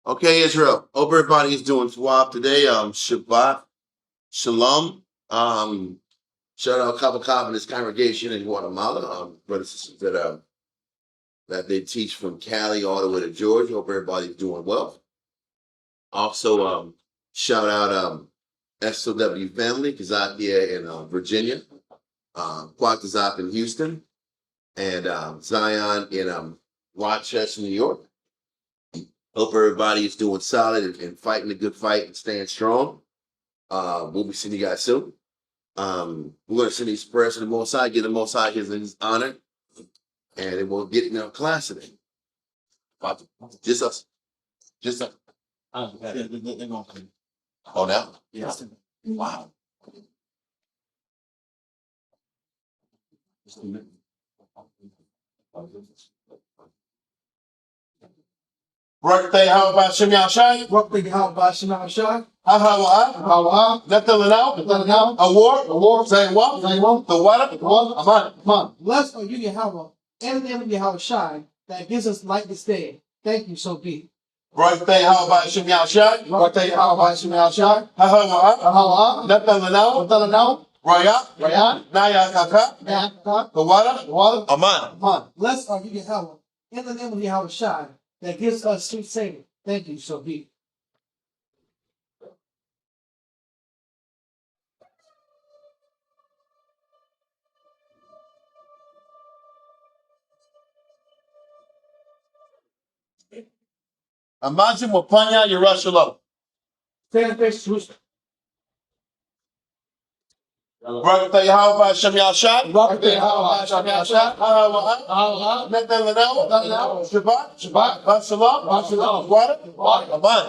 Okay, Israel. Hope everybody is doing swab today. Shabbat, Shalom. Shout out Kaba Kaba and his congregation in Guatemala. Brothers and sisters that they teach from Cali all the way to Georgia. Hope everybody's doing well. Also, shout out SOW family, Kazakia in Virginia, Quackazop in Houston, and Zion in Rochester, New York. Hope everybody is doing solid and fighting a good fight and staying strong. We'll be seeing you guys soon. We're going to send these prayers to the Most High, give the Most High his honor, and then we'll get in our class today. Just us. Just us. They're going to. Oh, now? Yeah. Wow. Just a minute. Birthday, how about Shem Yashai? Birthday, how about Shem Yashai? How nothing now. Award. Say what? The what? Aman. Blessed are you, Yahweh, and the name of Yahweh that gives us light this day. Thank you, so be. Birthday, how about Shem Yashai? Birthday, how about Shem Yashai? Nothing now. Raya. Naya Kaka. The what? Aman. Blessed are you, Yahweh, in the name of Yahweh that gives us sweet savor. Thank you, so be. Imagine Wapanya Yerushalayim. Stand face Jerusalem. Birthday, how about Shem Yashai? Birthday, how about Shem Yashai? Nothing Shabbat. Shalom. Water. Aman.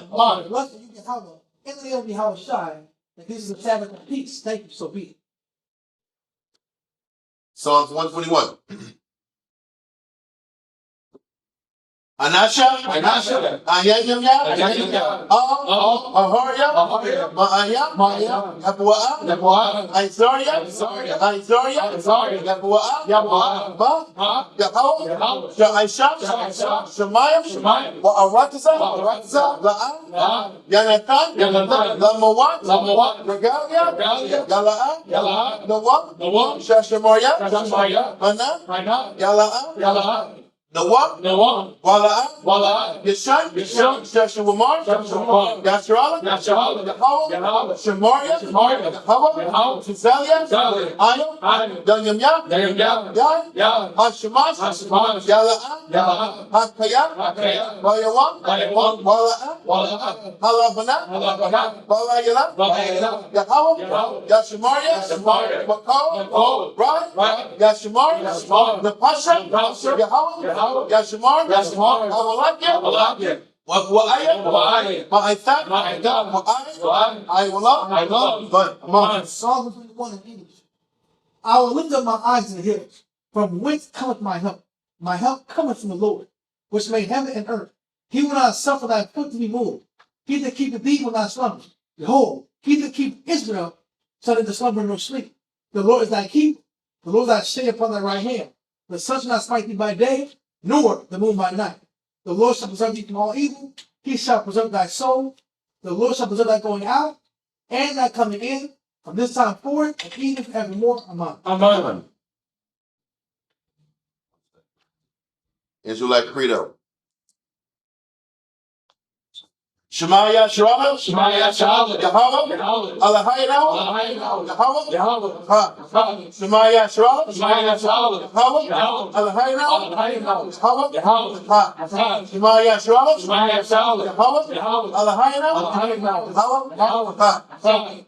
Blessed are you, Yahweh, in the name of Yahweh that gives us a Sabbath of peace. Thank you, so be. Psalms 121. Anasha, Ayayamya, Ahoria, Maaya, Yapua, Aizoria, Yapua, Ma, Yahweh, Aisha, Shemayim, Aratasa, La'an, Yanathan, Lamawat, Regalia, Yala'a, Nawam, Shashamoria, Mana, Yala'a, the what? Wala'a. Yeshai. Shashawamar. Yasharala. Yahweh. Shemaria. Yahweh. Zelia. Ayam. Danyamya. Yai. Hashemash. Yala'a. Hakaya. Bayawam. Wala'a. Halabana. Balayala. Yahweh. Yashemaria. Makol. Right. Yashemar. The Pasha. Yahweh. Yashimar, Awalakia, Wa'ayah, Ma'aithat, I love, but Psalm 21 in English. I will lift up my eyes to the hills. From whence cometh my help? My help cometh from the Lord, which made heaven and earth. He will not suffer thy foot to be moved. He that keepeth thee will not slumber. Behold, he that keepeth Israel shall neither slumber nor sleep. The Lord is thy keeper. The Lord is thy shade upon thy right hand. The sun shall not smite thee by day, nor the moon by night. The Lord shall preserve thee from all evil. He shall preserve thy soul. The Lord shall preserve thy going out and thy coming in from this time forward and even forevermore. Amen. Israelite Credo. Shemaya Shalom. Yahweh. Alahayna. Yahweh. Shemaya Shalom. Yahweh. Alahayna. Yahweh. Shemaya Shalom. Yahweh. Alahayna. Yahweh.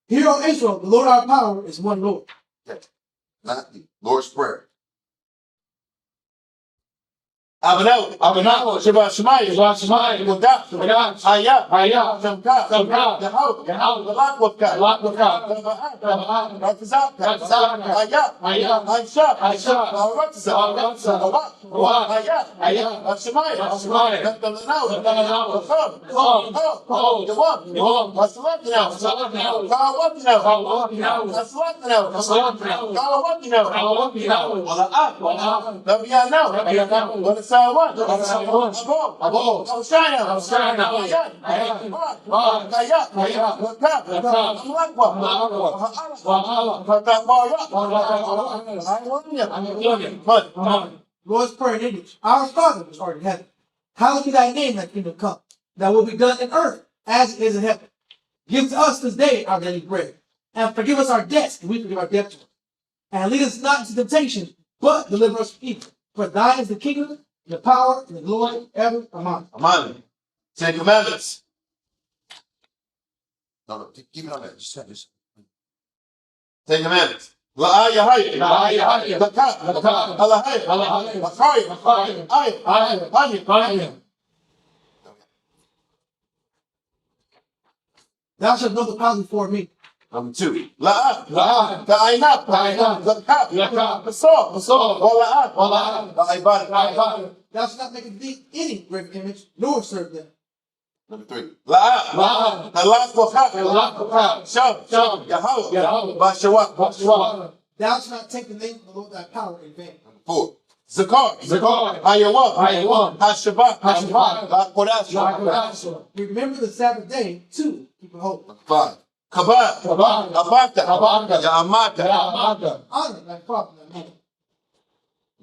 Hear, O Israel, the Lord our power is one Lord. Not the Lord's Prayer. Abinau, Abinau, Shabbat Shemayim, Shabbat Shemayim, Wadah, Wadah, Ayah, Ayah, Shamkah, Shamkah, Yahau, Yahau, Balak Balak Wakah, Taba'ah, Taba'ah, Ratazak, Ratazak, Ayah, Ayah, Aisha, Aisha, Ratazak, Ratazak, Awak, Ayah, Ayah, Shemayim, Shemayim, Talanau, Talanau, Ho, Yawam, Yawam, Masalatnau, Masalatnau, Kawatnau, Kawatnau, Masalatnau, Masalatnau, Kawatnau, Kawatnau, Wala'ah, Wala'ah, Nabiyanau, Nabiyanau, Walasawan, Walasawan, Abo, Abo, Australian, Australian, Ayat, Ayat, Bar, Kayat, Kayat, Wakab, Wakab, Malakwa, Malakwa, Wa'ala, Wa'ala, Fatabara, Hallelujah. Lord's Prayer in English. Our Father which art in heaven, hallowed be thy name, thy kingdom come. Thy will be done in earth as it is in heaven. Give to us this day our daily bread, and forgive us our debts, and we forgive our debtors. And lead us not into temptation, but deliver us from evil. For thine is the kingdom, the power, and the glory, ever. Amen. Aman. Ten Commandments. No, keep it on that. Just Ten Commandments. La'ayahaya. La'ayahaya. Lakah. Lakah. Alahaya. Alahaya. Lakaya. Lakaya. Ayah. Ayah. Ayah. Thou shalt know the power before me. Number two. La'ah. La'ah. Ta'ainah. Ta'ainah. Lakah. Lakah. Basar. Basar. Wala'ah. Wala'ah. La'ibadah. La'ibah. Thou shalt not make thee any graven image, nor serve them. Number three. La'ah. La'ah. Halak wakah. Balak Wakah, Sham. Sham, Yahweh. Yahweh, Bashawah. Bashwa, Thou shalt not take the name of the Lord thy power in vain. Number four. Zakar. Zakar, Ayawah. Ayawah, Hashabah. Hashabah, La'kodash. La'kodash, Remember the Sabbath day to keep it holy. Number five. Kabah. Kabah, Abaka. Abaka, Ya'amaka. Ya'amaka, Honor thy father and thy mother.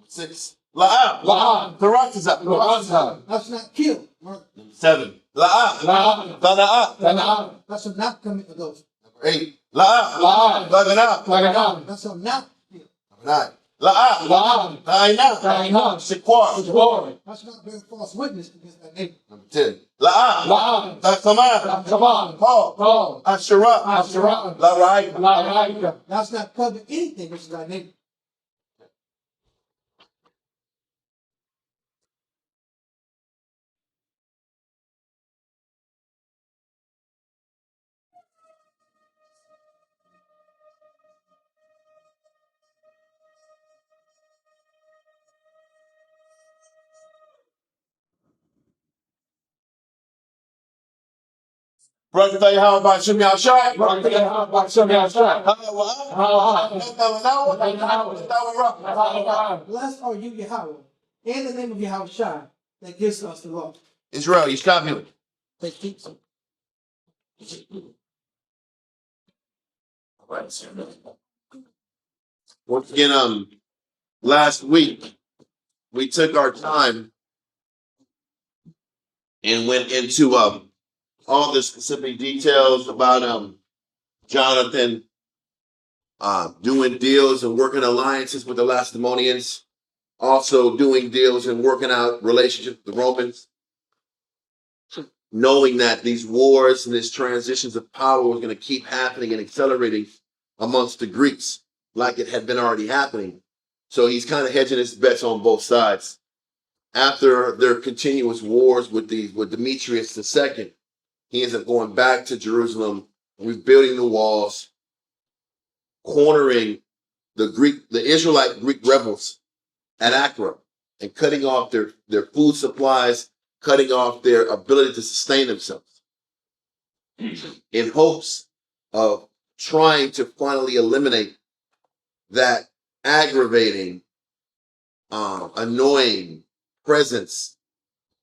Six. La'ah. La'ah, Tarakazah. Tarakazah, Thou shalt not kill, murder. Seven. La'ah. La'ah, Tana'ah. Tana'ah, Thou shalt not commit adultery. Number eight. La'ah. La'ah, Laganah. Laganah, Thou shalt not steal. Number nine. La'ah. La'ah, Ta'ainah. Ta'ainah, Shikwar. Shikor, Thou shalt not bear false witness against thy neighbor. Number 10. La'ah. La'ah, Ta'kamah. Kabah, Paul. Paul, Asherah. Asherah, La'raika. La'araika, Thou shalt not covet anything which is thy neighbor. Brother, tell you how about Shimmy Ashai. Barakah, Barakah, Barakah, Blessed are you, Yahweh, in the name of Yahweh Shai, that gives us the law. Israel, you stop him. That keeps us. Once again, last week we took our time and went into all the specific details about Jonathan doing deals and working alliances with the Lacedaemonians, also doing deals and working out relationships with the Romans, knowing that these wars and these transitions of power was going to keep happening and accelerating amongst the Greeks like it had been already happening. So he's kind of hedging his bets on both sides. After their continuous wars with Demetrius II, he ends up going back to Jerusalem, rebuilding the walls, cornering the Israelite Greek rebels at Acra, and cutting off their food supplies, cutting off their ability to sustain themselves, in hopes of trying to finally eliminate that aggravating, annoying presence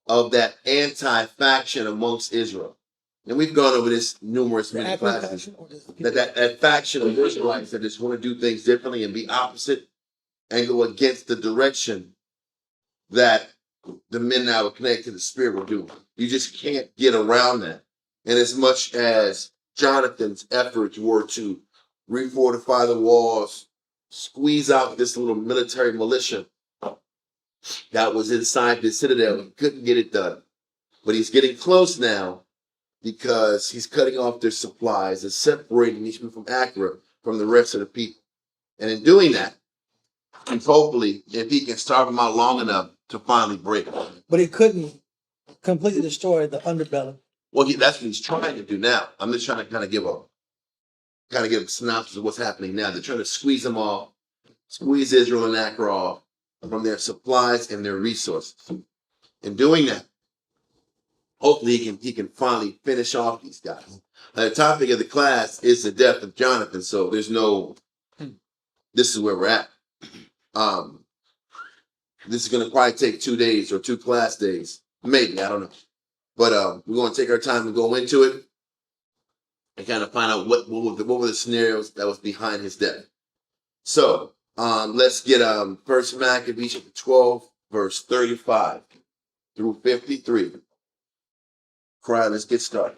of that anti-faction amongst Israel. And we've gone over this numerous many classes. That faction of Israelites that just want to do things differently and be opposite and go against the direction that the men that were connected to the Spirit were doing. You just can't get around that. And as much as Jonathan's efforts were to refortify the walls, squeeze out this little military militia that was inside the citadel, he couldn't get it done. But he's getting close now because he's cutting off their supplies and separating these people from Acra from the rest of the people. And in doing that, and hopefully, if he can starve them out long enough to finally break it. But he couldn't completely destroy the underbelly. Well, that's what he's trying to do now. I'm just trying to kind of give a synopsis of what's happening now. They're trying to squeeze them off, squeeze Israel and Acre off from their supplies and their resources. In doing that, hopefully he can finally finish off these guys. The topic of the class is the death of Jonathan, so there's no. This is where we're at. This is going to probably take 2 days or 2 class days, maybe, I don't know. But we're going to take our time and go into it and kind of find out what were the scenarios that was behind his death. So let's get First Maccabees chapter 12, verse 35 through 53. Cry, let's get started.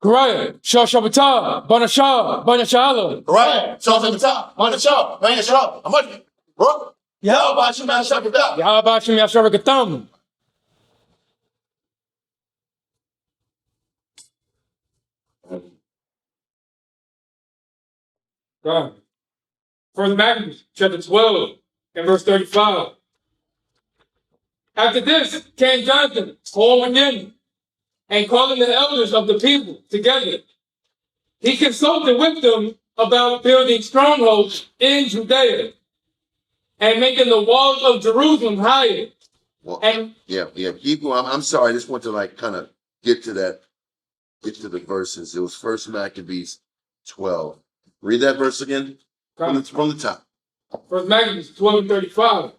Correct. Shah Shabbatah, Banashah, Banashala. Right. So on the top, on the show, man, it's up. I'm on it. Bro. Yeah. About you, man, shut it down. Yahabashim Yasharakatam. Right. First Maccabees, chapter 12, and verse 35. After this came Jonathan home again, and calling the elders of the people together, he consulted with them about building strongholds in Judea and making the walls of Jerusalem higher. Well, And yeah. Keep going. I'm sorry. I just want to kind of get to the verses. It was First Maccabees 12. Read that verse again from the top. First Maccabees 12 and 35.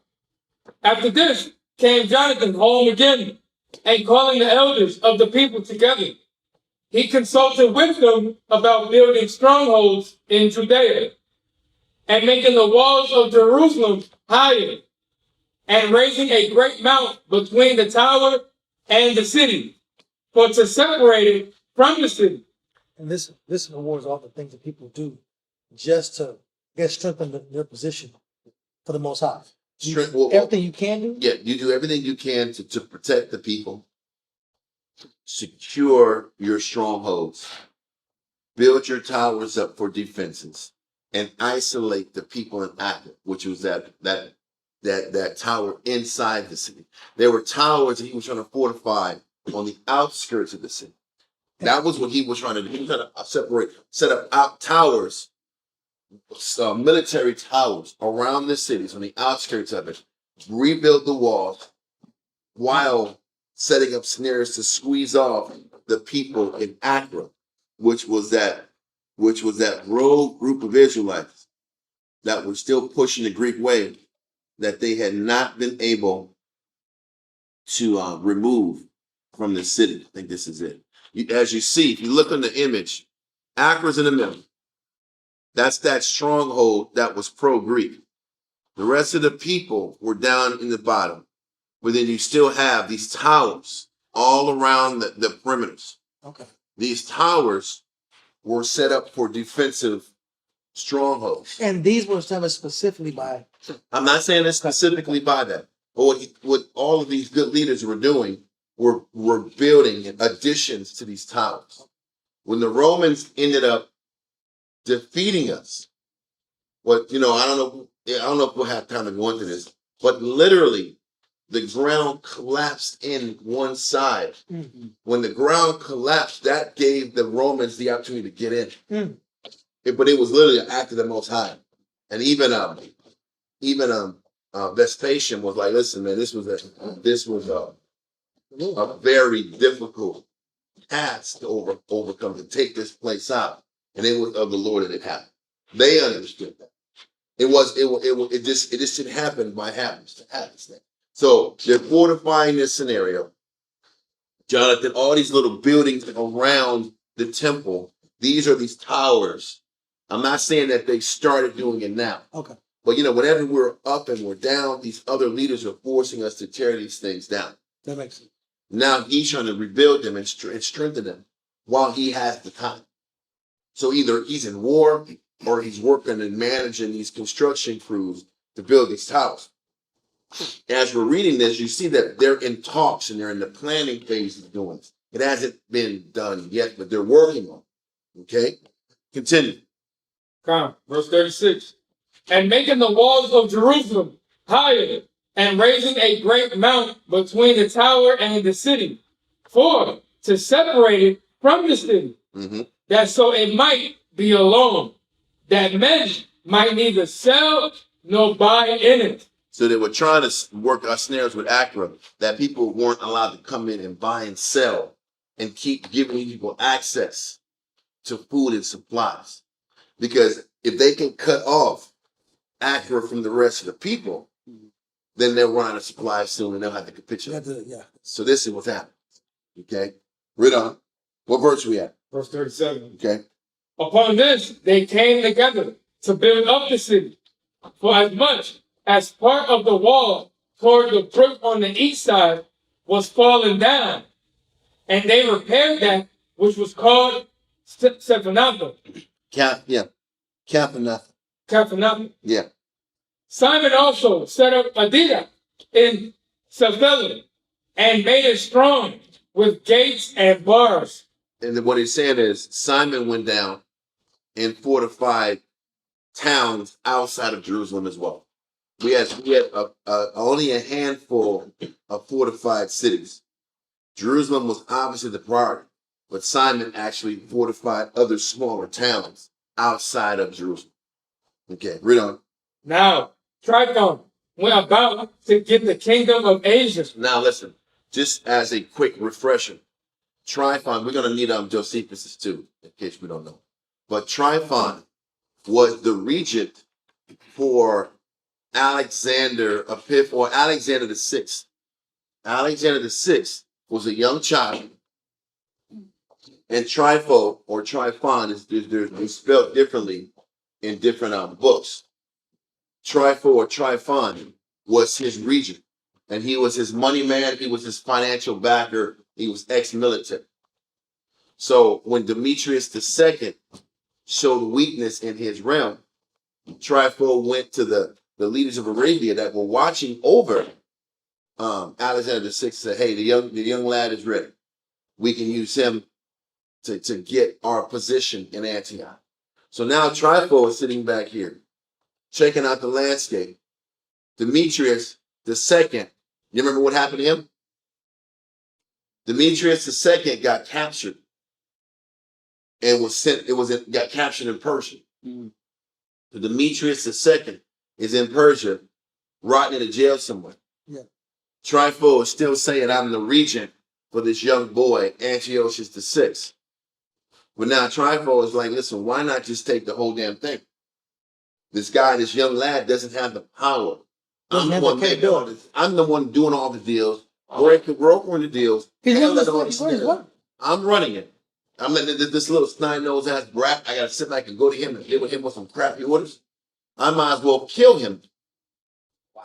After this came Jonathan home again, and calling the elders of the people together, he consulted with them about building strongholds in Judea and making the walls of Jerusalem higher and raising a great mount between the tower and the city, for to separate it from the city. And this rewards all the things that people do just to strengthen their position for the Most High. Everything you can do. Yeah, you do everything you can to protect the people, secure your strongholds, build your towers up for defenses, and isolate the people in Acre, which was that tower inside the city. There were towers that he was trying to fortify on the outskirts of the city. That was what he was trying to do. He was trying to set up towers, military towers around the cities on the outskirts of it, rebuild the walls while setting up snares to squeeze off the people in Acre, which was that rogue group of Israelites that were still pushing the Greek way that they had not been able to remove from the city. I think this is it. As you see, if you look on the image, Acre's in the middle. That's that stronghold that was pro-Greek. The rest of the people were down in the bottom. But then you still have these towers all around the perimeters. Okay. These towers were set up for defensive strongholds. And these were established specifically by. I'm not saying it's specifically by that. But what all of these good leaders were doing were building additions to these towers. When the Romans ended up defeating us, I don't know if we'll have time to go into this, but literally the ground collapsed in one side. Mm-hmm. When the ground collapsed, that gave the Romans the opportunity to get in. Mm. But it was literally an act of the Most High. And even Vespasian was like, listen, man, this was a very difficult task to overcome, to take this place out. And it was of the Lord that it happened. They understood that. It just didn't happen by happenstance. So they're fortifying this scenario. Jonathan, all these little buildings around the temple, these are these towers. I'm not saying that they started doing it now. Okay. But whenever we're up and we're down, these other leaders are forcing us to tear these things down. That makes sense. Now he's trying to rebuild them and strengthen them while he has the time. So either he's in war or he's working and managing these construction crews to build these towers. As we're reading this, you see that they're in talks and they're in the planning phase of doing this. It hasn't been done yet, but they're working on it. Okay? Continue. Verse 36. And making the walls of Jerusalem higher, and raising a great mount between the tower and the city, for to separate it from the city, that so it might be alone, that men might neither sell nor buy in it. So they were trying to work our snares with Accra, that people weren't allowed to come in and buy and sell and keep giving people access to food and supplies. Because if they can cut off Accra from the rest of the people, then they'll run out of supplies soon and they'll have to capitulate. So this is what's happening. Okay? Read on. What verse are we at? Verse 37. Okay. Upon this, they came together to build up the city, for as much as part of the wall toward the brook on the east side was fallen down, and they repaired that which was called Sephanatha. Caphanatha. Yeah. Simon also set up Adida in Sephelum and made it strong with gates and bars. And then what he's saying is Simon went down and fortified towns outside of Jerusalem as well. We had only a handful of fortified cities. Jerusalem was obviously the priority, but Simon actually fortified other smaller towns outside of Jerusalem. Okay, read on. Now, Tricon went about to get the kingdom of Asia. Now listen, just as a quick refresher, Tryphon, we're going to need Josephus too, in case we don't know. But Tryphon was the regent for Alexander the Sixth. Alexander the Sixth was a young child, and Trypho or Tryphon is spelled differently in different books. Trypho or Tryphon was his regent, and he was his money man. He was his financial backer. He was ex-military. So when Demetrius II showed weakness in his realm, Trypho went to the leaders of Arabia that were watching over Alexander the Sixth. Said, "Hey, the young lad is ready. We can use him to get our position in Antioch." So now Trypho is sitting back here, checking out the landscape. Demetrius II, you remember what happened to him? Demetrius II got captured and got captured in Persia. So Demetrius II is in Persia, rotting in a jail somewhere. Yeah. Trypho is still saying, "I'm the regent for this young boy, Antiochus VI." But now Trypho is like, "Listen, why not just take the whole damn thing? This guy, this young lad, doesn't have the power. I'm the one doing all the deals, brokering the deals. I'm running it. I'm letting this little snide-nosed ass brat. I gotta sit back and go to him and deal with him with some crappy orders. I might as well kill him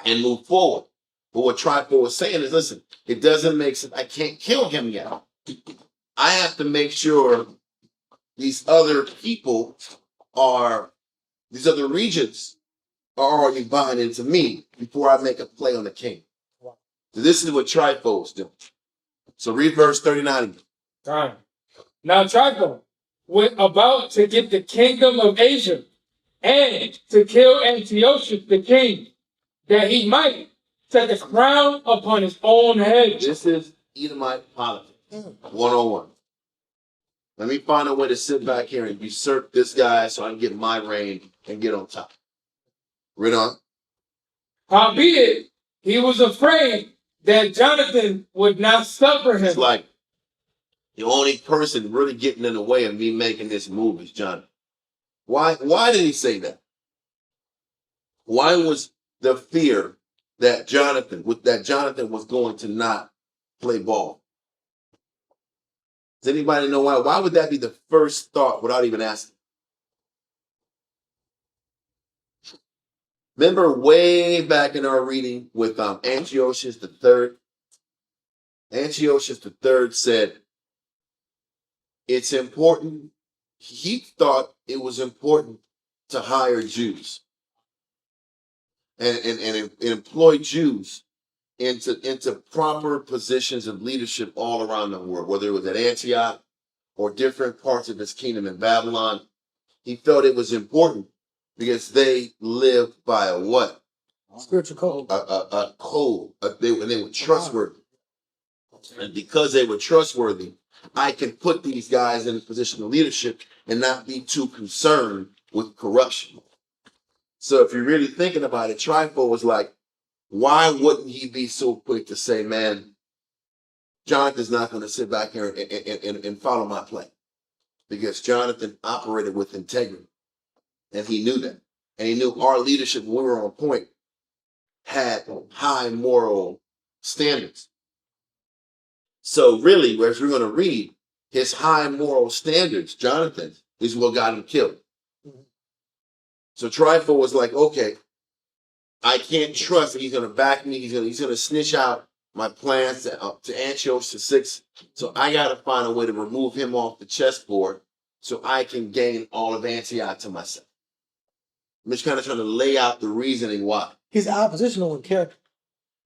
and move forward." But what Trypho was saying is, listen, it doesn't make sense. I can't kill him yet. I have to make sure these other people these other regions are already buying into me before I make a play on the king. So this is what Trypho was doing. So read verse 39 again. All right. Now Trypho went about to get the kingdom of Asia and to kill Antiochus the king, that he might set a crown upon his own head. This is Edomite politics, 101. Let me find a way to sit back here and usurp this guy so I can get my reign and get on top. Read on. Howbeit, he was afraid that Jonathan would not suffer him. It's like the only person really getting in the way of me making this move is Jonathan. Why did he say that? Why was the fear that Jonathan was going to not play ball? Does anybody know why? Why would that be the first thought without even asking? Remember way back in our reading with Antiochus III? Antiochus III said, "It's important he thought it was important to hire Jews and employ Jews into proper positions of leadership all around the world, whether it was at Antioch or different parts of his kingdom in Babylon. He felt it was important because they lived by a what? Spiritual code. A code. They were trustworthy. And because they were trustworthy, I can put these guys in a position of leadership and not be too concerned with corruption. So if you're really thinking about it, Trypho was like, why wouldn't he be so quick to say, man, Jonathan's not going to sit back here and follow my plan? Because Jonathan operated with integrity. And he knew that. And he knew our leadership, when we were on point, had high moral standards. So really, as we're going to read, his high moral standards, Jonathan, is what got him killed. So Trypho was like, okay, I can't trust that he's going to back me. He's going to snitch out my plans to Antioch to 6. So I got to find a way to remove him off the chessboard so I can gain all of Antioch to myself. I'm just kind of trying to lay out the reasoning why. He's oppositional in character.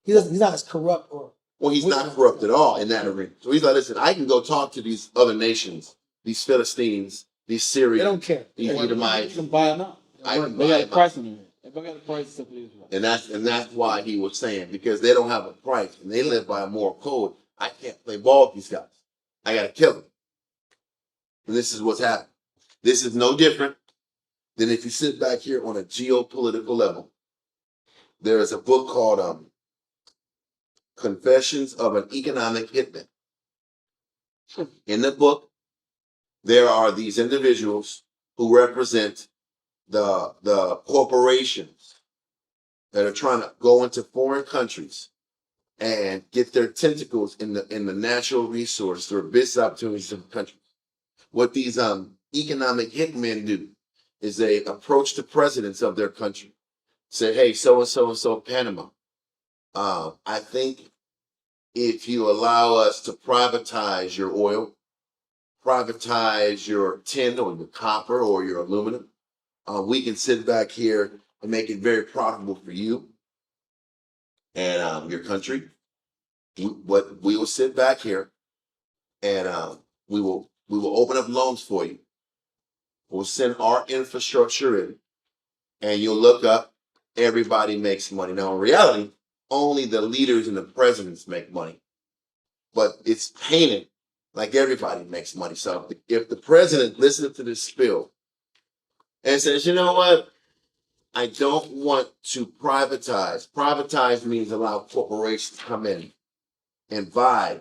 He's not as corrupt or. Well, he's not corrupt at all in that arena. So he's like, listen, I can go talk to these other nations, these Philistines, these Syrians. They don't care. These Edomites. You can buy them out. They got a price on it. They got a price of Israel. And that's why he was saying, because they don't have a price and they live by a moral code, I can't play ball with these guys. I got to kill them. And this is what's happening. This is no different than if you sit back here on a geopolitical level. There is a book called Confessions of an Economic Hitman. In the book, there are these individuals who represent the corporations that are trying to go into foreign countries and get their tentacles in the natural resource or business opportunities of the country. What these economic hitmen do is they approach the presidents of their country, say, hey, so and so Panama, I think if you allow us to privatize your oil, privatize your tin or your copper or your aluminum, we can sit back here and make it very profitable for you and your country. We will sit back here and we will open up loans for you. We'll send our infrastructure in, and you'll look up. Everybody makes money. Now, in reality, only the leaders and the presidents make money, but it's painted like everybody makes money. So if the president listens to this spill and says, you know what, I don't want to privatize. Privatize means allow corporations to come in and buy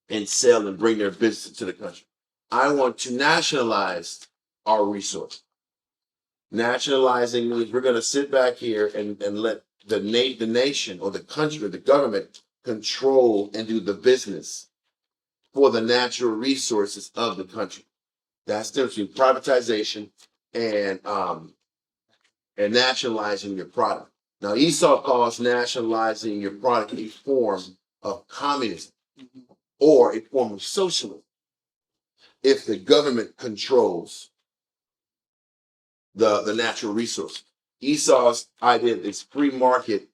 and sell and bring their business to the country. I want to nationalize our resource. Nationalizing means we're going to sit back here and let the nation or the country or the government control and do the business for the natural resources of the country. That's the difference between privatization and nationalizing your product. Now, Esau calls nationalizing your product a form of communism or a form of socialism if the government controls the natural resource. Esau's idea is free market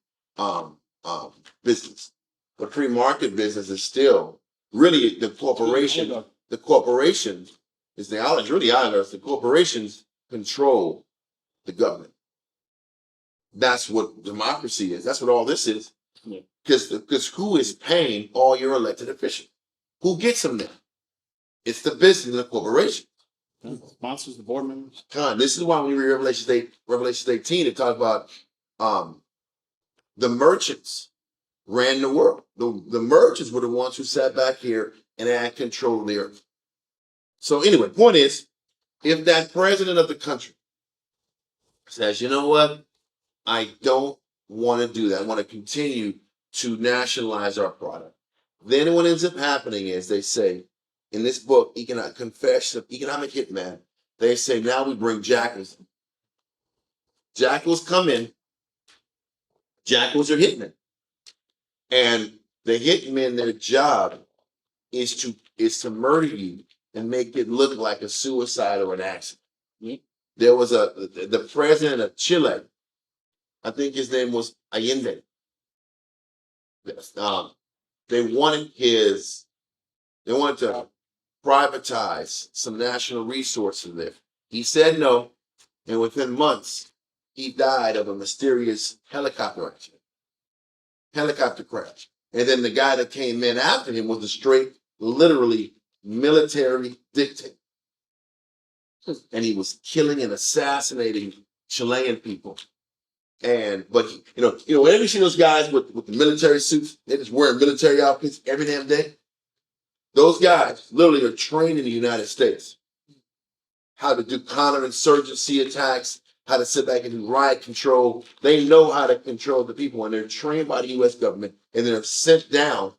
business. The free market business is still really the corporation. The corporation is the islands, really islanders. The corporations control the government. That's what democracy is. That's what all this is. Because who is paying all your elected officials? Who gets them there? It's the business of the corporation. Sponsors, the board members. This is why when we read Revelation 18, it talks about the merchants ran the world. The merchants were the ones who sat back here and had control of the earth. So anyway, point is, if that president of the country says, you know what, I don't want to do that. I want to continue to nationalize our product. Then what ends up happening is they say, in this book, Confession of Economic Hitman, they say, now we bring jackals. Jackals come in. Jackals are hitmen. And the hitmen, their job is to murder you and make it look like a suicide or an accident. Mhm. There was the president of Chile, I think his name was Allende. Um, they wanted to privatize some national resources there. He said no, and within months, he died of a mysterious helicopter crash. And then the guy that came in after him was a straight, literally military dictator. And he was killing and assassinating Chilean people. But whenever you see those guys with the military suits, they're just wearing military outfits every damn day. Those guys literally are trained in the United States how to do counterinsurgency attacks, how to sit back and do riot control. They know how to control the people, and they're trained by the U.S. government, and they're sent down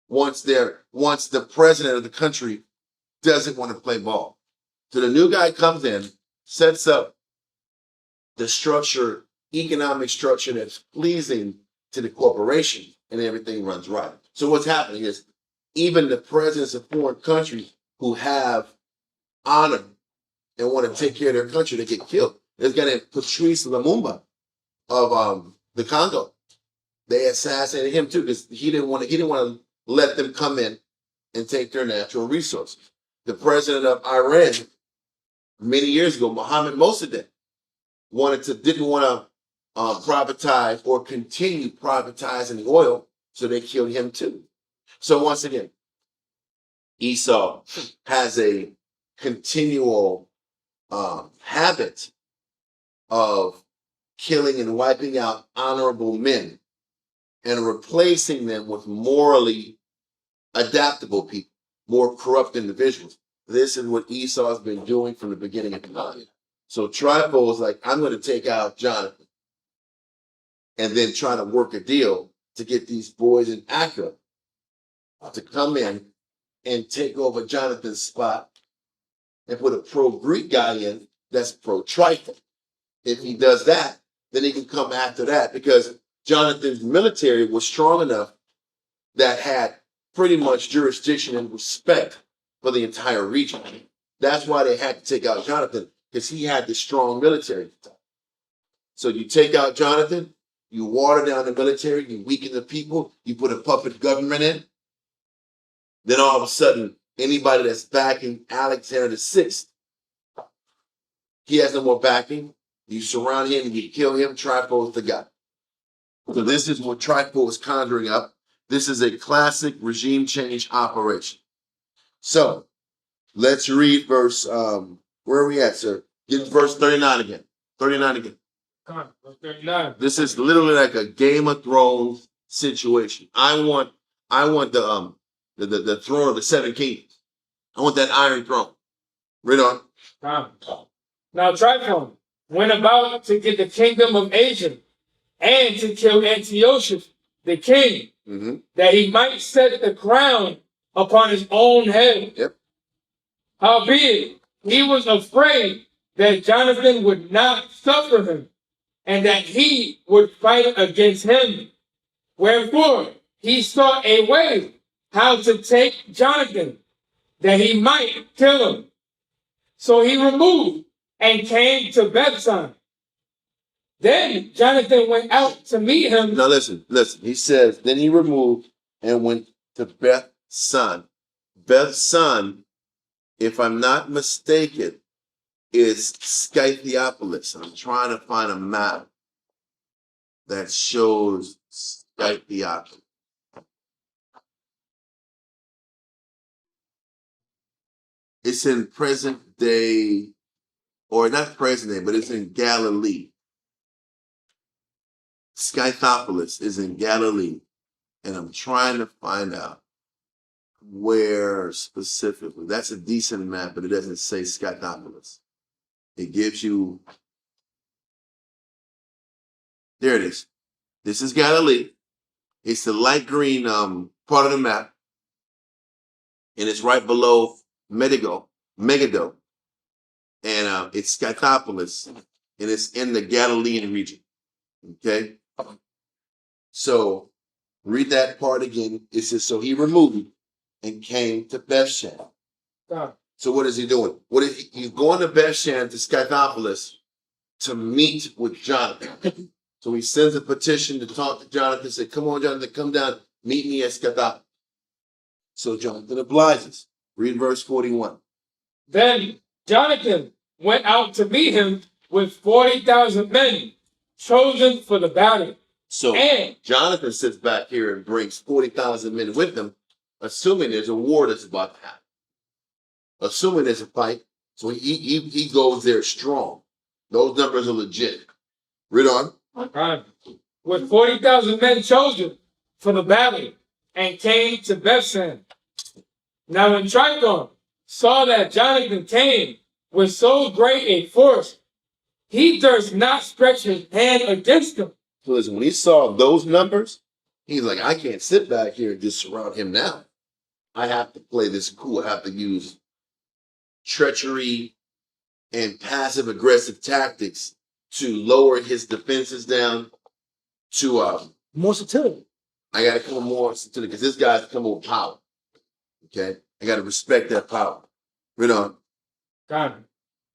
once the president of the country doesn't want to play ball. So the new guy comes in, sets up the structure, economic structure that's pleasing to the corporation, and everything runs right. So what's happening is even the presidents of foreign countries who have honor and want to take care of their country, they get killed. There's guy Patrice Lumumba of the Congo. They assassinated him too because he didn't want to let them come in and take their natural resources. The president of Iran many years ago, Mohammed Mossadegh, didn't want to privatize or continue privatizing the oil, so they killed him too. So once again, Esau has a continual habit of killing and wiping out honorable men and replacing them with morally adaptable people, more corrupt individuals. This is what Esau has been doing from the beginning of time. So Trifo is like, I'm going to take out Jonathan and then try to work a deal to get these boys in Accra to come in and take over Jonathan's spot and put a pro-Greek guy in that's pro-Trifo. If he does that, then he can come after that because Jonathan's military was strong enough that had pretty much jurisdiction and respect for the entire region. That's why they had to take out Jonathan, because he had the strong military. So you take out Jonathan, you water down the military, you weaken the people, you put a puppet government in, then all of a sudden, anybody that's backing Alexander VI, he has no more backing. You surround him, you kill him, Trifo is the guy. So this is what Trifo is conjuring up. This is a classic regime change operation. So let's read verse, where are we at, sir? Get verse 39 again. 39 again. Come on, verse 39. This is literally like a Game of Thrones situation. I want the throne of the seven kingdoms. I want that iron throne. Read on. Now Tryphon went about to get the kingdom of Asia and to kill Antiochus, the king, that he might set the crown upon his own head. Yep. Howbeit, he was afraid that Jonathan would not suffer him, and that he would fight against him. Wherefore, he sought a way how to take Jonathan, that he might kill him. So he removed and came to Bethsan. Then Jonathan went out to meet him. Now listen. He says, then he removed and went to Bethsan. Bethsan, if I'm not mistaken, is Scythiopolis. I'm trying to find a map that shows Scythiopolis. It's in present day, or not present day, but it's in Galilee. Scythopolis is in Galilee, and I'm trying to find out where specifically. That's a decent map, but it doesn't say Scythopolis. It gives you, there it is. This is Galilee. It's the light green part of the map, and it's right below Megiddo, and it's Scythopolis, and it's in the Galilean region. Okay, so read that part again. It says, so he removed and came to Bethshan. God. So what is he doing? He's going to Bethshan to Scythopolis to meet with Jonathan. So he sends a petition to talk to Jonathan. Say, "Come on, Jonathan, come down, meet me at Scythopolis." So Jonathan obliges. Read verse 41. Then Jonathan went out to meet him with 40,000 men chosen for the battle. So And Jonathan sits back here and brings 40,000 men with him, assuming there's a war that's about to happen. Assuming there's a fight. So he goes there strong. Those numbers are legit. Read on. with 40,000 men chosen for the battle, and came to Bethshan. Now when Tricon saw that Jonathan came with so great a force, he durst not stretch his hand against him. So listen, when he saw those numbers, he's like, I can't sit back here and just surround him now. I have to play this cool. I have to use treachery and passive aggressive tactics to lower his defenses down to More subtlety. I gotta come more to because this guy's coming with power. Okay? I gotta respect that power. Read on.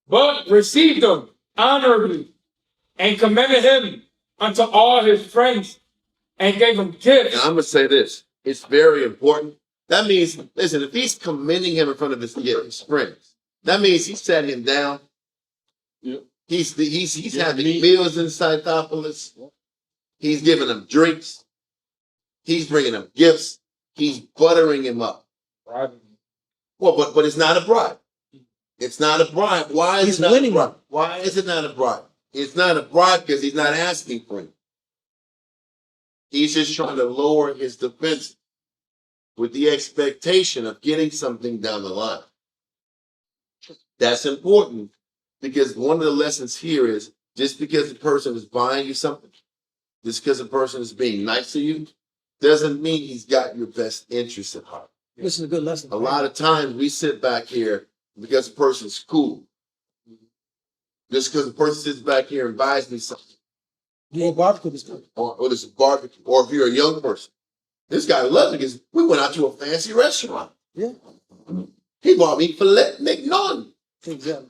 But received him honorably, and commended him unto all his friends, and gave him gifts. And I'm gonna say this. It's very important. That means, listen, if he's commending him in front of his friends, that means he sat him down. Yep. He's having meals in Scythopolis. He's giving him drinks. He's bringing him gifts. He's buttering him up. Right. Well, but it's not a bribe. It's not a bribe. Why is He's it not winning a bribe? Why is it not a bribe? It's not a bribe because he's not asking for it. He's just trying to lower his defense with the expectation of getting something down the line. That's important because one of the lessons here is just because the person is buying you something, just because the person is being nice to you, doesn't mean he's got your best interest at heart. This is a good lesson. A lot of times we sit back here because the person's cool. Just because the person sits back here and buys me something. Yeah, barbecue this good. Or there's a barbecue, or if you're a young person. This guy loves it because we went out to a fancy restaurant. Yeah. He bought me filet mignon. Exactly.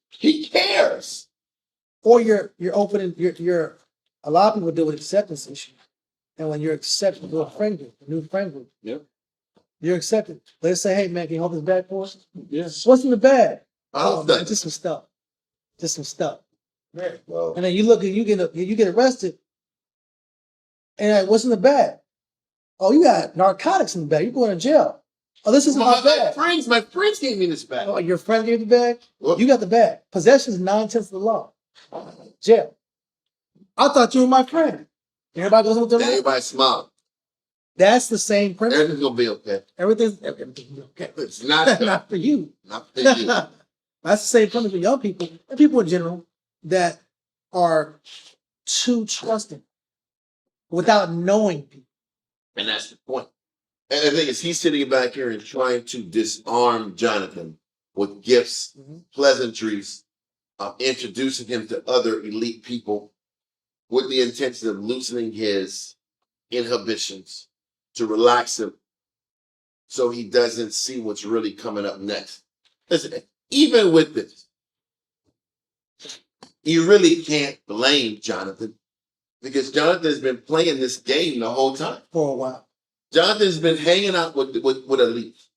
He cares. Or you're opening you're a lot of people deal with acceptance issue. And when you're accepted to a friend group, a new friend group, Yep. you're accepted. They say, hey man, can you hold this bag for us? Yes. What's in the bag? Oh, man, just some stuff. Just some stuff. well, And then you look and you get arrested. And like, what's in the bag? Oh, you got narcotics in the bag. You're going to jail. Oh, this is my bag. my friends gave me this bag. Oh, your friend gave you the bag? What? You got the bag. Possession is 9/10 of the law. Jail. I thought you were my friend. Everybody goes with their life. Everybody smile. That's the same principle. Everything's gonna be okay. Everything's okay. It's not Not for you. not for you. That's the same principle for young people and people in general that are too trusting without knowing people. And that's the point. And the thing is, he's sitting back here and trying to disarm Jonathan with gifts, pleasantries, introducing him to other elite people with the intention of loosening his inhibitions, to relax him so he doesn't see what's really coming up next. Listen, even with this, you really can't blame Jonathan because Jonathan's been playing this game the whole time. For a while. Jonathan's been hanging out with elites,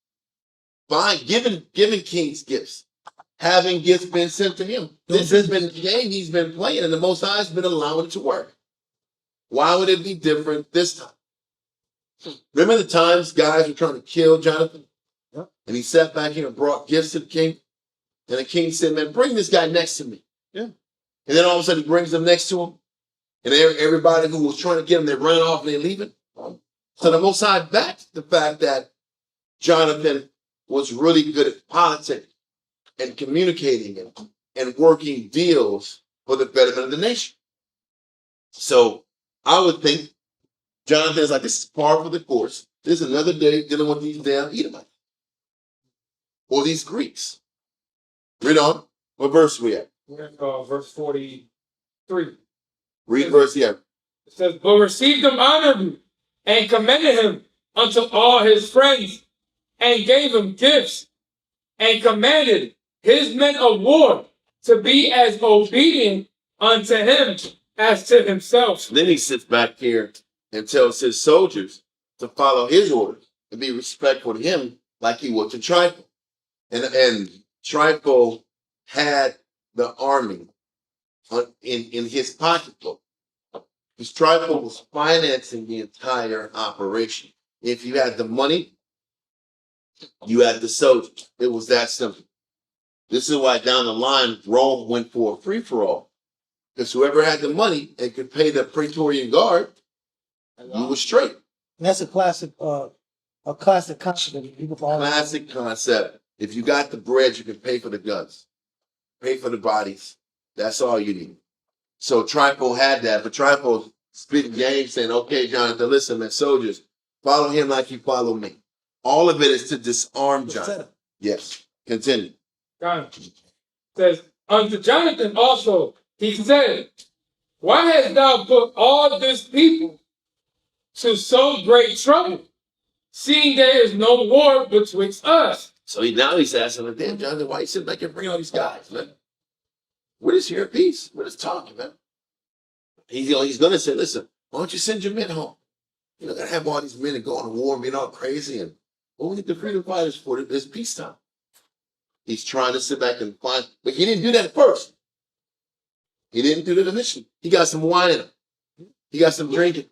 giving kings gifts, having gifts been sent to him. This has been the game he's been playing, and the Most High has been allowing it to work. Why would it be different this time? Remember the times guys were trying to kill Jonathan? Yep. And he sat back here and brought gifts to the king? And the king said, man, bring this guy next to me. Yeah. And then all of a sudden he brings them next to him. And everybody who was trying to get him, they run off and they leave it. So the Most High backed the fact that Jonathan was really good at politics and communicating and working deals for the betterment of the nation. So I would think Jonathan's like, this is par for the course. This is another day dealing with these damn Edomites. Or these Greeks. Read on. What verse we at? We're at verse 43. Read verse here. It says, but received him honorably, and commended him unto all his friends, and gave him gifts. and commanded his men of war to be as obedient unto him as to himself. Then he sits back here and tells his soldiers to follow his orders and be respectful to him like he would to Trypho. And Trypho had the army in his pocketbook. Because Trypho was financing the entire operation. If you had the money, you had the soldiers. It was that simple. This is why down the line, Rome went for a free-for-all. Because whoever had the money and could pay the Praetorian Guard, you were straight. And that's a classic concept. People follow. Classic concept. If you got the bread, you can pay for the guns, pay for the bodies. That's all you need. So Trypho had that, but Trypho spitting game saying, okay, Jonathan, listen, man, soldiers, follow him like you follow me. All of it is to disarm Jonathan. Yes. Continue. Jonathan says, unto Jonathan also, he said, why hast thou put all this people to so great trouble, seeing there is no war betwixt us? So now he's asking, damn, Jonathan, why you sitting back and bring all these guys, man? We're just here at peace. We're just talking, man. He's going to say, listen, why don't you send your men home? You're not going to have all these men and go on to war and being all crazy. And what we need the freedom fighters for is peacetime. He's trying to sit back and find, but he didn't do that at first. He didn't do that initially. He got some wine in him. He got some drinking.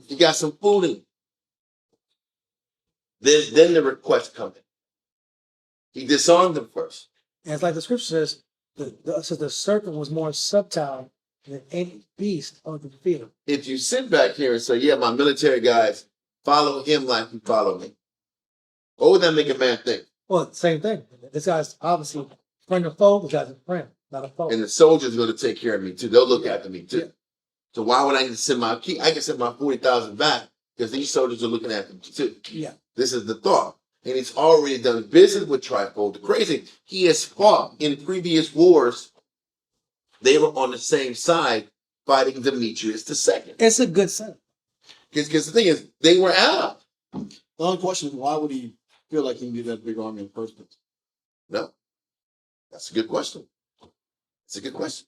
He got some food in him. Then the request comes in. He disarmed them first. And it's like the scripture says, the serpent was more subtle than any beast of the field. If you sit back here and say, yeah, my military guys follow him like you follow me, what would that make a man think? Well, same thing. This guy's obviously friend or foe. This guy's a friend, not a foe. And the soldiers are going to take care of me too. They'll look after me too. Yeah. So why would I need to send my key? I can send my 40,000 back because these soldiers are looking after me too. Yeah. This is the thought. And he's already done business with Trypho. The crazy, he has fought in previous wars. They were on the same side fighting Demetrius II. It's a good setup. Because the thing is, they were allies. The only question is, why would he feel like he needed that big army in the first place? No. That's a good question. It's a good question.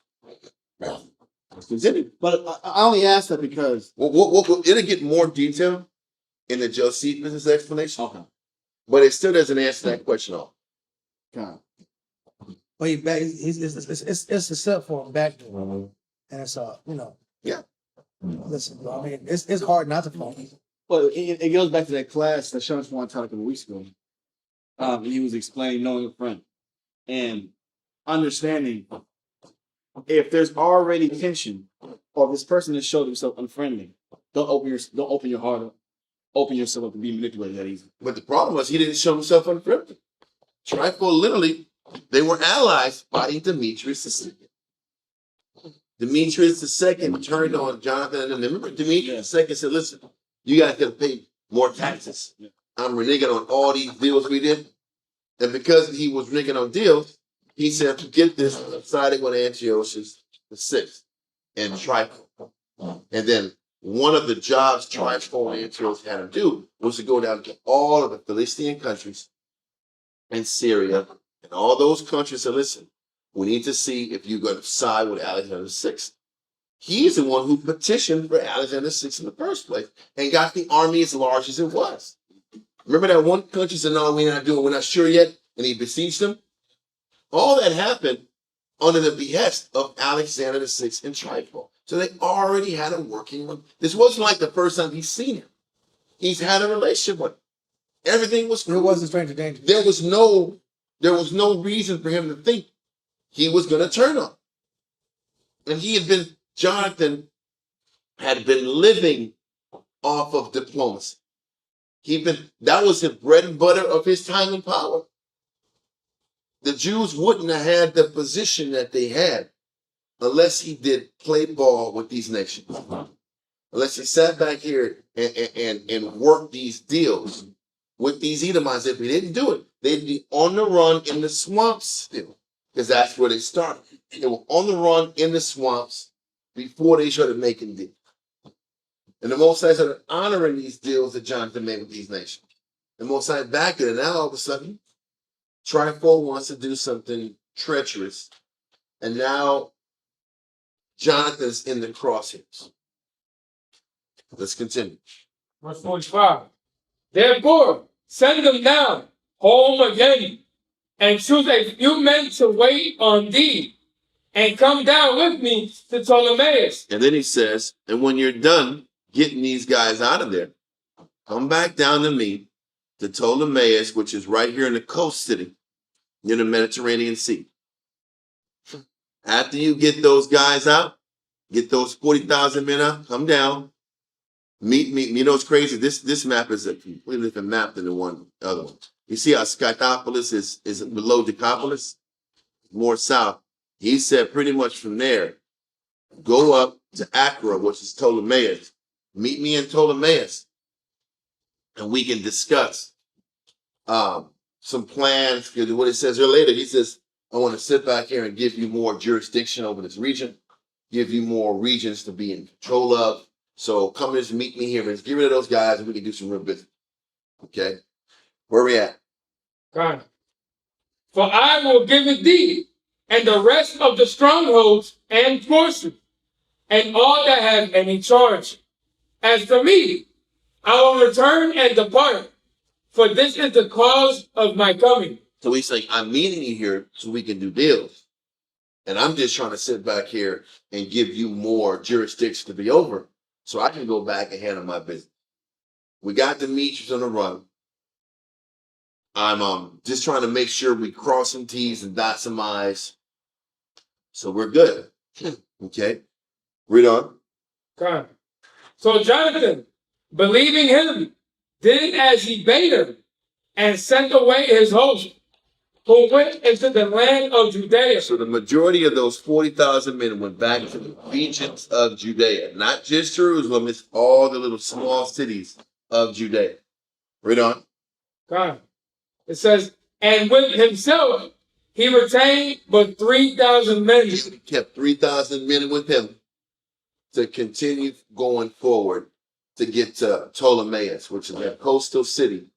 Let's continue. But I only asked that because It'll get more detail in the Josephus explanation. okay, But it still doesn't answer that question all. kind But it's a setup for him back there. And it's Yeah. Listen, bro, I mean, it's hard not to fall. Well, it goes back to that class that Sean Swan taught a couple weeks ago. He was explaining knowing a friend and understanding if there's already tension or if this person has showed himself unfriendly, don't open your heart up, open yourself up to be manipulated that easy. But the problem was he didn't show himself unfriendly. Trypho literally, they were allies fighting Demetrius II. Demetrius II turned on Jonathan and them. Remember, Demetrius II said, listen, you guys got to pay more taxes. Yeah. I'm reneging on all these deals we did. And because he was reneging on deals, he said, forget this, I'm siding with Antiochus VI and Trypho. And then one of the jobs Trypho and Antiochus had to do was to go down to all of the Philistine countries and Syria and all those countries and listen, we need to see if you're going to side with Alexander VI. He's the one who petitioned for Alexander VI in the first place and got the army as large as it was. Remember that one country said, no, we're not doing it, we're not sure yet, and he besieged them? All that happened under the behest of Alexander VI and Trypho. So they already had a working one. This wasn't like the first time he's seen him. He's had a relationship with him. Everything was cool. It wasn't stranger danger. There was no reason for him to think he was going to turn on. And Jonathan had been living off of diplomacy. That was the bread and butter of his time in power. The Jews wouldn't have had the position that they had unless he did play ball with these nations. Unless he sat back here and worked these deals with these Edomites. If he didn't do it, they'd be on the run in the swamps still. Because that's where they started. They were on the run in the swamps before they started making deals. And the Most High started honoring these deals that Jonathan made with these nations. The Most High backed it, and now all of a sudden, Trypho wants to do something treacherous, and now Jonathan's in the crosshairs. Let's continue. Verse 45. Therefore, send them now home again, and choose a few men to wait on thee, and come down with me to Ptolemais. And then he says, and when you're done getting these guys out of there, come back down to me to Ptolemais, which is right here in the coast city, near the Mediterranean Sea. After you get those guys out, get those 40,000 men out, come down, meet me. You know what's crazy? This map is a completely different map than the other one. You see how Skytopolis is below Decapolis, more south. He said pretty much from there, go up to Acra, which is Ptolemais. Meet me in Ptolemais, and we can discuss some plans. Because what it says here later, he says, I want to sit back here and give you more jurisdiction over this region, give you more regions to be in control of. So come and just meet me here. Let's get rid of those guys and we can do some real business. Okay? Where we at? God. For I will give it thee, and the rest of the strongholds and forces, and all that have any charge. As for me, I will return and depart, for this is the cause of my coming. So he's saying, I'm meeting you here so we can do deals. And I'm just trying to sit back here and give you more jurisdiction to be over so I can go back and handle my business. We got Demetrius on the run. I'm just trying to make sure we cross some T's and dot some I's. So we're good. Okay. Read on. God. So Jonathan, believing him, did as he bade him, and sent away his host, who went into the land of Judea. So the majority of those 40,000 men went back to the regions of Judea. Not just Jerusalem, it's all the little small cities of Judea. Read on. God. It says, and with himself he retained but 3,000 men. He kept 3,000 men with him to continue going forward to get to Ptolemais, which is that coastal city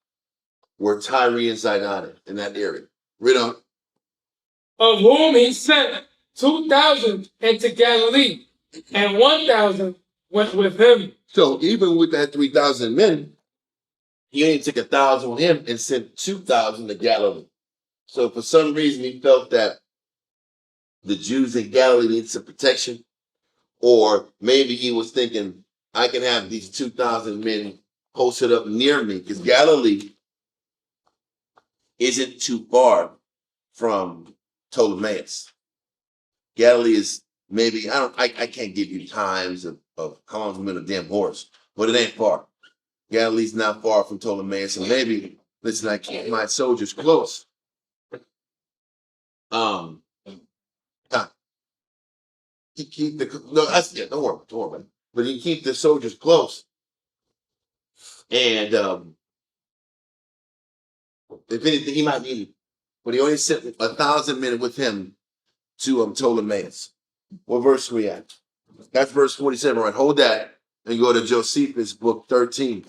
where Tyre and Zidon is, in that area. Read on. Of whom he sent 2,000 into Galilee, and 1,000 went with him. So even with that 3,000 men, he only took 1,000 on him and sent 2,000 to Galilee. So for some reason, he felt that the Jews in Galilee needed some protection, or maybe he was thinking, I can have these 2,000 men posted up near me, because Galilee isn't too far from Ptolemais. Galilee is maybe, I can't give you times of how long I'm in a damn horse, but it ain't far. Galilee's not far from Ptolemais, and maybe, listen, I keep my soldiers close. Keep the, no, that's, yeah, don't worry about it. But you keep the soldiers close. And if anything, he might need it. But he only sent 1,000 men with him to Ptolemais. What verse are we at? That's verse 47, right? Hold that and go to Josephus, book 13.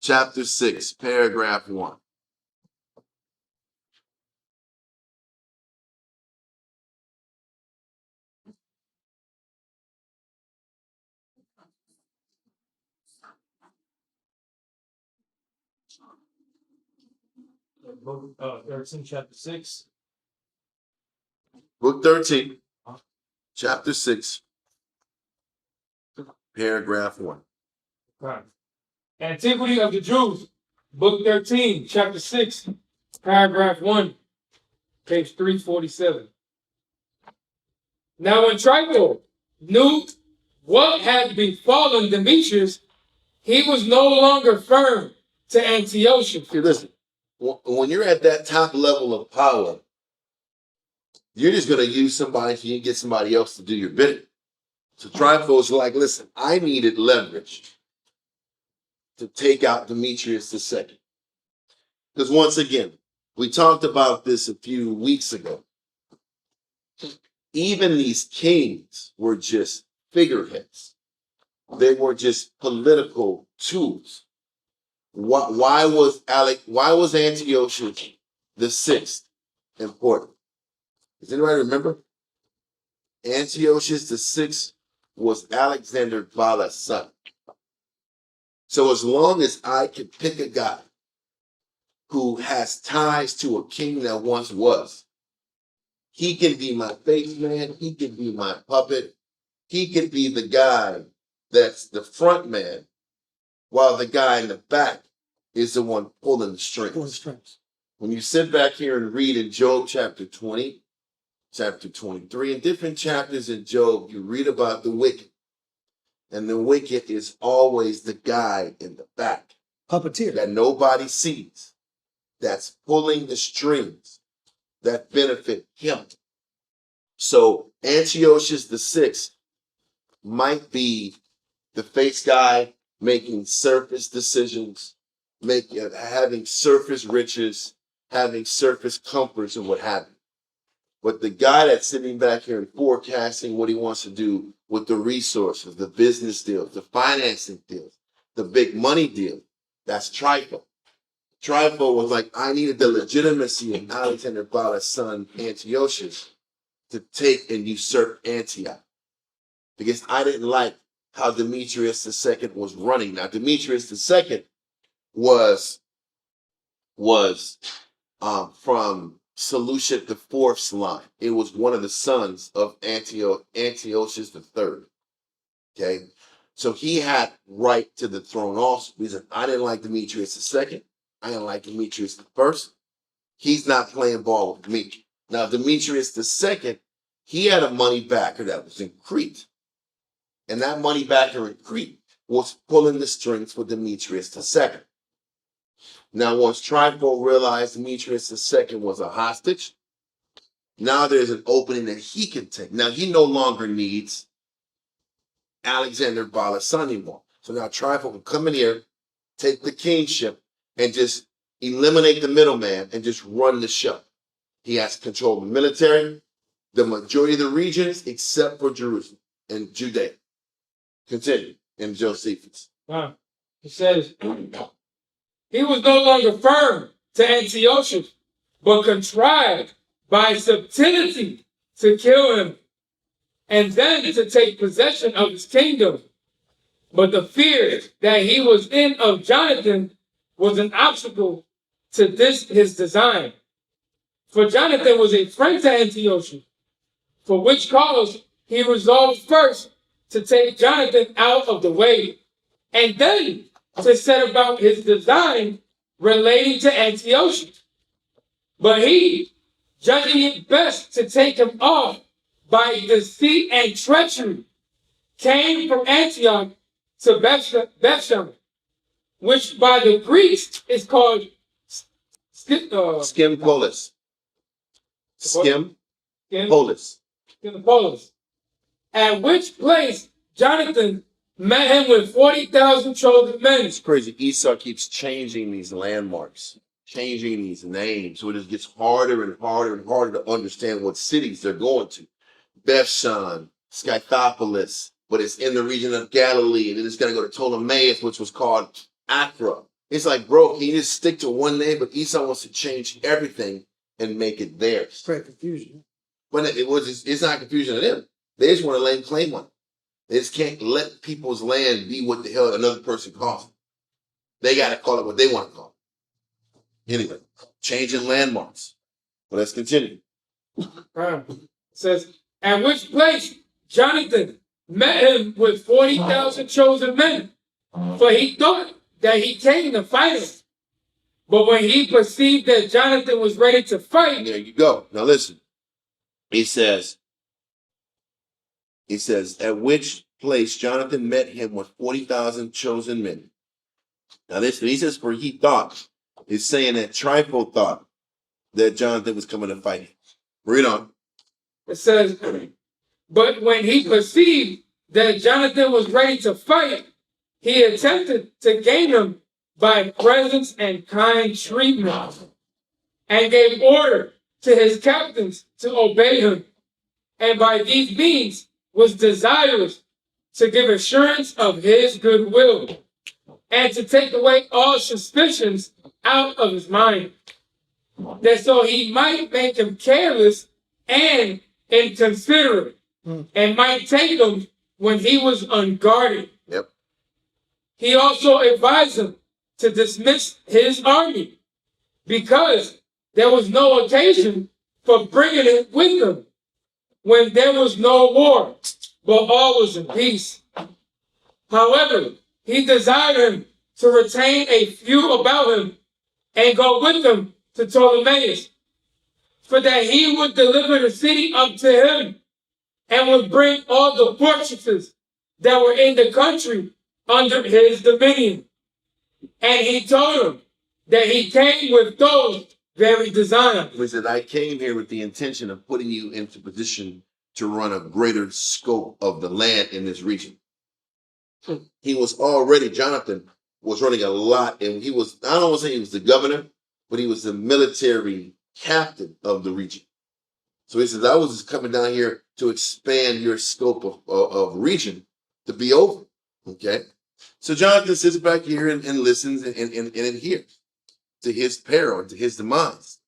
Chapter 6, paragraph 1. Book 13, chapter 6. Book 13, chapter 6, paragraph 1. God. Antiquity of the Jews, book 13, chapter 6, paragraph 1, page 347. Now when Trypho knew what had befallen Demetrius, he was no longer firm to Antiochus. See, listen, when you're at that top level of power, you're just going to use somebody so you can get somebody else to do your bidding. So Trypho's like, listen, I needed leverage to take out Demetrius II. Because once again, we talked about this a few weeks ago. Even these kings were just figureheads. They were just political tools. Why was Antiochus the sixth important? Does anybody remember? Antiochus the sixth was Alexander Bala's son. So as long as I can pick a guy who has ties to a king that once was, he can be my face man, he can be my puppet, he can be the guy that's the front man, while the guy in the back is the one pulling the strings. When you sit back here and read in Job chapter 20, chapter 23, and different chapters in Job, you read about the wicked. And the wicked is always the guy in the back. Puppeteer. That nobody sees. That's pulling the strings that benefit him. So Antiochus the sixth might be the face guy making surface decisions, having surface riches, having surface comforts and what have you. But the guy that's sitting back here and forecasting what he wants to do with the resources, the business deals, the financing deals, the big money deal, that's Trypho. Trypho was like, I needed the legitimacy of Alexander Bala's son, Antiochus, to take and usurp Antioch. Because I didn't like how Demetrius II was running. Now, Demetrius II was from Seleucid the Fourth's line. It was one of the sons of Antiochus III. Okay, so he had right to the throne also. Because I didn't like Demetrius II. I didn't like Demetrius I. He's not playing ball with me. Now, Demetrius II, he had a money backer that was in Crete. And that money backer in Crete was pulling the strings for Demetrius II. Now, once Trypho realized Demetrius II was a hostage, now there's an opening that he can take. Now, he no longer needs Alexander Bala's son anymore. So now Trypho can come in here, take the kingship, and just eliminate the middleman and just run the show. He has control of the military, the majority of the regions, except for Jerusalem and Judea. Continue in Josephus. It says, he was no longer firm to Antiochus, but contrived by subtlety to kill him, and then to take possession of his kingdom. But the fear that he was in of Jonathan was an obstacle to this his design. For Jonathan was a friend to Antiochus, for which cause he resolved first to take Jonathan out of the way, and then to set about his design relating to Antiochus. But he, judging it best to take him off by deceit and treachery, came from Antioch to Bethshan, which by the Greeks is called Skimpolis. Skimpolis. At which place Jonathan met him with 40,000 chosen men. It's crazy. Esau keeps changing these landmarks, changing these names, so it just gets harder and harder and harder to understand what cities they're going to. Bethshan, Scythopolis, but it's in the region of Galilee, and then it's going to go to Ptolemais, which was called Acra. It's like, bro, can you just stick to one name? But Esau wants to change everything and make it theirs. Great confusion. But it's not confusion to them. They just want to lay claim on it. They just can't let people's land be what the hell another person calls it. They got to call it what they want to call it. Anyway, changing landmarks. But let's continue. It says, at which place Jonathan met him with 40,000 chosen men, for he thought that he came to fight him. But when he perceived that Jonathan was ready to fight... There you go. Now listen. He says, at which place Jonathan met him with 40,000 chosen men. Now this, he says, for he thought, is saying that Trypho thought that Jonathan was coming to fight him. Read on. It says, but when he perceived that Jonathan was ready to fight, he attempted to gain him by presents and kind treatment, and gave order to his captains to obey him, and by these means was desirous to give assurance of his goodwill, and to take away all suspicions out of his mind. that so he might make him careless and inconsiderate, and might take him when he was unguarded. Yep. He also advised him to dismiss his army because there was no occasion for bringing it with them when there was no war, but all was in peace. However, he desired him to retain a few about him and go with him to Ptolemais, for that he would deliver the city up to him and would bring all the fortresses that were in the country under his dominion. And he told him that he came with those very designs. He said, I came here with the intention of putting you into position to run a greater scope of the land in this region. He was already, Jonathan was running a lot, and he was, I don't want to say he was the governor, but he was the military captain of the region. So he says, I was just coming down here to expand your scope of region to be over. Okay. So Jonathan sits back here and listens and adheres to his peril, to his demise.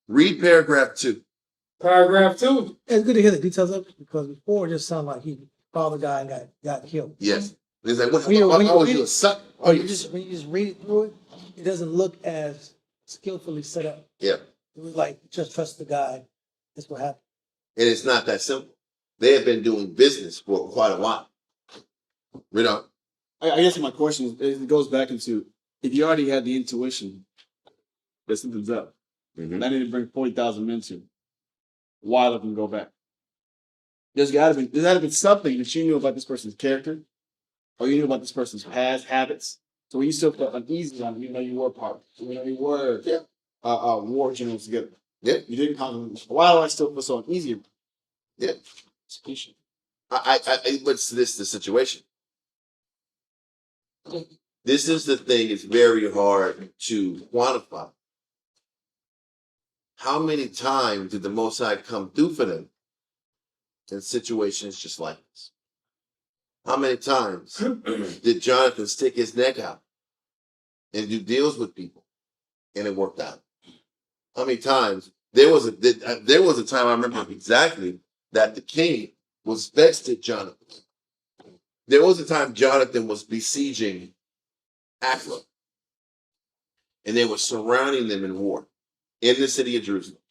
Read paragraph 2. Paragraph 2. It's good to hear the details of it because before it just sounded like he followed the guy and got killed. Yes. It's like, what, When you was read you it- a suck? When you just read it through it, it doesn't look as skillfully set up. Yeah. It was like just trust the guy. That's what happened. And it's not that simple. They have been doing business for quite a while. You know, I guess my question is, it goes back into, if you already had the intuition that something's up, and I need to bring 40,000 men to, why let them go back? There had to be something that you knew about this person's character, or you knew about this person's past habits. So when you still felt uneasy on, you were part, you were war generals together. Yeah. You didn't come. Why do I still feel so uneasy? Yeah. Suspicion. What's this the situation? This is the thing, it's very hard to quantify. How many times did the Most High come through for them in situations just like this? How many times did Jonathan stick his neck out and do deals with people and it worked out? How many times? There was a time I remember exactly that the king was vexed at Jonathan. There was a time Jonathan was besieging Akla, and they were surrounding them in war in the city of Jerusalem.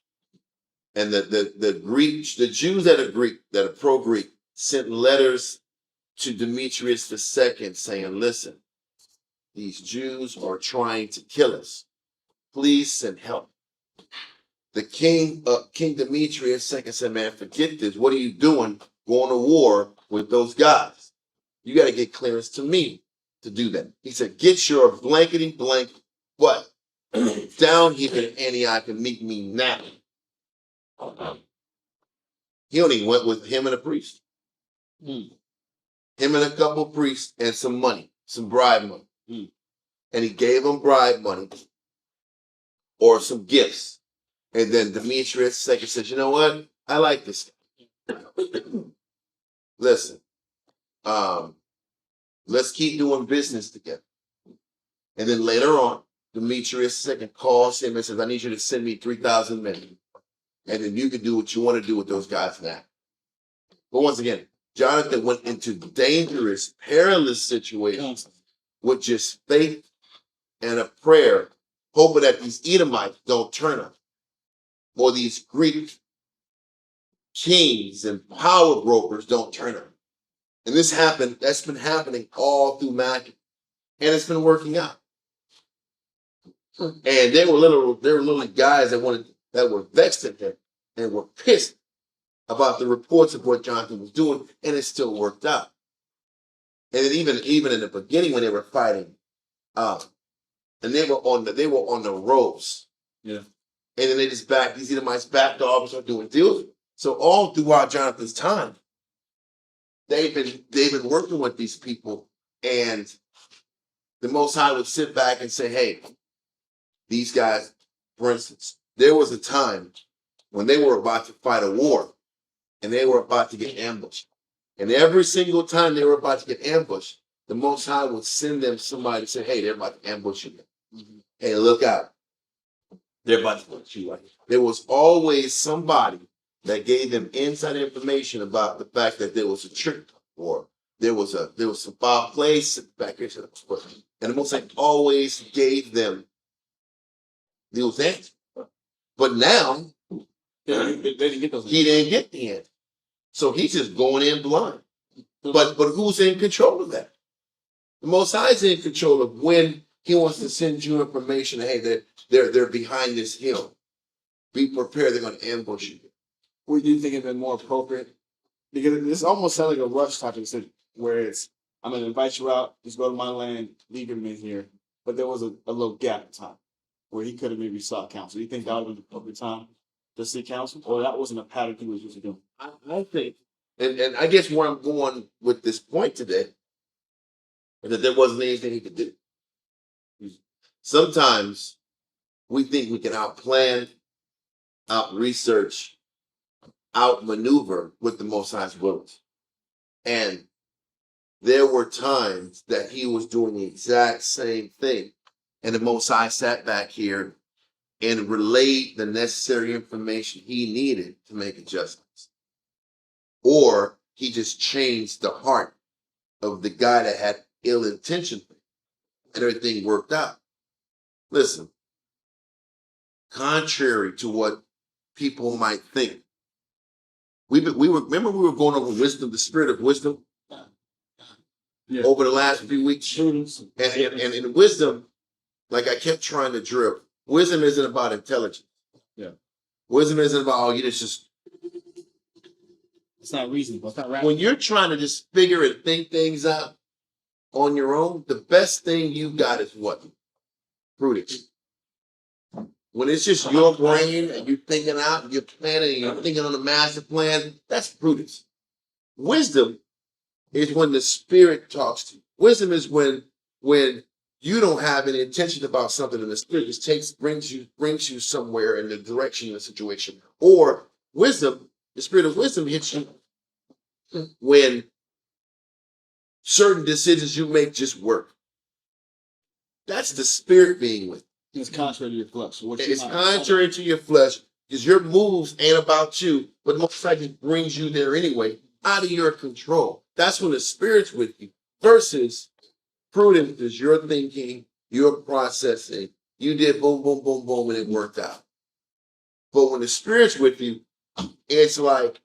And the Jews that are pro-Greek, sent letters to Demetrius II saying, listen, these Jews are trying to kill us. Please send help. The king Demetrius II said, man, forget this. What are you doing going to war with those guys? You got to get clearance to me to do that. He said, get your blankety blank butt down here in Antioch and meet me now. He only went with him and a priest. Him and a couple priests and some money, some bribe money. And he gave them bribe money or some gifts. And then Demetrius II says, you know what? I like this guy. Listen, let's keep doing business together. And then later on, Demetrius II calls him and says, I need you to send me 3,000 men. And then you can do what you want to do with those guys now. But once again, Jonathan went into dangerous, perilous situations with just faith and a prayer, hoping that these Edomites don't turn up, or these Greek kings and power brokers don't turn up. And that's been happening all through Maccabees, and it's been working out. And they were little guys that were vexed at him and were pissed about the reports of what Jonathan was doing, and it still worked out. And then even in the beginning when they were fighting, and they were on the ropes. Yeah. And then these Edomites backed off and started doing deals. So all throughout Jonathan's time, they've been working with these people, and the Most High would sit back and say, hey, these guys, for instance, there was a time when they were about to fight a war and they were about to get ambushed. And every single time they were about to get ambushed, the Most High would send them somebody to say, hey, they're about to ambush you. Hey, look out. they're about to put you right. There was always somebody that gave them inside information about the fact that there was a trick or there was some foul place back here. And the Most High always gave them those answers. But now They didn't get those. he didn't get the answer. So he's just going in blind. But who's in control of that? The Most High is in control of when he wants to send you information. Hey, they're behind this hill. Be prepared. They're going to ambush you. Would you think it'd been more appropriate? Because this almost sounds like a rush type of decision, where it's, I'm going to invite you out, just go to my land, leave him in here. But there was a little gap in time where he could have maybe sought counsel. Do you think that would have been the appropriate time to seek counsel? Or that wasn't a pattern he was used to doing? I think, and I guess where I'm going with this point today is that there wasn't anything he could do. Sometimes we think we can outplan, out-research, outmaneuver with the Most High's wills. And there were times that he was doing the exact same thing. And the Most High sat back here and relayed the necessary information he needed to make adjustments. Or he just changed the heart of the guy that had ill intention and everything worked out. Listen, contrary to what people might think, we were going over wisdom, the spirit of wisdom, over the last few weeks. And in wisdom, like I kept trying to drill, wisdom isn't about intelligence. Yeah. Wisdom isn't about, oh, you just. It's not reasonable. It's not rational. When you're trying to just figure and think things out on your own, the best thing you got is what? Prudence. When it's just your brain and you're thinking out, and you're planning, and you're thinking on a master plan, that's prudence. Wisdom is when the Spirit talks to you. Wisdom is when you don't have any intention about something and the Spirit just brings you somewhere in the direction of the situation. Or wisdom, the spirit of wisdom hits you when certain decisions you make just work. That's the Spirit being with you. It's contrary to your flesh. It's contrary to your flesh because your moves ain't about you, but most likely brings you there anyway, out of your control. That's when the Spirit's with you versus prudence is your thinking, your processing. You did boom, boom, boom, boom, and it worked out. But when the Spirit's with you, it's like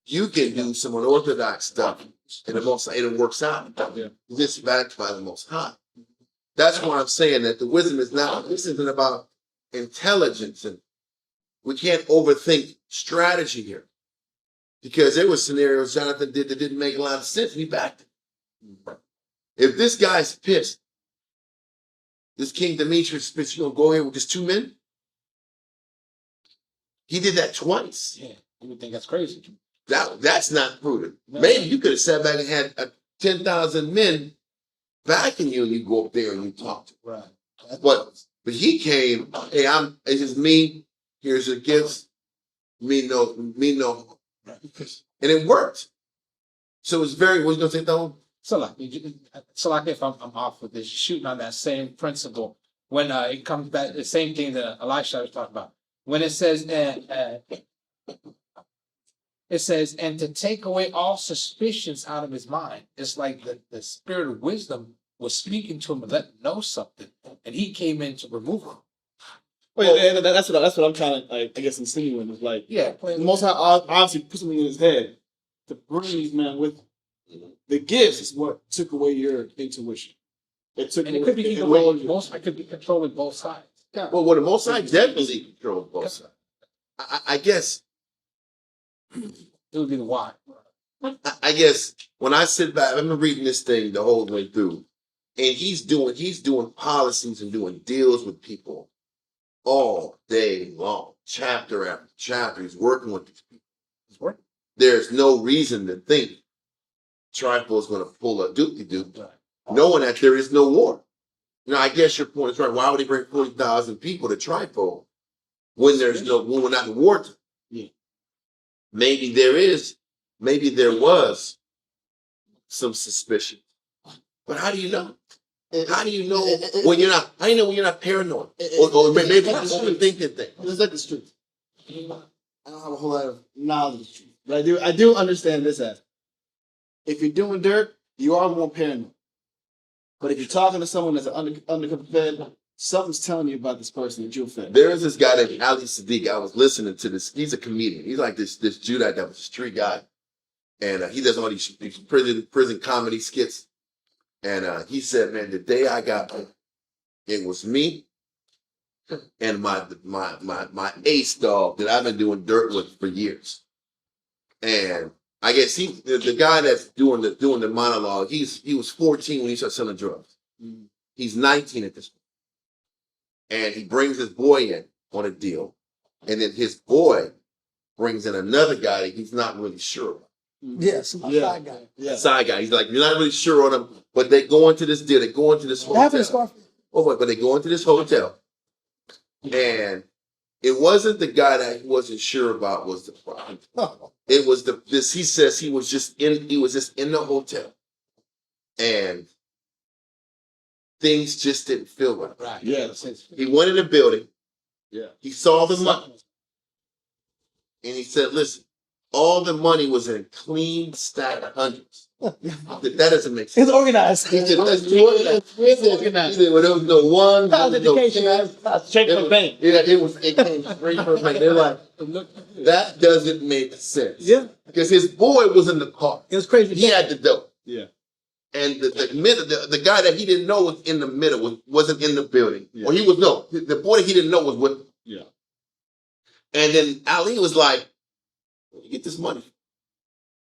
you can do some unorthodox stuff and it works out. Yeah. This is backed by the Most High. That's why I'm saying that the wisdom is not, this isn't about intelligence, and we can't overthink strategy here. Because there were scenarios Jonathan did that didn't make a lot of sense. We backed it. If this guy's pissed, this King Demetrius is pissed, you gonna go here with just 2 men? He did that twice. Yeah, you would think that's crazy. That's not prudent. No. Maybe you could have sat back and had 10,000 men backing you, and you go up there and you talk to him. Right. But he came, hey, it's just me, here's your gifts, me no. And it worked. So it's what you gonna say, though? So like if I'm off with this, shooting on that same principle, when it comes back, the same thing that Elisha was talking about. When it says, and to take away all suspicions out of his mind. It's like the spirit of wisdom was speaking to him and let him know something, and he came in to remove him. Well, yeah, that's what I'm trying to, like, I guess, insinuate. Is like, Yeah, the Most High obviously put something in his head to bring these men with the gifts is what took away your intuition. And it could be either way. I could be controlling both sides. Well, the Most High definitely controls both sides. I guess. It would be the why. I guess when I sit back, I've been reading this thing the whole way through, and he's doing policies and doing deals with people all day long, chapter after chapter. He's working with these people. It's working. There's no reason to think Trifle is going to pull a doop-de-doop, knowing that there is no war. You know, I guess your point is right. Why would he bring 40,000 people to Trifle when we're not in war? Yeah. Maybe there was some suspicion. But how do you know? How do you know when you're not? How do you know when you're not paranoid? Or maybe you're just thinking things. It's like the streets. I don't have a whole lot of knowledge of the streets, but I do understand this aspect. If you're doing dirt, you are more paranoid. But if you're talking to someone that's an undercover fed, something's telling you about this person that you're fed. There is this guy named Ali Sadiq. I was listening to this. He's a comedian. He's like this Judite that was a street guy, and he does all these prison comedy skits. And he said, "Man, the day I got it was me and my ace dog that I've been doing dirt with for years." And I guess the guy that's doing the monologue. He was 14 when he started selling drugs. He's 19 at this point. And he brings his boy in on a deal. And then his boy brings in another guy that he's not really sure about. Yes, side guy. Yeah. Side guy. He's like, you're not really sure on him, but they go into this deal. They go into this What happened to hotel. Scarface? Oh, but they go into this hotel. And it wasn't the guy that he wasn't sure about was the problem. It was he says he was just in the hotel. And things just didn't feel right. Right. Yeah. He went in the building. Yeah. He saw the money. And he said, listen, all the money was in a clean stack of hundreds. That doesn't make sense. It's organized. He said, "That's organized." He said, well, there was no one. There was no chance. Check the bank. Yeah, it came straight from the bank. They're like, that doesn't make sense. Yeah, Because his boy was in the car. it was crazy. He had the dough. Yeah. And the guy that he didn't know was in the middle, wasn't in the building. Yeah. Or the boy that he didn't know was with him. Yeah. And then Ali was like, where you get this money?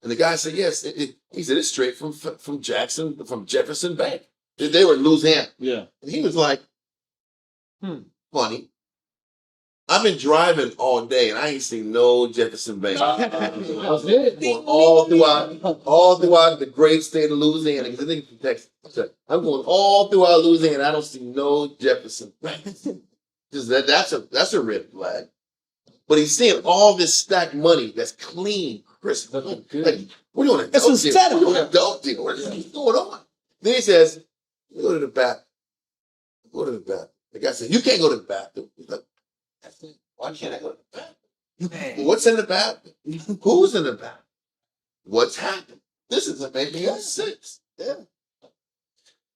And the guy said, yes. He said, it's straight from Jefferson Bank. They were in Louisiana. Yeah. And he was like, funny. I've been driving all day and I ain't seen no Jefferson Bank. That's it. Going all throughout the great state of Louisiana. Because I think from Texas. I'm going all throughout Louisiana. I don't see no Jefferson Bank. That's a red flag. But he's seeing all this stacked money that's clean, crisp. Looking good. Like, we're doing a It's dope a deal. setup. We're doing a dope deal. What's going on? Then he says, go to the bathroom. Go to the bathroom. The guy said, you can't go to the bathroom. He's like, that's it. Why can't I go to the bathroom? Well, what's in the bathroom? Who's in the bathroom? What's happened? This isn't making any sense. Yeah.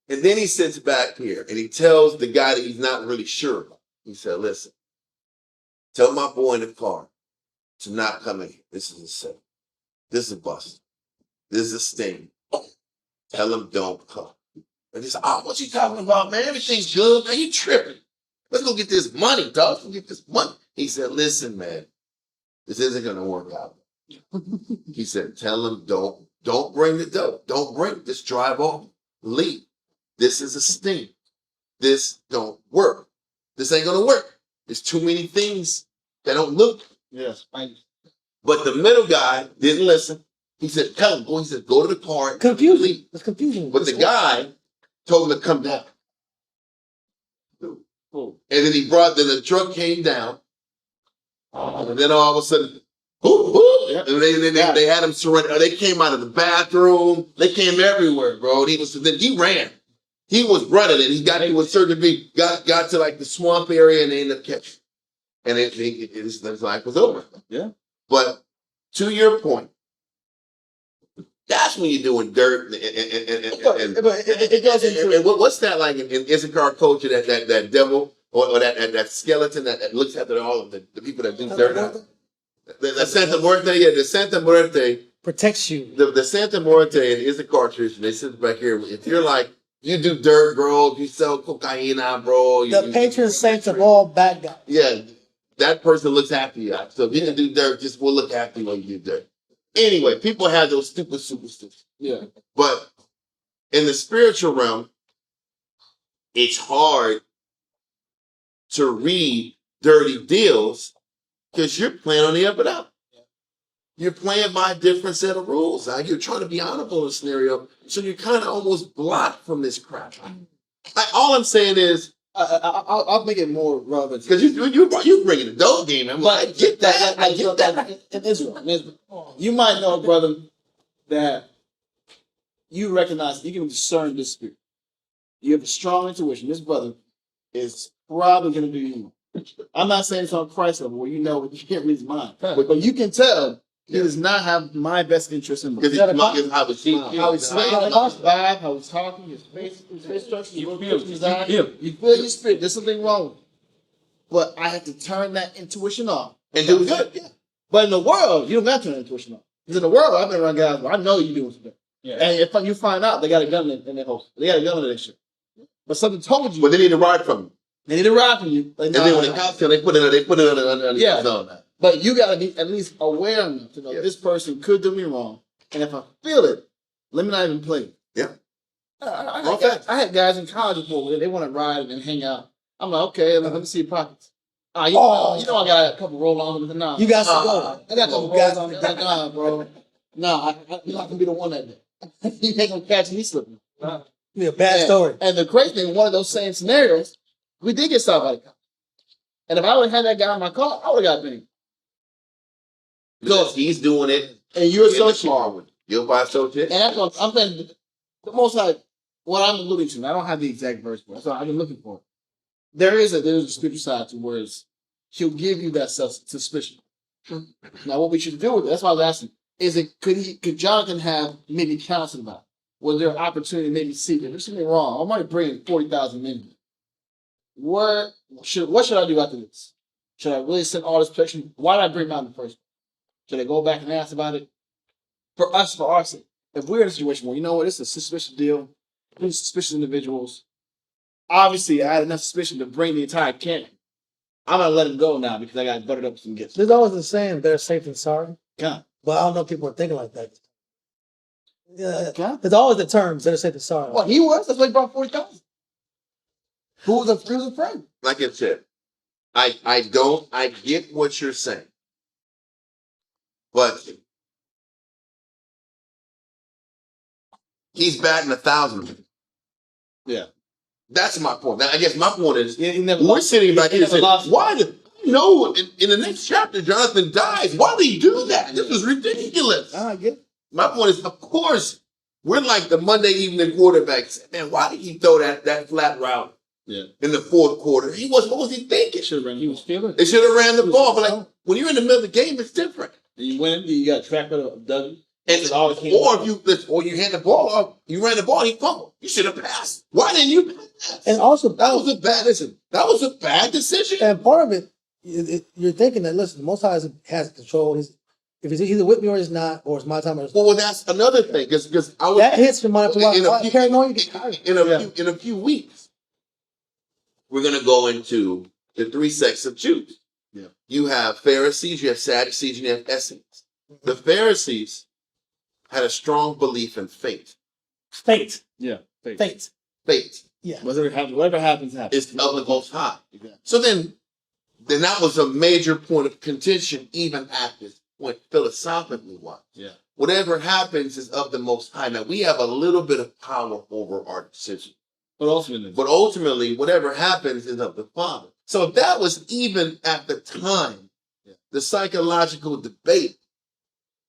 And then he sits back here and he tells the guy that he's not really sure about. He said, listen, tell my boy in the car to not come in here. This is a set. This is a bust. This is a sting. Tell him don't come. And he said, what you talking about, man? Everything's good, man. You tripping. Let's go get this money, dog. Let's go get this money. He said, listen, man, this isn't going to work out. He said, tell him don't bring the dough. Don't bring it. Just drive off. Leave. This is a sting. This don't work. This ain't going to work. There's too many things that don't look. Yes. But the middle guy didn't listen. He said, tell him. He said, go to the car. And Confusing. leave. It's confusing. But the guy told him to come down. Cool. And then the truck came down. And then all of a sudden, and they had him surrender. They came out of the bathroom. They came everywhere, bro. And he ran. He was running and he got to a certain degree, got to like the swamp area and they ended up catching. And his life was over. Yeah. But to your point, that's when you're doing dirt But it goes into and what's that like in Issachar culture, that devil or that skeleton that looks after all of the people that do dirt? The Santa Muerte, the Santa Muerte protects you. The Santa Muerte in Issachar tradition, they sit back here. If you're like, you do dirt, bro, if you sell cocaine, bro. The patron saints of all bad guys. Yeah, that person looks after you. So if you can do dirt, we'll look after you when you do dirt. Anyway, people have those stupid superstitions. Yeah. But in the spiritual realm, it's hard to read dirty deals because you're playing on the up and up. You're playing by a different set of rules. You're trying to be honorable in a scenario, so you're kind of almost blocked from this crap. All I'm saying is, I'll make it more relevant because you bringing the dope game. I'm like, I get that. I get that. In Israel, you might know, brother, that you recognize, you can discern this spirit. you have a strong intuition. This brother is probably going to do you. I'm not saying it's on Christ level where you know you can't read his mind, but you can tell he does not have my best interest in mind. Because how it's How he's smiling, how he's vibe, how he's talking, his face structure, You his feel- his eye. you feel. You feel your spirit. There's something wrong with it. But I have to turn that intuition off. and do good. Yeah. But in the world, you don't got to turn the intuition off. Because in the world, I've been around guys where I know you're doing something. Yeah. And if you find out they got a gun in their holster, they got a gun in their shit. But something told you But they need to ride from you. they need to ride from you. Like, And then when the cops come, they put it under Yeah. zone. But you got to be at least aware enough to know Yeah. this person could do me wrong. And if I feel it, let me not even play. Yeah. I had guys in college before where they want to ride and hang out. I'm like, okay, let me see your pockets. You know I got a couple roll-ons with the nah. You got some go. I got some guys on the nah, bro. Nah, you're not gonna be the one that day. You ain't gonna catch me slipping. Be a bad story. And the crazy thing, one of those same scenarios, we did get stopped by the cop. And if I would have had that guy in my car, I would have got banged. Because he's doing it. And you're in the associated. car with you. You're by associate. And that's what I'm saying. The most like what I'm alluding to. And I don't have the exact verse for it, so I've been looking for it. There's a spiritual side to where he'll give you that suspicion. Now, what we should do with it, that's why I was asking, is it could Jonathan have maybe counseling about it? Was there an opportunity to maybe see if there's something wrong? I might bring 40,000 men. What should I do after this? Should I really send all this protection? Why did I bring him out in the first place? Should I go back and ask about it? For our sake. If we're in a situation where, you know what, it's a suspicious deal, these suspicious individuals, obviously I had enough suspicion to bring the entire camp. I'm going to let him go now because I got buttered up with some gifts. There's always the saying, better safe than sorry. God. But I don't know if people are thinking like that. Yeah, God. there's always the term, better safe than sorry. Well, he was. That's why he brought 40,000. Who was a friend? Like I said, I get what you're saying. But he's batting 1,000. Yeah. That's my point. Now, I guess my point is, He never we're lost. sitting back He here never lost. saying, why did in the next chapter, Jonathan dies. Why did he do that? This was ridiculous. I get it. My point is, of course, we're like the Monday evening quarterbacks. Man, why did he throw that flat route in the fourth quarter? What was he thinking? He was feeling. They should have ran the ball. But like when you're in the middle of the game, it's different. And you win, you got a track record of Doug. And or you hand the ball off, you ran the ball, he fumbled. You should have passed. Why didn't you pass? And also, That was a bad decision. and part of it, you're thinking that, listen, the Most High has control. If he's either with me or he's not, or it's my time or it's Well, that's another thing, because I was that hits your mind. Paranoia, you get tired. in a few weeks, we're gonna go into the three sects of Jews. Yeah. You have Pharisees, you have Sadducees, and you have Essenes. The Pharisees had a strong belief in fate. Fate. Yeah. Fate. Fate Yeah. Whatever happens, happens. is of the Most High. Exactly. So then that was a major point of contention, even at this point, philosophically wise. Yeah. Whatever happens is of the Most High. Now, we have a little bit of power over our decision. But ultimately, whatever happens is of the Father. So if that was even at the time, the psychological debate,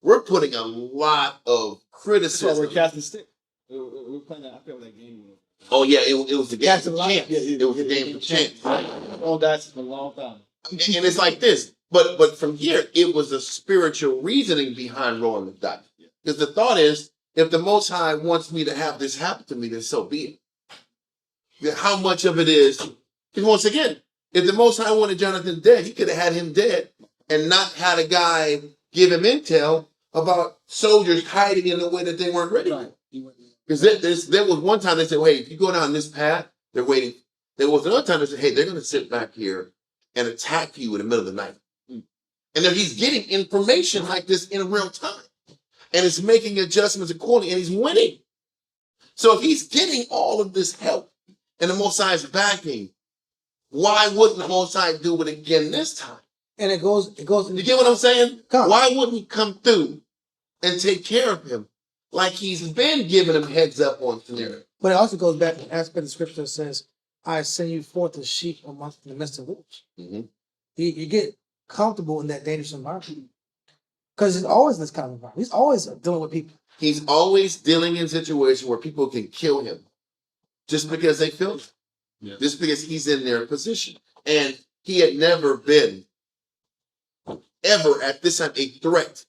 we're putting a lot of criticism. that's why we're casting stick. We're playing that. I forgot what that game was. Oh yeah, it was the game Casting of light. chance. It was the game of chance. All that's for a long time. And it's like this. But from here, it was a spiritual reasoning behind rolling the dice. Because the thought is, if the Most High wants me to have this happen to me, then so be it. Then how much of it is? Because once again, if the Most High wanted Jonathan dead, he could have had him dead and not had a guy give him intel about soldiers hiding in the way that they weren't ready for. Because there was one time they said, hey, if you go down this path, they're waiting. There was another time they said, hey, they're going to sit back here and attack you in the middle of the night. And then he's getting information like this in real time. And it's making adjustments accordingly, and he's winning. So if he's getting all of this help and the Most High's backing, why wouldn't the Most High do it again this time? And it goes. You get what I'm saying? Come. Why wouldn't he come through and take care of him like he's been giving him heads up on scenario? But it also goes back to the aspect of the scripture that says, I send you forth as sheep amongst the midst of wolves. Mm-hmm. You get comfortable in that dangerous environment. Because he's always in this kind of environment. He's always dealing with people. He's always dealing in situations where people can kill him. just because they feel it. Yeah. Just because he's in their position. And he had never been, ever at this time, a threat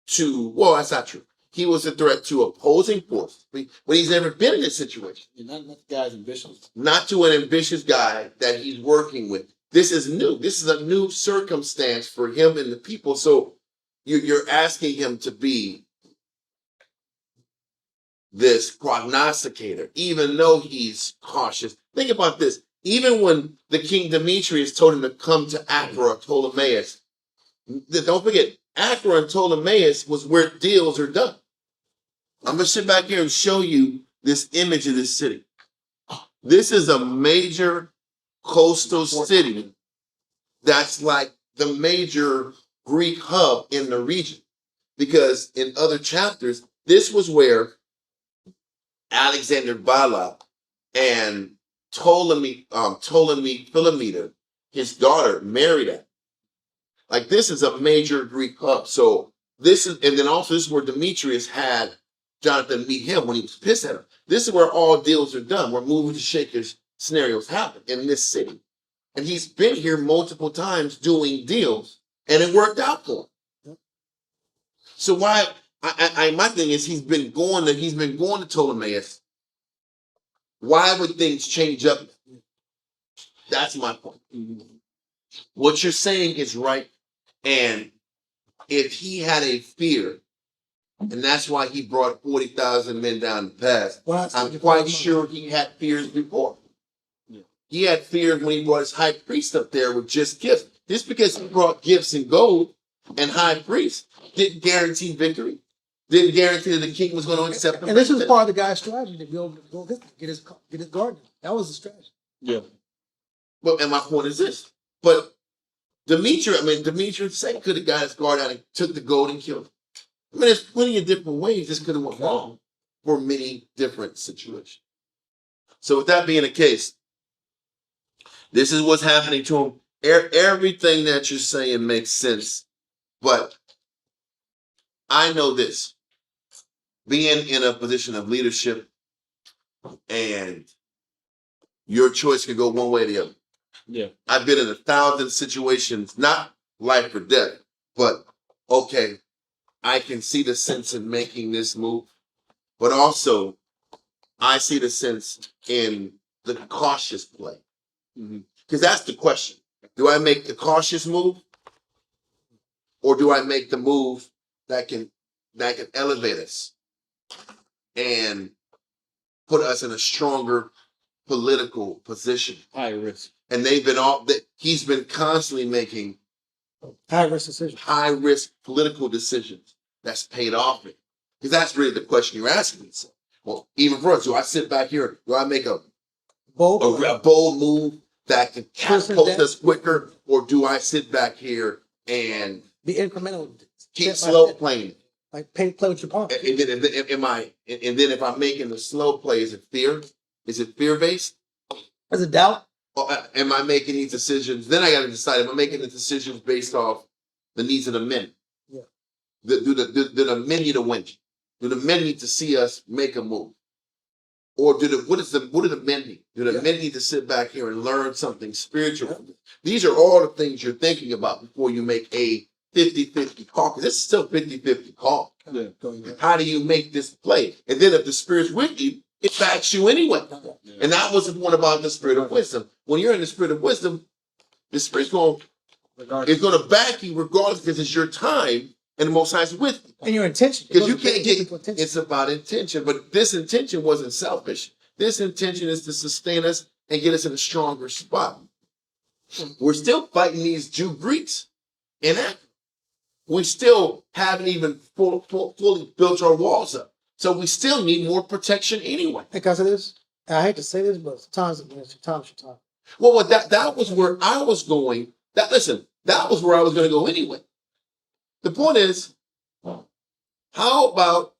to, well, that's not true. He was a threat to opposing forces, but he's never been in this situation. Not the guy's ambitious. Not to an ambitious guy that he's working with. This is new. This is a new circumstance for him and the people. So you're asking him to be this prognosticator, even though he's cautious. Think about this. Even when the king Demetrius told him to come to Accra or Ptolemais, don't forget, Accra and Ptolemais was where deals are done. I'm going to sit back here and show you this image of this city. This is a major coastal city that's like the major Greek hub in the region. Because in other chapters, this was where Alexander Bala and Ptolemy Philomena, his daughter, married at. Like, this is a major Greek hub. So this is, and then also this is where Demetrius had Jonathan meet him when he was pissed at him. This is where all deals are done, where movers and shakers scenarios happen in this city. And he's been here multiple times doing deals, and it worked out for him. So why? My thing is he's been going to Ptolemais. Why would things change up? That's my point. What you're saying is right, and if he had a fear, and that's why he brought 40,000 men down the pass, I'm quite sure he had fears before. Yeah. He had fears when he brought his high priest up there with just gifts. Just because he brought gifts and gold and high priest didn't guarantee victory. Didn't guarantee that the king was going to accept him. And this was part of the guy's strategy to go get his garden. That was the strategy. Yeah. But and my point is this. But Demetrius could have got his guard out and took the gold and killed him. I mean, there's plenty of different ways this could have went wrong for many different situations. So with that being the case, this is what's happening to him. Everything that you're saying makes sense. But I know this. Being in a position of leadership, and your choice can go one way or the other. Yeah. I've been in 1,000 situations, not life or death, but okay, I can see the sense in making this move, but also I see the sense in the cautious play. Because that's the question. Do I make the cautious move, or do I make the move that can elevate us and put us in a stronger political position? High risk. And he's been constantly making High risk decision. high risk political decisions that's paid off. Because that's really the question you're asking yourself. Well, even for us, do I sit back here? Do I make a bold move that can catapult us quicker, or do I sit back here and be incremental? keep slow playing? Like play with your pawn. And then if I'm making the slow play, is it fear? Is it fear based? Is it doubt? Or am I making these decisions? Then I got to decide: am I making the decisions based off the needs of the men? Yeah. Do the men need to win? Do the men need to see us make a move? Or what do the men need? Do the men need to sit back here and learn something spiritual? Yeah. These are all the things you're thinking about before you make a 50-50 call. Because this is still 50-50 call. Yeah. How do you make this play? And then if the Spirit's with you, it backs you anyway. Yeah. And that was the point about the spirit of wisdom. When you're in the spirit of wisdom, the Spirit's going to back you regardless, because it's your time and the Most High is with you. And your intention. Because you can't get, it's about intention. But this intention wasn't selfish. This intention is to sustain us and get us in a stronger spot. We're still fighting these Jew Greeks in Africa. We still haven't even fully built our walls up. So we still need more protection anyway. Because of this, and I hate to say this, but sometimes it's your time. Well, that was where I was going. That was where I was going to go anyway. The point is, how about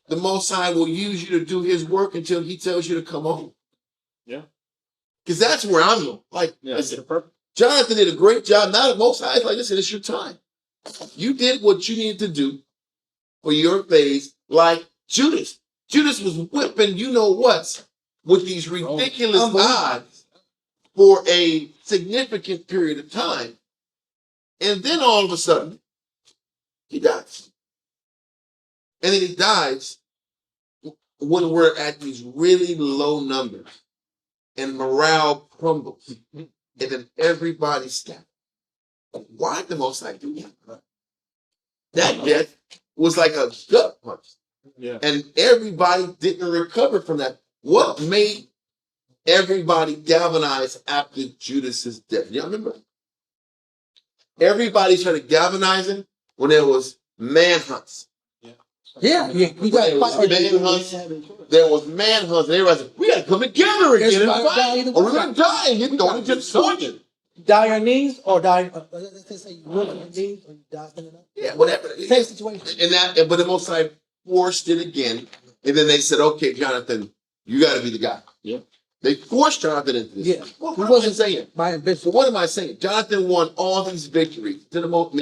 the Most High will use you to do His work until He tells you to come home? Yeah. Because that's where I'm going. Like, yeah, listen, Jonathan did a great job. Now the Most High is like, listen, it's your time. You did what you needed to do for your phase, like Judas. Judas was whipping you know what with these ridiculous Unbelievable. odds for a significant period of time. And then all of a sudden, he dies. And then he dies when we're at these really low numbers and morale crumbles. And then everybody scattered. Why the Most High do that? That death was like a gut punch. Yeah. And everybody didn't recover from that. What made everybody galvanize after Judas's death? Y'all remember? Everybody started galvanizing when there was manhunts. Yeah, we got There was manhunts. There was manhunts. And everybody said, we got to come together again and fight, or we're going to die and get thrown into destruction. Die on your knees or die. They say you work on your knees or you die standing up. Yeah, whatever. Same situation. But the Most High forced it again. And then they said, okay, Jonathan, you got to be the guy. Yeah. They forced Jonathan into this. Yeah. Well, He what wasn't am I saying? by So ambition. what am I saying? Jonathan won all these victories to the most.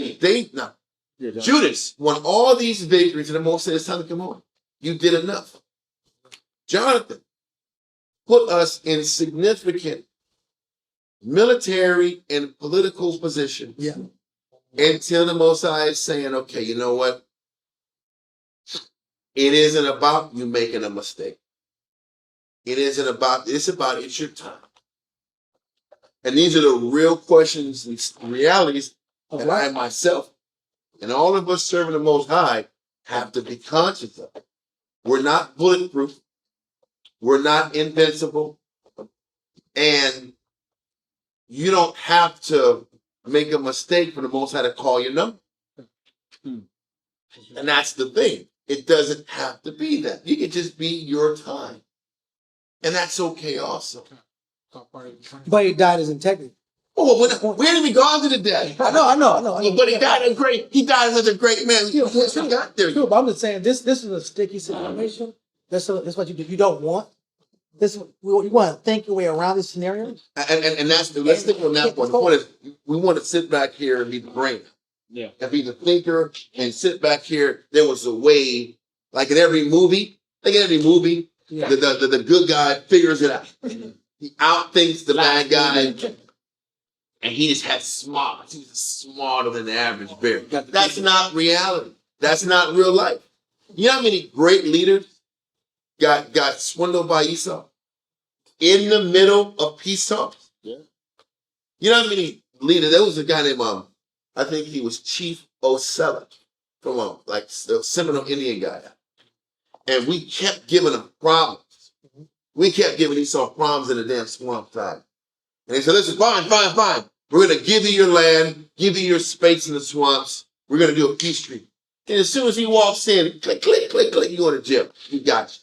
Judas won all these victories, and the Most said, it's time to come on. You did enough. Jonathan put us in significant military and political position. Yeah. Until the Most High is saying, okay, you know what? It isn't about you making a mistake. It's about it's your time. And these are the real questions and realities that I myself and all of us serving the Most High have to be conscious of. We're not bulletproof. We're not invincible. And you don't have to make a mistake for the Most High to call your number. And that's the thing. It doesn't have to be that. You can just be your time. And that's okay also. But he died as integrity. Oh, we haven't even gone to the death. I know. But he died as such a great man. He got there. True, but I'm just saying this is a sticky situation. That's what you don't want. You want to think your way around this scenario. And let's think on that one. The point is, we want to sit back here and be the brain. Yeah. And be the thinker and sit back here. There was a way, like in every movie, Yeah. the good guy figures it out. He outthinks the bad guy. And he just had smarts. He was smarter than the average bear. That's not reality. That's not real life. You know how many great leaders got swindled by Esau in the middle of peace talks? Yeah. You know how many leaders? There was a guy named I think he was Chief Osella from like the Seminole Indian guy, and we kept giving him problems. We kept giving Esau problems in the damn swamp time. And he said, listen, fine. We're going to give you your land, give you your space in the swamps. We're going to do a peace treaty. And as soon as he walks in, click, you go to jail. We got you.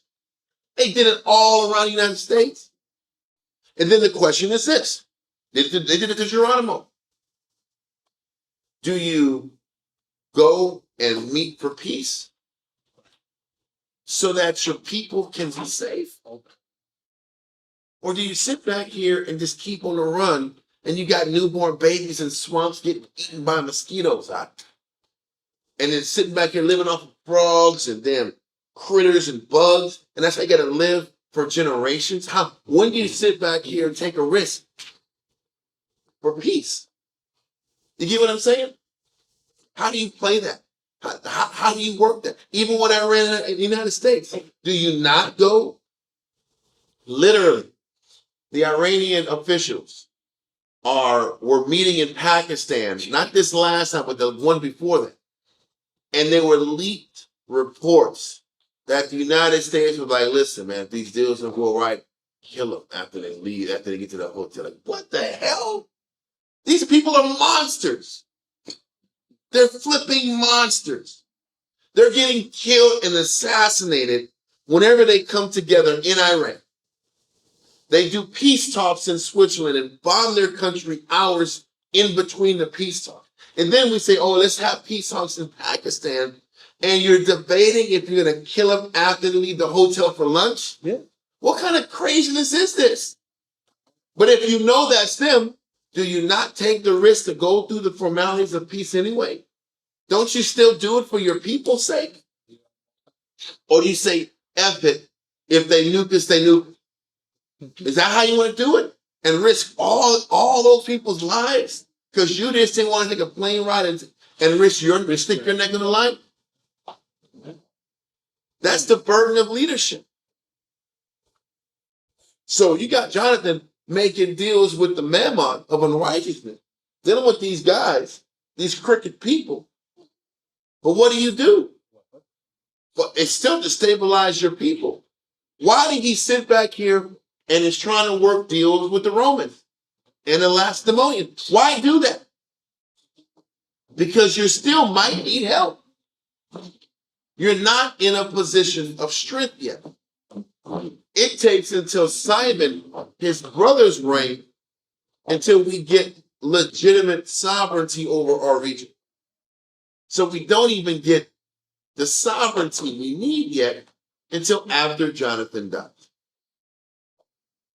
They did it all around the United States. And then the question is this. They did it to Geronimo. Do you go and meet for peace so that your people can be safe? Or do you sit back here and just keep on the run and you got newborn babies in swamps getting eaten by mosquitoes out? And then sitting back here living off of frogs and damn critters and bugs, and that's how you got to live for generations? When do you sit back here and take a risk for peace? You get what I'm saying? How do you play that? How do you work that? Even when I ran in the United States, do you not go? Literally, the Iranian officials were meeting in Pakistan, not this last time, but the one before that. And there were leaked reports that the United States was like, listen, man, if these deals don't go right, kill them after they leave, after they get to the hotel. Like, what the hell? These people are monsters. They're flipping monsters. They're getting killed and assassinated whenever they come together in Iran. They do peace talks in Switzerland and bomb their country hours in between the peace talks. And then we say, oh, let's have peace talks in Pakistan. And you're debating if you're going to kill them after they leave the hotel for lunch? Yeah. What kind of craziness is this? But if you know that's them, do you not take the risk to go through the formalities of peace anyway? Don't you still do it for your people's sake? Or do you say, F it, if they nuke us, they nuke? Is that how you want to do it? And risk all those people's lives? Because you just didn't want to take a plane ride and stick your neck in the line? That's the burden of leadership. So you got Jonathan making deals with the mammon of unrighteousness, dealing with these guys, these crooked people. But what do? But it's still to stabilize your people. Why did he sit back here and is trying to work deals with the Romans and the Lacedaemonians? Why do that? Because you still might need help. You're not in a position of strength yet. It takes until Simon, his brother's reign, until we get legitimate sovereignty over our region. So we don't even get the sovereignty we need yet until after Jonathan dies.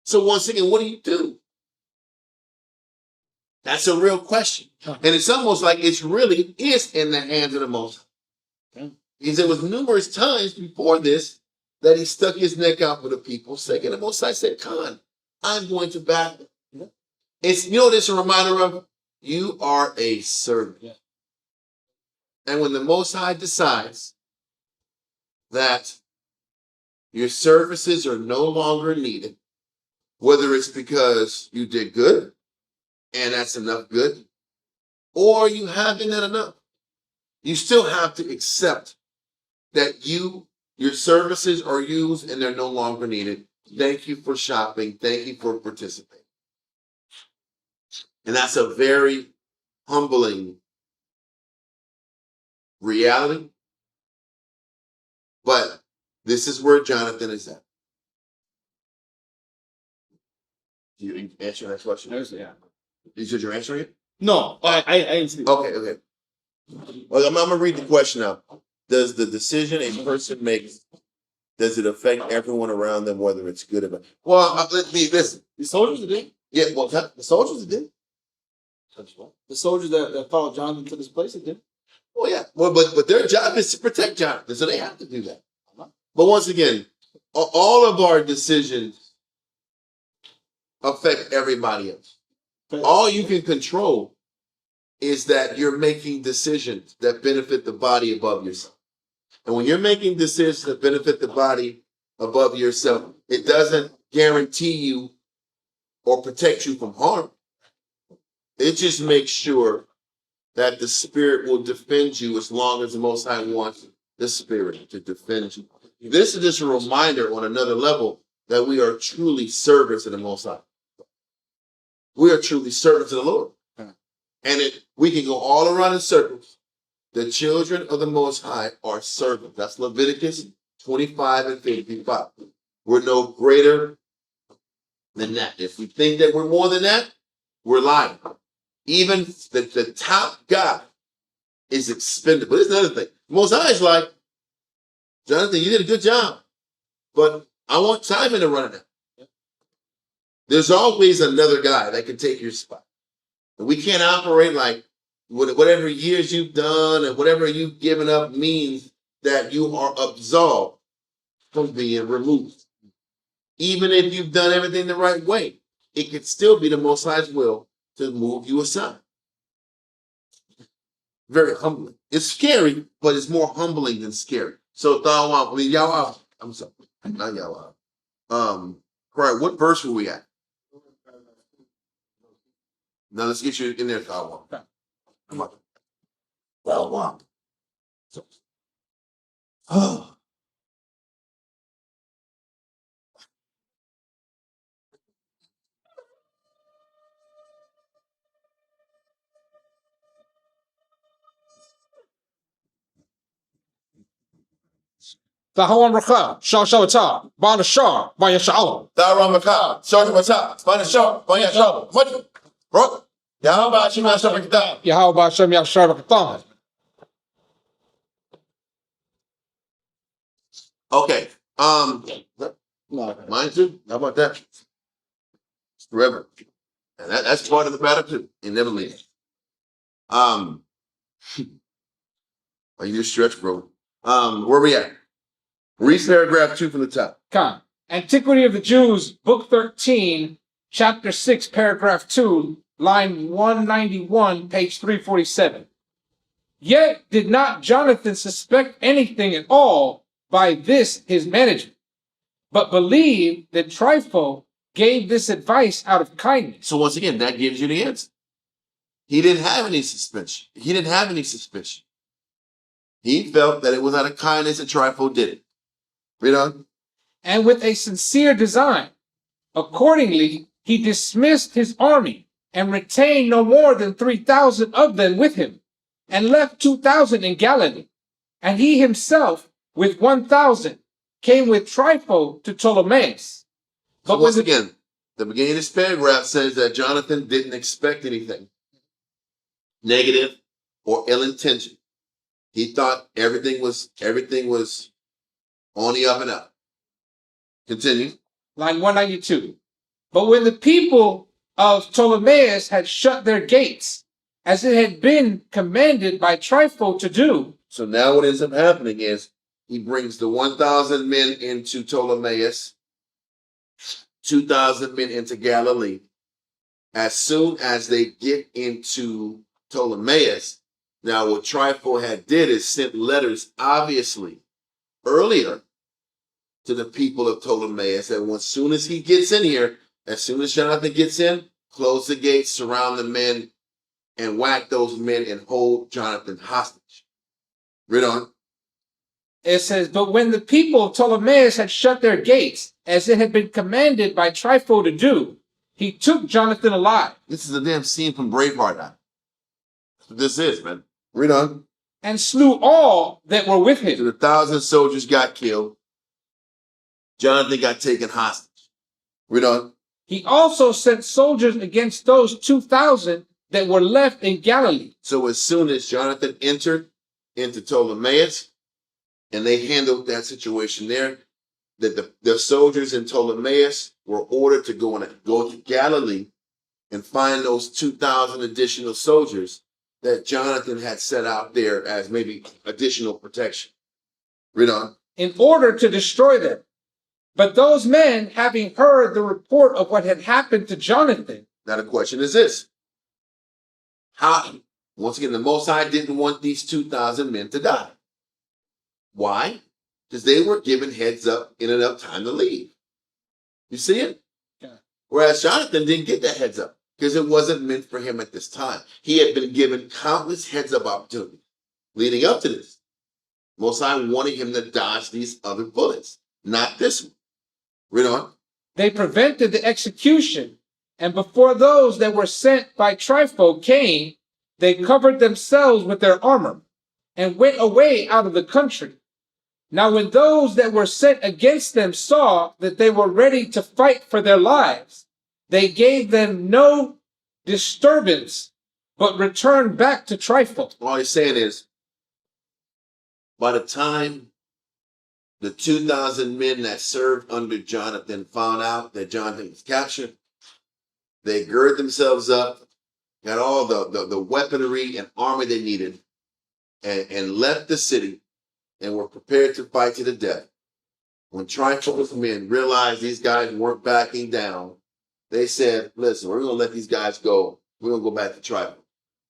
So once again, what do? That's a real question. And it's almost like it's really is in the hands of the Most High. Because there was numerous times before this that he stuck his neck out for the people, saying, the Most High said, Khan, I'm going to battle. It's, you know what it's a reminder of? You are a servant. Yeah. And when the Most High decides that your services are no longer needed, whether it's because you did good and that's enough good, or you haven't done enough, you still have to accept that your services are used and they're no longer needed. Thank you for shopping. Thank you for participating. And that's a very humbling reality. But this is where Jonathan is at. Do you answer that question? Yeah. You said you're answering it? No, I didn't see. Okay. Well, I'm going to read the question now. Does the decision a person makes, does it affect everyone around them, whether it's good or bad? Well, let me listen. The soldiers did. Yeah, well, the soldiers did. The soldiers that followed Jonathan to this place, it did. Well, yeah. Well, but their job is to protect Jonathan, so they have to do that. But once again, all of our decisions affect everybody else. All you can control is that you're making decisions that benefit the body above yourself. And when you're making decisions that benefit the body above yourself, it doesn't guarantee you or protect you from harm. It just makes sure that the Spirit will defend you as long as the Most High wants the Spirit to defend you. This is just a reminder on another level that we are truly servants of the Most High. We are truly servants of the Lord. And we can go all around in circles. The children of the Most High are servants. That's Leviticus 25 and 55. We're no greater than that. If we think that we're more than that, we're lying. Even the top guy is expendable. There's another thing. Most High is like, Jonathan, you did a good job, but I want Simon to run it now. There's always another guy that can take your spot. And we can't operate like whatever years you've done and whatever you've given up means that you are absolved from being removed. Even if you've done everything the right way, it could still be the Most High's will to move you aside. Very humbling. It's scary, but it's more humbling than scary. So y'all, I'm sorry, not y'all. Right, what verse were we at? Now let's get you in there, Taiwan. Come on. Taiwan. Oh. Tahawan Raka, Shah Shawata, Bana Shah, Baya Sha'al. Taramaka, Sharmata, Banashar, Banyashar, what? Bro, Yahaba Shima Shabakata. Yahweh Shem Yashar. Okay. Mine too. How about that? It's forever. And that's part of the battle too. It never leaves. Are you just stretch, bro? Where we at? Read paragraph 2 from the top. Khan. Antiquity of the Jews, Book 13, Chapter 6, Paragraph 2, line 191, page 347. Yet did not Jonathan suspect anything at all by this his management, but believed that Trypho gave this advice out of kindness. So once again, that gives you the answer. He didn't have any suspicion. He didn't have any suspicion. He felt that it was out of kindness that Trypho did it. Read on. And with a sincere design. Accordingly, he dismissed his army and retained no more than 3,000 of them with him, and left 2,000 in Galilee. And he himself, with 1,000, came with Trypho to Ptolemais. But once again, the beginning of this paragraph says that Jonathan didn't expect anything negative or ill intention. He thought everything was on the up and up. Continue. Line 192. But when the people of Ptolemais had shut their gates, as it had been commanded by Trypho to do. So now what ends up happening is he brings the 1,000 men into Ptolemais, 2,000 men into Galilee. As soon as they get into Ptolemais, now what Trypho had did is sent letters, obviously, earlier to the people of Ptolemais that as soon as he gets in here, as soon as Jonathan gets in, close the gates, surround the men, and whack those men and hold Jonathan hostage. Read on. It says, but when the people of Ptolemais had shut their gates, as it had been commanded by Trypho to do, he took Jonathan alive. This is a damn scene from Braveheart. That's what this is, man. Read on. And slew all that were with So him. 1,000 soldiers got killed. Jonathan got taken hostage. Read on. He also sent soldiers against those 2,000 that were left in Galilee. So as soon as Jonathan entered into Ptolemais, and they handled that situation there, that the soldiers in Ptolemais were ordered to go to Galilee and find those 2,000 additional soldiers that Jonathan had set out there as maybe additional protection. Read on. In order to destroy them. But those men, having heard the report of what had happened to Jonathan. Now the question is this. How? Once again, the Most High didn't want these 2,000 men to die. Why? Because they were given heads up in enough time to leave. You see it? Yeah. Whereas Jonathan didn't get that heads up because it wasn't meant for him at this time. He had been given countless heads up opportunities leading up to this. Most High wanted him to dodge these other bullets, not this one. Read on. They prevented the execution, and before those that were sent by Trypho came, they covered themselves with their armor, and went away out of the country. Now when those that were sent against them saw that they were ready to fight for their lives, they gave them no disturbance, but returned back to Trypho. All he's saying is, by the time the 2,000 men that served under Jonathan found out that Jonathan was captured, they girded themselves up, got all the weaponry and armor they needed, and left the city and were prepared to fight to the death. When Trypho's men realized these guys weren't backing down, they said, listen, we're going to let these guys go. We're going to go back to Trypho.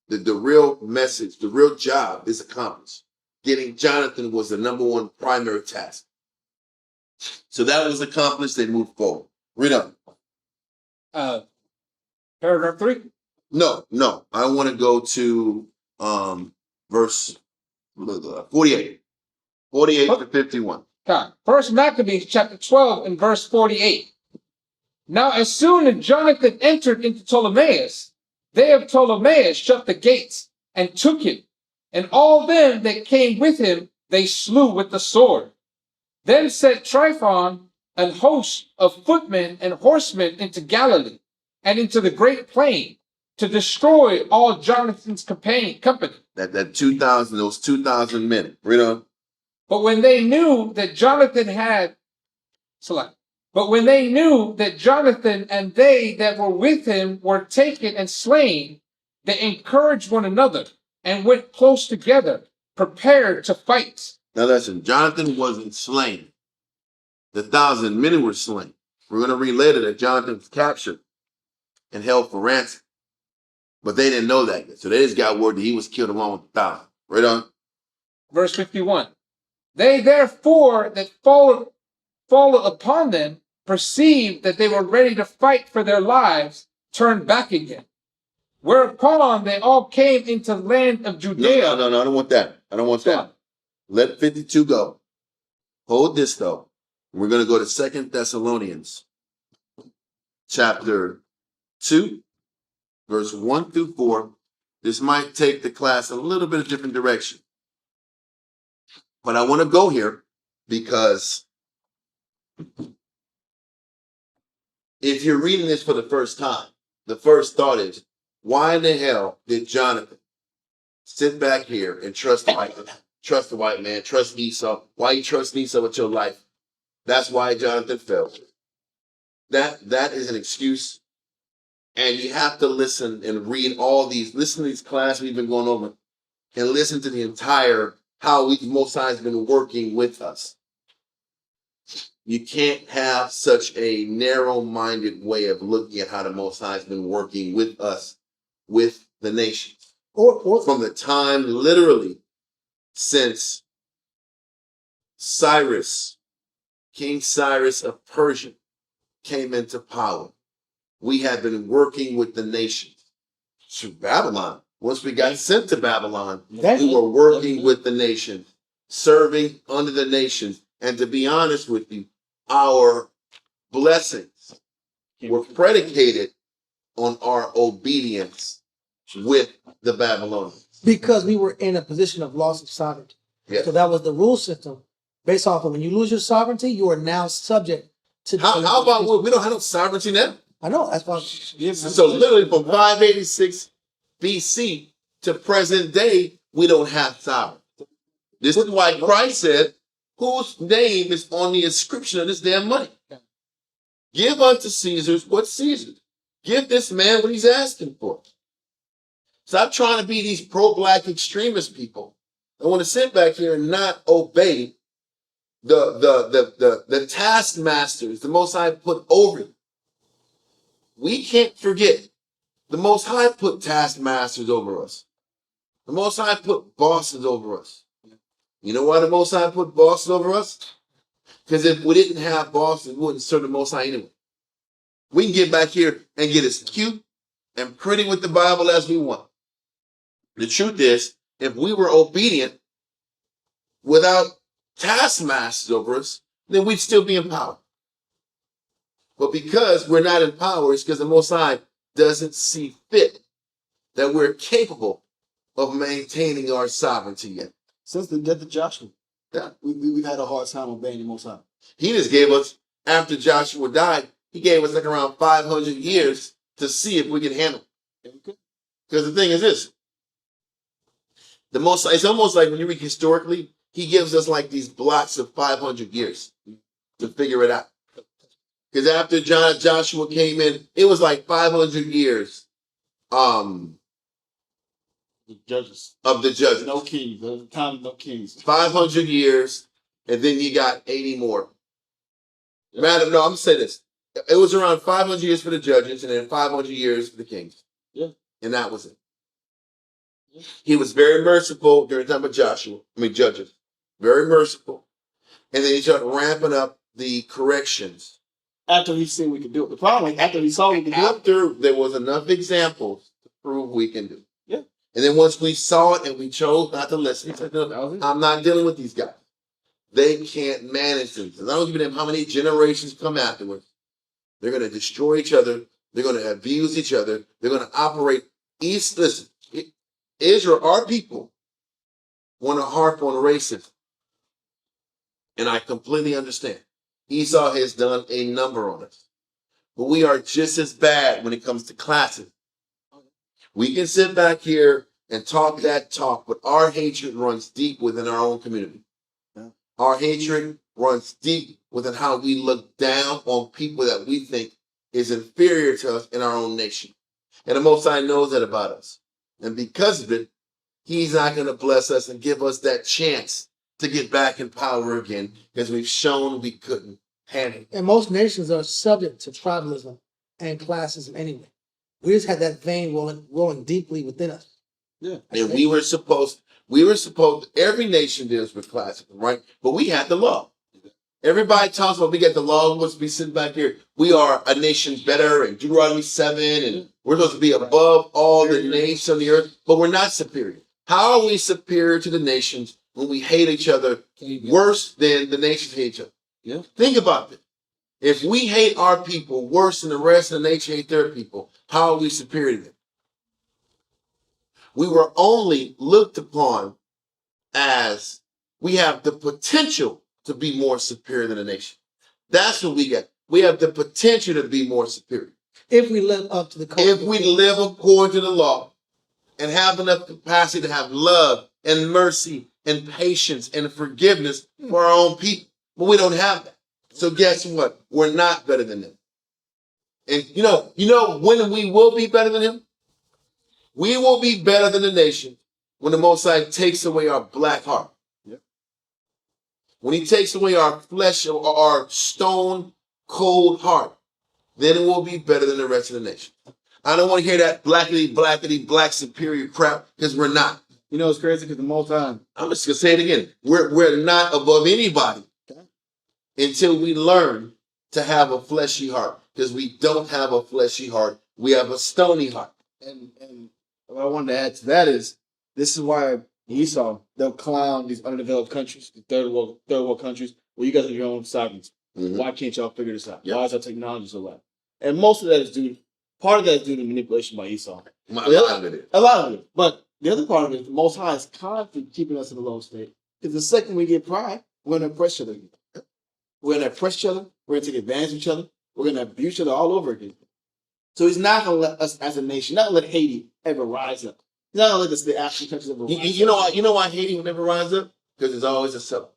The real message, the real job is accomplished. Getting Jonathan was the number one primary task. So that was accomplished. They moved forward. Read on. Paragraph 3. No. I want to go to verse 48. 48 to 51. God. First Maccabees chapter 12 and verse 48. Now as soon as Jonathan entered into Ptolemais, they of Ptolemais shut the gates and took him, and all them that came with him they slew with the sword. Then sent Tryphon an host of footmen and horsemen into Galilee and into the great plain to destroy all Jonathan's company. That 2,000, those 2,000 men. Read on. But when they knew that Jonathan and they that were with him were taken and slain, they encouraged one another and went close together, prepared to fight. Now listen, Jonathan wasn't slain. The 1,000 men were slain. We're going to read later that Jonathan was captured and held for ransom. But they didn't know that yet. So they just got word that he was killed along with the 1,000. Right on. Verse 51. They therefore that followed upon them perceived that they were ready to fight for their lives, turned back again. Whereupon they all came into the land of Judea. No, I don't want that. I don't want that. Let 52 go. Hold this though. We're going to go to 2 Thessalonians chapter 2, verse 1 through 4. This might take the class a little bit of different direction. But I want to go here because if you're reading this for the first time, the first thought is, why in the hell did Jonathan sit back here and trust the white man, trust Esau? Why you trust Esau with your life? That's why Jonathan fell. That is an excuse. And you have to listen and read all these, listen to these classes we've been going over and listen to the entire, how we Most High has been working with us. You can't have such a narrow-minded way of looking at how the Most High has been working with us, with the nations. Or From the time, literally, since Cyrus, King Cyrus of Persia, came into power, we have been working with the nations. To Babylon. Once we got sent to Babylon, we were working with the nations, serving under the nations. And to be honest with you, our blessings were predicated on our obedience with the Babylonians. because we were in a position of loss of sovereignty. Yes. So that was the rule system based off of when you lose your sovereignty, you are now subject to. How about we don't have no sovereignty now? I know that's why. So literally from 586 BC to present day, we don't have sovereignty. This is why Christ said, whose name is on the inscription of this damn money? Give unto Caesar's what's Caesar's. Give this man what he's asking for. Stop trying to be these pro-black extremist people. I want to sit back here and not obey the taskmasters the Most High put over you. We can't forget the Most High put taskmasters over us. The Most High put bosses over us. You know why the Most High put bosses over us? Because if we didn't have bosses, we wouldn't serve the Most High anyway. We can get back here and get as cute and pretty with the Bible as we want. The truth is, if we were obedient without taskmasters over us, then we'd still be in power. But because we're not in power, it's because the Most High doesn't see fit that we're capable of maintaining our sovereignty yet. Since the death of Joshua, Yeah. we've had a hard time obeying the Most High. He just gave us, after Joshua died, he gave us like around 500 years to see if we can handle it. Because the thing is this, it's almost like when you read historically, he gives us like these blocks of 500 years to figure it out. Because after Joshua came in, it was like 500 years The judges. of the judges. No kings. There was a time of no kings. 500 years, and then you got 80 more. Madam, no, I'm going to say this. It was around 500 years for the judges, and then 500 years for the kings. Yeah. And that was it. Yeah. He was very merciful during the time of judges. Very merciful. And then he started ramping up the corrections. After he seen we could do it. The problem is after he saw we could do it. After there was enough examples to prove we can do it. Yeah. And then once we saw it and we chose not to listen, he said, no, I'm not dealing with these guys. They can't manage them. I don't give a damn how many generations come afterwards. They're going to destroy each other. They're going to abuse each other. They're going to operate. Listen, Israel, our people, want to harp on racism. And I completely understand. Esau has done a number on us. But we are just as bad when it comes to classism. We can sit back here and talk that talk, but our hatred runs deep within our own community. Yeah. Our hatred runs deep within how we look down on people that we think is inferior to us in our own nation. And the Most High knows that about us. And because of it, he's not going to bless us and give us that chance to get back in power again, because we've shown we couldn't. panic. And most nations are subject to tribalism and classism anyway. We just had that vein rolling deeply within us. Yeah. And we were supposed, every nation deals with classism, right? But we had the law. Everybody talks about we get the law, we're supposed to be sitting back here. We are a nation better, and Deuteronomy 7, and we're supposed to be above all the nations of the earth, but we're not superior. How are we superior to the nations when we hate each other worse than the nations hate each other? Yeah. Think about it. If we hate our people worse than the rest of the nation hate their people, how are we superior to them? We were only looked upon as we have the potential to be more superior than a nation. That's what we get. We have the potential to be more superior. If we live up to the code. If we live according to the law and have enough capacity to have love and mercy and patience and forgiveness for our own people. But we don't have that. So guess what? We're not better than them. And you know when we will be better than him? We will be better than the nation when the Most High takes away our black heart. Yep. When he takes away our flesh or our stone cold heart, then it will be better than the rest of the nation. I don't want to hear that black superior crap, because we're not. You know, it's crazy because the most time. I'm just gonna say it again. We're not above anybody until we learn to have a fleshy heart. Because we don't have a fleshy heart. We have a stony heart. And what I wanted to add to that is, this is why Esau, they'll clown these underdeveloped countries, the third world countries, well, you guys have your own sovereignty. Mhm. Why can't y'all figure this out? Yep. Why is our technology so low? And most of that is part of that is due to manipulation by Esau. A lot of it. A lot of it. But the other part of it, the Most High is constantly keeping us in a low state. Because the second we get pride, we're going to oppress each other. We're going to oppress each other. We're going to take advantage of each other. We're going to abuse each other all over again. So he's not going to let us as a nation, not let Haiti ever rise up. He's not going to let the African countries ever rise up. You know why Haiti will never rise up? Because there's always a self.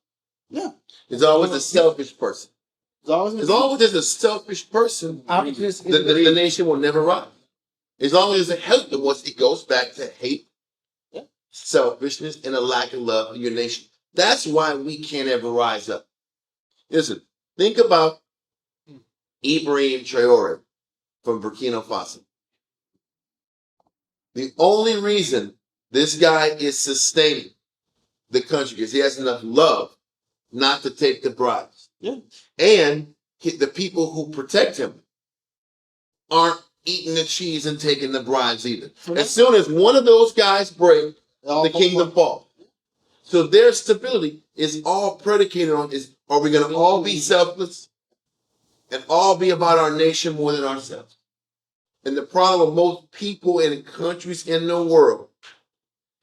Yeah. There's always a selfish person. As long As long as there's a selfish person, the nation will never rise. As long as there's a hate, once it goes back to hate, selfishness, and a lack of love in your nation. That's why we can't ever rise up. Listen, think about Ibrahim Traore from Burkina Faso. The only reason this guy is sustaining the country is he has enough love not to take the bribes. Yeah. And the people who protect him aren't eating the cheese and taking the bribes either. As soon as one of those guys break, the kingdom falls. So their stability is all predicated on are we going to all be selfless and all be about our nation more than ourselves? And the problem with most people in countries in the world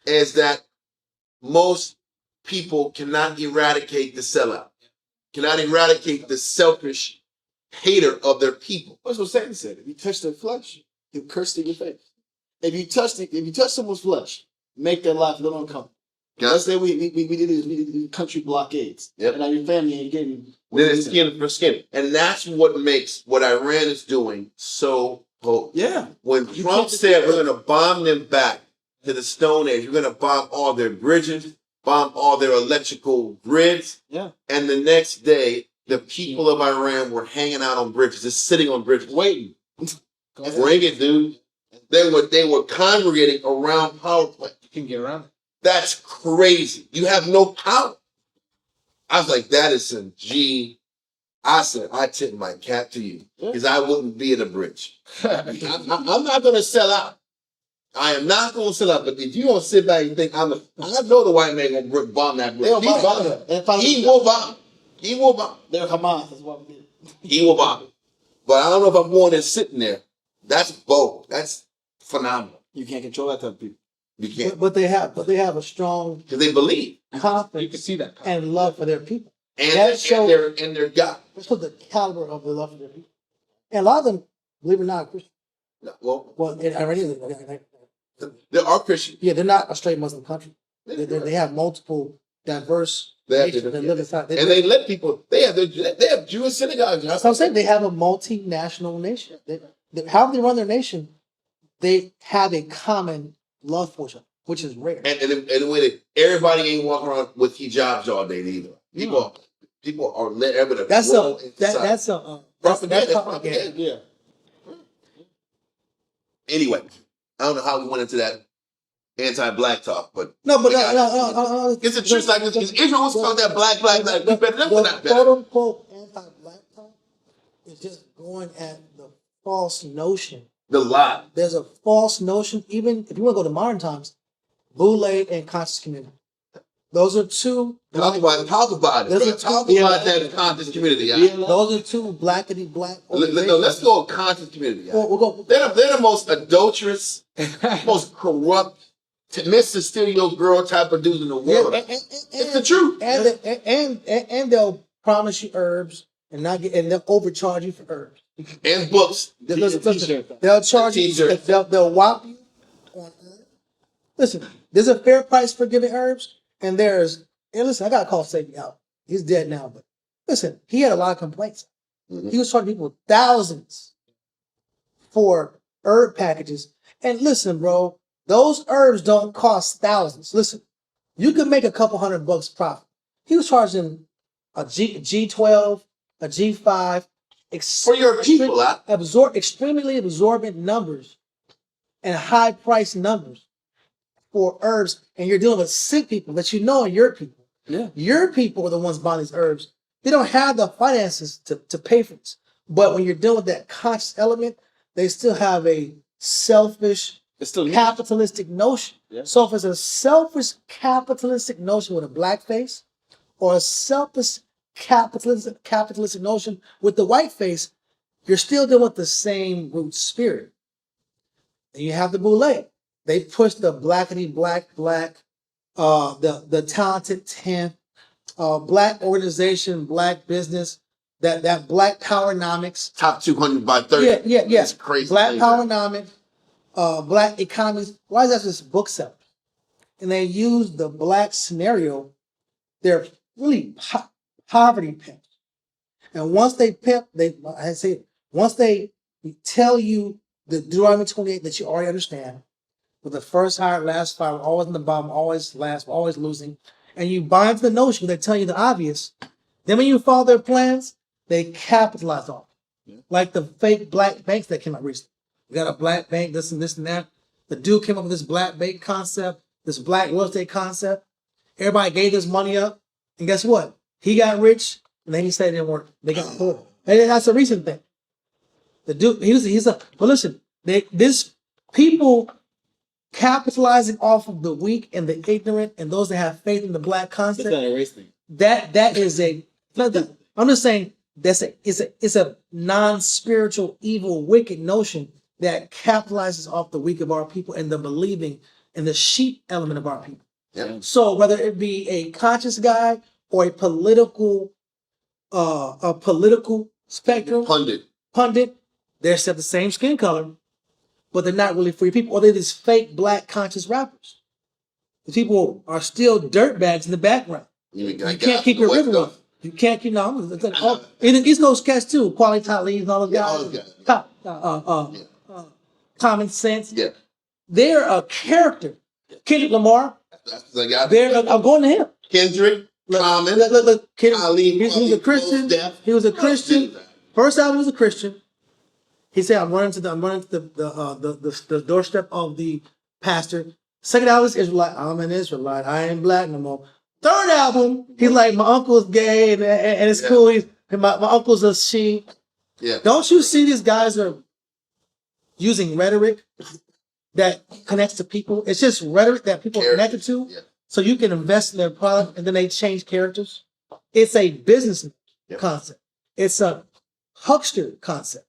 is that most people cannot eradicate the sellout, cannot eradicate the selfish hater of their people. That's what Satan said. If you touch their flesh, he'll curse in your face. If you touch someone's flesh, make their life a little uncomfortable. Yeah. Let's say we did country blockades. Yep. And now your family ain't getting. Then it's skin for skin. And that's what makes what Iran is doing so potent. Yeah. When Trump said we're going to bomb them back to the Stone Age, we're going to bomb all their bridges, bomb all their electrical grids. Yeah. And the next day, the people of Iran were hanging out on bridges, just sitting on bridges. Waiting. Bring it, dude. They were congregating around power plants. You can get around it. That's crazy. You have no power. I was like, that is some G. I said, I tip my cap to you because I wouldn't be at a bridge. I'm not going to sell out. I am not going to sell out. But if you don't sit back and think, I know the white man going to bomb that bridge. He will bomb. He will bomb. They're Hamas. That's what we did. He will bomb. But I don't know if I'm going there sitting there. That's bold. That's phenomenal. You can't control that type of people. You can't. But they have a strong Because they believe. confidence You can see that. and love for their people. And their God. That's what the caliber of the love for their people. And a lot of them, believe it or not, Christian. Well, In Iran, there are Christians. they're not a straight Muslim country. They have multiple diverse nations that live inside. And they let people. They have Jewish synagogues. That's what I'm saying. They have a multinational nation. How they run their nation, they have a common love for each other, which is rare. And the way that everybody ain't walking around with hijabs all day either. People, people are let everybody. That's roll a inside. that's a Propaganda. that's propaganda. Yeah. Anyway, I don't know how we went into that anti-black talk, but No, but it's the truth. Like because Israel wants to talk that black. We better than the that. Better. quote unquote anti-black talk is just going at the false notion. The lie. There's a false notion, even if you want to go to modern times, Boule and conscious community. Those are two. Talk about it. Talk about it. Those are Talk two- about that in conscious community. Yeah. Those are two blackity black. No, let's go conscious community. Yeah. We'll go. They're the most adulterous, most corrupt, mysterious girl type of dudes in the world. It's the truth. And they'll promise you herbs and not get, and they'll overcharge you for herbs. And books. They'll charge you. T-shirt. They'll whop you on herbs. Listen, there's a fair price for giving herbs, and listen, I gotta call Sabi out. He's dead now, but listen, he had a lot of complaints. Mhm. He was charging people thousands for herb packages. And listen, bro, those herbs don't cost thousands. Listen, you can make a couple $100 profit. He was charging a G12, a G5, For your people, extremely absorbent numbers and high price numbers for herbs. And you're dealing with sick people that you know are your people. Yeah. Your people are the ones buying these herbs. They don't have the finances to pay for this. But when you're dealing with that conscious element, they still have a selfish, It's still capitalistic notion. Yeah. So if it's a selfish capitalistic notion with a black face, or a selfish capitalistic notion with the white face, you're still dealing with the same root spirit. And you have the Boule. They push the blackity black, the talented 10, black organization, black business, that black powernomics. top 200 by 30. Yeah. It's crazy. Black thing. powernomics, black economies. Why is that just book sellers? And they use the black scenario. They're really poverty pimps. And once they pimp, once they tell you the Deuteronomy 28 that you already understand, with the first hired, last fired, always in the bottom, always last, always losing, and you buy into the notion, they tell you the obvious. Then when you follow their plans, they capitalize on it. Yeah. Like the fake black banks that came out recently. We got a black bank, this and that. The dude came up with this black bank concept, this black real estate concept. Everybody gave this money up, and guess what? He got rich, and then he said it didn't work. They got poor. And that's a recent thing. The dude, but listen, this people capitalizing off of the weak and the ignorant and those that have faith in the black concept. That's not a race thing. That is I'm just saying it's a non-spiritual, evil, wicked notion that capitalizes off the weak of our people and the believing and the sheep element of our people. Yeah. So whether it be a conscious guy or a political spectrum pundit, they're still the same skin color, but they're not really for your people, or they're these fake black conscious rappers. The people are still dirtbags in the background. You can't keep your river up. You can't keep in the East Coast cats too, Quality Talib and all those guys. Common Sense. Yeah. They're a character. Kendrick Lamar. I'm going to him. Kendrick, Common. Look, Talib, he was a Christian. He was a Christian. First album, he was a Christian. He said, I'm running to the doorstep of the pastor. Second album is Israelite. I'm an Israelite. I ain't black no more. Third album, he's like, my uncle's gay and it's cool. My uncle's a she. Yeah. Don't you see these guys are using rhetoric that connects to people? It's just rhetoric that people are connected to. Yeah. So you can invest in their product and then they change characters. It's a business concept. It's a huckster concept.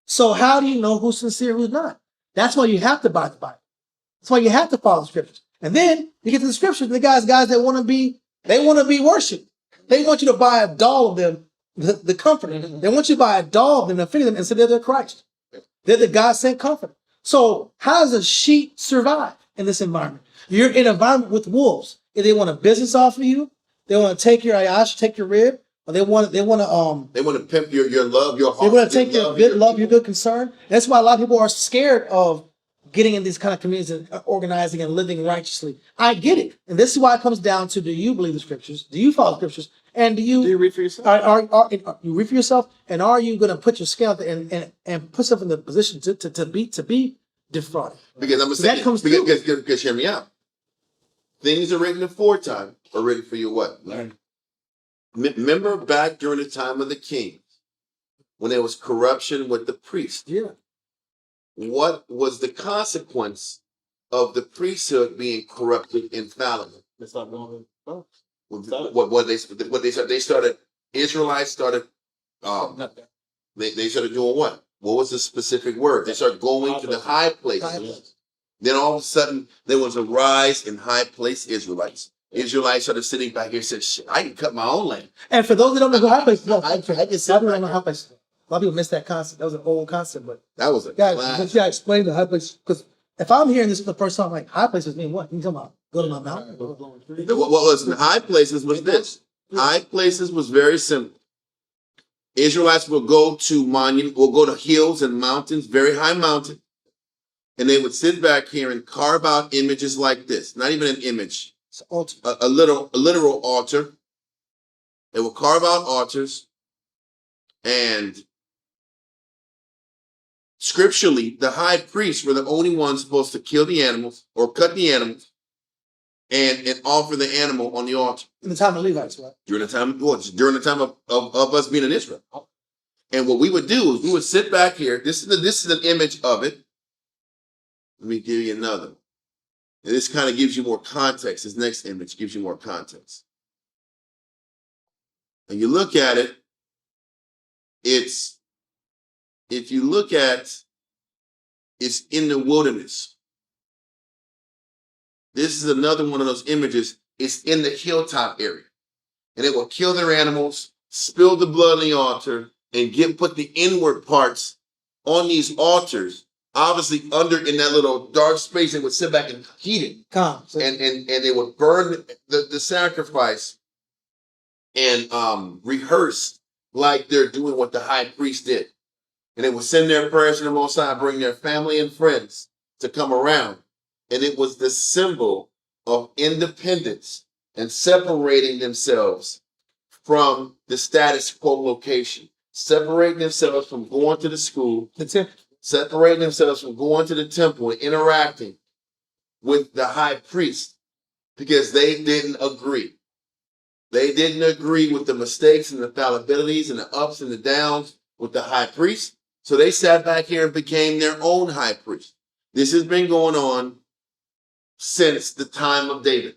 So how do you know who's sincere, who's not? That's why you have to buy the Bible. That's why you have to follow the scriptures. And then you get to the scriptures, the guys that want to be worshipped. They want you to buy a doll of them, the comforter. They want you to buy a doll of them, to feed them, and say they're Christ. They're the God-sent comforter. So how does a sheep survive in this environment? You're in an environment with wolves. If they want a business off of you, they want to take your ayash, take your rib, or they want to pimp your love, your heart. They want to take your good love, your good concern. That's why a lot of people are scared of getting in these kind of communities and organizing and living righteously. I get it. And this is why it comes down to, do you believe the scriptures? Do you follow the scriptures? And do Do you you read for yourself? you read for yourself? And are you going to put your scale out there and put yourself in the position to be defrauded? Because I'm gonna So say that comes because hear me out. Things are written aforetime are written for your what? Learn. Remember back during the time of the kings, when there was corruption with the priest. Yeah. What was the consequence of the priesthood being corrupted and fallible? Let's start going. Oh, They started Israelites started Nothing. they started doing what? What was the specific word? They started going to the high places. Then all of a sudden there was a rise in high place Israelites. Israelites started sitting back here and said, "Shit, I can cut my own land." And for those that don't know who high places, no, I just a lot of said people don't know high places. A lot of people miss that concept. That was an old concept, but that was a guys, class. yeah, explain the high places because if I'm hearing this for the first time, like high places mean what? You talking about go to my mountain? What was in high places was this. High places was very simple. Israelites will go to hills and mountains, very high mountains, and they would sit back here and carve out images like this. Not even an image, It's altar. a literal altar. They will carve out altars, and scripturally, the high priests were the only ones supposed to kill the animals or cut the animals and offer the animal on the altar In the time of Levites, right? during the time of us being in Israel. And what we would do is we would sit back here. This is an image of it. Let me give you another. And this kind of gives you more context. This next image gives you more context. And you look at it, it's in the wilderness. This is another one of those images. It's in the hilltop area. And it will kill their animals, spill the blood on the altar, and put the inward parts on these altars. Obviously, in that little dark space, they would sit back and heat it. Calm. So And they would burn the sacrifice and rehearse like they're doing what the high priest did. And they would send their prayers to the Most High, bring their family and friends to come around. And it was the symbol of independence and separating themselves from the status quo location, separating themselves from going to the school, the temple. separating themselves from going to the temple and interacting with the high priest because they didn't agree. They didn't agree with the mistakes and the fallibilities and the ups and the downs with the high priest. So they sat back here and became their own high priest. This has been going on since the time of David.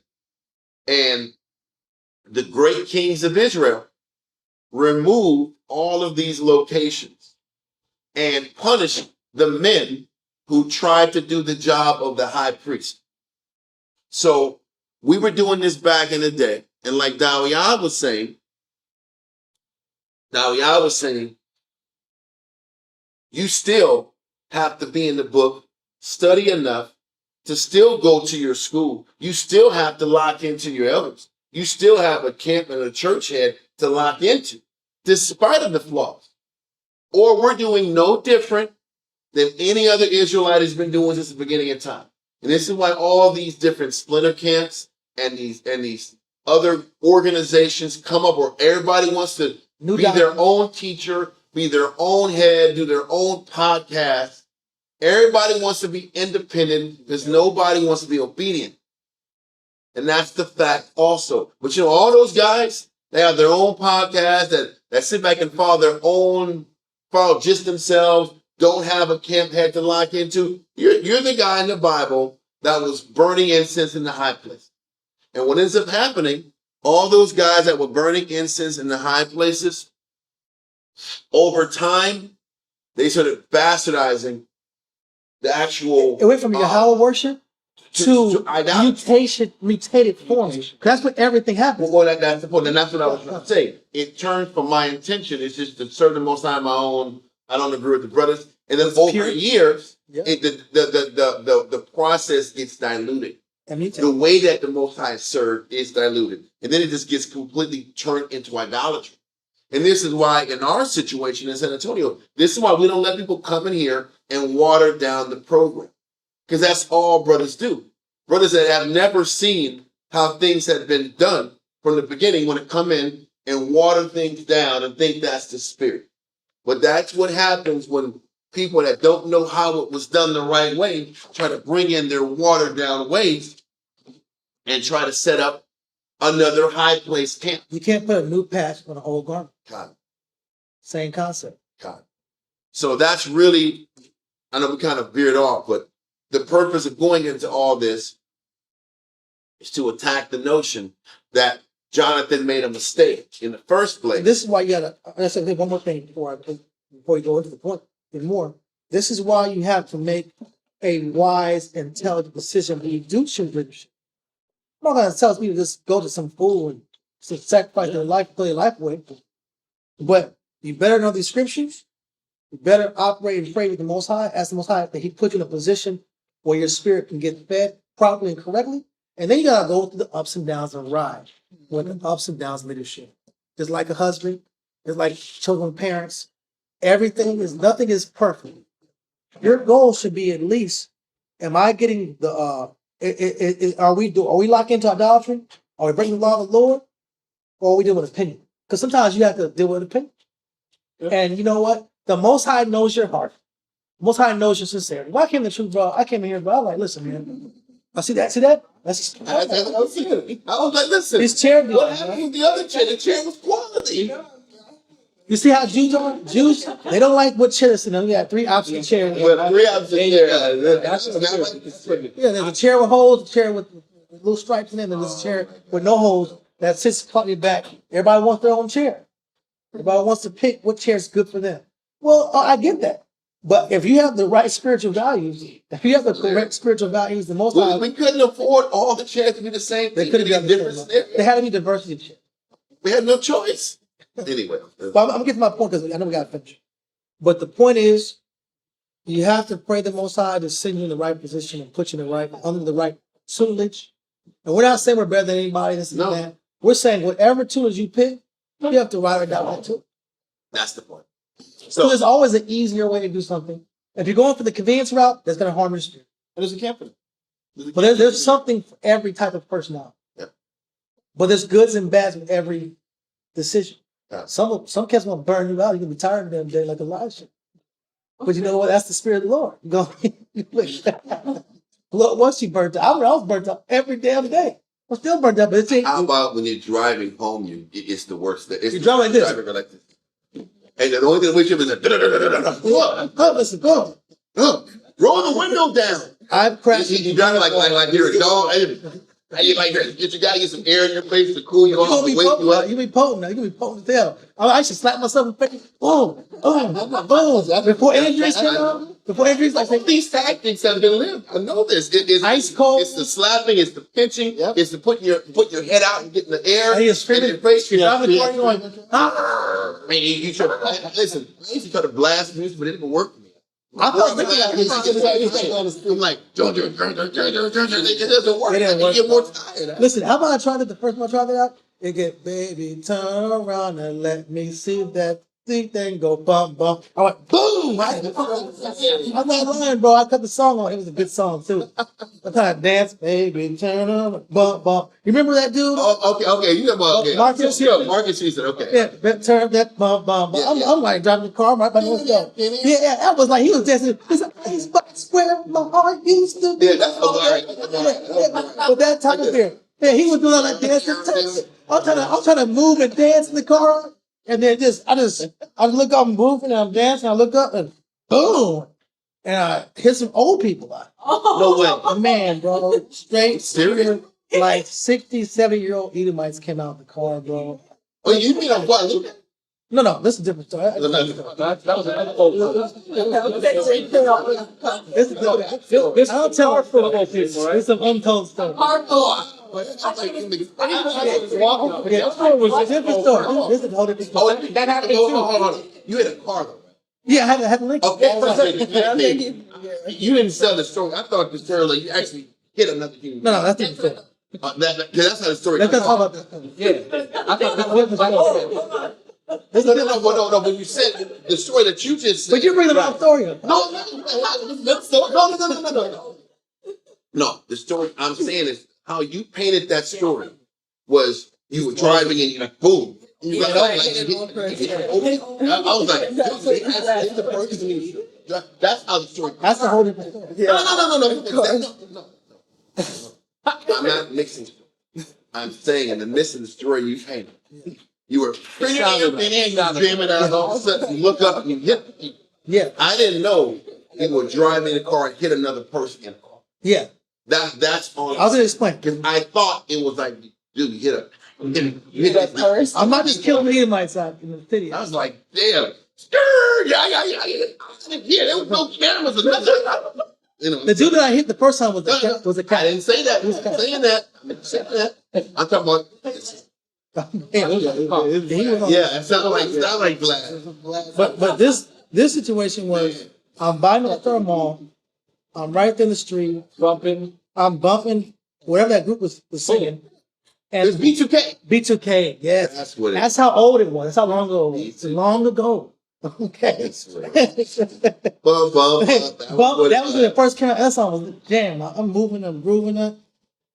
And the great kings of Israel removed all of these locations and punished the men who tried to do the job of the high priest. So we were doing this back in the day. And like Dawiyah was saying, you still have to be in the book, study enough to still go to your school. You still have to lock into your elders. You still have a camp and a church head to lock into, despite of the flaws. Or we're doing no different than any other Israelite has been doing since the beginning of time. And this is why all these different splinter camps and these other organizations come up where everybody wants to be their own teacher, be their own head, do their own podcast. Everybody wants to be independent because nobody wants to be obedient. And that's the fact also. But you know, all those guys, they have their own podcast that sit back and follow just themselves, don't have a camp head to lock into. You're the guy in the Bible that was burning incense in the high place. And what ends up happening, all those guys that were burning incense in the high places, over time, they started bastardizing the actual. It went from Yahweh worship to idolatry. mutated forms. That's what everything happens. Well, that's the point, and that's what I was trying to say. It turned from my intention is just to serve the Most High on my own. I don't agree with the brothers, and then over years, the process gets diluted. The way that the Most High is served is diluted, and then it just gets completely turned into idolatry. And this is why, in our situation in San Antonio, this is why we don't let people come in here and water down the program. Because that's all brothers do. Brothers that have never seen how things have been done from the beginning, when it come in, and water things down and think that's the spirit. But that's what happens when people that don't know how it was done the right way try to bring in their watered down ways and try to set up another high place camp. You can't put a new patch on an old garment. God, Same concept. God. So that's really, I know we kind of veered off, but the purpose of going into all this is to attack the notion that Jonathan made a mistake in the first place. This is why you gotta. Let's say one more thing before you go into the point even more. This is why you have to make a wise, intelligent decision when you do choose leadership. I'm not gonna tell people to just go to some fool and to sacrifice their life, play their life away. But you better know these scriptures. You better operate and pray with the Most High. Ask the Most High that He put you in a position where your spirit can get fed properly and correctly. And then you gotta go through the ups and downs and ride with the ups and downs of leadership. Just like a husband, just like children, parents. Nothing is perfect. Your goal should be at least, am I getting the are we locked into idolatry? Are we breaking the law of the Lord? Or are we dealing with opinion? Because sometimes you have to deal with opinion. Yeah. And you know what? The Most High knows your heart. The Most High knows your sincerity. Why came the truth, bro? I came in here, bro. I'm like, listen, man. I see that. That's I was like, listen. This chair. What happened with the other chair? The chair was quality. You see how Jews are? Jews, they don't like what chair is in them. You got three opposite chairs. Well, three opposite chairs. Yeah, there's a chair with holes, a chair with little stripes in it, and there's a chair with no holes that sits slightly back. Everybody wants their own chair. Everybody wants to pick what chair is good for them. Well, I get that. But if you have the right spiritual values, if you have the correct spiritual values, the Most High, we couldn't afford all the chairs to be the same. They could have been different. There had to be diversity of chairs. We had no choice. Anyway. But I'm getting to my point because I know we got to finish. But the point is, you have to pray the Most High to send you in the right position and put you in the right, under the right tutelage. And we're not saying we're better than anybody, this and that. We're saying whatever tutelage you pick, you have to ride or die with that too. That's the point. So there's always an easier way to do something. If you're going for the convenience route, that's going to harm your spirit. And there's a camp for it. But there's something for every type of personality. Yeah. But there's goods and bads with every decision. Yeah. Some cats want to burn you out. You can be tired of them day like Elijah. But you know what? That's the spirit of the Lord. Look, once you burnt out, I was burnt out every damn day. I'm still burnt out. But how about when you're driving home? It's the worst. You drive like this. And the only thing we should is listen, go. Roll the window down. I've crashed. You drive like you're a dog. And you like you gotta get some air in your face to cool you off and wake you up. You be potent now. You be potent as hell. I should slap myself in the face. Boom. Before injuries came out. Before injuries, like these tactics have been lived. I know this. It's ice cold. It's the slapping. It's the pinching. Yep. It's the put your head out and get in the air. And you're screaming. Your face. You're driving the car. You're going. I mean, you try to listen. I used to try to blast music, but it didn't work for me. I'm like, it doesn't work. You get more tired. Listen, how about I tried it the first time I tried it out? It get, baby, turn around and let me see that thing go bump, bump. I went, boom! I'm not lying, bro. I cut the song on. It was a good song, too. I tried to dance, baby, turn around, bump, bump. You remember that dude? Oh, okay. You know okay. Marcus Houston, okay. Yeah, turn that bump, bump, bump. I'm like driving the car right by myself. Yeah, that was like, he was dancing. It's a icebox where my heart used to be. Yeah, that's okay. But that time of year. Yeah, he was doing all that dancing. I'm trying to move and dance in the car. And then I look up and moving and I'm dancing. I look up and boom. And I hit some old people out. No way. Man, bro. Straight. Serious? Like 60, 70-year-old Edomites came out of the car, bro. Oh, you mean on what? No, this is a different story. That was another old. I'll tell it for old people, right? It's an untold story. That happened too. You had a car though, right? Yeah, I had a link. Okay. You didn't sell the story. I thought the story like you actually hit another human. No, that's different. That's how the story. Let's talk about that. Yeah, I thought that was No. But you said the story that you just said. But you bring the wrong story up. No. No, the story I'm saying is how you painted that story was you were driving and you like boom, I was like, hit the person. That's how the story. That's the whole different story. No. I'm not mixing. I'm saying in the midst of the story you painted, you were pretty dreaming out. All of a sudden, you look up and you hit. Yeah. I didn't know you were driving a car and hit another person in a car. Yeah. That's all. I was gonna explain. Because I thought it was like, dude, you hit that first. I'm not just killing the Edomites out in the city. I was like, damn. Yeah. There was no cameras or nothing. You know, the dude that I hit the first time was a cat. I didn't say that. I'm saying that. I'm talking about. It sounded like glass. But this situation was I'm buying a thermal. I'm right there in the street bumping. I'm bumping whatever that group was singing. And it's B2K. B2K, yes. That's what. That's how old it was. That's how long ago it was. Long ago. Okay. That was when the first came out. That song was jam. I'm moving, I'm grooving it,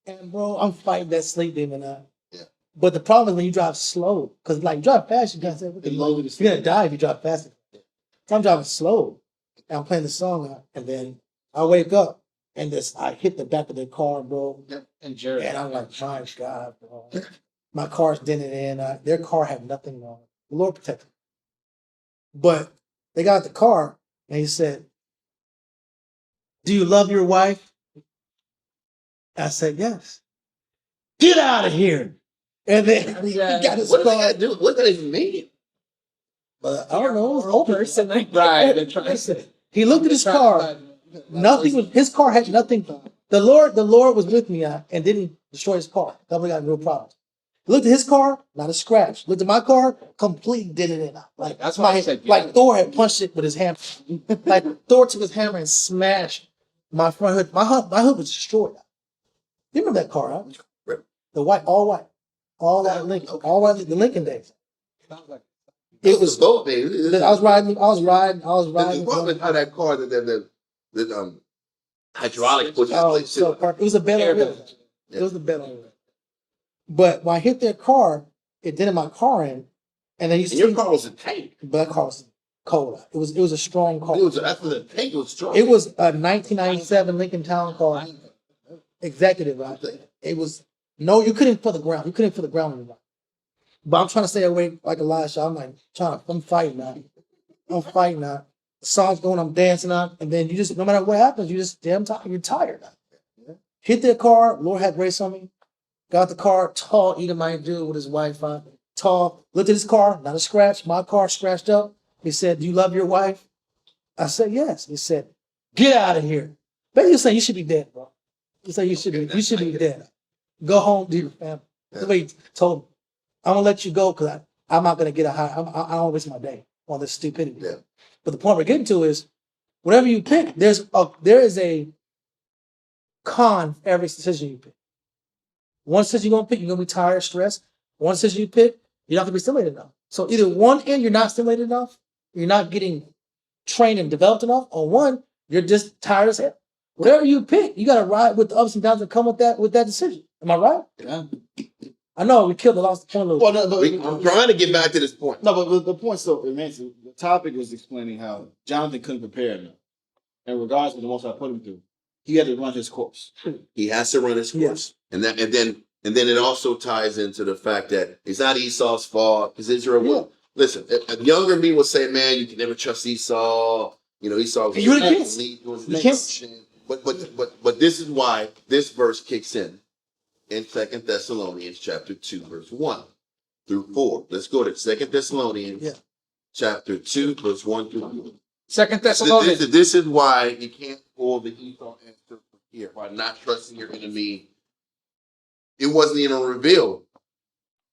and bro, I'm fighting that sleep demon out. Yeah. But the problem is when you drive slow, because like you drive fast, you gotta say you're gonna die if you drive fast. So I'm driving slow, and I'm playing the song out, and then I wake up and I hit the back of the car, bro. And Jared. And I'm like, my God, bro. My car's dented in. Their car had nothing wrong. The Lord protected. But they got the car and he said, do you love your wife? I said, yes. Get out of here. And then he got his car. What did it mean? But I don't know. It was open. Person like right. He looked at his car. His car had nothing. The Lord was with me and didn't destroy his car. That we got real problems. Looked at his car, not a scratch. Looked at my car, completely did it in. Like that's why I said, like Thor had punched it with his hammer. Like Thor took his hammer and smashed my front hood. My hood was destroyed. You remember that car, huh? The all white Lincoln, the Lincoln days. It was both days. I was riding. The problem how that car the hydraulic pushed it was a bed on wheels. It was a bed on wheels. But when I hit their car, it dented my car in, and then your car was a tank. But that car was cold. It was a strong car. After the tank was strong. It was a 1997 Lincoln Town car, executive. I think it was you couldn't feel the ground. You couldn't feel the ground anymore. But I'm trying to stay awake like Elisha. I'm fighting now. The song's going. I'm dancing out, and then you just no matter what happens, you just damn tired. You're tired. Hit their car. Lord had grace on me. Got the car, tall Edomite dude with his wife on. Tall, looked at his car, not a scratch. My car scratched up. He said, do you love your wife? I said, yes. He said, get out of here. Basically saying you should be dead, bro. He said you should be dead. Go home to your family. That's what he told me. I'm gonna let you go because I'm not gonna get a high. I don't want to waste my day on this stupidity. Yeah. But the point we're getting to is whatever you pick, there is a con for every decision you pick. One decision you're going to pick, you're going to be tired, stressed. One decision you pick, you're not going to be stimulated enough. So either one end, you're not stimulated enough, you're not getting trained and developed enough, or one, you're just tired as hell. Whatever you pick, you got to ride with the ups and downs that come with that decision. Am I right? Yeah. I know we lost the point a little bit. Well, no, I'm trying to get back to this point. No, but the point still remains. The topic was explaining how Jonathan couldn't prepare enough. And regardless of the most I put him through, he had to run his course. He has to run his course. Yes. And then it also ties into the fact that it's not Esau's fault because Israel will. Listen, a younger me would say, man, you can never trust Esau. You know, Esau was But this is why this verse kicks in 2 Thessalonians chapter 2, verse 1 through 4. Let's go to 2 Thessalonians chapter 2, verse 1 through 4. 2 Thessalonians. This is why you can't pull the Esau answer from here by not trusting your enemy. It wasn't even revealed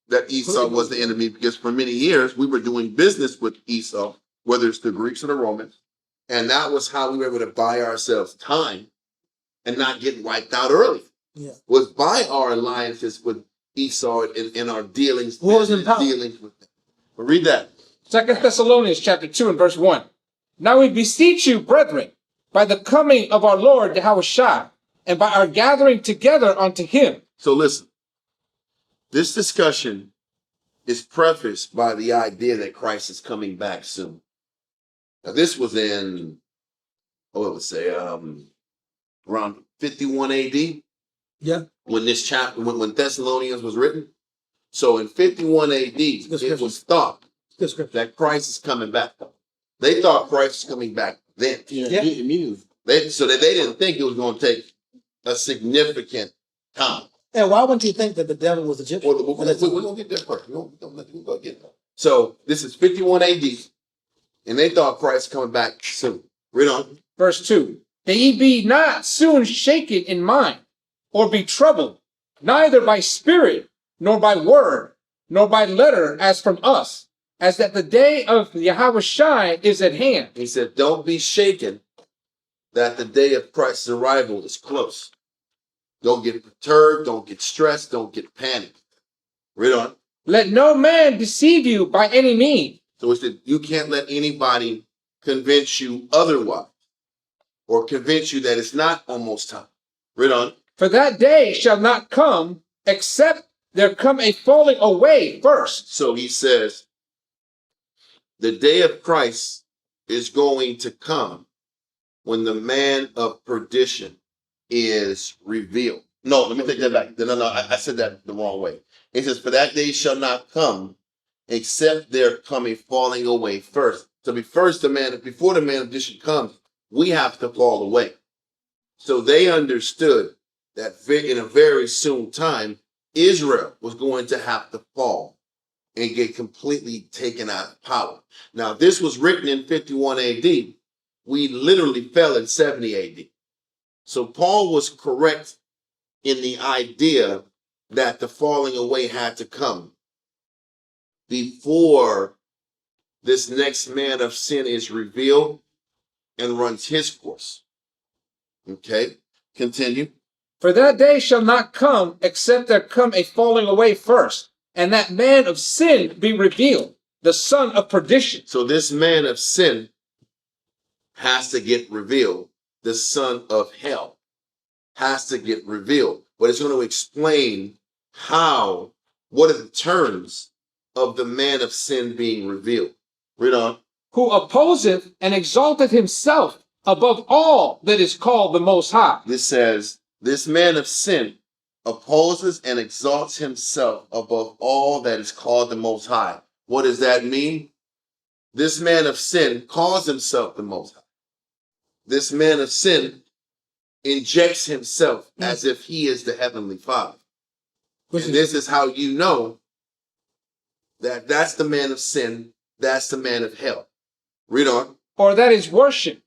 that Esau was the enemy because for many years we were doing business with Esau, whether it's the Greeks or the Romans, and that was how we were able to buy ourselves time and not get wiped out early. Yeah. Was by our alliances with Esau and our dealings with them. But read that. 2 Thessalonians chapter 2 and verse 1. Now we beseech you, brethren, by the coming of our Lord Yahushua, and by our gathering together unto him. So listen, this discussion is prefaced by the idea that Christ is coming back soon. Now, this was in, around 51 AD. Yeah. When this chapter, when Thessalonians was written. So in 51 AD, it was thought that Christ is coming back. They thought Christ was coming back then. Yeah. Immediately. So that they didn't think it was going to take a significant time. And why wouldn't you think that the devil was Egyptian? We're going to get there first. We're going to get there. So this is 51 AD, and they thought Christ was coming back soon. Read on. Verse 2. That ye be not soon shaken in mind, or be troubled, neither by spirit, nor by word, nor by letter, as from us, as that the day of Yahweh Shai is at hand. He said, don't be shaken that the day of Christ's arrival is close. Don't get perturbed, don't get stressed, don't get panicked. Read on. Let no man deceive you by any means. So it's that you can't let anybody convince you otherwise, or convince you that it's not almost time. Read on. For that day shall not come, except there come a falling away first. So he says, the day of Christ is going to come when the man of perdition is revealed. No, let me take that back. No, I said that the wrong way. It says, for that day shall not come, except there come a falling away first. So before the man of perdition comes, we have to fall away. So they understood that in a very soon time, Israel was going to have to fall and get completely taken out of power. Now, this was written in 51 AD. We literally fell in 70 AD. So Paul was correct in the idea that the falling away had to come before this next man of sin is revealed and runs his course. Okay, continue. For that day shall not come, except there come a falling away first, and that man of sin be revealed, the son of perdition. So this man of sin has to get revealed. The son of hell has to get revealed. But it's going to explain what are the terms of the man of sin being revealed. Read on. Who opposeth and exalteth himself above all that is called the Most High. This says, this man of sin opposes and exalts himself above all that is called the Most High. What does that mean? This man of sin calls himself the Most High. This man of sin injects himself as if he is the Heavenly Father. And this is how you know that that's the man of sin, that's the man of hell. Read on. Or that is worship,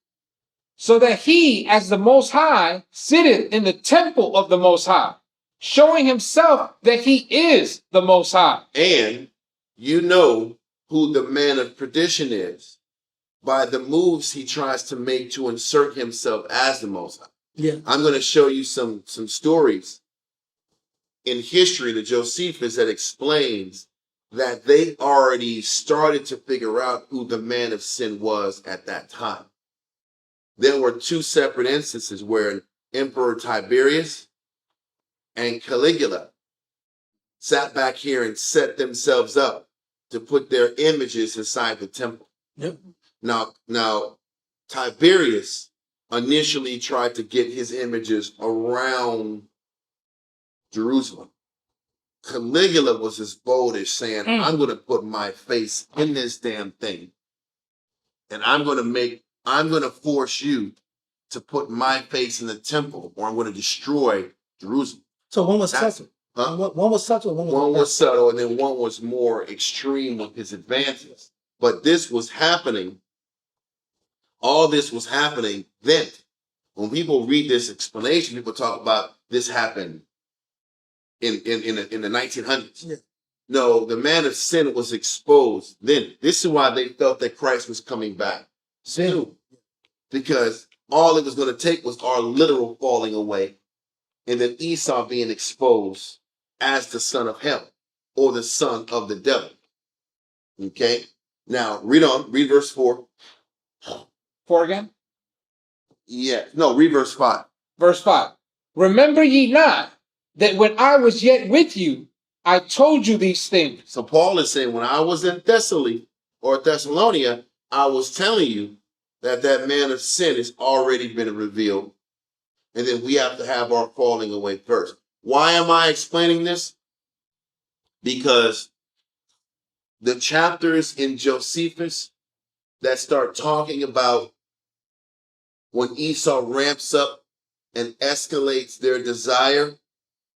so that he, as the Most High, sitteth in the temple of the Most High, showing himself that he is the Most High. And you know who the man of perdition is by the moves he tries to make to insert himself as the Most High. Yeah. I'm going to show you some stories in history, the Josephus, that explains that they already started to figure out who the man of sin was at that time. There were two separate instances where Emperor Tiberius and Caligula sat back here and set themselves up to put their images inside the temple. Yep. Now, Tiberius initially tried to get his images around Jerusalem. Caligula was as bold as saying, I'm going to put my face in this damn thing. And I'm going to force you to put my face in the temple, or I'm going to destroy Jerusalem. So one was subtle. Huh? One was subtle. One was subtle, and then one was more extreme with his advances. But this was happening. All this was happening then. When people read this explanation, people talk about this happened in the 1900s. Yeah. No, the man of sin was exposed then. This is why they felt that Christ was coming back soon. Because all it was going to take was our literal falling away, and then Esau being exposed as the son of hell, or the son of the devil. Okay? Now, read on. Read verse 4. 4 again? Yeah. No, read verse 5. Verse 5. Remember ye not that when I was yet with you, I told you these things. So Paul is saying, when I was in Thessaly or Thessalonia, I was telling you that that man of sin has already been revealed. And then we have to have our falling away first. Why am I explaining this? Because the chapters in Josephus that start talking about when Esau ramps up and escalates their desire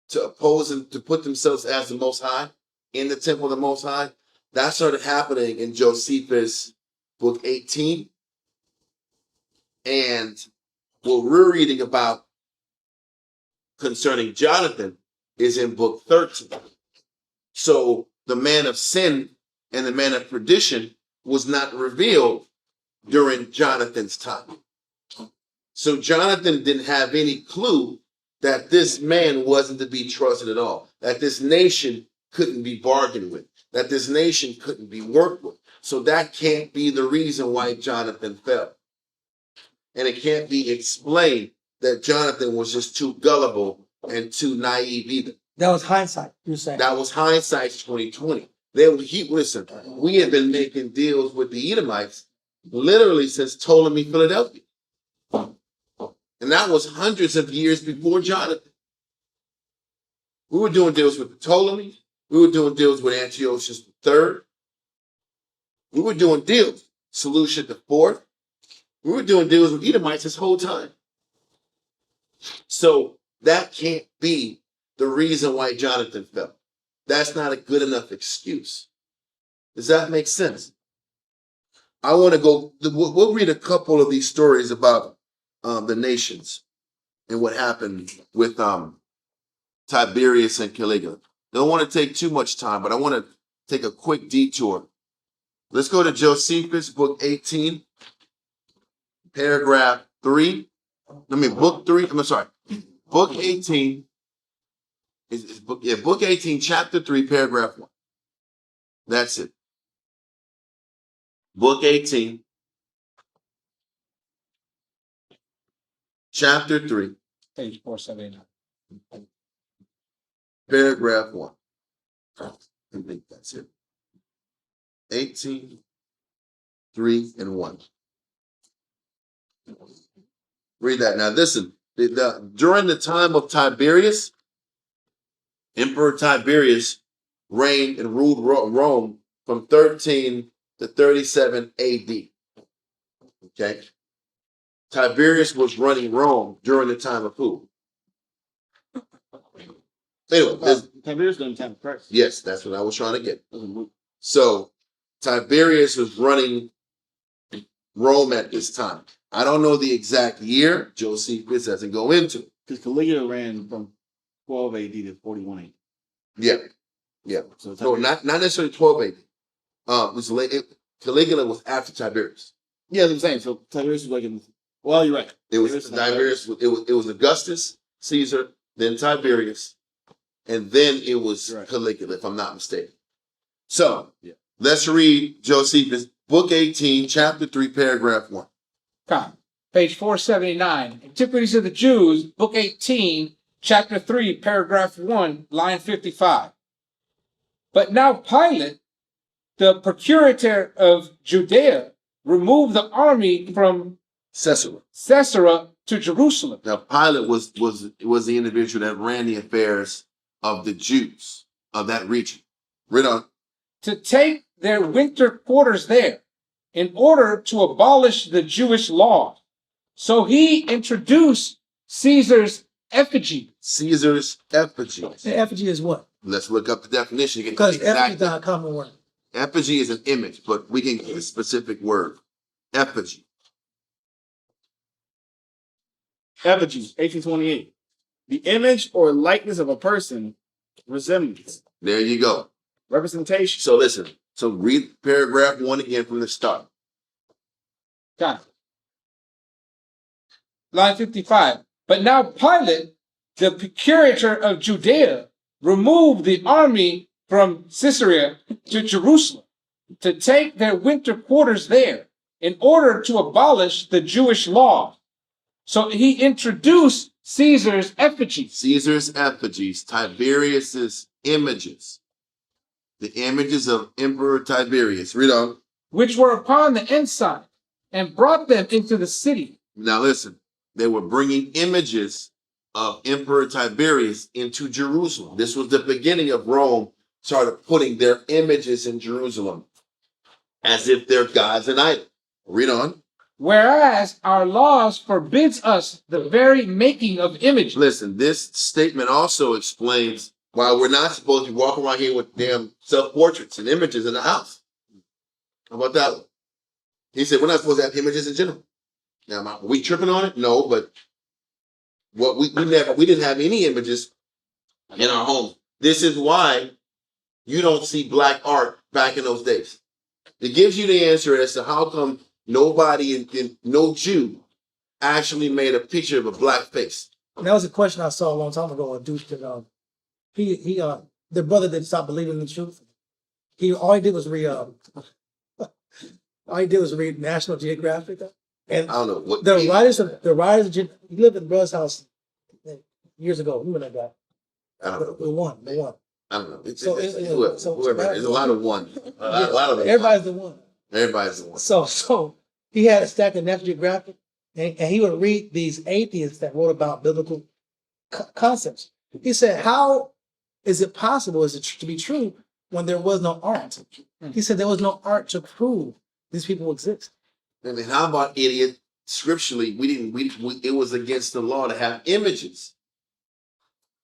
to oppose and to put themselves as the Most High in the temple of the Most High, that started happening in Josephus book 18. And what we're reading about concerning Jonathan is in book 13. So the man of sin and the man of perdition was not revealed during Jonathan's time. So Jonathan didn't have any clue that this man wasn't to be trusted at all, that this nation couldn't be bargained with, that this nation couldn't be worked with. So that can't be the reason why Jonathan fell. And it can't be explained that Jonathan was just too gullible and too naive either. That was hindsight, you're saying. That was hindsight 2020. Listen, we have been making deals with the Edomites literally since Ptolemy, Philadelphia. And that was hundreds of years before Jonathan. We were doing deals with the Ptolemies. We were doing deals with Antiochus III. We were doing deals. Seleucus IV. We were doing deals with Edomites this whole time. So that can't be the reason why Jonathan fell. That's not a good enough excuse. Does that make sense? I want to go, we'll read a couple of these stories about the nations and what happened with Tiberius and Caligula. Don't want to take too much time, but I want to take a quick detour. Let's go to Josephus, book 18, paragraph 3. Book 3. I'm sorry. Book 18. Book 18, chapter 3, paragraph 1. That's it. Book 18, chapter 3, Page 479. paragraph 1. I think that's it. 18, 3, and 1. Read that. Now, listen. During the time of Tiberius, Emperor Tiberius reigned and ruled Rome from 13 to 37 AD. Okay? Tiberius was running Rome during the time of who? Anyway, Tiberius during the time of Christ. yes, that's what I was trying to get. So Tiberius was running Rome at this time. I don't know the exact year. Josephus doesn't go into it. Because Caligula ran from 12 AD to 41 AD. Yeah. Yeah. So No, not necessarily 12 AD. It was late. Caligula was after Tiberius. Yeah, that's what I'm saying. So Tiberius was like in, well, you're right. It was Tiberius. It was Augustus, Caesar, then Tiberius, and then it was Right. Caligula, if I'm not mistaken. So let's read Josephus, book 18, chapter 3, paragraph 1. Come. Page 479. Antiquities of the Jews, book 18, chapter 3, paragraph 1, line 55. But now Pilate, the procurator of Judea, removed the army from Caesarea. to Jerusalem. Now Pilate was the individual that ran the affairs of the Jews of that region. Read on. To take their winter quarters there in order to abolish the Jewish law. So he introduced Caesar's effigy. Caesar's effigy. The effigy is what? Let's look up the definition. Because effigy is not a common word. Effigy is an image, but we can get a specific word. Effigy. Effigy, 1828. The image or likeness of a person, resemblance, There you go. representation. So listen. So read paragraph 1 again from the start. Got it. Line 55. But now Pilate, the procurator of Judea, removed the army from Caesarea to Jerusalem to take their winter quarters there in order to abolish the Jewish law. So he introduced Caesar's effigy. Caesar's effigies, Tiberius's images. The images of Emperor Tiberius. Read on. which were upon the inside, and brought them into the city. Now listen, they were bringing images of Emperor Tiberius into Jerusalem. This was the beginning of Rome started putting their images in Jerusalem as if they're gods and idols. Read on. Whereas our laws forbids us the very making of images. Listen, this statement also explains why we're not supposed to walk around here with damn self-portraits and images in the house. How about that one? He said we're not supposed to have images in general. Now, are we tripping on it? No, but what we didn't have any images in our home. This is why you don't see black art back in those days. It gives you the answer as to how come nobody, no Jew, actually made a picture of a black face. And that was a question I saw a long time ago. A dude that the brother that stopped believing in the truth. All he did was read National Geographic. And I don't know what the writers he lived at the brother's house years ago. Who was that guy? I don't know. The one. I don't know. Whoever. There's a lot of one. A lot of them. Everybody's the one. Everybody's the one. So he had a stack of National Geographic, and he would read these atheists that wrote about biblical concepts. He said, "How is it possible? Is it to be true when there was no art?" He said there was no art to prove these people exist. I mean, how about idiot? Scripturally, it was against the law to have images,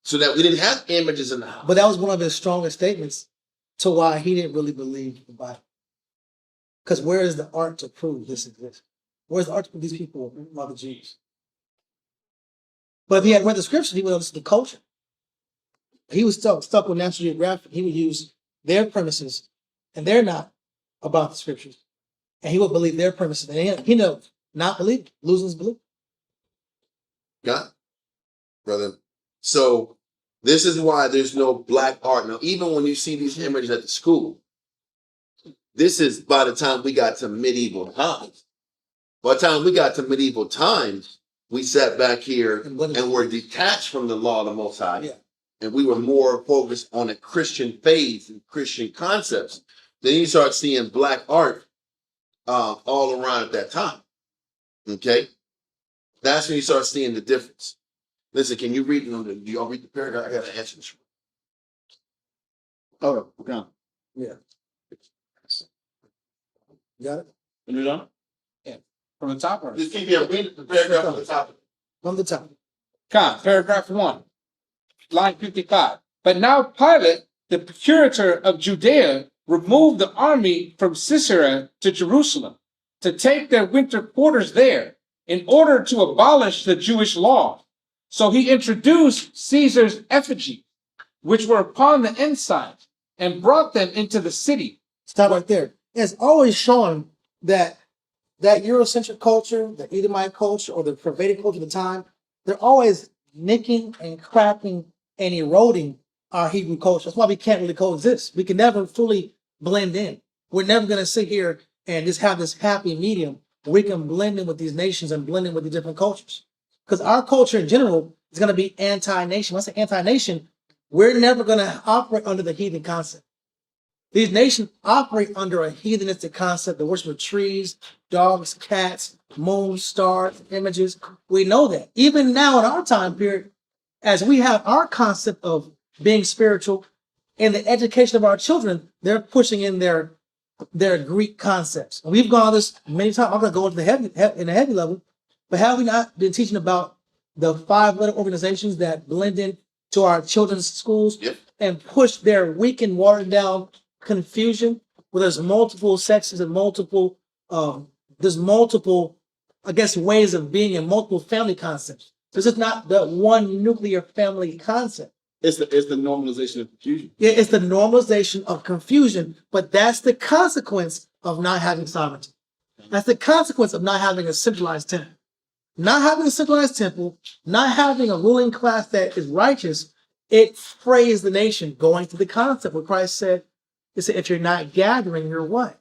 so that we didn't have images in the house. But that was one of his strongest statements to why he didn't really believe the Bible. Because where is the art to prove this exists? Where's the art to prove these people are the Jews? But if he had read the scripture, he would understand the culture. He was stuck with National Geographic. He would use their premises, and they're not about the scriptures. And he would believe their premises. And he know not believe, losing his belief. Got it, brother. So this is why there's no black art. Now, even when you see these images at the school, this is by the time we got to medieval times. By the time we got to medieval times, we sat back here and were detached from the law of the Most High. Yeah. And we were more focused on the Christian faith and Christian concepts. Then you start seeing black art all around at that time. Okay? That's when you start seeing the difference. Listen, can you read do y'all read the paragraph? I got to answer this. Oh, okay. Yeah. Got it? Can you read on? From the top or Just keep reading the paragraph from the top. From the top. paragraph 1, line 55. But now Pilate, the procurator of Judea, removed the army from Sisera to Jerusalem to take their winter quarters there in order to abolish the Jewish law. So he introduced Caesar's effigies, which were upon the inside, and brought them into the city. Stop right there. It's always showing that Eurocentric culture, the Edomite culture, or the pervading culture of the time, they're always nicking and cracking and eroding our Hebrew culture. That's why we can't really coexist. We can never fully blend in. We're never going to sit here and just have this happy medium where we can blend in with these nations and blend in with the different cultures. Because our culture in general is going to be anti-nation. When I say anti-nation, we're never going to operate under the heathen concept. These nations operate under a heathenistic concept, the worship of trees, dogs, cats, moons, stars, images. We know that. Even now in our time period, as we have our concept of being spiritual, in the education of our children, they're pushing in their Greek concepts. And we've gone this many times. I'm going to go into the heavy level, but have we not been teaching about the 5-letter organizations that blend in to our children's schools and push their weak and watered down confusion, where there's multiple sexes and multiple, I guess, ways of being and multiple family concepts. This is not the one nuclear family concept. It's the normalization of confusion. Yeah, it's the normalization of confusion, but that's the consequence of not having sovereignty. That's the consequence of not having a centralized temple. Not having a centralized temple, not having a ruling class that is righteous, it frays the nation, going to the concept where Christ said, if you're not gathering, you're what?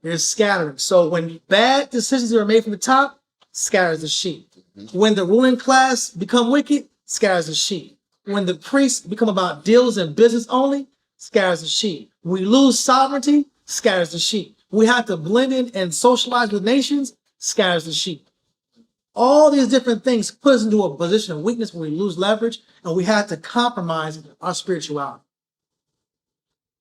You're scattering. So when bad decisions are made from the top, scatters the sheep. When the ruling class become wicked, scatters the sheep. when the priests become about deals and business only, scatters the sheep. We lose sovereignty, scatters the sheep. We have to blend in and socialize with nations, scatters the sheep. All these different things put us into a position of weakness where we lose leverage and we have to compromise our spirituality.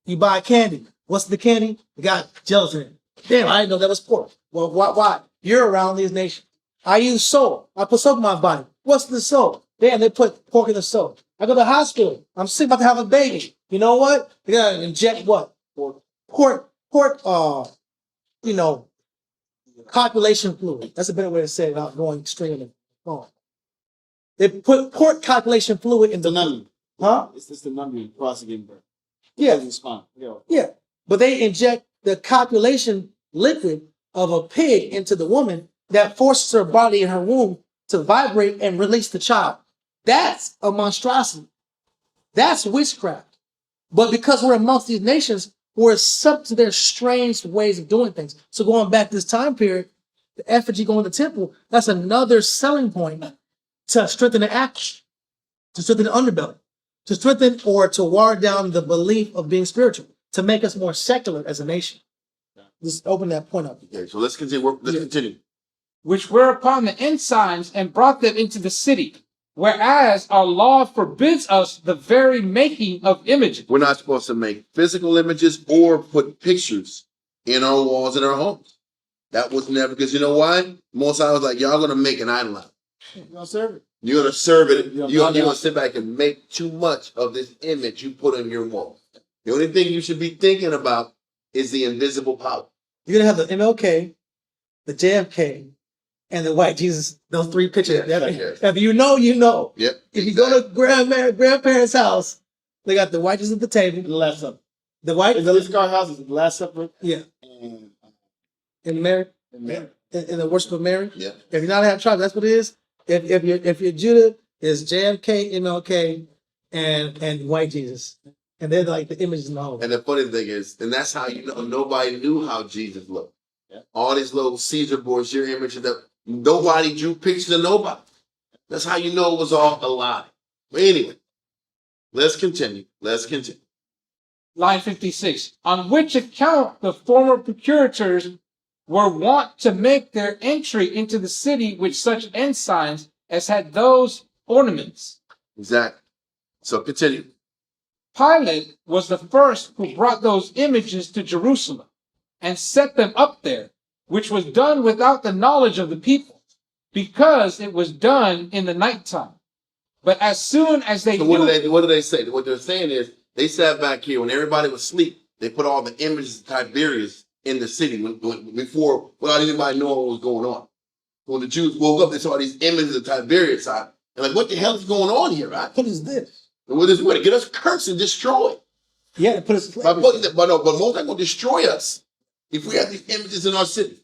You buy candy. What's the candy? It got gelatin in it. Damn, I didn't know that was pork. Well, why? You're around these nations. I use soap. I put soap in my body. What's the soap? Damn, they put pork in the soap. I go to the hospital. I'm sick, about to have a baby. You know what? They gotta inject what? Pork, copulation fluid. That's a better way to say it without going straight in the phone. They put pork copulation fluid in the numbing. Huh? It's just the numbing process getting birth. Yeah. It's fine. Yeah. But they inject the copulation liquid of a pig into the woman that forces her body in her womb to vibrate and release the child. That's a monstrosity. That's witchcraft. But because we're amongst these nations, we're subject to their strange ways of doing things. So going back to this time period, the effigy going to the temple, that's another selling point to strengthen the action, to strengthen the underbelly, to strengthen or to water down the belief of being spiritual, to make us more secular as a nation. Just open that point up. Okay, so let's continue. Continue. Which were upon the ensigns and brought them into the city. Whereas our law forbids us the very making of images. We're not supposed to make physical images or put pictures in our walls in our homes. That was never, because you know why? Most I was like, y'all gonna make an idol out of it. You're gonna serve it. You're gonna serve it. You're gonna sit back and make too much of this image you put on your wall. The only thing you should be thinking about is the invisible power. You're gonna have the MLK, the JFK, and the white Jesus. Those three pictures. Yes. If you know, you know. Yep. If you go to grandparents' house, they got the white Jesus at the table. The Last Supper. The white. In the Scar house is the Last Supper. Yeah. And Mary. Yeah. In the worship of Mary. Yeah. If you're not a half tribe, that's what it is. If you're Judah, it's JFK, MLK, and white Jesus. And they're like the images in the whole. And the funny thing is, and that's how you know nobody knew how Jesus looked. Yeah. All these little Caesar boards, your image of that nobody drew pictures of nobody. That's how you know it was all a lie. But anyway, let's continue. Line 56. On which account the former procurators were wont to make their entry into the city with such ensigns as had those ornaments. Exactly. So continue. Pilate was the first who brought those images to Jerusalem and set them up there, which was done without the knowledge of the people, because it was done in the nighttime. But as soon as they So what do they say? What they're saying is they sat back here when everybody was asleep. They put all the images of Tiberius in the city before, without anybody knowing what was going on. When the Jews woke up, they saw these images of Tiberius out. And like, what the hell is going on here, right? What is this? And what is going to get us cursed and destroyed? Yeah, put us. But most are going to destroy us if we have these images in our city.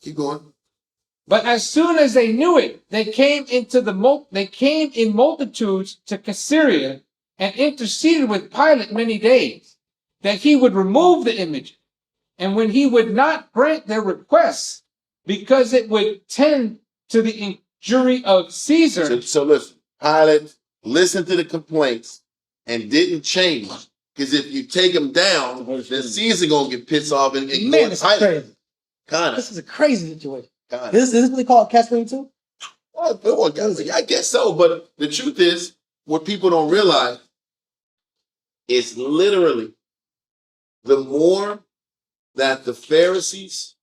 Keep going. But as soon as they knew it, they came in multitudes to Caesarea and interceded with Pilate many days, that he would remove the image. And when he would not grant their requests, because it would tend to the injury of Caesar. So listen, Pilate listened to the complaints and didn't change. Because if you take them down, then Caesar going to get pissed off and Man, it's crazy. Kind This is a crazy situation. of. Is this what they call catch-22? Well, I guess so, but the truth is, what people don't realize is literally the more that the Pharisees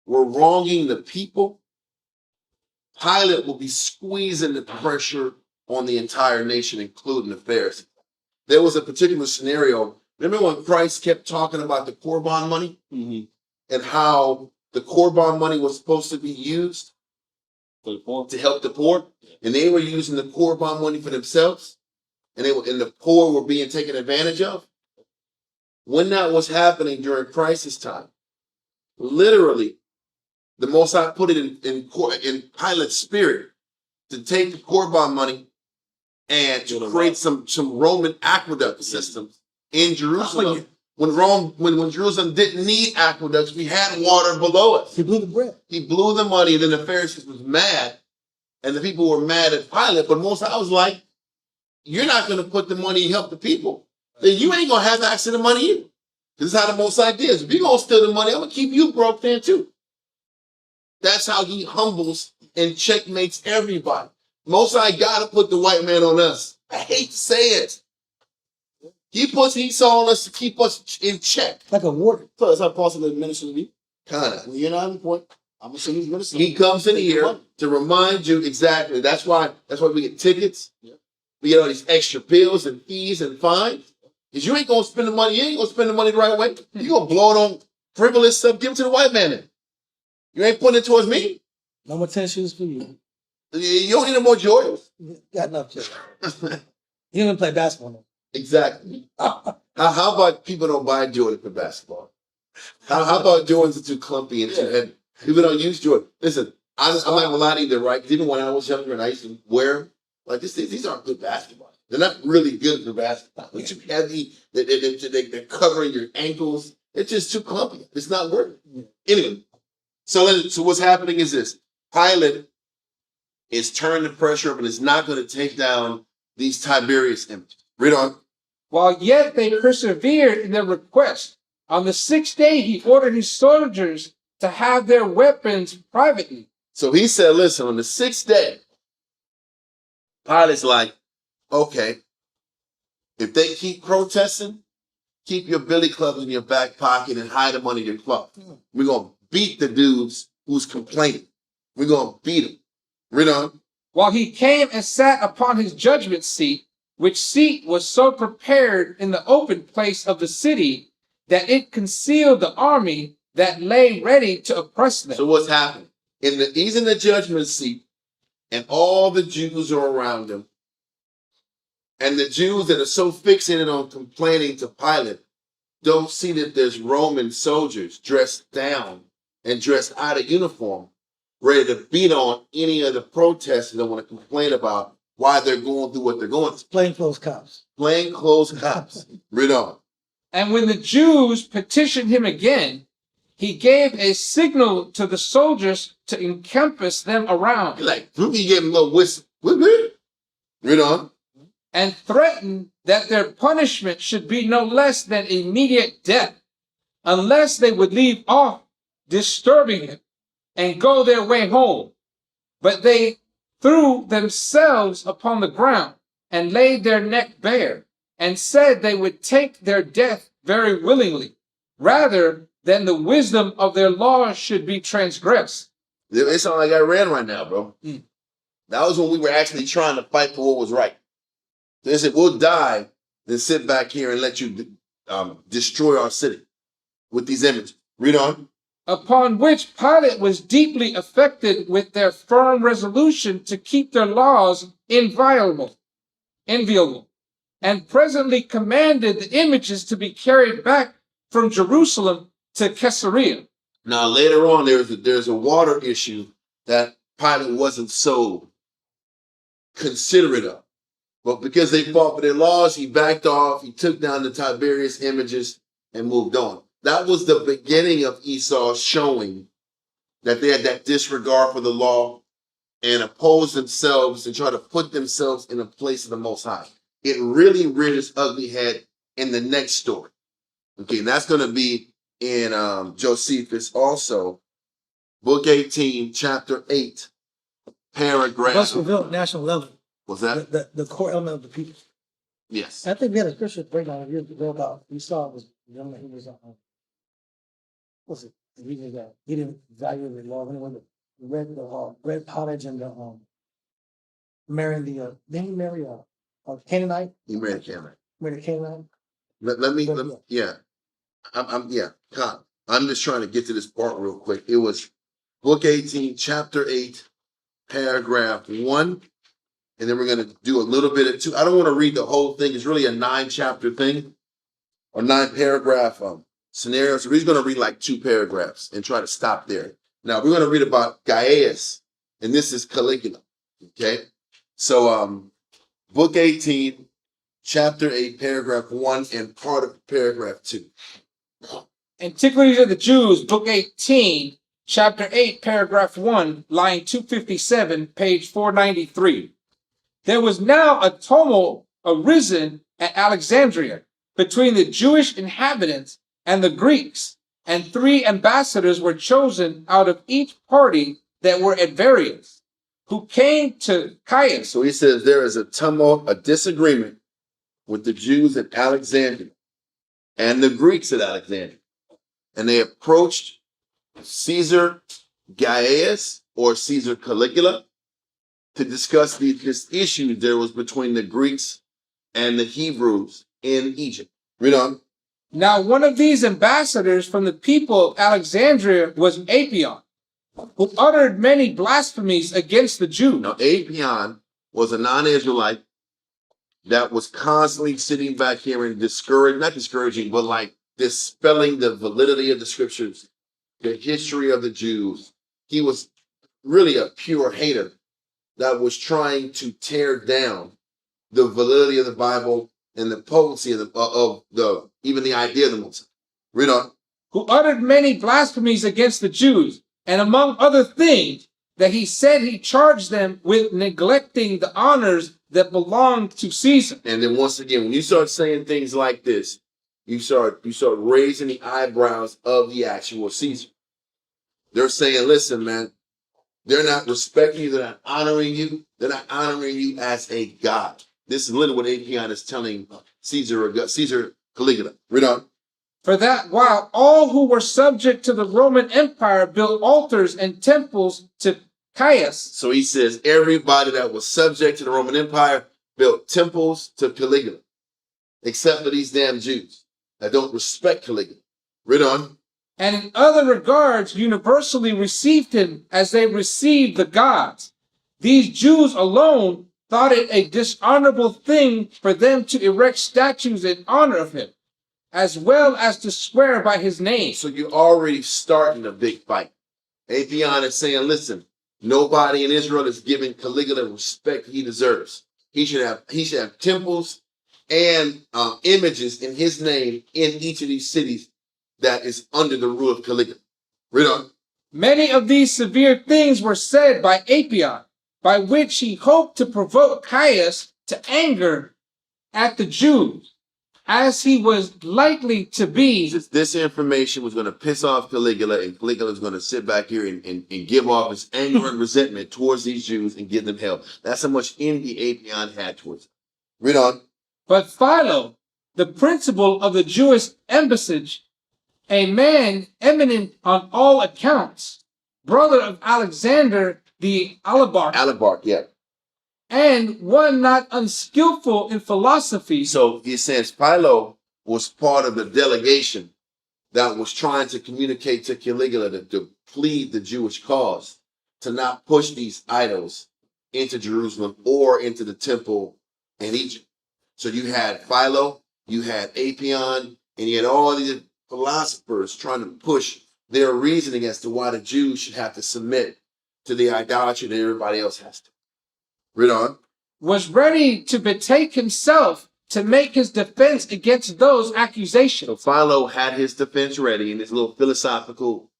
were wronging the people, Pilate will be squeezing the pressure on the entire nation, including the Pharisees. There was a particular scenario. Remember when Christ kept talking about the Korban money and how the Korban money was supposed to be used to help the poor, and they were using the Korban money for themselves, and the poor were being taken advantage of. When that was happening during Christ's time, literally, the Most High put it in Pilate's spirit to take the Korban money and to create some Roman aqueduct systems in Jerusalem. When Jerusalem didn't need aqueducts, we had water below us. He blew the bread. He blew the money, and then the Pharisees was mad And the people were mad at Pilate, but Most High was like, you're not going to put the money and help the people. Then you ain't going to have access to the money either. This is how the Most High is. If you're going to steal the money, I'm going to keep you broke then too. That's how he humbles and checkmates everybody. Most High got to put the white man on us. I hate to say it. He puts Esau on us to keep us in check. Like a warden. So that's how Paul said the minister to me. Kind of. When you're not on the point, I'm gonna send these ministers. He comes in here to remind you exactly. That's why we get tickets. Yeah. We get all these extra bills and fees and fines. Because you ain't gonna spend the money. You ain't gonna spend the money the right way. You gonna blow it on frivolous stuff. Give it to the white man. Then. You ain't putting it towards me. No more tennis shoes for you. You don't need no more Jordans. Got enough, Jay. You don't even play basketball no. Exactly. How about people don't buy Jordan for basketball? How about Jordans are too clumpy and too heavy? People don't use Jordan. Listen, I'm not gonna lie to you, right? Even when I was younger and I used to wear them, like these aren't good basketball. They're not really good for basketball. They're too heavy. They're covering your ankles. It's just too clumpy. It's not worth it. Anyway, so what's happening is this. Pilate is turning the pressure up and is not going to take down these Tiberius images. Read on. While yet they persevered in their request, on the 6th day he ordered his soldiers to have their weapons privately. So he said, listen, on the 6th day, Pilate's like, okay, if they keep protesting, keep your billy clubs in your back pocket and hide them under your cloth. We're going to beat the dudes who's complaining. We're going to beat them. Read on. While he came and sat upon his judgment seat, which seat was so prepared in the open place of the city that it concealed the army that lay ready to oppress them. So what's happening? He's in the judgment seat, and all the Jews are around him. And the Jews that are so fixated on complaining to Pilate don't see that there's Roman soldiers dressed down and dressed out of uniform, ready to beat on any of the protesters that want to complain about why they're going through what they're going through. Plainclothes cops. Plainclothes cops. Read on. And when the Jews petitioned him again, he gave a signal to the soldiers to encompass them around. Like, he gave him a little whistle. Read on. And threatened that their punishment should be no less than immediate death, unless they would leave off disturbing him and go their way home. But they threw themselves upon the ground and laid their neck bare, and said they would take their death very willingly, rather than the wisdom of their laws should be transgressed. It sounds like Iran right now, bro. That was when we were actually trying to fight for what was right. They said, we'll die than sit back here and let you destroy our city with these images. Read on. Upon which Pilate was deeply affected with their firm resolution to keep their laws inviolable, and presently commanded the images to be carried back from Jerusalem to Caesarea. Now, later on, there's a water issue that Pilate wasn't so considerate of. But because they fought for their laws, he backed off, he took down the Tiberius images and moved on. That was the beginning of Esau showing that they had that disregard for the law and opposed themselves and try to put themselves in a place of the Most High. It really reared its ugly head in the next story. Okay, and that's going to be in Josephus also, book 18, chapter 8, paragraph. Must reveal at national level. What's that? The core element of the people. Yes. I think we had a scripture breakdown years ago about Esau was young, he was what's it? He didn't value the law anyway. The red pottage and the marrying the then he married a Canaanite. He married a Canaanite. Married a Canaanite. Let me yeah. I'm just trying to get to this part real quick. It was book 18, chapter 8, paragraph 1. And then we're going to do a little bit of 2. I don't want to read the whole thing. It's really a 9-chapter thing or 9-paragraph scenario. So we're just going to read like 2 paragraphs and try to stop there. Now we're going to read about Gaius, and this is Caligula. Okay. So book 18, chapter 8, paragraph 1, and part of paragraph 2. Antiquities of the Jews, book 18, chapter 8, paragraph 1, line 257, page 493. There was now a tumult arisen at Alexandria between the Jewish inhabitants and the Greeks, and 3 ambassadors were chosen out of each party that were at variance, who came to Caius. So he says there is a tumult, a disagreement with the Jews at Alexandria and the Greeks at Alexandria. And they approached Caesar Gaius or Caesar Caligula to discuss this issue there was between the Greeks and the Hebrews in Egypt. Read on. Now one of these ambassadors from the people of Alexandria was Apion, who uttered many blasphemies against the Jews. Now Apion was a non-Israelite that was constantly sitting back here and not discouraging, but like dispelling the validity of the scriptures, the history of the Jews. He was really a pure hater that was trying to tear down the validity of the Bible and the potency of the even the idea of the Most High. Read on. Who uttered many blasphemies against the Jews, and among other things, that he said he charged them with neglecting the honors that belonged to Caesar. And then once again, when you start saying things like this, you start raising the eyebrows of the actual Caesar. They're saying, listen, man, they're not respecting you, they're not honoring you, they're not honoring you as a god. This is literally what Apion is telling Caesar Caligula. Read on. For that while all who were subject to the Roman Empire built altars and temples to Caius. So he says everybody that was subject to the Roman Empire built temples to Caligula, except for these damn Jews that don't respect Caligula. Read on. And in other regards universally received him as they received the gods. These Jews alone thought it a dishonorable thing for them to erect statues in honor of him, as well as to swear by his name. So you're already starting a big fight. Apion is saying, listen, nobody in Israel is giving Caligula the respect he deserves. He should have temples and images in his name in each of these cities that is under the rule of Caligula. Read on. Many of these severe things were said by Apion, by which he hoped to provoke Caius to anger at the Jews, as he was likely to be. This information was going to piss off Caligula, and Caligula was going to sit back here and give off his anger and resentment towards these Jews and give them hell. That's how much envy Apion had towards them. Read on. But Philo, the principal of the Jewish embassage, a man eminent on all accounts, brother of Alexander the Alabarch, yeah. and one not unskillful in philosophy. So he says Philo was part of the delegation that was trying to communicate to Caligula to plead the Jewish cause, to not push these idols into Jerusalem or into the temple in Egypt. So you had Philo, you had Apion, and you had all these philosophers trying to push their reasoning as to why the Jews should have to submit to the idolatry that everybody else has to. Read on. Was ready to betake himself to make his defense against those accusations. So Philo had his defense ready in his little philosophical,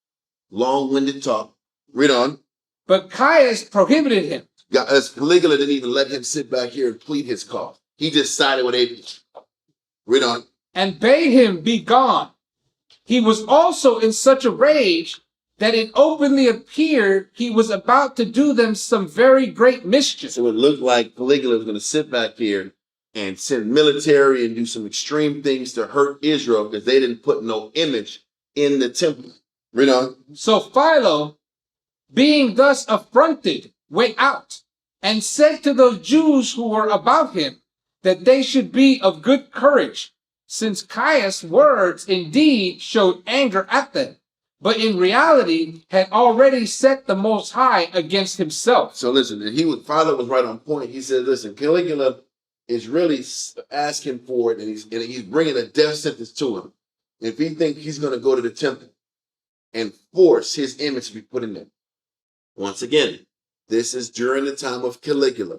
long-winded talk. Read on. But Caius prohibited him. Caligula didn't even let him sit back here and plead his cause. He just sided with Apion. Read on. And bade him be gone. He was also in such a rage that it openly appeared he was about to do them some very great mischief. So it looked like Caligula was going to sit back here and send military and do some extreme things to hurt Israel because they didn't put no image in the temple. Read on. So Philo, being thus affronted, went out and said to those Jews who were about him that they should be of good courage, since Caius' words indeed showed anger at them, but in reality had already set the Most High against himself. So listen, Philo was right on point. He said, listen, Caligula is really asking for it, and he's bringing a death sentence to him. If he thinks he's going to go to the temple and force his image to be put in there. Once again, this is during the time of Caligula.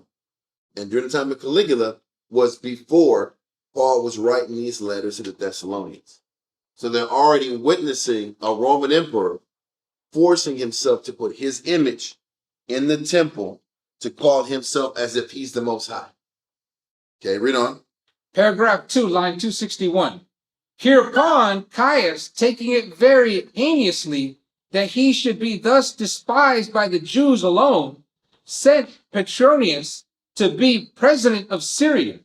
And during the time of Caligula was before Paul was writing these letters to the Thessalonians. So they're already witnessing a Roman emperor forcing himself to put his image in the temple to call himself as if he's the Most High. Okay, read on. Paragraph 2, line 261. Hereupon, Caius, taking it very heinously that he should be thus despised by the Jews alone, sent Petronius to be president of Syria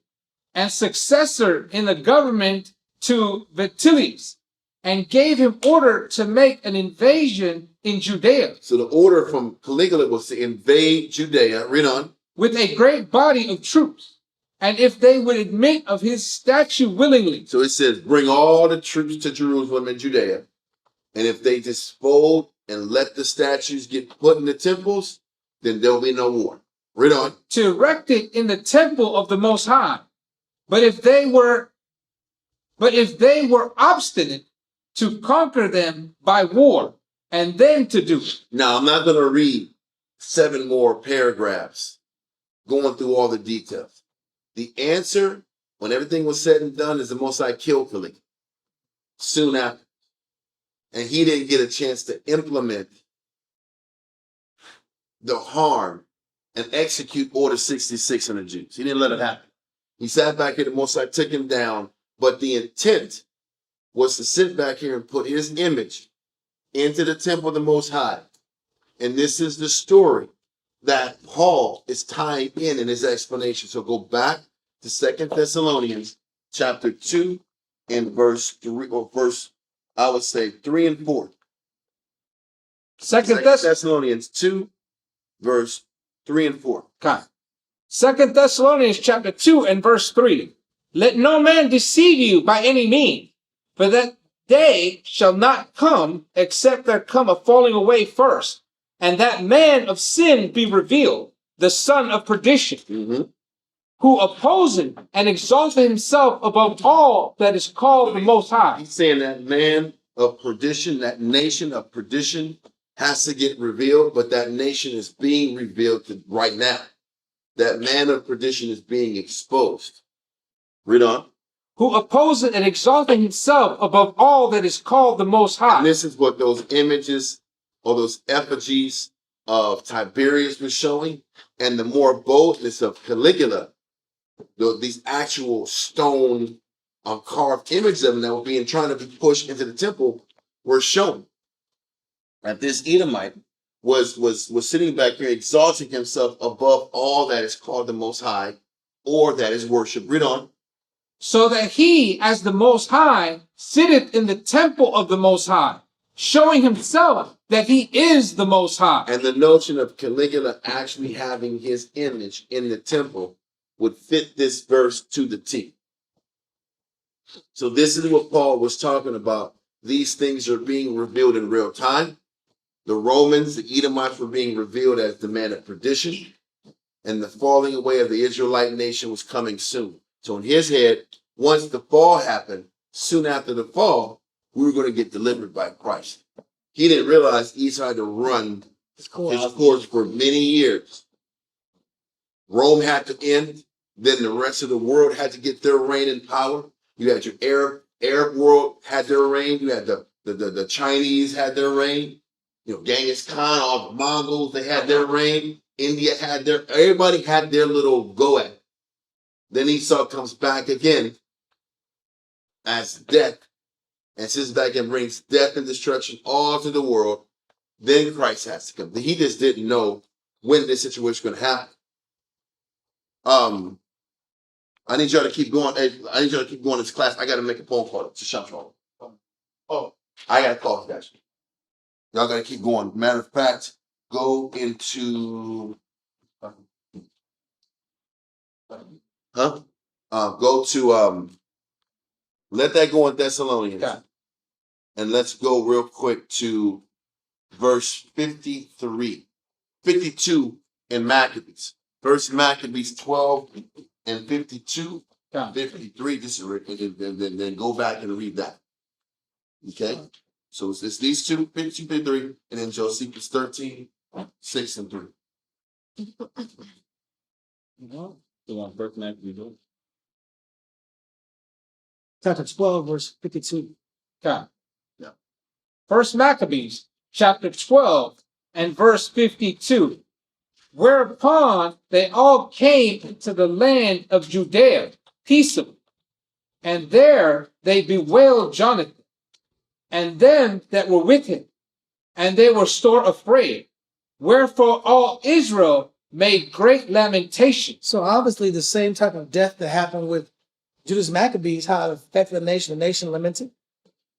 and successor in the government to Vitellius, and gave him order to make an invasion in Judea. So the order from Caligula was to invade Judea. Read on. With a great body of troops, and if they would admit of his statue willingly. So it says, bring all the troops to Jerusalem and Judea. And if they just fold and let the statues get put in the temples, then there'll be no war. Read on. To erect it in the temple of the Most High. But if they were obstinate, to conquer them by war, and then to do it. Now, I'm not going to read 7 more paragraphs going through all the details. The answer, when everything was said and done, is the Most High killed Caligula soon after. And he didn't get a chance to implement the harm and execute Order 66 on the Jews. He didn't let it happen. He sat back here, the Most High took him down, but the intent was to sit back here and put his image into the temple of the Most High. And this is the story that Paul is tying in his explanation. So go back to 2 Thessalonians chapter 2 and verse 3, or verse, I would say 3 and 4. Second Thessalonians 2, verse 3 and 4. Okay. 2 Thessalonians chapter 2 and verse 3. Let no man deceive you by any means, for that day shall not come except there come a falling away first, and that man of sin be revealed, the son of perdition, who opposing and exalting himself above all that is called the Most High. He's saying that man of perdition, that nation of perdition, has to get revealed, but that nation is being revealed right now. That man of perdition is being exposed. Read on. Who opposing and exalting himself above all that is called the Most High. And this is what those images or those effigies of Tiberius were showing, and the more boldness of Caligula, these actual stone carved images of them that were being trying to be pushed into the temple were shown. That this Edomite was sitting back here exalting himself above all that is called the Most High or that is worship. Read on. So that he, as the Most High, sitteth in the temple of the Most High, showing himself that he is the Most High. And the notion of Caligula actually having his image in the temple would fit this verse to the T. So this is what Paul was talking about. These things are being revealed in real time. The Romans, the Edomites, were being revealed as the man of perdition, and the falling away of the Israelite nation was coming soon. So in his head, once the fall happened, soon after the fall, we were going to get delivered by Christ. He didn't realize Esau had to run his course for many years. Rome had to end. Then the rest of the world had to get their reign and power. You had your Arab world had their reign. You had the Chinese had their reign. You know, Genghis Khan, all the Mongols, they had their reign. India had everybody had their little go at it. Then Esau comes back again as death and sits back and brings death and destruction all to the world. Then Christ has to come. He just didn't know when this situation was going to happen. I need y'all to keep going. I need y'all to keep going this class. I got to make a phone call to Chantal. Oh, I got to call you guys. Y'all got to keep going. Matter of fact, go into... go to... let that go in Thessalonians. Okay. And let's go real quick to verse 53. 52 in Maccabees. First Maccabees 12 and 52. Okay. 53. Then go back and read that. Okay? So it's these two, 52, 53, and then Josephus 13, 6 and 3. Chapter 12, verse 52. Okay. Yeah. First Maccabees, chapter 12 and verse 52. Whereupon they all came into the land of Judea peaceably, and there they bewailed Jonathan and them that were with him, and they were sore afraid. Wherefore all Israel made great lamentation. So obviously the same type of death that happened with Judas Maccabees, how it affected the nation lamented.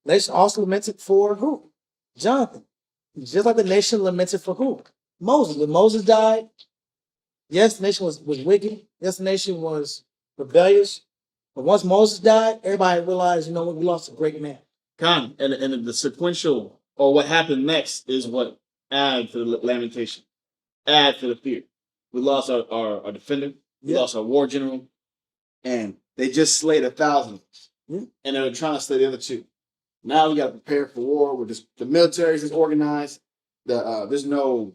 The nation also lamented for who? Jonathan. Just like the nation lamented for who? Moses. When Moses died, yes, the nation was wicked. Yes, the nation was rebellious. But once Moses died, everybody realized, you know what, we lost a great man. And the sequential, or what happened next, is what add to the lamentation, add to the fear. We lost our defender, we lost our war general, and they just slayed 1,000. Yeah. And they were trying to slay the other 2. Now we got to prepare for war. The military is organized. There's no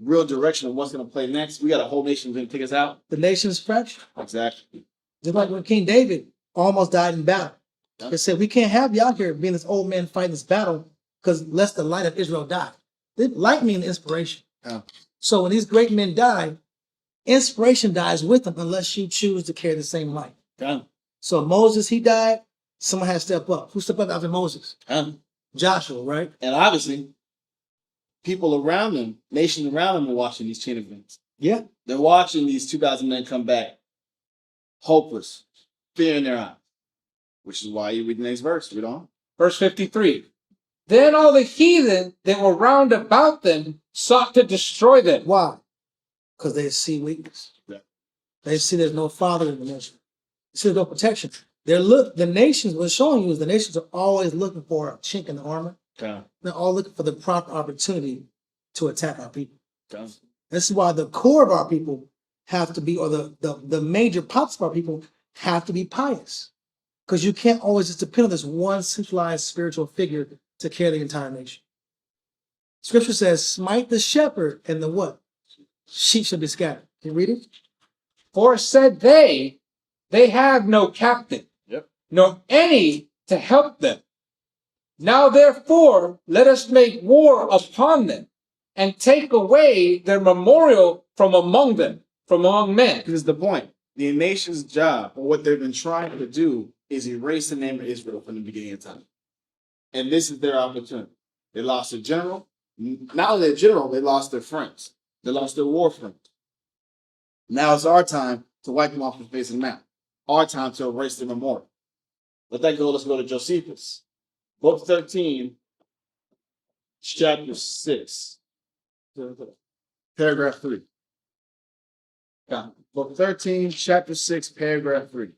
real direction of what's going to play next. We got a whole nation going to take us out. The nation's fractured. Exactly. Just like when King David almost died in battle. Yeah. They said, we can't have you out here being this old man fighting this battle because lest the light of Israel die. Light means inspiration. Yeah. So when these great men die, inspiration dies with them unless you choose to carry the same light. Yeah. So Moses, he died. Someone had to step up. Who stepped up after Moses? Yeah. Joshua, right? And obviously, people around them, nations around them, are watching these chain events. Yeah. They're watching these 2,000 men come back, hopeless, fear in their eyes, which is why you read the next verse. Read on. Verse 53. Then all the heathen that were round about them sought to destroy them. Why? Because they see weakness. Yeah. They see there's no father in the nation. They see there's no protection. The nations, what's showing you is the nations are always looking for a chink in the armor. Yeah. They're all looking for the proper opportunity to attack our people. Yeah. This is why the core of our people have to be, or the major parts of our people have to be pious. Because you can't always just depend on this one centralized spiritual figure to carry the entire nation. Scripture says, smite the shepherd and the what? Sheep shall be scattered. Can you read it? For said they have no captain, Yep. nor any to help them. Now therefore, let us make war upon them, and take away their memorial from among them, from among men. This is the point. The nation's job, or what they've been trying to do, is erase the name of Israel from the beginning of time. And this is their opportunity. They lost their general. Not only their general, they lost their friends. They lost their war friends. Now it's our time to wipe them off the face of the map. Our time to erase their memorial. Let that go. Let's go to Josephus. Book 13, chapter 6, paragraph 3. Yeah. Book 13, chapter 6, paragraph 3.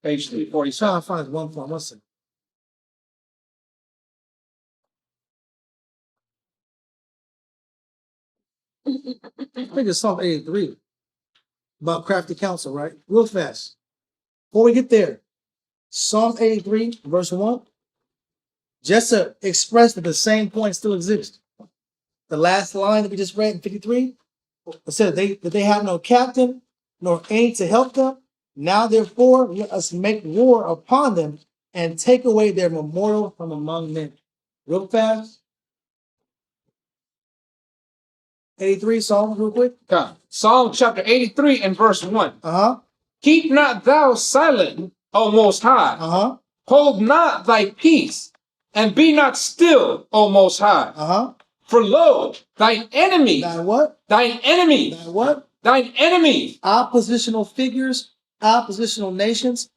Page 347. Trying to find one point. One second. I think it's Psalm 83 about crafty counsel, right? Real fast. Before we get there, Psalm 83, verse 1, just to express that the same point still exists. The last line that we just read in 53, it said that they have no captain nor any to help them. Now, therefore, let us make war upon them and take away their memorial from among men. Real fast. 83 Psalm, real quick. Psalm chapter 83 and verse 1. Uh-huh. Keep not thou silent, O Most High. Uh-huh. Hold not thy peace, and be not still, O Most High. Uh-huh. For lo, thine enemies, Now what? thine enemies, Now what? thine enemies, Oppositional figures, oppositional nations,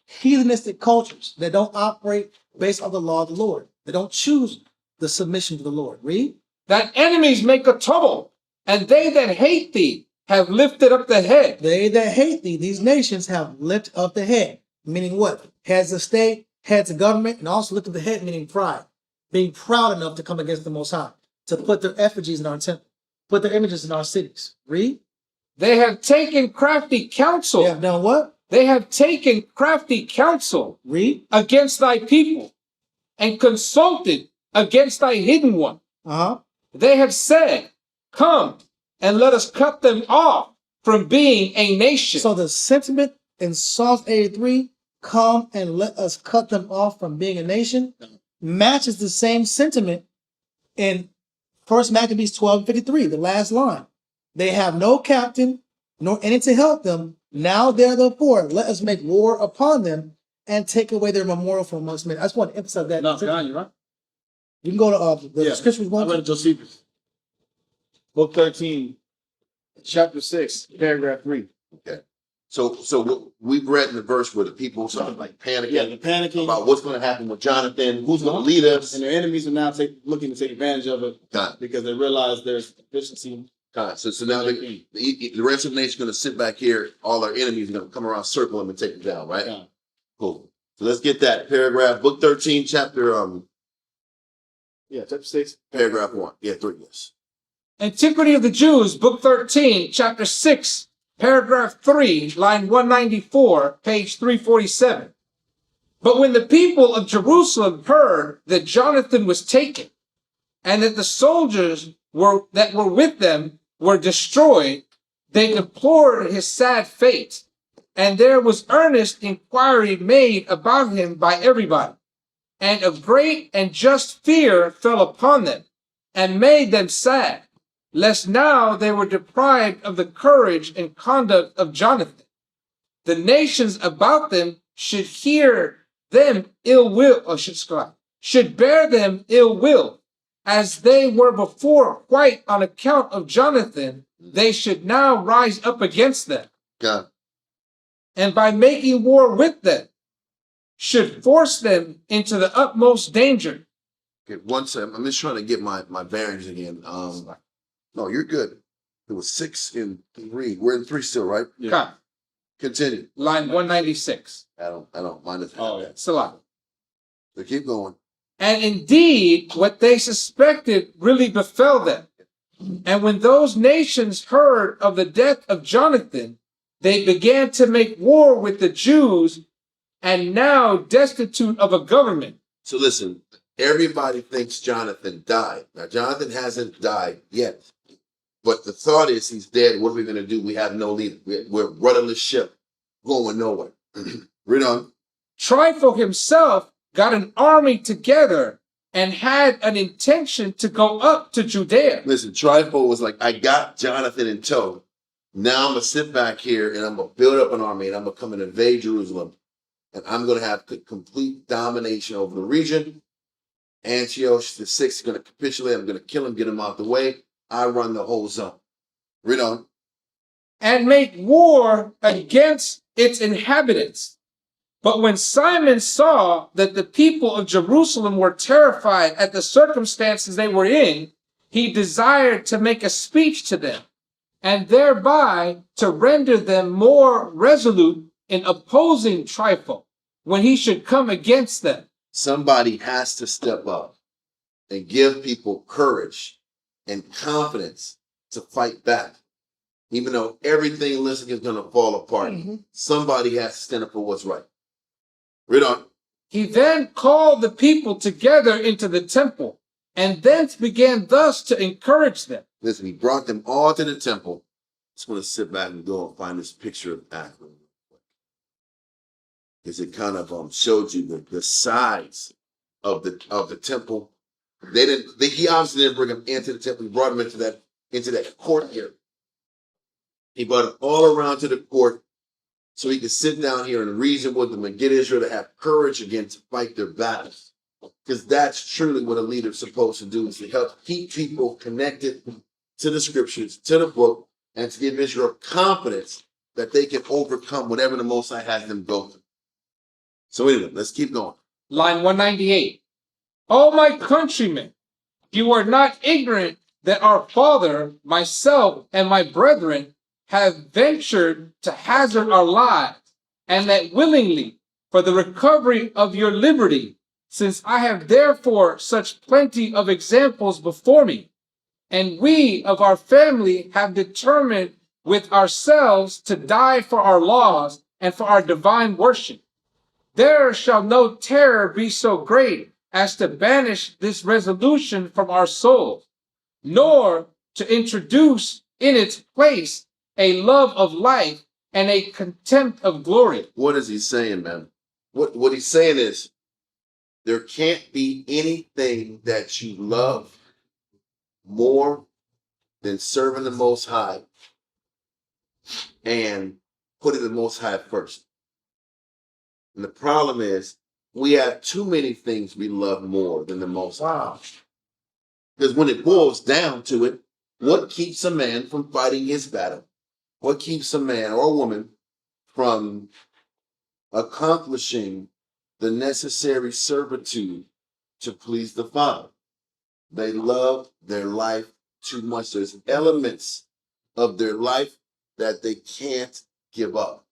heathenistic cultures that don't operate based on the law of the Lord. They don't choose the submission to the Lord. Read. thine enemies make a trouble, and they that hate thee have lifted up the head. They that hate thee, these nations have lifted up the head. Meaning what? Heads of state, heads of government, and also lifted the head, meaning pride. Being proud enough to come against the Most High, to put their effigies in our temple, put their images in our cities. Read. They have taken crafty counsel. They have done what? They have taken crafty counsel Read. against thy people, and consulted against thy hidden one. Uh-huh. They have said, come and let us cut them off from being a nation. So the sentiment in Psalm 83, come and let us cut them off from being a nation, matches the same sentiment in First Maccabees 12:53, the last line. They have no captain, nor any to help them. Now therefore, let us make war upon them and take away their memorial from amongst men. I just want to emphasize that. No, John, you're right. You can go to the scriptures. I read Josephus. Book 13, chapter 6, paragraph 3. Okay. So we've read in the verse where the people started like panicking, They're panicking. about what's going to happen with Jonathan, who's going to lead us. And their enemies are now looking to take advantage of it God, because they realize there's deficiency. God. So now the rest of the nation is going to sit back here. All our enemies are going to come around, circle them, and take them down. Right? God. Cool. So let's get that paragraph. Book 13, chapter Chapter 6. paragraph 1. Yeah, 3. Yes. Antiquity of the Jews, book 13, chapter 6, paragraph 3, line 194, page 347. But when the people of Jerusalem heard that Jonathan was taken, and that the soldiers that were with them were destroyed, they deplored his sad fate, and there was earnest inquiry made about him by everybody. And a great and just fear fell upon them, and made them sad, lest now they were deprived of the courage and conduct of Jonathan. The nations about them should hear them ill will, or should bear them ill will, as they were before quite on account of Jonathan. They should now rise up against them, God. and by making war with them, should force them into the utmost danger. Okay, one second. I'm just trying to get my bearings again. No, you're good. It was 6 and 3. We're in 3 still, right? Yeah. God. Continue. Line 196. I don't mind it. Oh, yeah. Salah. So keep going. And indeed, what they suspected really befell them. And when those nations heard of the death of Jonathan, they began to make war with the Jews, and now destitute of a government. So listen, everybody thinks Jonathan died. Now, Jonathan hasn't died yet. But the thought is he's dead. What are we going to do? We have no leader. We're running the ship, going nowhere. Read on. Trypho himself got an army together and had an intention to go up to Judea. Listen, Trypho was like, I got Jonathan in tow. Now I'm going to sit back here and I'm going to build up an army and I'm going to come and invade Jerusalem. And I'm going to have complete domination over the region. Antioch the 6th is going to capitulate. I'm going to kill him, get him out the way. I run the whole zone. Read on. And make war against its inhabitants. But when Simon saw that the people of Jerusalem were terrified at the circumstances they were in, he desired to make a speech to them, and thereby to render them more resolute in opposing Trypho when he should come against them. Somebody has to step up and give people courage and confidence to fight back. Even though everything listening is going to fall apart, somebody has to stand up for what's right. Read on. He then called the people together into the temple, and thence began thus to encourage them. Listen, he brought them all to the temple. Just want to sit back and go and find this picture of Akron. Because it kind of showed you the size of the temple. He obviously didn't bring them into the temple. He brought them into that court here. He brought them all around to the court so he could sit down here and reason with them and get Israel to have courage again to fight their battles. Because that's truly what a leader's supposed to do, is to help keep people connected to the scriptures, to the book, and to give Israel confidence that they can overcome whatever the Most High has them go through. So anyway, let's keep going. Line 198. O my countrymen, you are not ignorant that our father, myself, and my brethren have ventured to hazard our lives, and that willingly, for the recovery of your liberty, since I have therefore such plenty of examples before me, and we of our family have determined with ourselves to die for our laws and for our divine worship. There shall no terror be so great as to banish this resolution from our souls, nor to introduce in its place a love of life and a contempt of glory. What is he saying, man? What he's saying is, there can't be anything that you love more than serving the Most High and putting the Most High first. And the problem is we have too many things we love more than the Most High. Wow. Because when it boils down to it, what keeps a man from fighting his battle? What keeps a man or a woman from accomplishing the necessary servitude to please the Father? They love their life too much. There's elements of their life that they can't give up.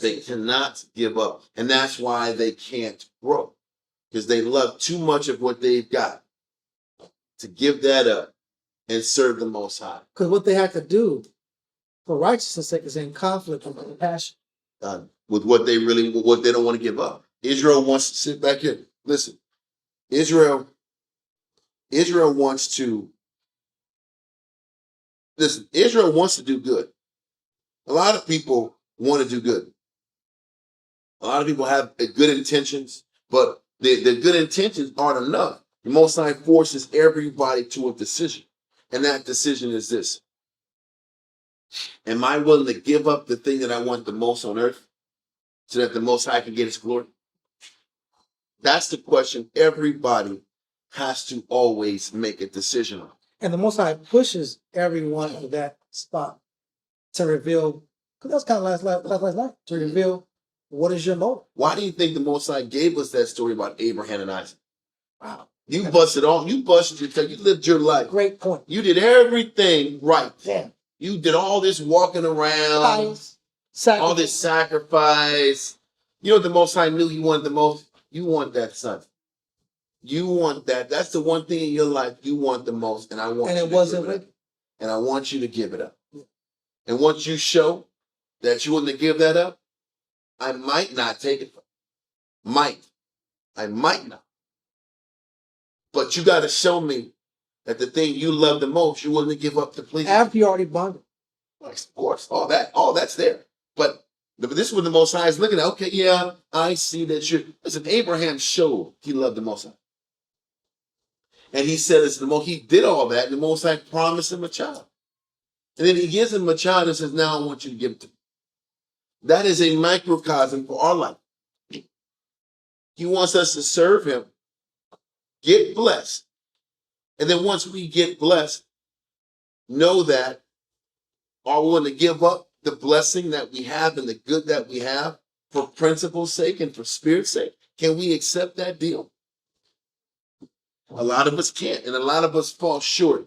They cannot give up. And that's why they can't grow. Because they love too much of what they've got to give that up and serve the Most High. Because what they have to do for righteousness' sake is in conflict with their passion. With what they don't want to give up. Israel wants to sit back here. Listen, Israel wants to do good. A lot of people want to do good. A lot of people have good intentions, but the good intentions aren't enough. The Most High forces everybody to a decision. And that decision is this. Am I willing to give up the thing that I want the most on earth so that the Most High can get his glory? That's the question everybody has to always make a decision on. And the Most High pushes everyone to that spot to reveal, because that's kind of last night, to reveal what is your motive. Why do you think the Most High gave us that story about Abraham and Isaac? Wow. You busted all, you lived your life. Great point. You did everything right. Damn. You did all this walking around, all this sacrifice. You know what the Most High knew he wanted the most? You want that son. You want that. That's the one thing in your life you want the most, and I want. And you it to wasn't give it with. up. And I want you to give it up. And once you show that you want to give that up, I might not take it. I might not. But you got to show me that the thing you love the most, you willing to give up to please. After you already bonded. Of course, all that's there. But this is what the Most High is looking at. Okay, yeah, I see that you're. Listen, Abraham showed he loved the Most High. And he said, he did all that, and the Most High promised him a child. And then he gives him a child and says, now I want you to give it to me. That is a microcosm for our life. He wants us to serve him, get blessed. And then once we get blessed, know that are we willing to give up the blessing that we have and the good that we have for principle's sake and for spirit's sake? Can we accept that deal? A lot of us can't, and a lot of us fall short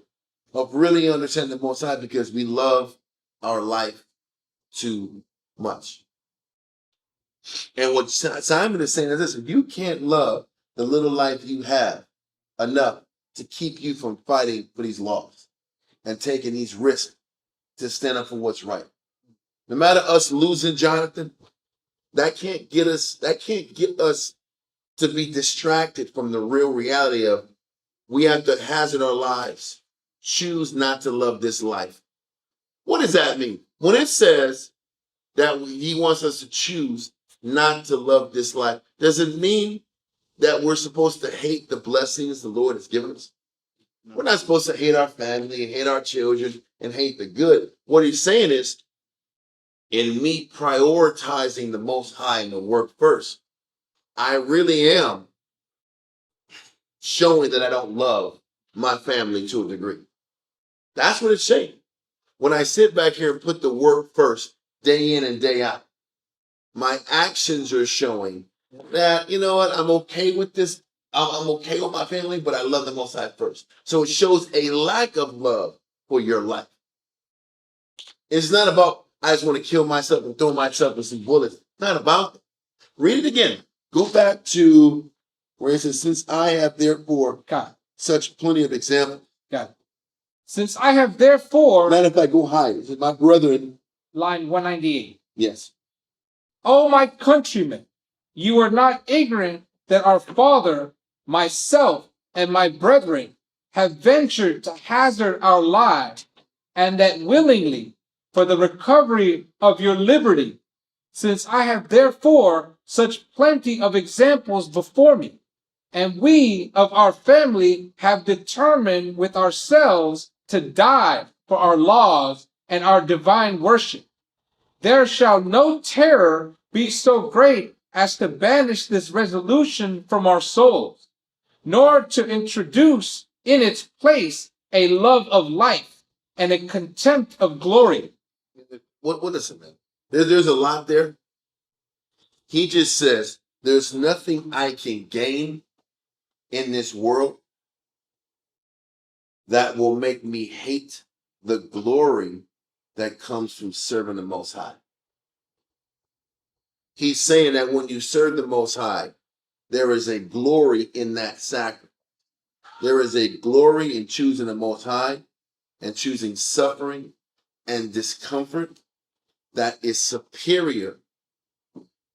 of really understanding the Most High because we love our life too much. And what Simon is saying is this: if you can't love the little life you have enough to keep you from fighting for these laws and taking these risks to stand up for what's right, no matter us losing Jonathan, that can't get us to be distracted from the real reality of we have to hazard our lives, choose not to love this life. What does that mean? When it says that he wants us to choose not to love this life, does it mean that we're supposed to hate the blessings the Lord has given us? No. We're not supposed to hate our family and hate our children and hate the good. What he's saying is, in me prioritizing the Most High and the work first, I really am showing that I don't love my family to a degree. That's what it's saying. When I sit back here and put the work first, day in and day out, my actions are showing that, you know what, I'm okay with this. I'm okay with my family, but I love the Most High first. So it shows a lack of love for your life. It's not about, I just want to kill myself and throw myself with some bullets. It's not about that. Read it again. Go back to where it says, since I have therefore such plenty of examples. Since I have therefore. Matter of fact, go higher. It says, my brethren. Line 198. Yes. O my countrymen, you are not ignorant that our father, myself, and my brethren have ventured to hazard our lives, and that willingly, for the recovery of your liberty, since I have therefore such plenty of examples before me. And we of our family have determined with ourselves to die for our laws and our divine worship. There shall no terror be so great as to banish this resolution from our souls, nor to introduce in its place a love of life and a contempt of glory. What is it, man? There's a lot there. He just says, there's nothing I can gain in this world that will make me hate the glory that comes from serving the Most High. He's saying that when you serve the Most High, there is a glory in that sacrifice. There is a glory in choosing the Most High and choosing suffering and discomfort that is superior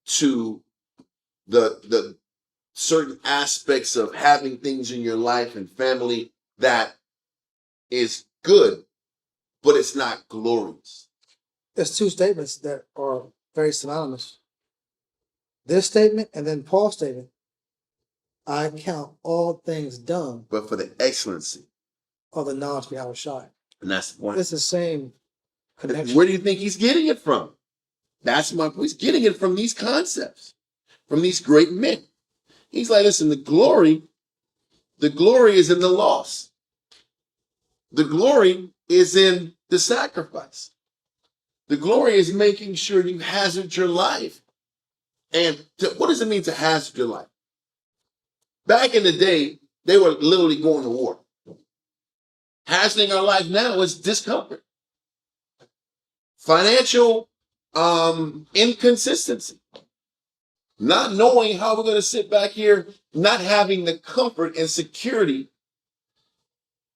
to the certain aspects of having things in your life and family that is good, but it's not glorious. There's two statements that are very synonymous. This statement and then Paul's statement. I count all things done But for the excellency, of the knowledge of Yahushua. and that's the point. It's the same connection. Where do you think he's getting it from? That's my point. He's getting it from these concepts, from these great men. He's like, listen, the glory is in the loss. The glory is in the sacrifice. The glory is making sure you hazard your life. And what does it mean to hazard your life? Back in the day, they were literally going to war. Hazarding our life now is discomfort. Financial inconsistency. Not knowing how we're going to sit back here, not having the comfort and security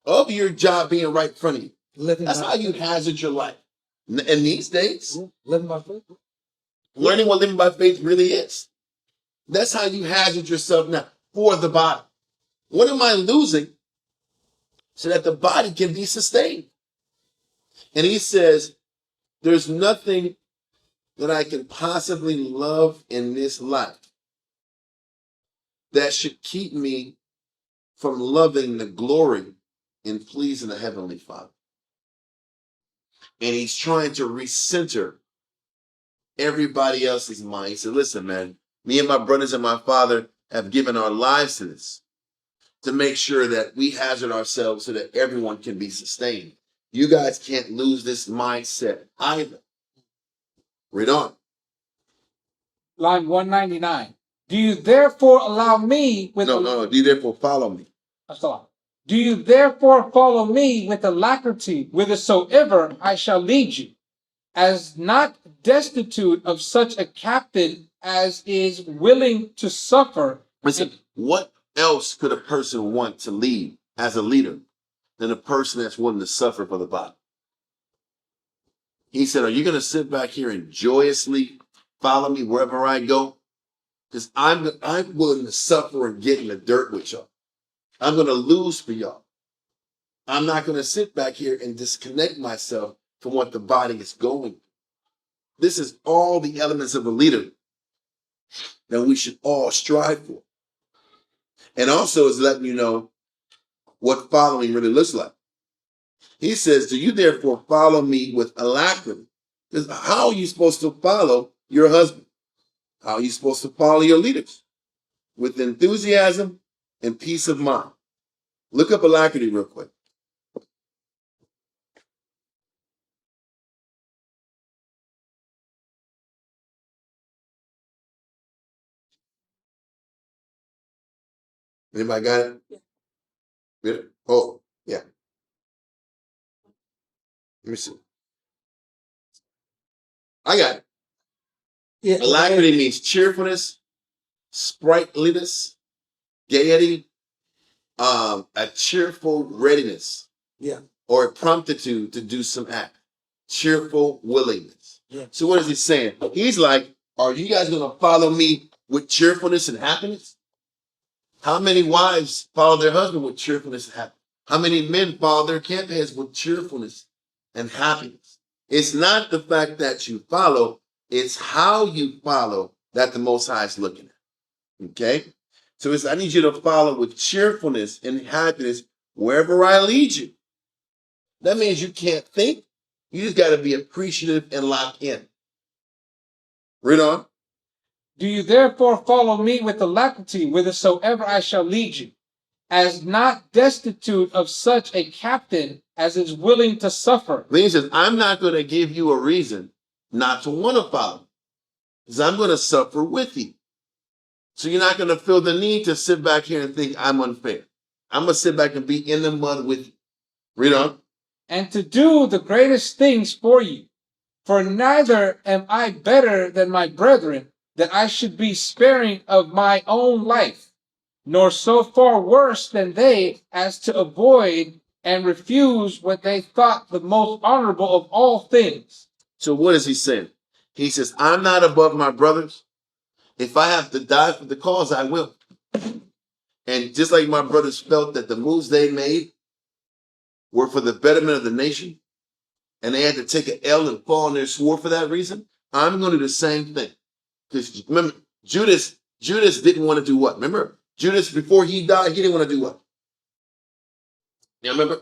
of your job being right in front of you. That's how you hazard your life. In these days, living by faith. Learning what living by faith really is. That's how you hazard yourself now for the body. What am I losing so that the body can be sustained? And he says, there's nothing that I can possibly love in this life that should keep me from loving the glory and pleasing the Heavenly Father. And he's trying to recenter everybody else's mind. He said, listen, man, me and my brothers and my father have given our lives to this, to make sure that we hazard ourselves so that everyone can be sustained. You guys can't lose this mindset either. Read on. Line 199. Do you therefore allow me with No. Do you therefore follow me? That's a lot. Do you therefore follow me with alacrity whithersoever I shall lead you, as not destitute of such a captain as is willing to suffer? Listen, what else could a person want to lead as a leader than a person that's willing to suffer for the body? He said, are you going to sit back here and joyously follow me wherever I go? Because I'm willing to suffer and get in the dirt with y'all. I'm going to lose for y'all. I'm not going to sit back here and disconnect myself from what the body is going through. This is all the elements of a leader that we should all strive for. And also is letting you know what following really looks like. He says, do you therefore follow me with alacrity? Because how are you supposed to follow your husband? How are you supposed to follow your leaders? With enthusiasm and peace of mind. Look up alacrity real quick. Anybody got it? Yeah. Oh, yeah. Let me see. I got it. Yeah. Alacrity means cheerfulness, sprightliness, gaiety, a cheerful readiness. Yeah. Or a promptitude to do some act. Cheerful willingness. Yeah. So what is he saying? He's like, are you guys going to follow me with cheerfulness and happiness? How many wives follow their husband with cheerfulness and happiness? How many men follow their camp heads with cheerfulness and happiness? It's not the fact that you follow, it's how you follow that the Most High is looking at. Okay? So I need you to follow with cheerfulness and happiness wherever I lead you. That means you can't think. You just got to be appreciative and lock in. Read on. Do you therefore follow me with alacrity whithersoever I shall lead you, as not destitute of such a captain as is willing to suffer? Then he says, I'm not going to give you a reason not to want to follow, because I'm going to suffer with you. So you're not going to feel the need to sit back here and think I'm unfair. I'm going to sit back and be in the mud with you. Read on. And to do the greatest things for you. For neither am I better than my brethren, that I should be sparing of my own life, nor so far worse than they as to avoid and refuse what they thought the most honorable of all things. So what is he saying? He says, I'm not above my brothers. If I have to die for the cause, I will. And just like my brothers felt that the moves they made were for the betterment of the nation, and they had to take an L and fall on their sword for that reason, I'm going to do the same thing. Because remember, Judas didn't want to do what? Remember, Judas, before he died, he didn't want to do what? Yeah, remember?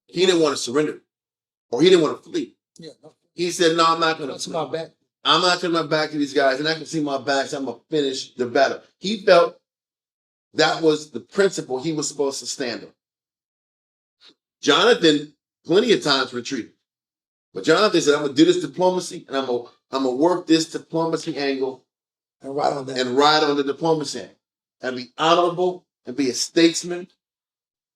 He didn't want to surrender, or he didn't want to flee. Yeah. He said, no, I'm not going to. That's my back. I'm not turning my back to these guys, and I can see my back, so I'm going to finish the battle. He felt that was the principle he was supposed to stand on. Jonathan, plenty of times retreated. But Jonathan said, I'm going to do this diplomacy, and I'm going to work this diplomacy angle And right on that. and ride on the diplomacy angle and be honorable and be a statesman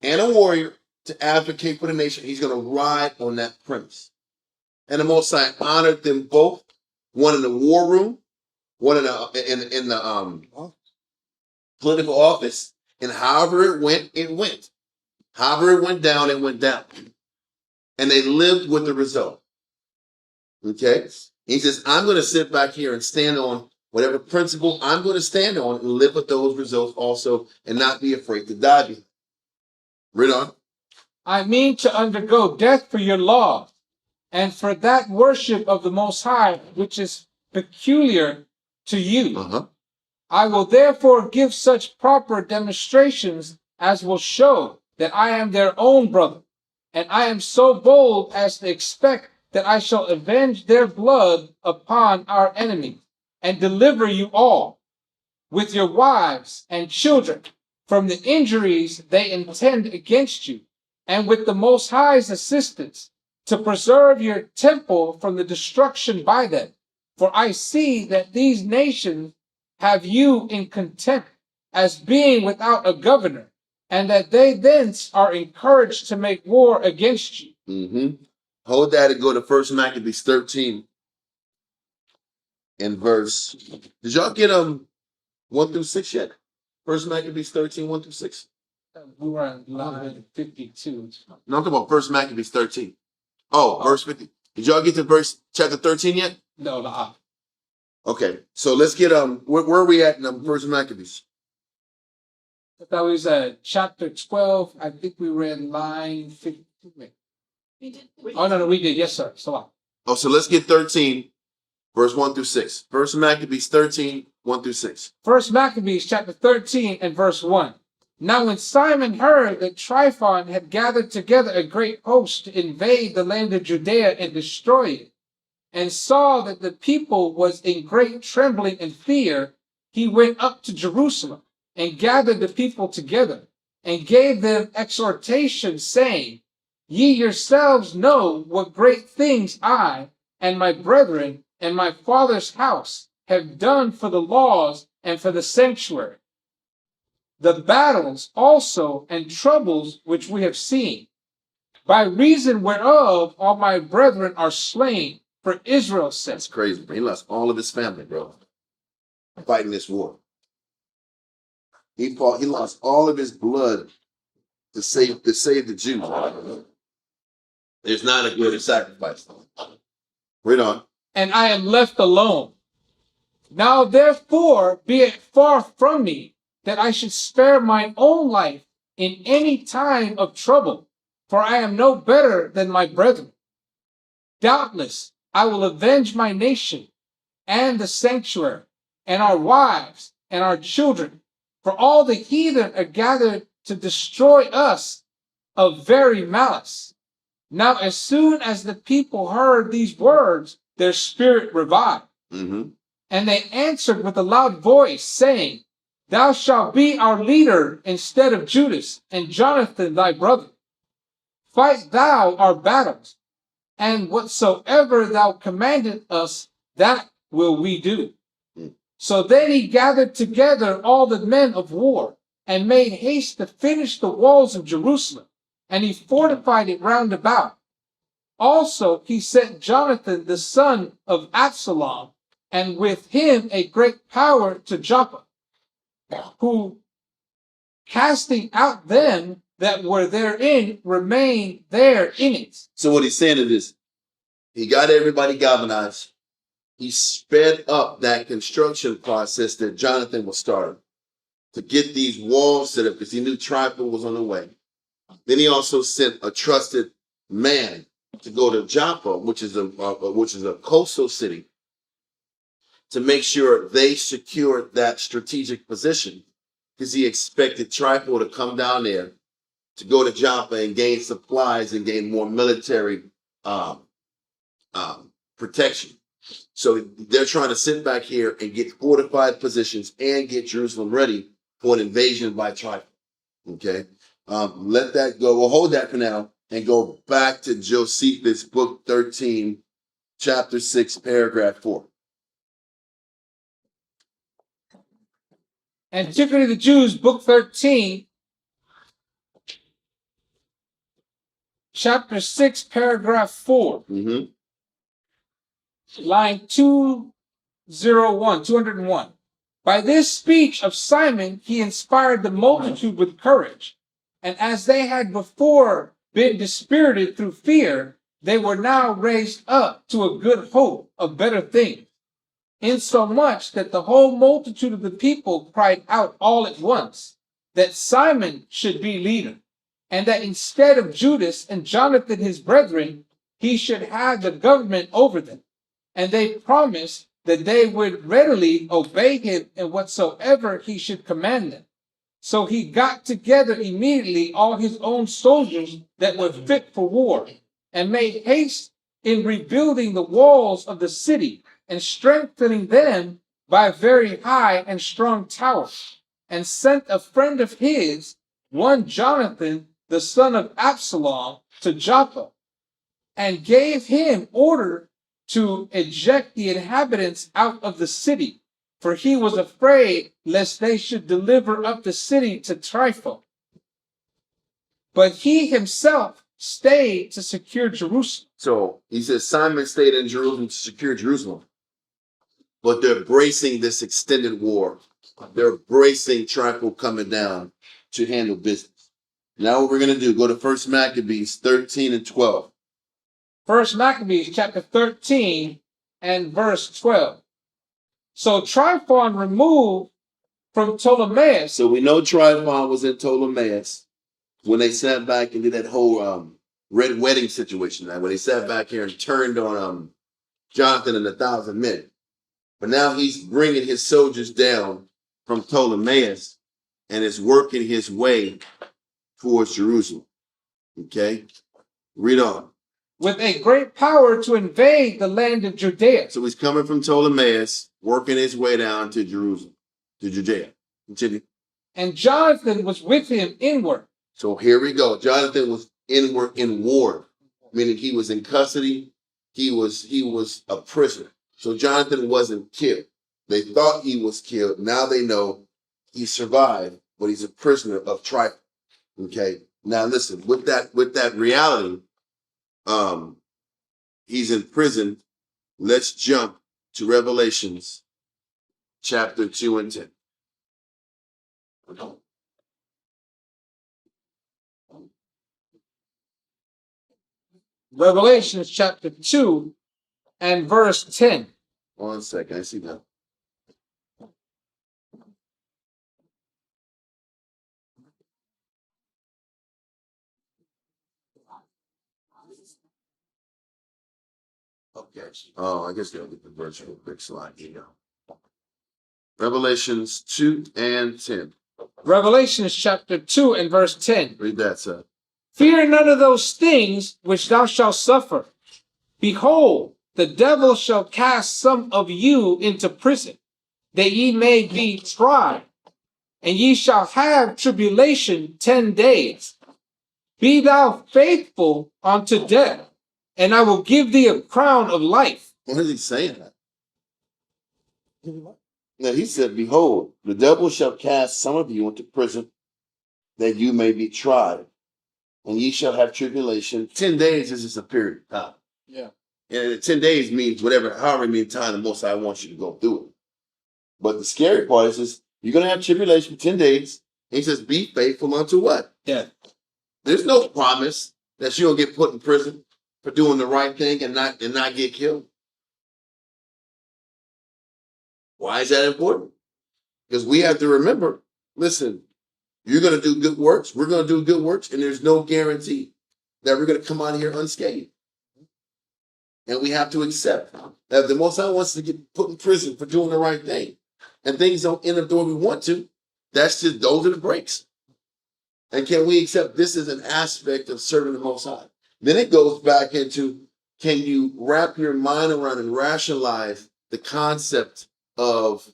and a warrior to advocate for the nation. He's going to ride on that premise. And the Most High honored them both, one in the war room, one in the political office, and however it went, it went. However it went down, it went down. And they lived with the result. Okay? He says, I'm going to sit back here and stand on whatever principle I'm going to stand on and live with those results also and not be afraid to die behind. Read on. I mean to undergo death for your law, and for that worship of the Most High, which is peculiar to you. Uh-huh. I will therefore give such proper demonstrations as will show that I am their own brother, and I am so bold as to expect that I shall avenge their blood upon our enemies, and deliver you all, with your wives and children, from the injuries they intend against you, and with the Most High's assistance, to preserve your temple from the destruction by them. For I see that these nations have you in contempt, as being without a governor, and that they thence are encouraged to make war against you. Mm-hmm. Hold that and go to 1 Maccabees 13 in verse. Did y'all get 1 through 6 yet? 1 Maccabees 13, 1 through 6. We were on line 52. No, I'm talking about 1 Maccabees 13. Oh, verse 50. Did y'all get to chapter 13 yet? No. Okay, so let's get where are we at in 1 Maccabees? That was chapter 12. I think we read line 52. Oh, no, we did. Yes, sir. So Oh, so let's get 13, verse 1 through 6. 1 Maccabees 13, 1 through 6. First Maccabees chapter 13 and verse 1. Now when Simon heard that Tryphon had gathered together a great host to invade the land of Judea and destroy it, and saw that the people was in great trembling and fear, he went up to Jerusalem and gathered the people together and gave them exhortation, saying, Ye yourselves know what great things I and my brethren and my father's house have done for the laws and for the sanctuary. The battles also and troubles which we have seen, by reason whereof all my brethren are slain for Israel's sake. That's crazy, bro. He lost all of his family, bro, fighting this war. He lost all of his blood to save the Jews. There's not a greater sacrifice. Read on. And I am left alone. Now therefore be it far from me that I should spare mine own life in any time of trouble, for I am no better than my brethren. Doubtless I will avenge my nation and the sanctuary and our wives and our children For all the heathen are gathered to destroy us of very malice. Now, as soon as the people heard these words, their spirit revived. Mm-hmm. And they answered with a loud voice, saying, Thou shalt be our leader instead of Judas and Jonathan thy brother. Fight thou our battles, and whatsoever thou commandest us, that will we do. So then he gathered together all the men of war, and made haste to finish the walls of Jerusalem, and he fortified it round about. Also he sent Jonathan the son of Absalom, and with him a great power to Joppa, who, casting out them that were therein, remained there in it. So what he's saying is this: he got everybody galvanized. He sped up that construction process that Jonathan was starting to get these walls set up because he knew Trypho was on the way. Then he also sent a trusted man to go to Joppa, which is a coastal city, to make sure they secured that strategic position, because he expected Trypho to come down there to go to Joppa and gain supplies and gain more military protection. So they're trying to sit back here and get fortified positions and get Jerusalem ready for an invasion by Trypho. Okay, let that go. We'll hold that for now and go back to Josephus, book 13, chapter 6, paragraph 4. Antiquity of the Jews, book 13, chapter 6, paragraph 4, line 201. By this speech of Simon, he inspired the multitude with courage. And as they had before been dispirited through fear, they were now raised up to a good hope of better things. Insomuch that the whole multitude of the people cried out all at once, that Simon should be leader, and that instead of Judas and Jonathan his brethren, he should have the government over them. And they promised that they would readily obey him in whatsoever he should command them. So he got together immediately all his own soldiers that were fit for war, and made haste in rebuilding the walls of the city, and strengthening them by very high and strong towers, and sent a friend of his, one Jonathan, the son of Absalom, to Joppa, and gave him order to eject the inhabitants out of the city, for he was afraid lest they should deliver up the city to Trypho. But he himself stayed to secure Jerusalem. So he says Simon stayed in Jerusalem to secure Jerusalem. But they're bracing this extended war. They're bracing Trypho coming down to handle business. Now what we're going to do, go to 1 Maccabees 13 and 12. 1 Maccabees chapter 13 and verse 12. So Tryphon removed from Ptolemais. So we know Tryphon was in Ptolemais when they sat back and did that whole red wedding situation. When they sat back here and turned on Jonathan and 1,000 men. But now he's bringing his soldiers down from Ptolemais and is working his way towards Jerusalem. Okay? Read on. With a great power to invade the land of Judea. So he's coming from Ptolemais, working his way down to Jerusalem, to Judea. Continue. And Jonathan was with him inward. So here we go. Jonathan was inward in ward, meaning he was in custody. He was a prisoner. So Jonathan wasn't killed. They thought he was killed. Now they know he survived, but he's a prisoner of Trypho. Okay. Now listen, with that reality, he's in prison. Let's jump to Revelations chapter 2 and 10. Revelation chapter 2 and verse 10. 1 second, I see that. Okay. Oh, I guess they'll get the virtual big slide. Here you go. Revelations 2 and 10. Revelation chapter 2 and verse 10. Read that, sir. Fear none of those things which thou shalt suffer. Behold, the devil shall cast some of you into prison, that ye may be tried, and ye shall have tribulation 10 days. Be thou faithful unto death, and I will give thee a crown of life. What is he saying? Now he said, behold, the devil shall cast some of you into prison, that you may be tried, and ye shall have tribulation. 10 days is just a period of time. Yeah. And 10 days means whatever, however many times the Most High wants you to go through it. But the scary part is you're going to have tribulation for 10 days. And he says, be faithful unto what? Yeah. There's no promise that you'll get put in prison for doing the right thing and not get killed. Why is that important? Because we have to remember, listen, you're going to do good works. We're going to do good works. And there's no guarantee that we're going to come out of here unscathed. And we have to accept that if the Most High wants to get put in prison for doing the right thing and things don't end up the way we want to, those are the breaks. And can we accept this as an aspect of serving the Most High? Then it goes back into, can you wrap your mind around and rationalize the concept of,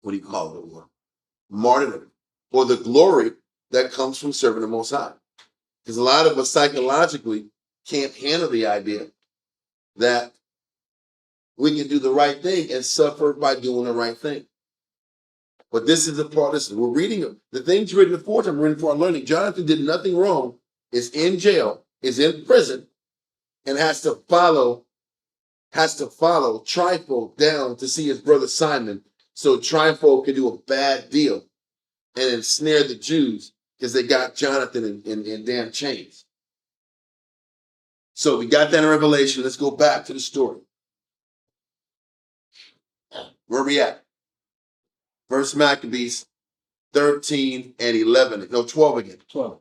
what do you call it? Martyrdom, or the glory that comes from serving the Most High. Because a lot of us psychologically can't handle the idea that we can do the right thing and suffer by doing the right thing. But this is the part, listen, we're reading the things written before time, written for our learning. Jonathan did nothing wrong, is in jail, is in prison, and has to follow Trifo down to see his brother Simon, so Trifo could do a bad deal and ensnare the Jews because they got Jonathan in damn chains. So we got that in Revelation. Let's go back to the story. Where are we at? First Maccabees 13 and 11. No, 12 again. 12.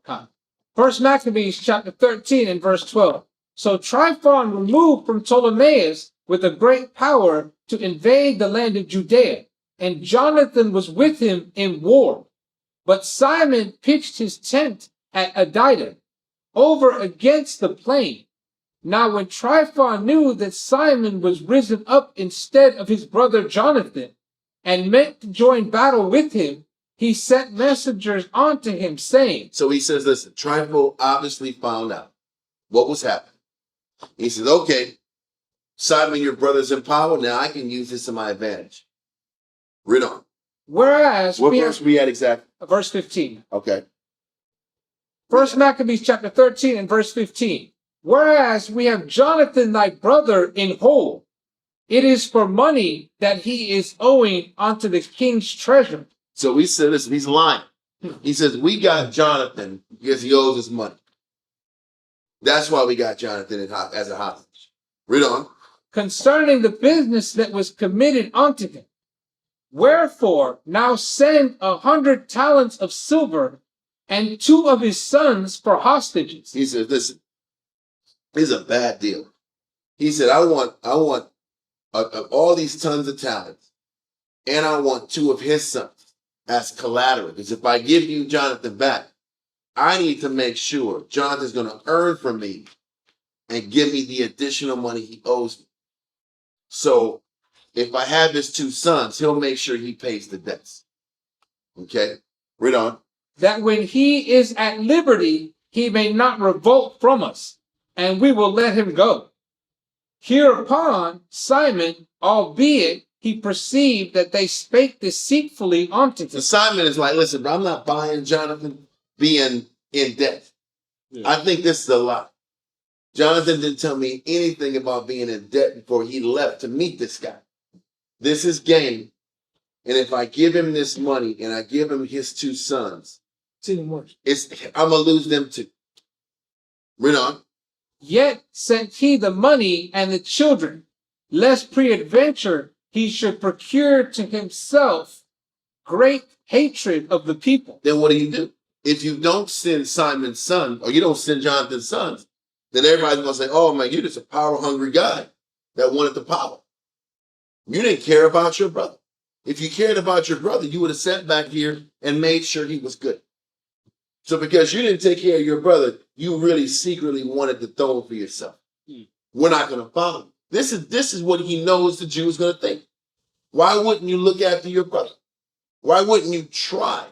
First Maccabees chapter 13 and verse 12. So Tryphon removed from Ptolemais with a great power to invade the land of Judea, and Jonathan was with him in war. But Simon pitched his tent at Adida, over against the plain. Now when Tryphon knew that Simon was risen up instead of his brother Jonathan, and meant to join battle with him, he sent messengers unto him, saying. So he says, listen, Tryphon obviously found out what was happening. He says, okay, Simon, your brother's in power. Now I can use this to my advantage. Read on. Whereas what verse we at exactly? Verse 15. Okay. First Maccabees chapter 13 and verse 15. Whereas we have Jonathan thy brother in hold, it is for money that he is owing unto the king's treasure. So we said, listen, he's lying. He says, we got Jonathan because he owes us money. That's why we got Jonathan as a hostage. Read on. Concerning the business that was committed unto him. Wherefore now send 100 talents of silver and 2 of his sons for hostages. He says, listen, this is a bad deal. He said, I want all these tons of talents, and I want 2 of his sons as collateral. Because if I give you Jonathan back, I need to make sure Jonathan's going to earn from me and give me the additional money he owes me. So if I have his 2 sons, he'll make sure he pays the debts. Okay, read on. That when he is at liberty, he may not revolt from us, and we will let him go. Hereupon Simon, albeit he perceived that they spake deceitfully unto him. So Simon is like, listen, bro, I'm not buying Jonathan being in debt. Yeah. I think this is a lie. Jonathan didn't tell me anything about being in debt before he left to meet this guy. This is game. And if I give him this money and I give him his 2 sons, I'm going to lose them too. Read on. Yet sent he the money and the children, lest peradventure he should procure to himself great hatred of the people. Then what do? If you don't send Simon's son, or you don't send Jonathan's sons, then everybody's going to say, oh man, you're just a power-hungry guy that wanted the power. You didn't care about your brother. If you cared about your brother, you would have sat back here and made sure he was good. So because you didn't take care of your brother, you really secretly wanted the throne for yourself. We're not going to follow. This is what he knows the Jew is going to think. Why wouldn't you look after your brother? Why wouldn't you try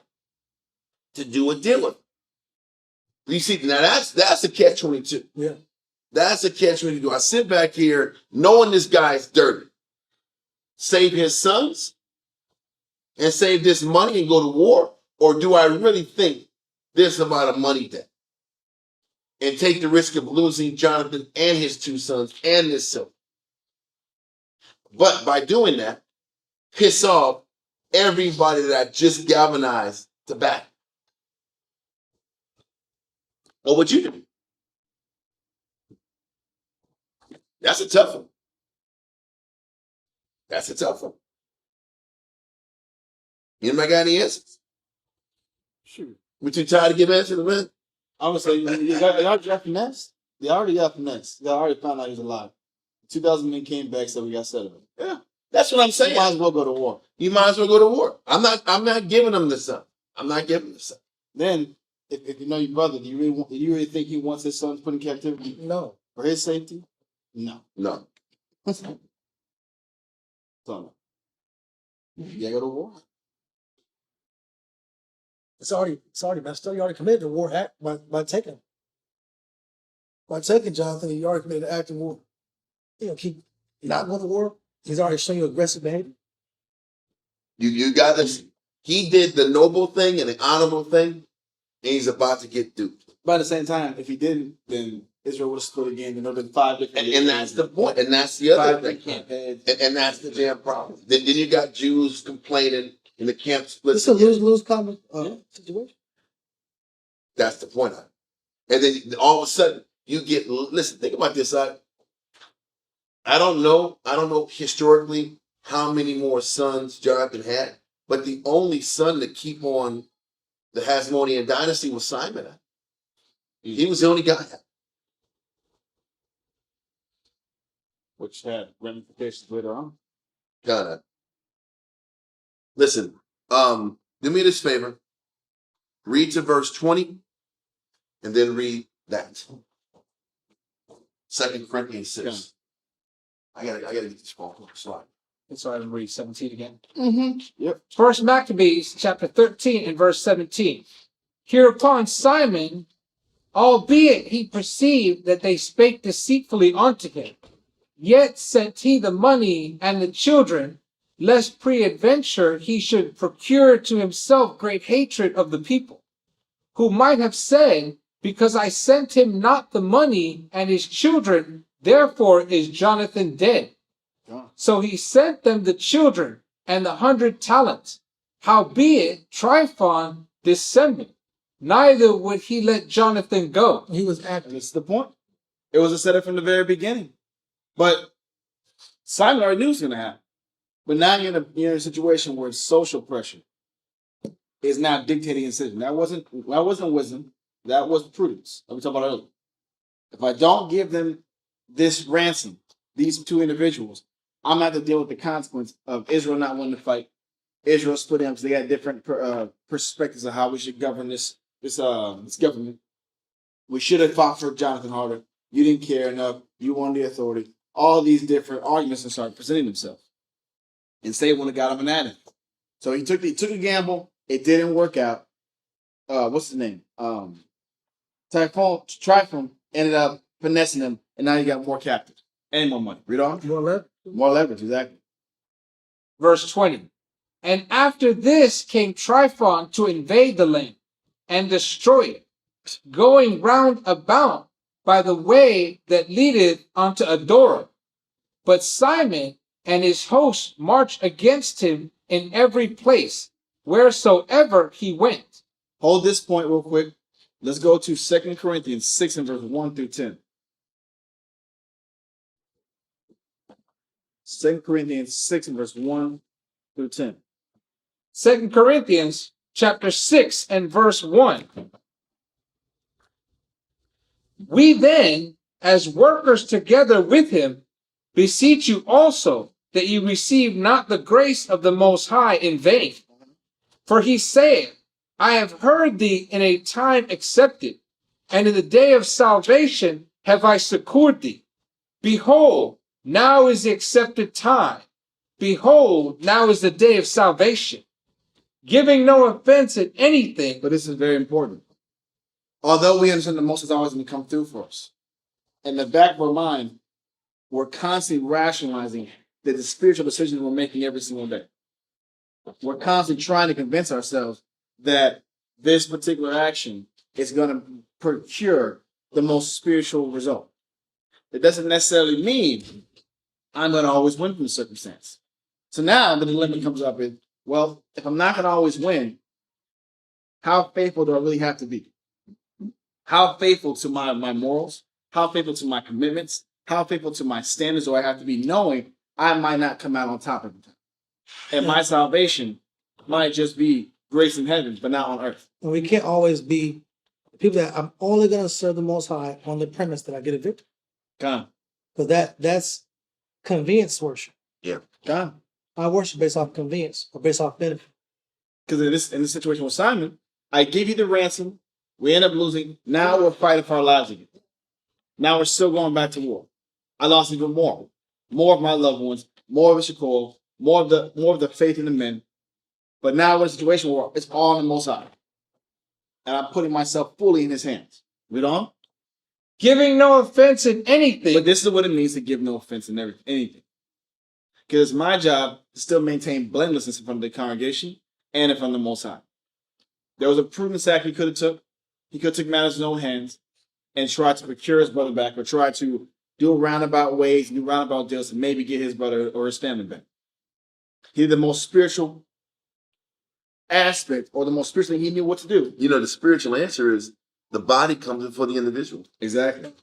to do a deal with him? You see, now that's a catch-22. Yeah. That's a catch-22. I sit back here knowing this guy's dirty. Save his sons and save this money and go to war? Or do I really think this about a money debt and take the risk of losing Jonathan and his 2 sons and this silver? But by doing that, piss off everybody that I just galvanized to back. What would you do? That's a tough one. That's a tough one. Anybody got any answers? Sure. We too tired to give answers, man? I would say y'all got finesse. They already got finesse. They already found out he was alive. 2,000 men came back, so we got settled. Yeah, that's what I'm saying. You might as well go to war. You might as well go to war. I'm not giving them the son. I'm not giving them the son. Then, if you know your brother, do you really think he wants his sons put in captivity? No. For his safety? No. No. So, you go to war. It's already messed up. You already committed the war act by taking Jonathan. You already committed the act of war. Keep not going to war. He's already showing you aggressive behavior. You got this. He did the noble thing and the honorable thing, and he's about to get duped. But at the same time, if he didn't, then Israel would have split again. There'd been 5 different. And that's the point. And that's the other thing. Campaigns. And that's the damn problem. Then you got Jews complaining in the camp split. It's a lose-lose kind of situation. That's the point of it. And then all of a sudden you get, listen, think about this. I don't know historically how many more sons Jonathan had, but the only son to keep on the Hasmonean dynasty was Simon. He was the only guy. Which had ramifications later on. Kind of. Listen, do me this favor. Read to verse 20 and then read that. 2 Corinthians 6. I gotta get this phone slide. So I read 17 again. Mm-hmm. Yep. First Maccabees chapter 13 and verse 17. Hereupon Simon, albeit he perceived that they spake deceitfully unto him, yet sent he the money and the children, lest peradventure he should procure to himself great hatred of the people, who might have said, because I sent him not the money and his children, therefore is Jonathan dead. So he sent them the children and the 100 talents. Howbeit Tryphon dissembled, neither would he let Jonathan go. He was active. This is the point. It was a setup from the very beginning. But Simon already knew it was going to happen. But now you're in a situation where social pressure is now dictating a decision. That wasn't wisdom. That was prudence. That we talked about earlier. If I don't give them this ransom, these 2 individuals, I'm going to have to deal with the consequence of Israel not wanting to fight. Israel splitting up because they got different perspectives of how we should govern this government. We should have fought for Jonathan harder. You didn't care enough. You wanted the authority. All these different arguments and started presenting themselves. And Satan would have got him an addict. So he took a gamble. It didn't work out. What's his name? Tryphon ended up finessing him, and now you got more captives and more money. Read on. More leverage, exactly. Verse 20. And after this came Tryphon to invade the land and destroy it, going round about by the way that leadeth unto Adora. But Simon and his host marched against him in every place, wheresoever he went. Hold this point real quick. Let's go to 2 Corinthians 6 and verse 1 through 10. 2 Corinthians 6 and verse 1 through 10. 2 Corinthians chapter 6 and verse 1. We then, as workers together with him, beseech you also that ye receive not the grace of the Most High in vain. For he saith, I have heard thee in a time accepted, and in the day of salvation have I succored thee. Behold, now is the accepted time. Behold, now is the day of salvation. Giving no offense in anything. But this is very important. Although we understand the Most is always going to come through for us, in the back of our mind, we're constantly rationalizing that the spiritual decisions we're making every single day. We're constantly trying to convince ourselves that this particular action is going to procure the most spiritual result. It doesn't necessarily mean I'm going to always win from the circumstance. So now the dilemma comes up with, well, if I'm not going to always win, how faithful do I really have to be? How faithful to my morals? How faithful to my commitments? How faithful to my standards do I have to be, knowing I might not come out on top every time? And my salvation might just be grace in heaven, but not on earth. And we can't always be people that I'm only going to serve the Most High on the premise that I get a victory. God. Because that's convenience worship. God. I worship based off convenience or based off benefit. Because in this situation with Simon, I give you the ransom. We end up losing. Now we're fighting for our lives again. Now we're still going back to war. I lost even more. More of my loved ones, more of the Shakol, more of the faith in the men. But now we're in a situation where it's all on the Most High. And I'm putting myself fully in his hands. Read on. Giving no offense in anything. But this is what it means to give no offense in anything. Because it's my job to still maintain blamelessness in front of the congregation and in front of the Most High. There was a prudence act he could have took. He could have took matters in his own hands and tried to procure his brother back, or try to do roundabout ways, do roundabout deals to maybe get his brother or his family back. He did the most spiritual aspect, or the most spiritual thing he knew what to do. You know, the spiritual answer is the body comes before the individual. Exactly.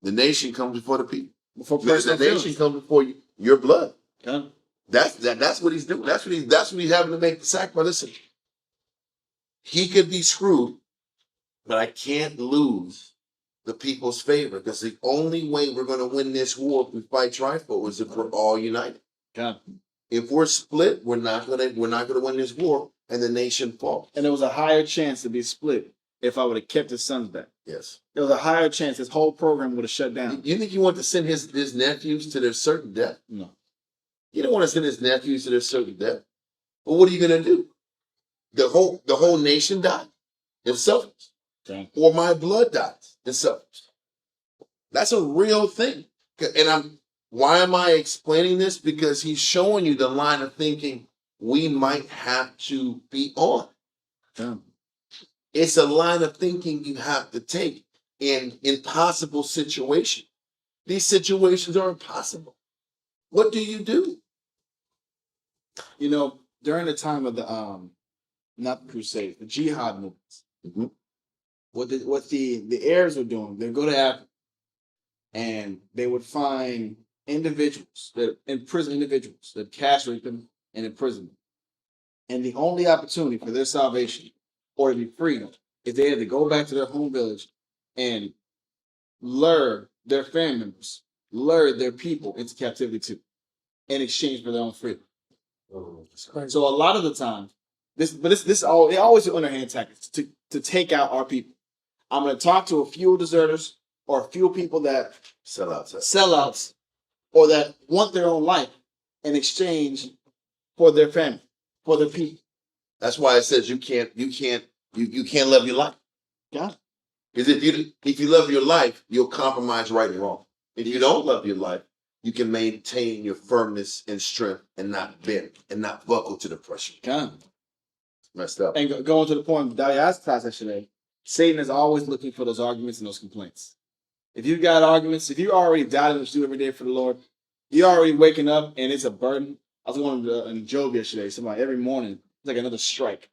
The nation comes before the people. Before The personal nation feelings. comes before your blood. Okay. That's what he's doing. That's what he's having to make the sacrifice. Listen, he could be screwed, but I can't lose the people's favor, because the only way we're going to win this war if we fight trifle is if we're all united. Okay. If we're split, we're not gonna win this war, and the nation falls. And there was a higher chance to be split if I would have kept his sons back. Yes. There was a higher chance his whole program would have shut down. You think you want to send his nephews to their certain death? No. You don't want to send his nephews to their certain death. But what are you gonna do? The whole nation died in selfishness. Okay. Or my blood dies in selfishness. That's a real thing. And why am I explaining this? Because he's showing you the line of thinking we might have to be on. Okay. It's a line of thinking you have to take in impossible situations. These situations are impossible. What do you do? You know, during the time of the not the Crusades, the jihad movements, Mhm. what the heirs were doing, they'd go to Africa and they would find individuals that imprison individuals, that castrate them and imprison them. And the only opportunity for their salvation or to be free is they had to go back to their home village and lure their family members, lure their people into captivity too, in exchange for their own freedom. It's crazy. So a lot of the time, they always do underhand tactics to take out our people. I'm going to talk to a few deserters or a few people that sellouts, or that want their own life in exchange for their family, for their people. That's why it says you can't love your life. God. Because if you love your life, you'll compromise right and wrong. If you don't love your life, you can maintain your firmness and strength and not bend and not buckle to the pressure. God. It's messed up. And going to the point Dalia's class yesterday, Satan is always looking for those arguments and those complaints. If you've got arguments, if you already doubting what you do every day for the Lord, you're already waking up and it's a burden. I was going in Job yesterday. Somebody every morning, it's like another strike.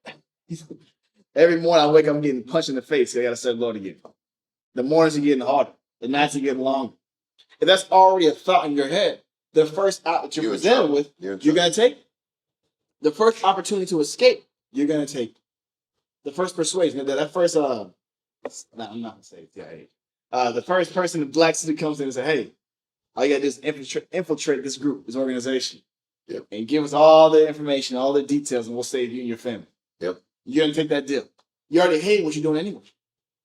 Every morning I wake up, I'm getting punched in the face. So I got to serve the Lord again. The mornings are getting harder. The nights are getting longer. If that's already a thought in your head, the first out that you're presented with, you're going to take. The first opportunity to escape, you're going to take. The first persuasion, that first, no, I'm not going to say it. Yeah, the first person in black suit comes in and says, hey, all you got to do is infiltrate this group, this organization. Yep. And give us all the information, all the details, and we'll save you and your family. Yep. You're gonna take that deal. You already hate what you're doing anyway.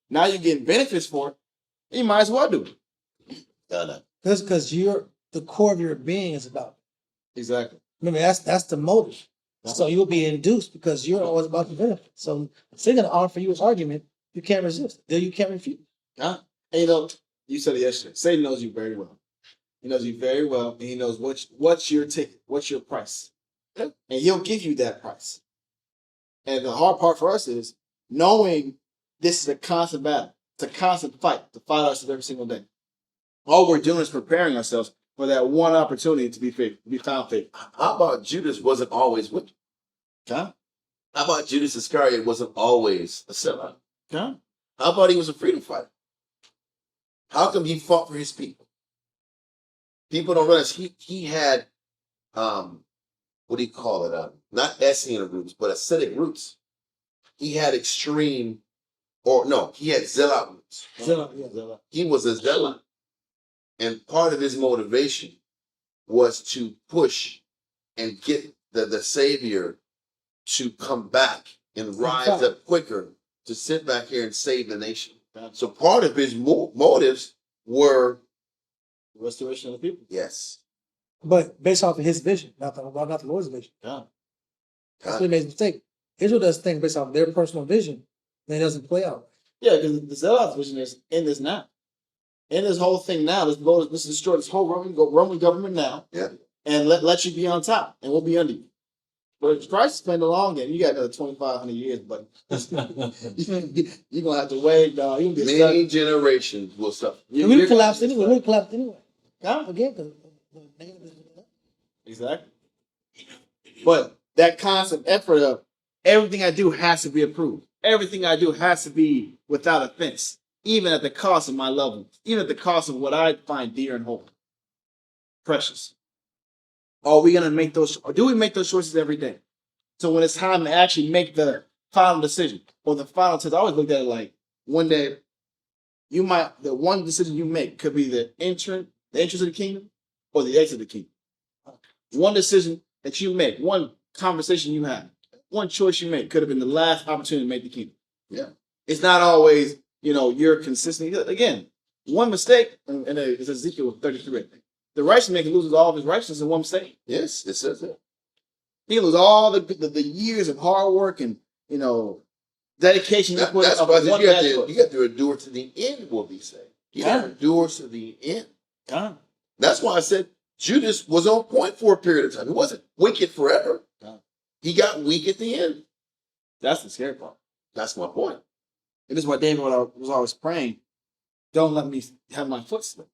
Now you're getting benefits for it. You might as well do it. Because you're the core of your being is about. Exactly. Remember, that's the motive. So you'll be induced because you're always about the benefit. So if they're gonna offer you his argument, you can't resist. Then you can't refute. Huh? And you know, you said it yesterday. Satan knows you very well. He knows you very well, and he knows what's your ticket, what's your price, and he'll give you that price. And the hard part for us is knowing this is a constant battle. It's a constant fight to fight ourselves every single day. All we're doing is preparing ourselves for that one opportunity to be faithful, to be found faithful. How about Judas wasn't always with you? Huh? How about Judas Iscariot wasn't always a sellout? Huh? How about he was a freedom fighter? How come he fought for his people? People don't realize he had what do you call it? Not Essene roots, but ascetic roots. He had extreme, he had zealot roots. Zealot. He was a zealot. And part of his motivation was to push and get the Savior to come back and rise up quicker to sit back here and save the nation. So part of his motives were Restoration of the people. yes. But based off of his vision, not the Lord's vision. Yeah. That's what he made a mistake. Israel does things based off their personal vision, and it doesn't play out. Yeah, because the Zealot's vision is in this now. In this whole thing now, let's destroy this whole Roman government now. Yeah. And let you be on top, and we'll be under you. But if Christ is playing the long game, you got another 2,500 years, but you're gonna have to wait, dog. You can be Many generations will suffer. We collapsed anyway. We collapsed anyway. Again, exactly. But that constant effort of everything I do has to be approved. Everything I do has to be without offense, even at the cost of my loved ones, even at the cost of what I find dear and holy, precious. Are we gonna make those? Or do we make those choices every day? So when it's time to actually make the final decision or the final test, I always looked at it like one day, the one decision you make could be the entrance of the kingdom or the exit of the kingdom. One decision that you make, one conversation you have, one choice you make could have been the last opportunity to make the kingdom. Yeah. It's not always, you're consistent. Again, one mistake, and it's Ezekiel 33, I think. The righteous man loses all of his righteousness in one mistake. Yes, it says that. He loses all the years of hard work and, dedication. That's why you got to endure to the end will be saved. You got to endure to the end. That's why I said Judas was on point for a period of time. He wasn't wicked forever. He got weak at the end. That's the scary part. That's my point. And this is why David was always praying, don't let me have my foot slip.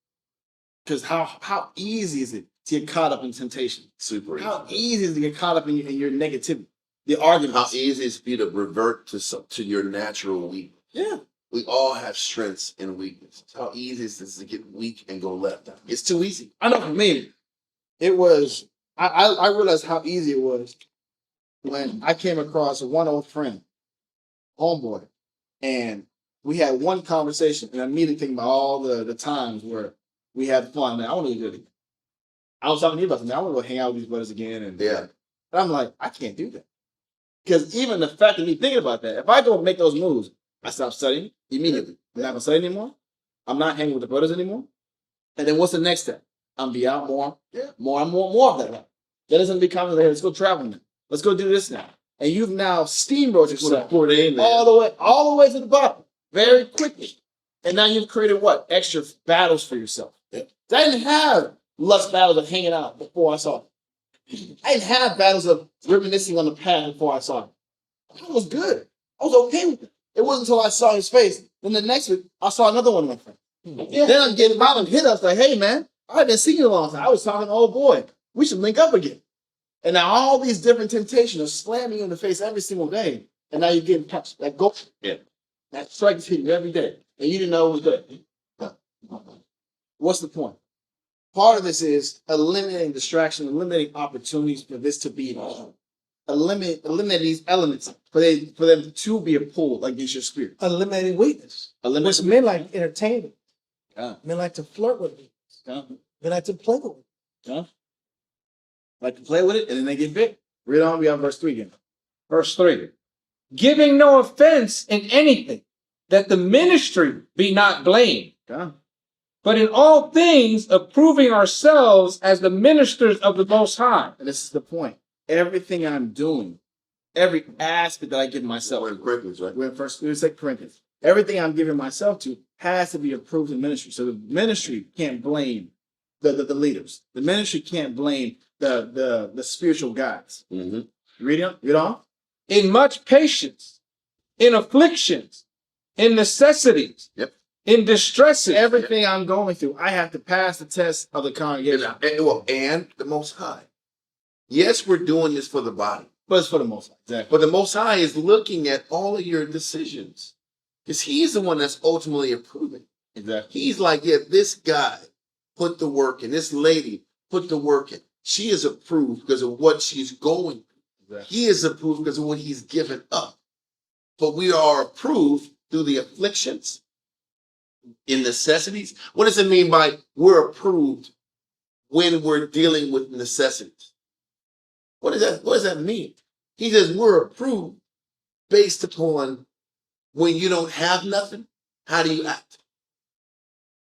Because how easy is it to get caught up in temptation? Super easy. How easy is it to get caught up in your negativity? The arguments. How easy is it for you to revert to your natural weakness? Yeah. We all have strengths and weaknesses. How easy is it to get weak and go left? It's too easy. I know for me, it was, I realized how easy it was when I came across one old friend, homeboy, and we had one conversation, and I immediately think about all the times where we had fun. Man, I want to do it again. I was talking to you about something. I want to go hang out with these brothers again. And I'm like, I can't do that. Because even the fact of me thinking about that, if I go make those moves, I stop studying immediately. I'm not going to study anymore. I'm not hanging with the brothers anymore. And then what's the next step? I'm be out more of that. That doesn't become, let's go travel now. Let's go do this now. And you've now steamrolled yourself all the way to the bottom very quickly. And now you've created what? Extra battles for yourself. I didn't have lust battles of hanging out before I saw it. I didn't have battles of reminiscing on the past before I saw it. I was good. I was okay with it. It wasn't until I saw his face. Then the next week, I saw another one of my friends. Then I'm getting by and hit us like, hey, man, I haven't seen you in a long time. I was talking to old boy. We should link up again. And now all these different temptations are slamming you in the face every single day. And now you're getting punched. That strike is hitting you every day. And you didn't know it was good. What's the point? Part of this is eliminating distraction, eliminating opportunities for this to be eliminate these elements for them to be a pull against your spirit. Eliminating weakness. Which men like entertainment. Men like to flirt with weakness. Men like to play with weakness. Like to play with it, and then they get big. Read on. We have verse 3 again. Verse 3. Giving no offense in anything, that the ministry be not blamed, Okay. but in all things approving ourselves as the ministers of the Most High. And this is the point. Everything I'm doing, every aspect that I give myself. We're in Corinthians, right? We're in 2 Corinthians. Everything I'm giving myself to has to be approved in ministry. So the ministry can't blame the leaders. The ministry can't blame the spiritual guides. Mm-hmm. Read on. In much patience, in afflictions, in necessities, Yep. in distresses. Everything I'm going through, I have to pass the test of the congregation. And the Most High. Yes, we're doing this for the body, But it's for the most part. Exactly. but the Most High is looking at all of your decisions because He's the one that's ultimately approving. Exactly. He's like, yeah, this guy put the work in. This lady put the work in. She is approved because of what she's going through. Exactly. He is approved because of what he's given up. But we are approved through the afflictions, in necessities. What does it mean by we're approved when we're dealing with necessities? What does that mean? He says we're approved based upon when you don't have nothing. How do you act?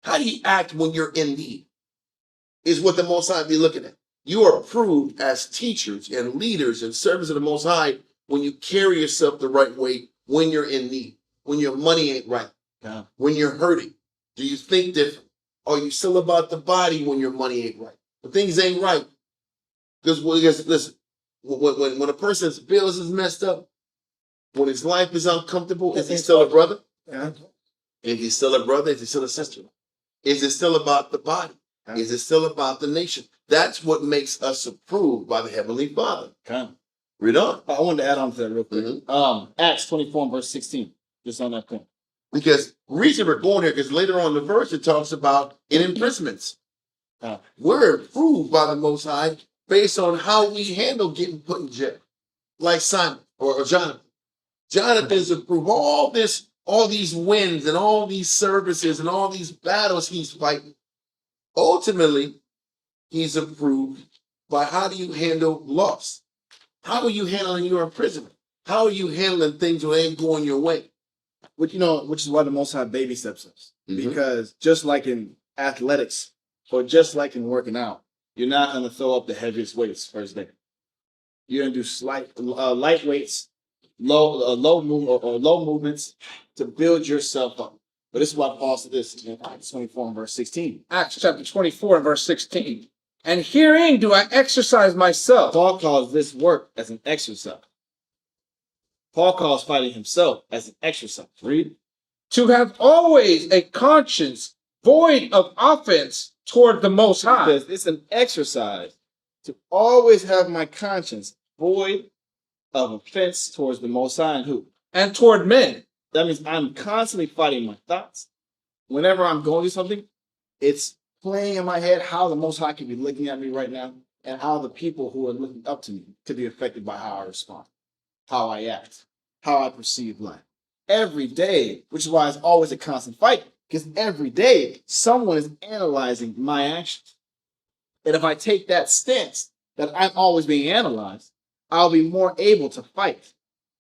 How do you act when you're in need? Is what the Most High be looking at. You are approved as teachers and leaders and servants of the Most High when you carry yourself the right way when you're in need, when your money ain't right, when you're hurting. Do you think different? Are you still about the body when your money ain't right? When things ain't right. Because listen, when a person's bills is messed up, when his life is uncomfortable, is he still a brother? Yeah. Is he still a brother? Is he still a sister? Is it still about the body? Is it still about the nation? That's what makes us approved by the Heavenly Father. Okay. Read on. I wanted to add on to that real quick. Acts 24 and verse 16. Just on that point. Because the reason we're going here, because later on in the verse it talks about in imprisonments. We're approved by the Most High based on how we handle getting put in jail. Like Simon or Jonathan. Jonathan's approved all these wins and all these services and all these battles he's fighting. Ultimately, he's approved by how do you handle loss? How are you handling your imprisonment? How are you handling things when they ain't going your way? Which is why the Most High baby steps us. Mhm. Because just like in athletics or just like in working out, you're not going to throw up the heaviest weights first day. You're going to do light weights, low movements to build yourself up. But this is why Paul said this in Acts 24 and verse 16. Acts chapter 24 and verse 16. And herein do I exercise myself. Paul calls this work as an exercise. Paul calls fighting himself as an exercise. Read. To have always a conscience void of offense toward the Most High. Because it's an exercise to always have my conscience void of offense towards the Most High and who? And toward men. That means I'm constantly fighting my thoughts. Whenever I'm going through something, it's playing in my head how the Most High could be looking at me right now and how the people who are looking up to me could be affected by how I respond, how I act, how I perceive life. Every day, which is why it's always a constant fight, because every day someone is analyzing my actions. And if I take that stance that I'm always being analyzed, I'll be more able to fight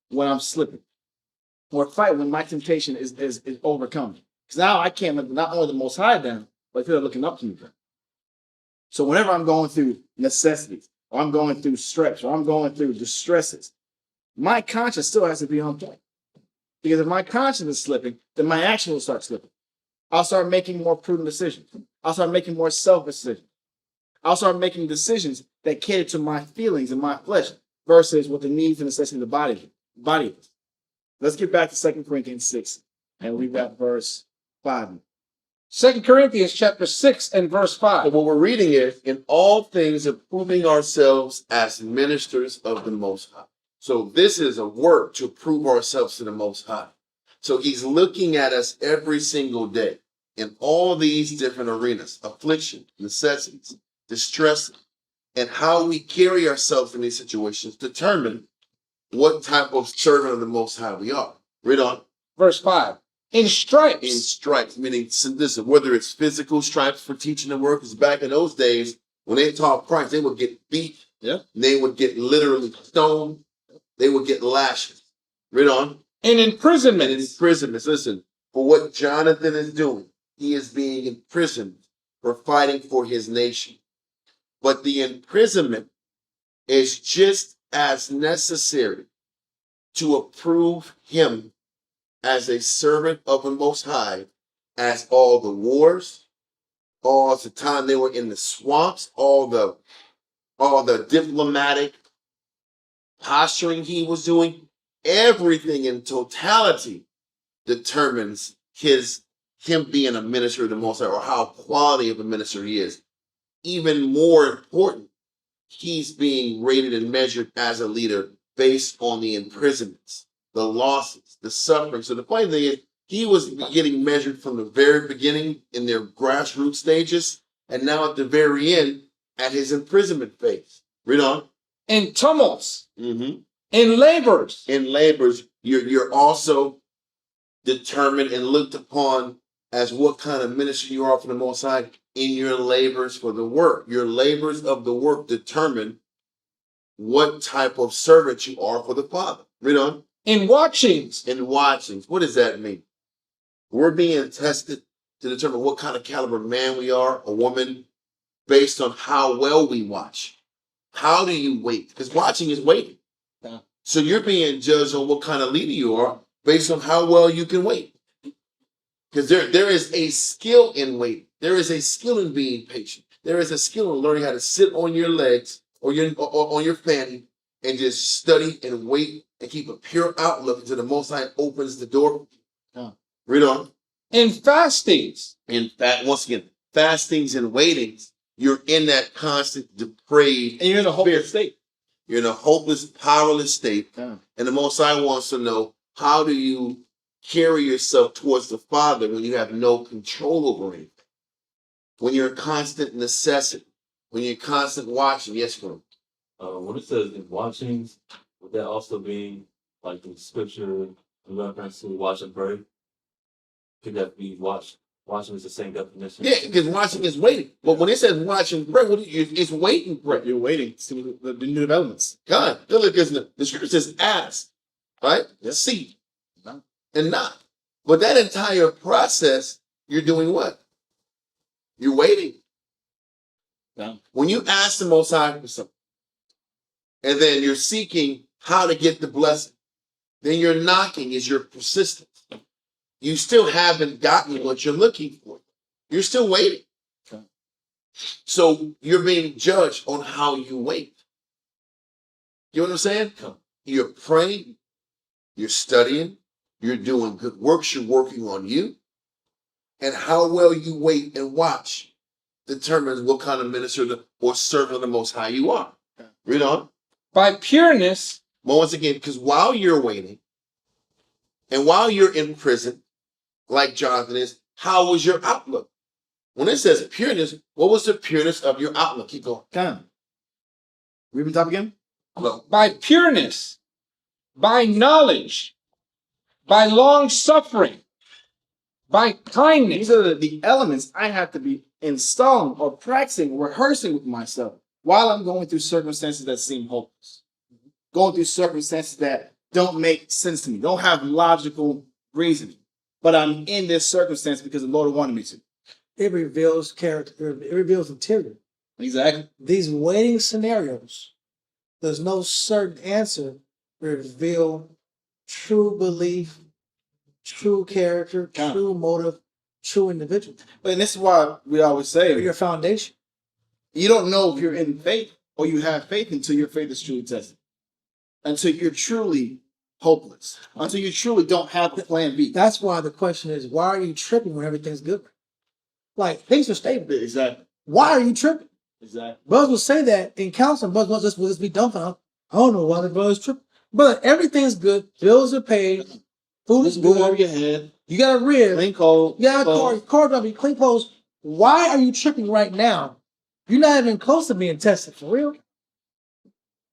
when I'm slipping, or fight when my temptation is overcome. Because now I can't let not only the Most High down, but people are looking up to me down. So whenever I'm going through necessities, or I'm going through stress, or I'm going through distresses, my conscience still has to be on point. Because if my conscience is slipping, then my action will start slipping. I'll start making more prudent decisions. I'll start making more selfish decisions. I'll start making decisions that cater to my feelings and my flesh versus what the needs and necessities of the body is. Let's get back to 2 Corinthians 6 and read that verse 5. 2 Corinthians chapter 6 and verse 5. And what we're reading is, in all things approving ourselves as ministers of the Most High. So this is a work to prove ourselves to the Most High. So he's looking at us every single day in all these different arenas: affliction, necessities, distress, and how we carry ourselves in these situations determine what type of servant of the Most High we are. Read on. Verse 5. In stripes. In stripes, meaning this, whether it's physical stripes for teaching the word, because back in those days, when they taught Christ, they would get beat Yeah. They would get literally stoned. They would get lashes. Read on. In imprisonment. And in imprisonments. Listen, for what Jonathan is doing, he is being imprisoned for fighting for his nation. But the imprisonment is just as necessary to approve him as a servant of the Most High as all the wars, all the time they were in the swamps, all the diplomatic posturing he was doing. Everything in totality determines him being a minister of the Most High, or how quality of a minister he is. Even more important, he's being rated and measured as a leader based on the imprisonments, the losses, the suffering. So the funny thing is, he was getting measured from the very beginning in their grassroots stages, and now at the very end at his imprisonment phase. Read on. In tumults. Mm-hmm. In labors. In labors, you're also determined and looked upon as what kind of ministry you are for the Most High in your labors for the work. Your labors of the work determine what type of servant you are for the Father. Read on. In watchings. In watchings. What does that mean? We're being tested to determine what kind of caliber man we are, a woman, based on how well we watch. How do you wait? Because watching is waiting. Yeah. So you're being judged on what kind of leader you are based on how well you can wait. Because there is a skill in waiting. There is a skill in being patient. There is a skill in learning how to sit on your legs or on your fanny and just study and wait and keep a pure outlook until the Most High opens the door. Yeah. Read on. In fastings. In fact, once again, fastings and waitings, you're in that constant depraved, And you're in a hopeless state. You're in a hopeless, powerless state. Yeah. And the Most High wants to know, how do you carry yourself towards the Father when you have no control over anything? When you're in constant necessity, when you're constant watching. Yes, bro. When it says in watchings, would that also be like in scripture in reference to watch and pray? Could that be watch? Watching is the same definition. Yeah, because watching is waiting. But when it says watching, pray, it's waiting, pray. You're waiting to see the new developments. God, look, because the scripture says ask, right? Yeah. Seek, No. and knock. But that entire process, you're doing what? You're waiting. No. When you ask the Most High for something, and then you're seeking how to get the blessing, then you're knocking is your persistence. You still haven't gotten what you're looking for. You're still waiting. Okay. So you're being judged on how you wait. You know what I'm saying? Okay. You're praying, you're studying, you're doing good works, you're working on you. And how well you wait and watch determines what kind of minister or servant of the Most High you are. Okay. Read on. By pureness. But once again, because while you're waiting and while you're in prison, like Jonathan is, how was your outlook? When it says pureness, what was the pureness of your outlook? Keep going. Come. Read the top again. Well, By pureness. By knowledge. By long suffering. By kindness. These are the elements I have to be installing or practicing, rehearsing with myself while I'm going through circumstances that seem hopeless. Going through circumstances that don't make sense to me, don't have logical reasoning. But I'm in this circumstance because the Lord wanted me to. It reveals character. It reveals interior. Exactly. These waiting scenarios, there's no certain answer to reveal true belief, true character, Yeah. true motive, true individual. And this is why we always say Your foundation. you don't know if you're in faith or you have faith until your faith is truly tested. Until you're truly hopeless. Until you truly don't have a plan B. That's why the question is, why are you tripping when everything's good? Like, things are stable. Exactly. Why are you tripping? Exactly. Brothers will say that in counseling. Brothers will just be dumbfounded. I don't know why the brothers tripping. But everything's good. Bills are paid. Food is Just move over good. your head. You got a rib. Clean cold. You got a car driver. Clean clothes. Why are you tripping right now? You're not even close to being tested. For real.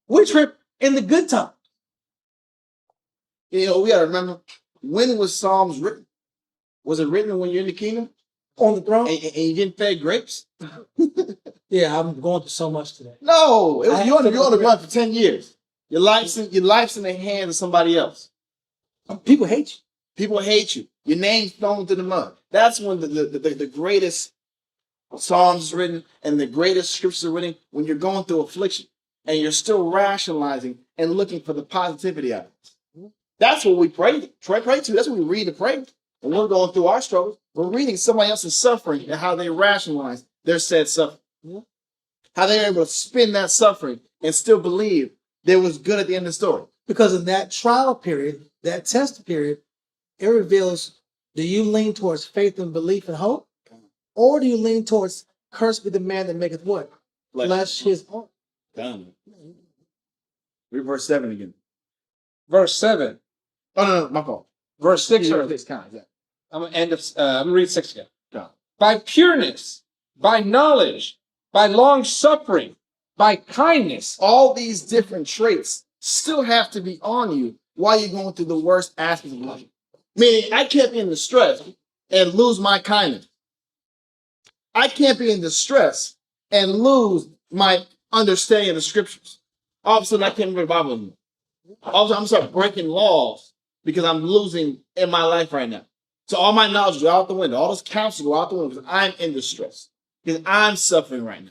We trip in the good time. You know, we gotta remember, when was Psalms written? Was it written when you're in the kingdom? on the throne. And you getting fed grapes? Yeah, I'm going through so much today. No, you're on the I- run for 10 years. Your life's in the hands of somebody else. People hate you. People hate you. Your name's thrown to the mud. That's when the greatest Psalms is written and the greatest scriptures are written, when you're going through affliction and you're still rationalizing and looking for the positivity out of it. That's what we pray to. That's what we read and pray. And we're going through our struggles. We're reading somebody else's suffering and how they rationalize their said suffering. How they're able to spin that suffering and still believe there was good at the end of the story. Because in that trial period, that test period, it reveals, do you lean towards faith and belief and hope? Or do you lean towards cursed be the man that maketh what? Flesh his own. Done. Read verse 7 again. Verse 7. Oh, no, my fault. Verse 6 or This kind of, I'm gonna read 6 again. Done. By pureness, by knowledge, by long suffering, by kindness. All these different traits still have to be on you while you're going through the worst aspects of life. Meaning, I can't be in distress and lose my kindness. I can't be in distress and lose my understanding of the scriptures. All of a sudden, I can't read the Bible anymore. All of a sudden, I'm start breaking laws because I'm losing in my life right now. So all my knowledge go out the window. All those counsel go out the window because I'm in distress. Because I'm suffering right now.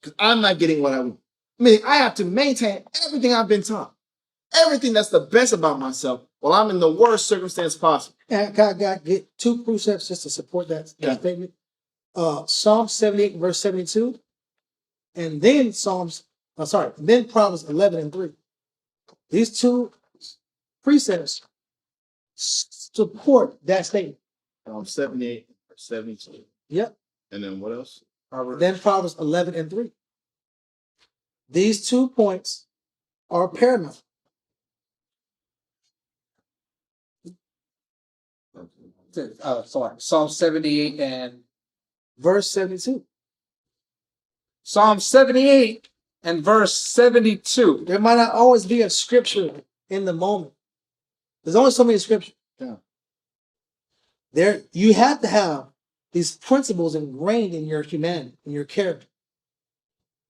Because I'm not getting what I want. Meaning, I have to maintain everything I've been taught. Everything that's the best about myself while I'm in the worst circumstance possible. And I got get two precepts just to support that statement. Psalm 78, verse 72. And then then Proverbs 11 and 3. These two precepts support that statement. 78, 72. Yep. And then what else? Then Proverbs 11 and 3. These 2 points are paramount. Psalm 78 and Verse 72. Psalm 78 and verse 72. There might not always be a scripture in the moment. There's only so many scriptures. Yeah. There, you have to have these principles ingrained in your humanity, in your character,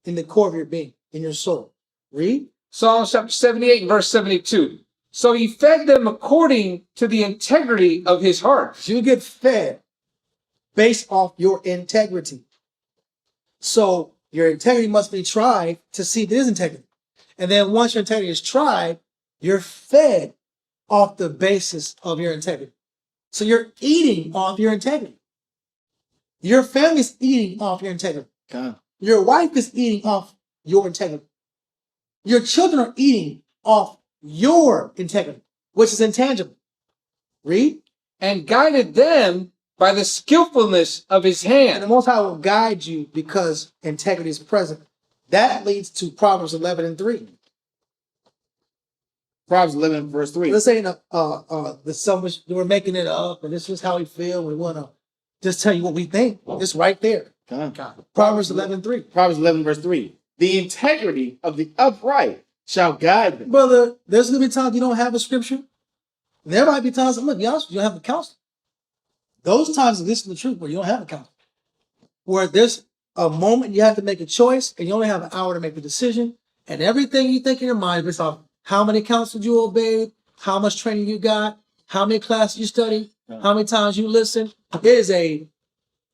in the core of your being, in your soul. Read. Psalm chapter 78 and verse 72. So he fed them according to the integrity of his heart. You get fed based off your integrity. So your integrity must be tried to see if it is integrity. And then once your integrity is tried, you're fed off the basis of your integrity. So you're eating off your integrity. Your family's eating off your integrity. Okay. Your wife is eating off your integrity. Your children are eating off your integrity, which is intangible. Read. And guided them by the skillfulness of his And the hand. Most High will guide you because integrity is present. That leads to Proverbs 11 and 3. Proverbs 11, verse 3. This ain't the selfish, we're making it up, and this is how we feel. We want to just tell you what we think. It's right there. Okay. Proverbs 11 3. Proverbs 11, verse 3. The integrity of the upright shall guide them. Brother, there's going to be times you don't have a scripture. There might be times, look, you don't have a counselor. Those times, this is the truth, where you don't have a counselor. Where there's a moment you have to make a choice, and you only have an hour to make the decision, and everything you think in your mind is based off how many counselors you obeyed, how much training you got, how many classes you studied, how many times you listened. It is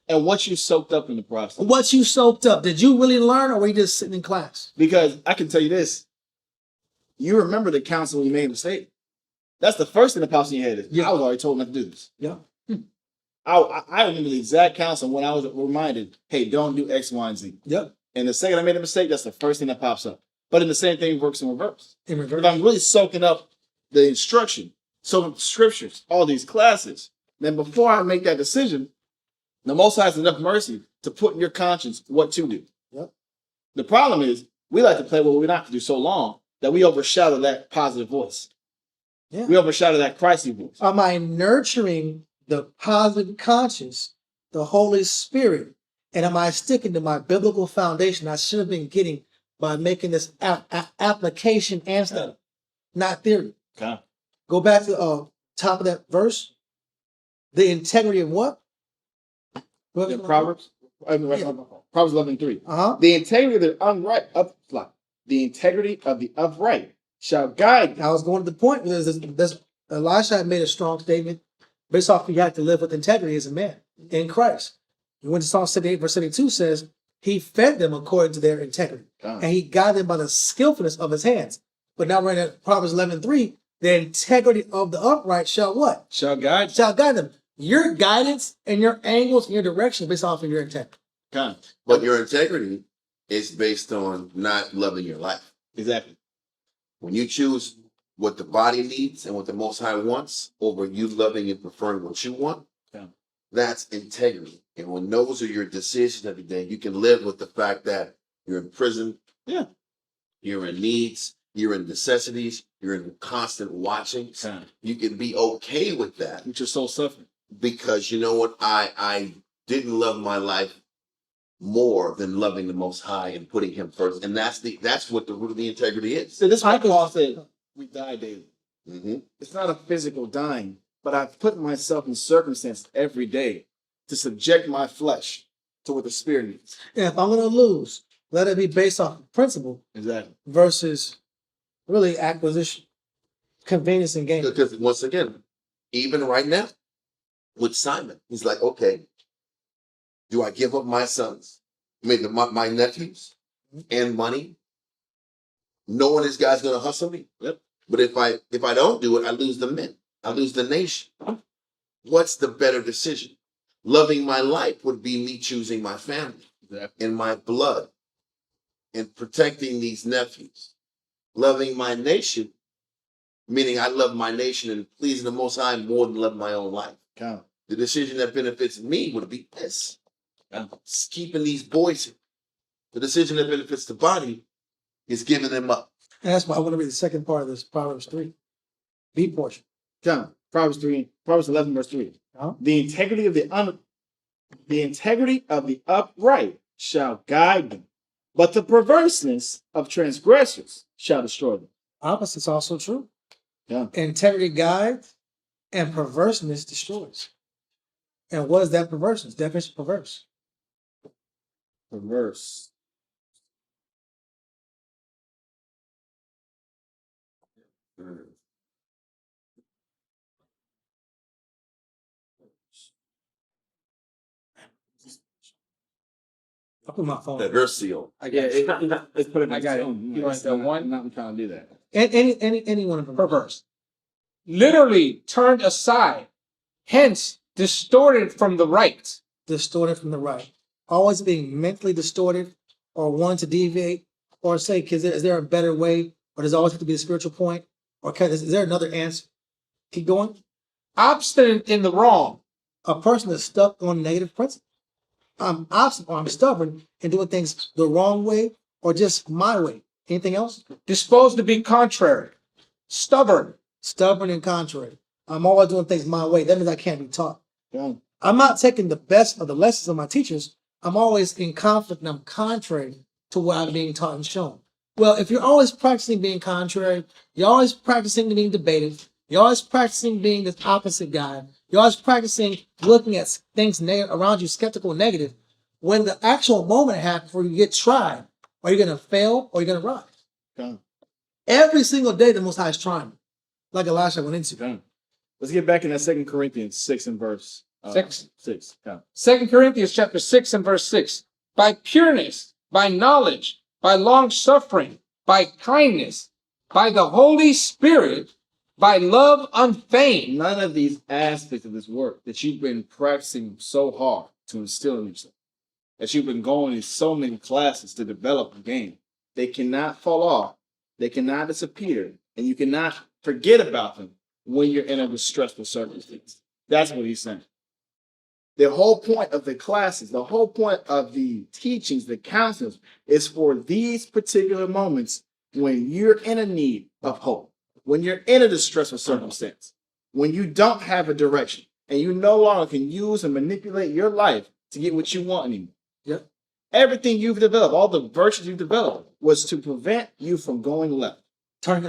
And what you soaked up in the process. what you soaked up. Did you really learn, or were you just sitting in class? Because I can tell you this. You remember the counsel when you made a mistake. That's the first thing that pops in your head is, Yeah. I was already told not to do this. Yeah. I remember the exact counsel when I was reminded, hey, don't do X, Y, and Z. Yep. And the second I made a mistake, that's the first thing that pops up. But then the same thing works in reverse. In reverse. If I'm really soaking up the instruction, soaking up the scriptures, all these classes, then before I make that decision, the Most High has enough mercy to put in your conscience what to do. Yep. The problem is we like to play what we not to do so long that we overshadow that positive voice. Yeah. We overshadow that Christy voice. Am I nurturing the positive conscience, the Holy Spirit, and am I sticking to my biblical foundation I should have been getting by making this application and study, not theory? Okay. Go back to the top of that verse. The integrity of what? Yeah, Proverbs. Proverbs 11:3. Uh-huh. The integrity of the upright shall guide them. I was going to the point because Elisha had made a strong statement based off you have to live with integrity as a man in Christ. You went to Psalm 78, verse 72 says, he fed them according to their integrity. God. And he guided them by the skillfulness of his hands. But now we're in Proverbs 11:3. The integrity of the upright shall what? Shall guide. Shall guide them. Your guidance and your angles and your direction based off of your integrity. God. But your integrity is based on not loving your life. Exactly. When you choose what the body needs and what the Most High wants over you loving and preferring what you want, Yeah. that's integrity. And when those are your decisions every day, you can live with the fact that you're in prison, Yeah. you're in needs, you're in necessities, you're in constant watching. Yeah. You can be okay with that Which is so suffering. because you know what? I didn't love my life more than loving the Most High and putting Him first, and that's what the root of the integrity is. So this is why Paul said we die daily. Mm-hmm. It's not a physical dying, but I put myself in circumstance every day to subject my flesh to what the spirit needs. And if I'm going to lose, let it be based off of principle Exactly. versus really acquisition, convenience, and gain. Because once again, even right now with Simon, he's like, okay, do I give up my sons, my nephews, and money, knowing this guy's going to hustle me? Yep. But if I don't do it, I lose the men, I lose the nation. What's the better decision? Loving my life would be me choosing my family Exactly. and my blood and protecting these nephews. Loving my nation, meaning I love my nation and pleasing the Most High more than loving my own life. Count. The decision that benefits me would be this. Yeah. It's keeping these boys here. The decision that benefits the body is giving them up. And that's why I want to read the second part of this Proverbs 3. B portion. Count. Proverbs 11, verse 3. Uh-huh. The integrity of the upright shall guide them, but the perverseness of transgressors shall destroy them. Opposite's also true. Yeah. Integrity guides and perverseness destroys. And what is that perverseness? Definition of perverse. Perverse. I put my phone. Diversio. I got it. Let's put it. I got it. You want that one? I'm not trying to do that. Any one of them. Perverse. Literally turned aside, hence distorted from the right. Distorted from the right. Always being mentally distorted or wanting to deviate or say, is there a better way? Or does it always have to be a spiritual point? Or is there another answer? Keep going. Obstinate in the wrong. A person that's stuck on negative principles. I'm obstinate or I'm stubborn in doing things the wrong way or just my way. Anything else? Disposed to be contrary. Stubborn. Stubborn and contrary. I'm always doing things my way. That means I can't be taught. Yeah. I'm not taking the best of the lessons of my teachers. I'm always in conflict and I'm contrary to what I'm being taught and shown. Well, if you're always practicing being contrary, you're always practicing being debated, you're always practicing being this opposite guy, you're always practicing looking at things around you, skeptical and negative, when the actual moment happens where you get tried, are you going to fail or are you going to rise? Yeah. Every single day, the Most High is trying, like Elisha went into. Yeah. Let's get back in that 2 Corinthians 6 and verse 6. 6. Yeah. 2 Corinthians chapter 6 and verse 6. By pureness, by knowledge, by long suffering, by kindness, by the Holy Spirit, by love unfeigned. None of these aspects of this work that you've been practicing so hard to instill in yourself, that you've been going in so many classes to develop a game, they cannot fall off, they cannot disappear, and you cannot forget about them when you're in a distressful circumstance. That's what he's saying. The whole point of the classes, the whole point of the teachings, the counsels, is for these particular moments when you're in a need of hope, when you're in a distressful circumstance, when you don't have a direction, and you no longer can use and manipulate your life to get what you want anymore. Yep. Everything you've developed, all the virtues you've developed, was to prevent you from going left, Turning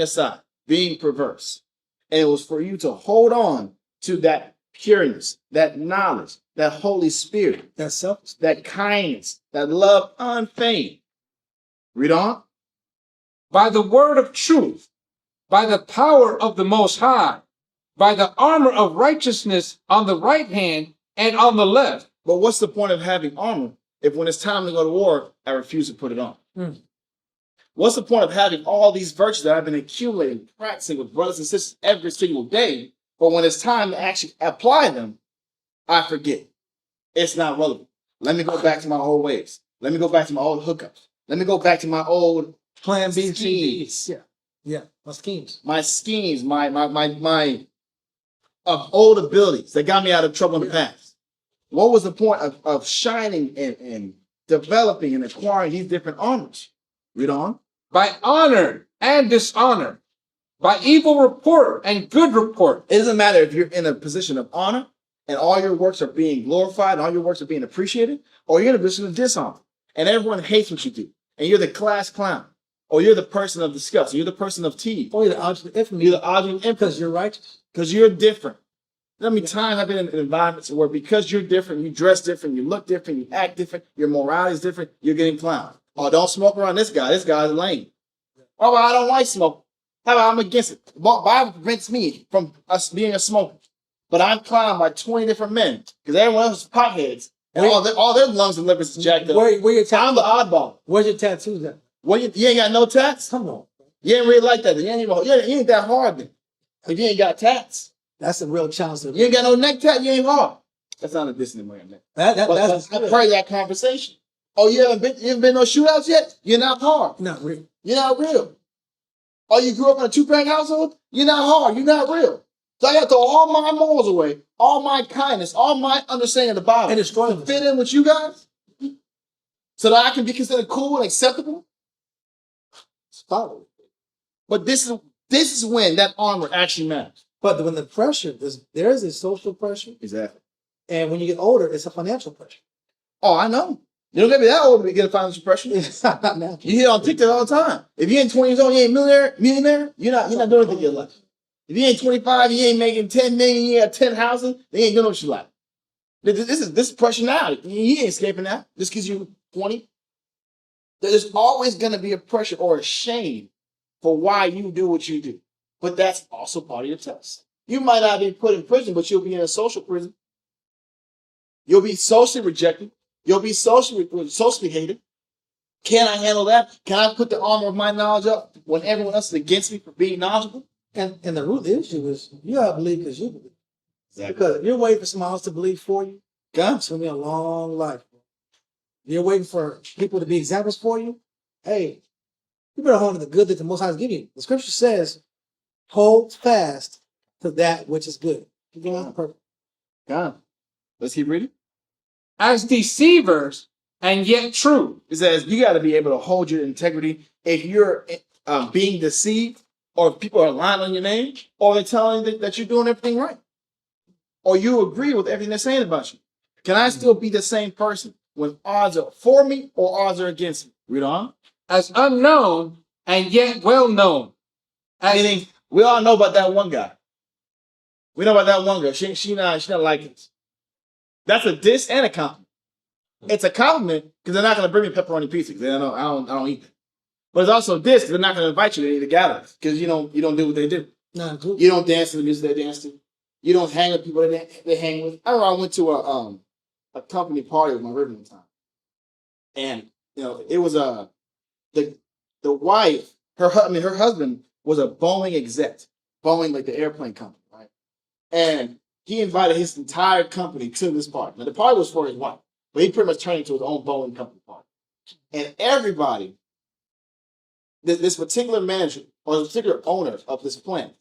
aside. being perverse. And it was for you to hold on to that pureness, that knowledge, that Holy Spirit, That's self. that kindness, that love unfeigned. Read on. By the word of truth, by the power of the Most High, by the armor of righteousness on the right hand and on the left. But what's the point of having armor if when it's time to go to war, I refuse to put it on? What's the point of having all these virtues that I've been accumulating, practicing with brothers and sisters every single day, but when it's time to actually apply them, I forget. It's not relevant. Let me go back to my old ways. Let me go back to my old hookups. Let me go back to my old Plan B, schemes. Yeah. My schemes. My schemes, my old abilities that got me out of trouble in the past. What was the point of shining and developing and acquiring these different armors? Read on. By honor and dishonor, by evil report and good report. It doesn't matter if you're in a position of honor and all your works are being glorified and all your works are being appreciated, or you're in a position of dishonor and everyone hates what you do, and you're the class clown, or you're the person of disgust, or you're the person of tea, Or you're the object of infamy. you're the object of Because emphasis you're righteous. because you're different. How many times I've been in environments where because you're different, you dress different, you look different, you act different, your morality is different, you're getting clowned. Oh, don't smoke around this guy. This guy's lame. Oh, well, I don't like smoke. How about I'm against it? The Bible prevents me from us being a smoker. But I'm clowned by 20 different men because everyone else is potheads. And all their lungs and livers is jacked up. Where your I'm the oddball. Where's your tattoos at? Well, you ain't got no tats? Come on. You ain't really like that. You ain't that hard then. If you ain't got tats. That's a real challenge. You ain't got no neck tat, you ain't hard. That's not a dissonant way, man. That's I've heard that conversation. Oh, you haven't been no shootouts yet? You're not hard. not real. You're not real. Oh, you grew up in a two-parent household? You're not hard. You're not real. So I got to throw all my morals away, all my kindness, all my understanding of the Bible, And destroy to them. fit in with you guys, so that I can be considered cool and acceptable. Follow. But this is when that armor actually matters. But when the pressure, there is a social pressure. Exactly. And when you get older, it's a financial pressure. Oh, I know. You don't get to be that old to get a financial pressure. It's not natural. You hear on TikTok all the time. If you ain't 20 years old, you ain't millionaire, you're not doing anything in your life. If you ain't 25, you ain't making 10 million, you got 10 houses, they ain't doing what you like. This is pressure now. You ain't escaping that just because you're 20. There's always going to be a pressure or a shame for why you do what you do. But that's also part of your test. You might not be put in prison, but you'll be in a social prison. You'll be socially rejected. You'll be socially hated. Can I handle that? Can I put the armor of my knowledge up when everyone else is against me for being knowledgeable? And the root issue is you gotta believe because you believe. Exactly. Because if you're waiting for someone else to believe for you, God. it's gonna be a long life. If you're waiting for people to be examples for you, hey, you better hold on to the good that the Most High is giving you. The scripture says, hold fast to that which is good. You're going on purpose. God. Let's keep reading. As deceivers and yet true. It says you got to be able to hold your integrity if you're being deceived, or if people are lying on your name, or they're telling you that you're doing everything right, or you agree with everything they're saying about you. Can I still be the same person when odds are for me or odds are against me? Read on. As unknown and yet well known. Meaning, we all know about that one guy. We know about that one girl. She not like us. That's a diss and a compliment. It's a compliment because they're not going to bring me pepperoni pizza. They don't. I don't eat that. But it's also a diss because they're not going to invite you to any of the gatherings because you don't do what they do. No, good. You don't dance to the music they dance to. You don't hang with people they hang with. I remember I went to a company party with my rib one time, and it was the wife. Her husband was a Boeing exec, Boeing like the airplane company, right? And he invited his entire company to this party. Now the party was for his wife, but he pretty much turned it into his own Boeing company party. And everybody, this particular manager or this particular owner of this plant,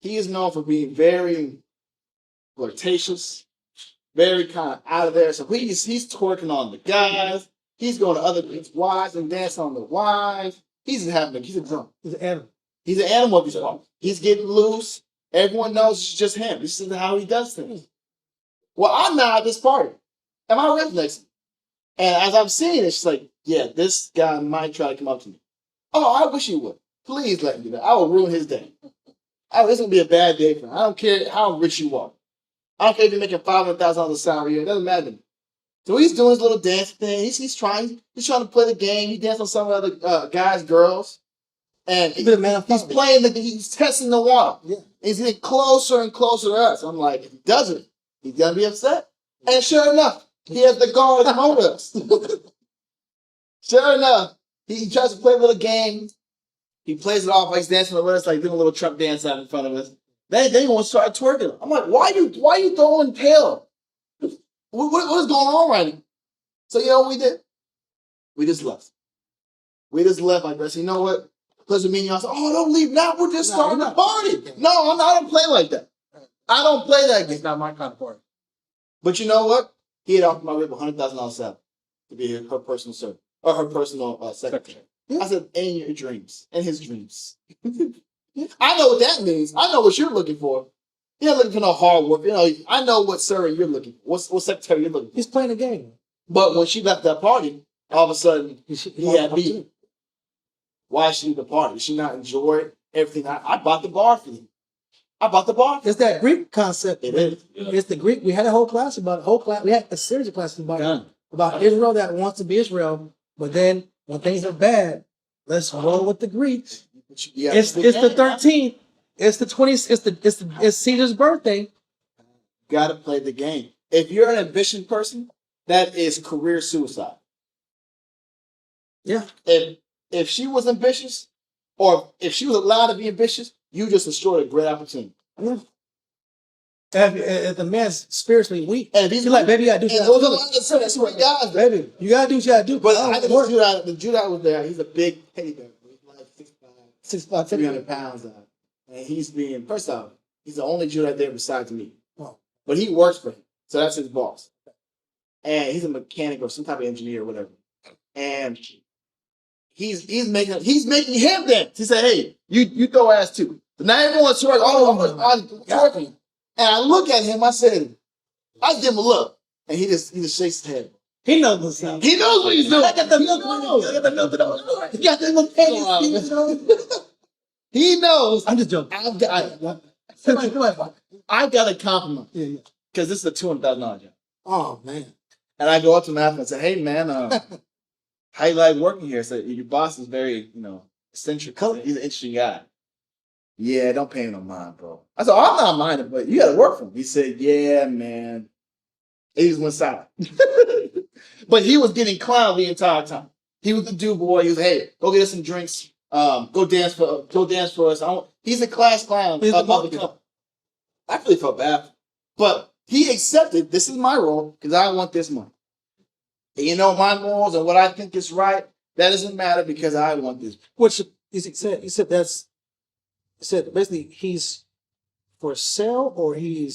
he is known for being very flirtatious, very kind of out of there. So he's twerking on the guys. He's going to other people's wives and dancing on the wives. He's a drunk. He's an animal. He's an animal at these parties. He's getting loose. Everyone knows it's just him. This is how he does things. Well, I'm now at this party, and my rib's next to me. And as I'm seeing it, she's like, yeah, this guy might try to come up to me. Oh, I wish he would. Please let me do that. I will ruin his day. Oh, this is going to be a bad day for him. I don't care how rich you are. I don't care if you're making $500,000 a salary. It doesn't matter. So he's doing his little dance thing. He's trying to play the game. He danced on some of the other guys, girls, and He's been a man of he's fun. playing. He's testing the water. Yeah. He's getting closer and closer to us. I'm like, if he doesn't, he's gonna be upset. And sure enough, he has the guard to promote us. Sure enough, he tries to play a little game. He plays it off like he's dancing with us, like doing a little truck dance out in front of us. Then he wants to start twerking. I'm like, why you throwing tail? What is going on right now? So you know what we did? We just left. We just left like this. You know what? Because of me and y'all said, oh, don't leave now. We're just starting the party. No, I don't play like that. I don't play that game. It's not my kind of party. But you know what? He had offered my rib $100,000 salary to be her personal servant or her personal secretary. I said, in your dreams, in his dreams. I know what that means. I know what you're looking for. You're not looking for no hard work. You know, I know what servant you're looking for. What secretary you're looking for. He's playing the game. But when she left that party, all of a sudden he had beat. Why she leave the party? Did she not enjoy everything? I bought the bar for you. I bought the bar. It's that Greek concept. It is. It's the Greek. We had a whole class about We had a series of classes about Israel that wants to be Israel, but then when things are bad, let's roll with the Greeks. It's the 13th. It's the 20th. It's Caesar's birthday. You gotta play the game. If you're an ambitious person, that is career suicide. Yeah. If she was ambitious, or if she was allowed to be ambitious, you just destroyed a great opportunity. Yeah. If the man's spiritually weak, And if he's you're like, baby, you gotta do and what those are a you lot of sweet guys. baby, you gotta do what you gotta do. But I think the Judah was there. He's a big teddy bear. He's like 6'5", 300 pounds. And he's being, first off, he's the only Jew right there besides me. Oh. But he works for him. So that's his boss. And he's a mechanic or some type of engineer or whatever. And he's making him dance. He said, hey, you throw ass too. So now everyone's twerking. Twerking. And I look at him, I give him a look. And he just shakes his head. He knows what's up. He knows what he's doing. I got the milk. I got the milk. He got the milk. He knows. I'm just joking. I've got a compliment. Yeah. Because this is a $200,000 job. Oh man. And I go up to him after and say, hey man, how you like working here? So your boss is very, eccentric. He's an interesting guy. Yeah, don't pay him no mind, bro. I said, I'm not minding, but you gotta work for him. He said, yeah, man. He just went silent. But he was getting clowned the entire time. He was the dude boy. He was, hey, go get us some drinks. Go dance for us. He's a class clown. He's the company. I really felt bad. But he accepted, this is my role, because I want this money. And my morals and what I think is right, that doesn't matter because I want this. Which he said basically he's for sale or he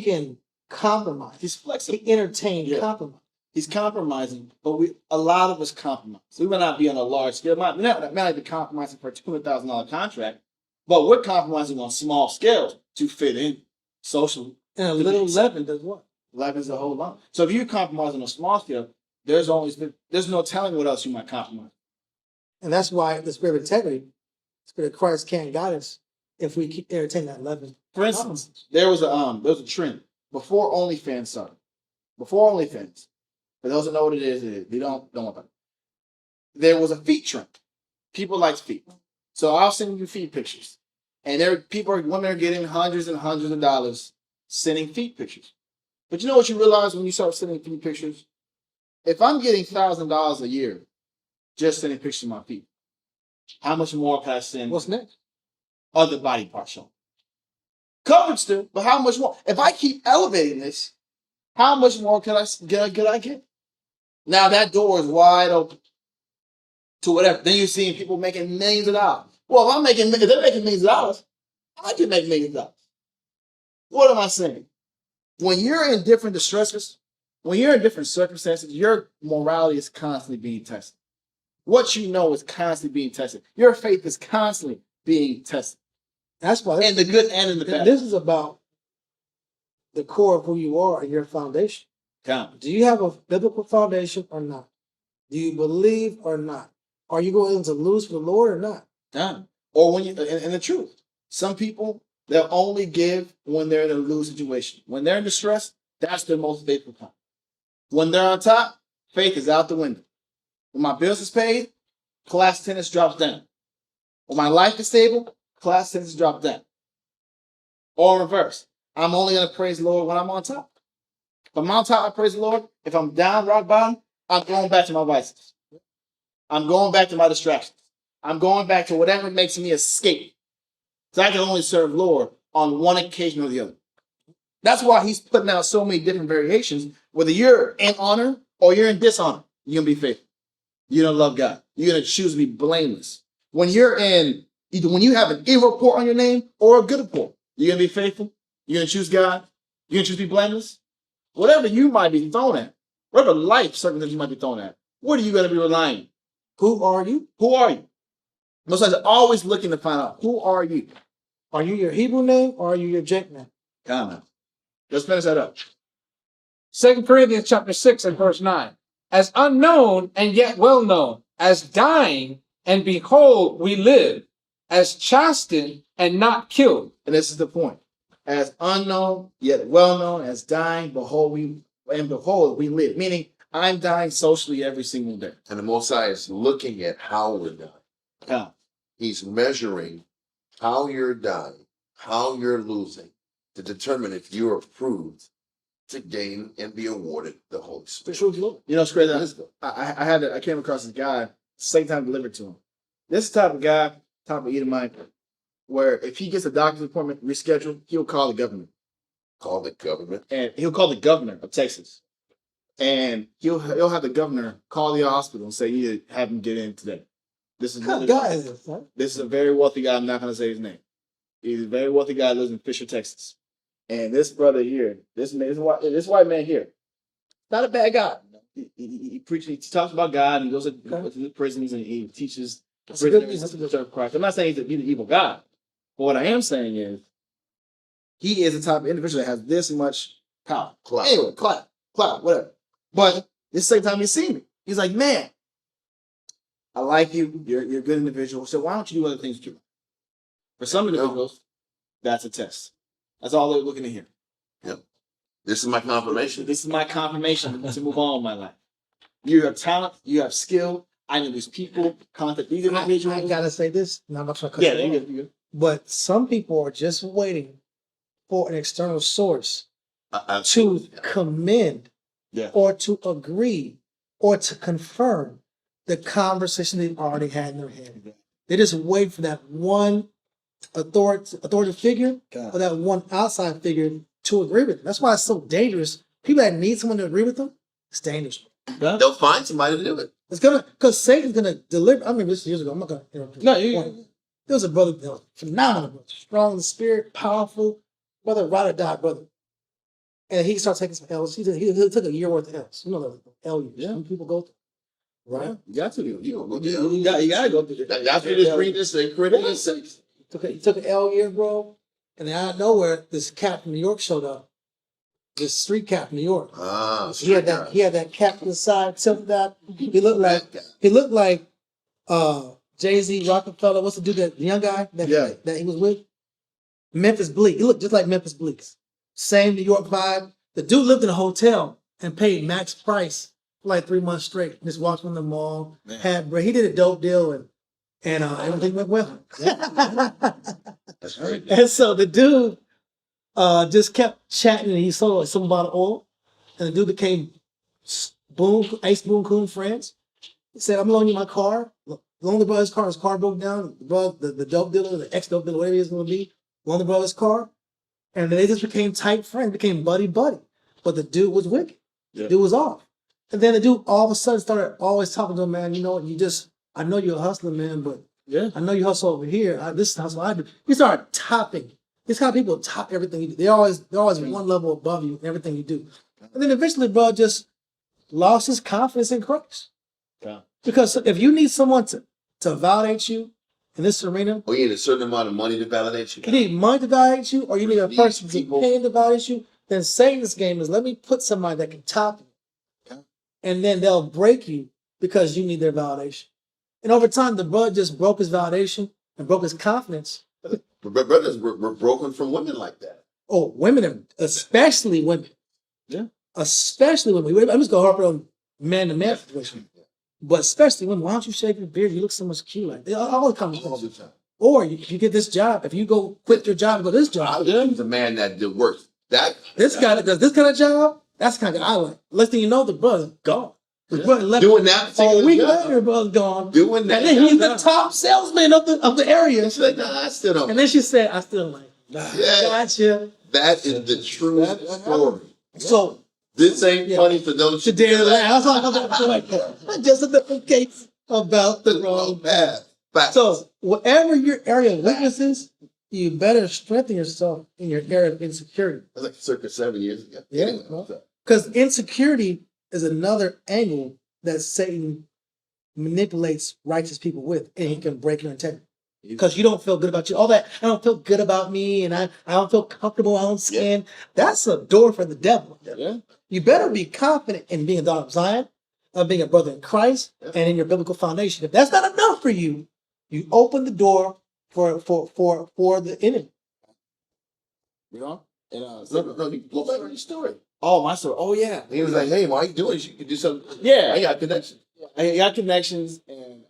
can compromise. He's flexible. He entertained compromise. He's compromising, but a lot of us compromise. We might not be on a large scale. We might not be compromising for a $200,000 contract, but we're compromising on small scales to fit in socially. And a little leaven does what? Leaven's a whole lot. So if you compromise on a small scale, there's no telling what else you might compromise. And that's why the spirit of integrity, the spirit of Christ can't guide us if we keep entertaining that leaven. For instance, there was a trend before OnlyFans started. Before OnlyFans, for those that know what it is, they don't know about it. There was a feet trend. People like feet. So I'll send you feet pictures. And women are getting hundreds and hundreds of dollars sending feet pictures. But you know what you realize when you start sending feet pictures? If I'm getting $1,000 a year just sending pictures of my feet, how much more can I send? What's next? Other body parts shown. Covered still, but how much more? If I keep elevating this, how much more could I get? Now that door is wide open to whatever. Then you're seeing people making millions of dollars. Well, if they're making millions of dollars, I can make millions of dollars. What am I saying? When you're in different distresses, when you're in different circumstances, your morality is constantly being tested. What you know is constantly being tested. Your faith is constantly being tested. That's why. In the good and in the bad. This is about the core of who you are and your foundation. Do you have a biblical foundation or not? Do you believe or not? Are you going to lose for the Lord or not? Or when you, and the truth, some people They'll only give when they're in a lose situation. When they're in distress, that's their most faithful time. When they're on top, faith is out the window. When my bills is paid, class attendance drops down. When my life is stable, class attendance drops down. Or in reverse, I'm only going to praise the Lord when I'm on top. If I'm on top, I praise the Lord. If I'm down, rock bottom, I'm going back to my vices. I'm going back to my distractions. I'm going back to whatever makes me escape. So I can only serve Lord on one occasion or the other. That's why he's putting out so many different variations. Whether you're in honor or you're in dishonor, you're going to be faithful. You're going to love God. You're going to choose to be blameless. When you're in, either when you have an evil report on your name or a good report, you're going to be faithful. You're going to choose God. You're going to choose to be blameless. Whatever you might be thrown at, whatever life circumstance you might be thrown at, what are you going to be relying on? Who are you? Who are you? Most guys are always looking to find out, who are you? Are you your Hebrew name or are you your Jake name? Come on. Let's finish that up. 2 Corinthians chapter 6 and verse 9. As unknown and yet well known, as dying and behold we live, as chastened and not killed. And this is the point. As unknown, yet well known, as dying, behold we live. Meaning, I'm dying socially every single day. And the Most High is looking at how we're dying. Come. He's measuring how you're dying, how you're losing, to determine if you're approved to gain and be awarded the Holy Spirit. You know, it's crazy. I came across this guy, same time delivered to him. This type of guy, type of Edomite, where if he gets a doctor's appointment rescheduled, he'll call the government. Call the government. And he'll call the governor of Texas. And he'll have the governor call the hospital and say, you need to have him get in today. This is What kind of guy is this? Huh? This is a very wealthy guy. I'm not going to say his name. He's a very wealthy guy, lives in Fisher, Texas. And this brother here, this white man here, not a bad guy. He preaches, he talks about God, and he goes to the prisons and he teaches the prisoners to serve Christ. I'm not saying he's an evil guy. But what I am saying is he is the type of individual that has this much power. Clout. Anyway, clout, whatever. But at the same time, he's seen me. He's like, man, I like you. You're a good individual. So why don't you do other things too? For some individuals, that's a test. That's all they're looking to hear. Yep. This is my confirmation. This is my confirmation to move on in my life. You have talent. You have skill. I know these people. Contact these individuals. I gotta say this. No, I'm not trying to cut Yeah, you you off. good. But some people are just waiting for an external source to Absolutely. commend Yeah. or to agree or to confirm the conversation they've already had in their head. They just wait for that one authoritative figure or that one outside figure to agree with them. That's why it's so dangerous. People that need someone to agree with them, it's dangerous. They'll find somebody to do it. It's because Satan's gonna deliver. I remember this years ago. I'm not gonna interrupt you. No, There was a brother that was phenomenal, brother, strong in the spirit, powerful, brother, ride or die, brother. And he started taking some L's. He took a year worth of L's. You know the L years. Yeah. Some people go through. Right? You got to. You got to go through Y'all just read this in Corinthians 6. He took an L year, bro. And then out of nowhere, this cat from New York showed up. This street cat from New York. He had that cap to the side, tilted that. He looked like Jay-Z, Rockefeller. What's the dude, that the young guy that he was with? Memphis Bleak. He looked just like Memphis Bleak. Same New York vibe. The dude lived in a hotel and paid max price for like 3 months straight. Just walked from the mall. He did a dope deal and everything went well. That's great. And so the dude just kept chatting and he sold something about oil. And the dude became Ace Boon Coon friends. He said, I'm loaning you my car. Loan the brother's car. His car broke down. The dope dealer, the ex-dope dealer, whatever he's going to be, loaned the brother's car. And they just became tight friends, became buddy-buddy. But the dude was wicked. Yeah. The dude was off. And then the dude all of a sudden started always talking to him, man, you know what, I know you're a hustler, man, but I know you hustle over here. This is hustle I do. He started topping. These kind of people top everything you do. They're always one level above you in everything you do. And then eventually, bro, just lost his confidence in Christ. Yeah. Because if you need someone to validate you in this arena, Or you need a certain amount of money to validate you. you need money to validate you, or you need a These person to people- pay to validate you, then Satan's game is let me put somebody that can top you. And then they'll break you because you need their validation. And over time, the brother just broke his validation and broke his confidence But brothers were broken from women like that. Oh, women, especially women. Yeah. Especially women. I'm just gonna harp on man to man situation. But especially women, why don't you shave your beard? You look so much cute. Like they all the All the conversations. time. Or you get this job. If you go quit your job and go to this job, He's a man that did work. That this guy that does this kind of job, that's the kind of guy I like. Less than you know, the brother gone. The brother left. doing that A week job. later, the brother's gone. Doing that. And then he's the top salesman of the area. And she's like, nah, I still don't. And then she said, I still like it. Yeah. Gotcha. That is the true story. So This ain't funny for those today, that's all I'm like that. Just a different case about the wrong path. Facts. So whatever your area of weakness is, you better strengthen yourself in your area of insecurity. That's like circa 7 years ago. Yeah. Anyway, Because insecurity is another angle that Satan manipulates righteous people with, and he can break your integrity. Because you don't feel good about you. All that, I don't feel good about me, and I don't feel comfortable in my own skin. That's a door for the devil. Yeah. You better be confident in being a daughter of Zion, of being a brother in Christ, and in your biblical foundation. If that's not enough for you, you open the door for the enemy. You know? And, no, you go back on your story. oh, my story. Oh, yeah. He was like, hey, why you doing this? You can do something. Yeah. I got connections. I got connections, and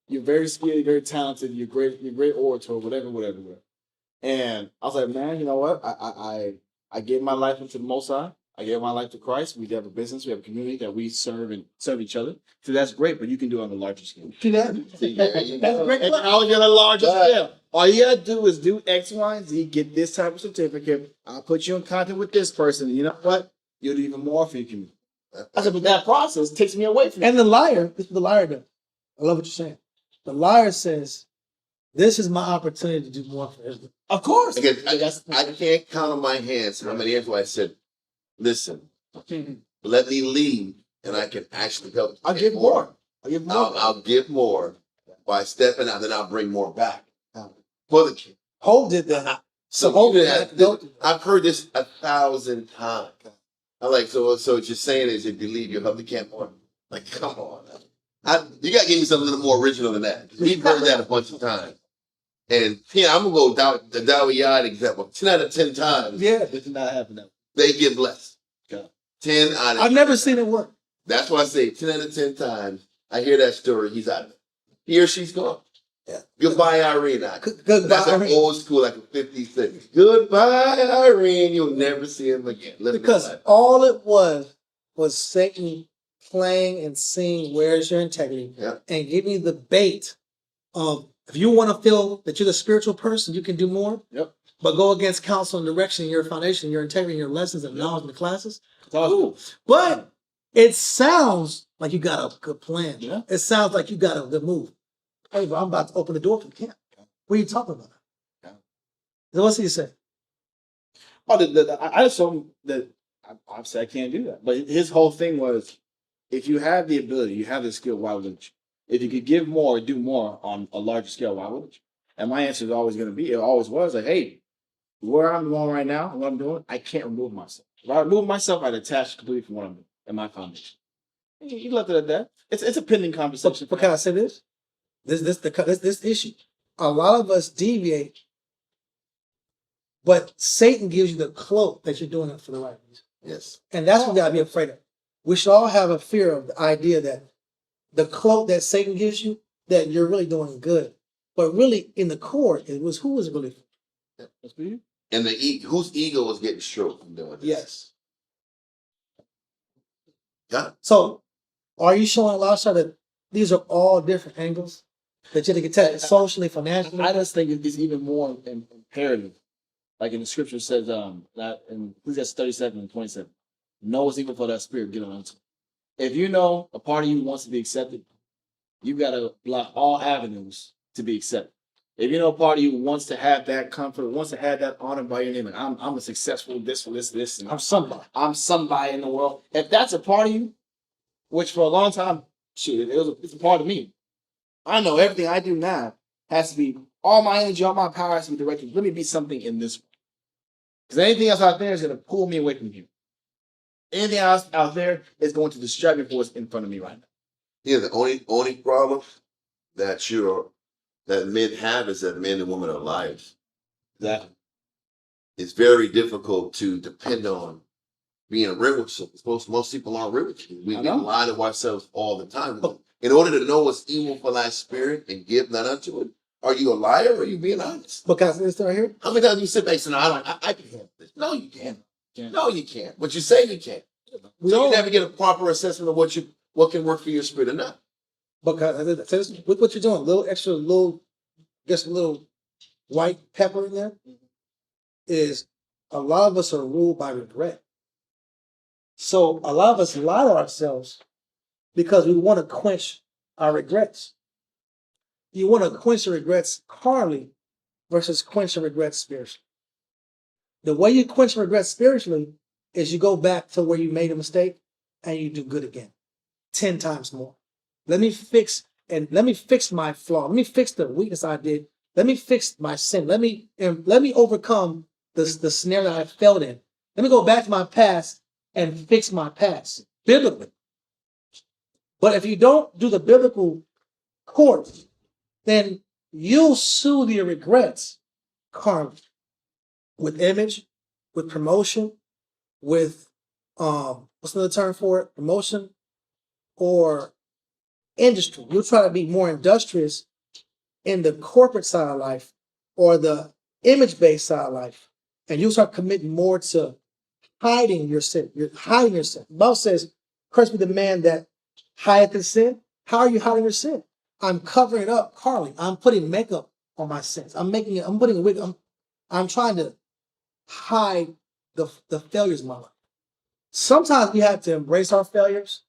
you're very skilled, you're very talented, you're great orator, whatever. And I was like, man, you know what? I gave my life into the Most High. I gave my life to Christ. We have a business, we have a community that we serve each other. So that's great, but you can do it on a larger scale. See that? That's a great And question. I'll get a larger Right. scale. All you gotta do is do X, Y, and Z, get this type of certificate. I'll put you in contact with this person. You know what? You'll do even more for your community. I said, but that process takes me away from it. And the liar, this is what the liar does. I love what you're saying. The liar says, this is my opportunity to do more for Israel. Of course. Again, I can't count on my hands how many years I said, listen, let me lead, and I can actually help. I'll give more. I'll give more. I'll give more by stepping out, then I'll bring more back for the kid. Hope did that. So Hope even did as- that. I've heard this 1,000 times. I'm like, so what you're saying is if you leave, you'll help the camp more. Like, come on. You got to give me something a little more original than that. We've heard that a bunch of times. And yeah, I'm going to go the Dawiyad example. 10 out of 10 times, Yeah. This did not happen. they get blessed. Okay. 10 out of I've never seen it work. That's why I say 10 out of 10 times, I hear that story, he's out of it. He or she's gone. Yeah. Goodbye, Irene. Goodbye, That's an Irene. old school, like a 56. Goodbye, Irene. You'll never see him again. Living his Because life. all it was Satan playing and seeing where's your integrity Yeah. and giving you the bait of if you want to feel that you're the spiritual person, you can do more. Yep. But go against counsel and direction in your foundation, your integrity, your lessons and knowledge in the classes. Cool. But it sounds like you got a good plan. Yeah. It sounds like you got a good move. Hey, bro, I'm about to open the door for the camp. What are you talking about? Yeah. So what's he say? Oh, I just told him that obviously I can't do that. But his whole thing was, if you have the ability, you have the skill, why wouldn't you? If you could give more, do more on a larger scale, why wouldn't you? And my answer is always going to be, it always was like, hey, where I'm going right now, what I'm doing, I can't remove myself. If I remove myself, I'd detach completely from what I'm doing and my foundation. He left it at that. It's a pending conversation. But can I say this? This issue. A lot of us deviate, but Satan gives you the cloak that you're doing it for the right reason. Yes. And that's what we gotta be afraid of. We should all have a fear of the idea that the cloak that Satan gives you, that you're really doing good. But really, in the core, it was who was it really for? That's for you. And whose ego was getting stroked from doing this? Yes. Yeah. So, are you showing a lot of that these are all different angles that you have to get tested socially, financially? I just think it's even more imperative. Like in the scripture it says, that in Ecclesiastes 37 and 27, know what's evil for that spirit, get on it. If you know a part of you wants to be accepted, you got to block all avenues to be accepted. If you know a part of you wants to have that comfort, wants to have that honor by your name, like I'm a successful this, and I'm somebody. I'm somebody in the world. If that's a part of you, which for a long time, shit, it's a part of me. I know everything I do now has to be, all my energy, all my power has to be directed. Let me be something in this world. Because anything else out there is going to pull me away from you. Anything else out there is going to distract me from what's in front of me right now. Yeah, the only problem that you're that men have is that men and women are liars. Exactly. It's very difficult to depend on being real with someone. Most people aren't real with you. We I know. lie to ourselves all the time. In order to know what's evil for thy spirit and give none unto it, are you a liar or are you being honest? Because this right here. How many times do you sit back and say, no, I can handle this? No, you can't. Can't. No, you can't. But you say you can. We So you all never get a proper assessment of what can work for your spirit or not. because with what you're doing, a little extra, just a little white pepper in there, is a lot of us are ruled by regret. So a lot of us lie to ourselves because we want to quench our regrets. You want to quench your regrets carnally versus quench your regrets spiritually. The way you quench your regrets spiritually is you go back to where you made a mistake and you do good again, 10 times more. Let me fix my flaw. Let me fix the weakness I did. Let me fix my sin. Let me overcome the snare that I fell in. Let me go back to my past and fix my past biblically. But if you don't do the biblical course, then you'll soothe your regrets karmically with image, with promotion, with what's another term for it? Promotion or industry. You'll try to be more industrious in the corporate side of life or the image-based side of life, and you'll start committing more to hiding your sin. You're hiding your sin. The Bible says, "Cursed be the man that hideth his sin." How are you hiding your sin? I'm covering it up carnally. I'm putting makeup on my sins. I'm putting a wig. I'm trying to hide the failures of my life. Sometimes we have to embrace our failures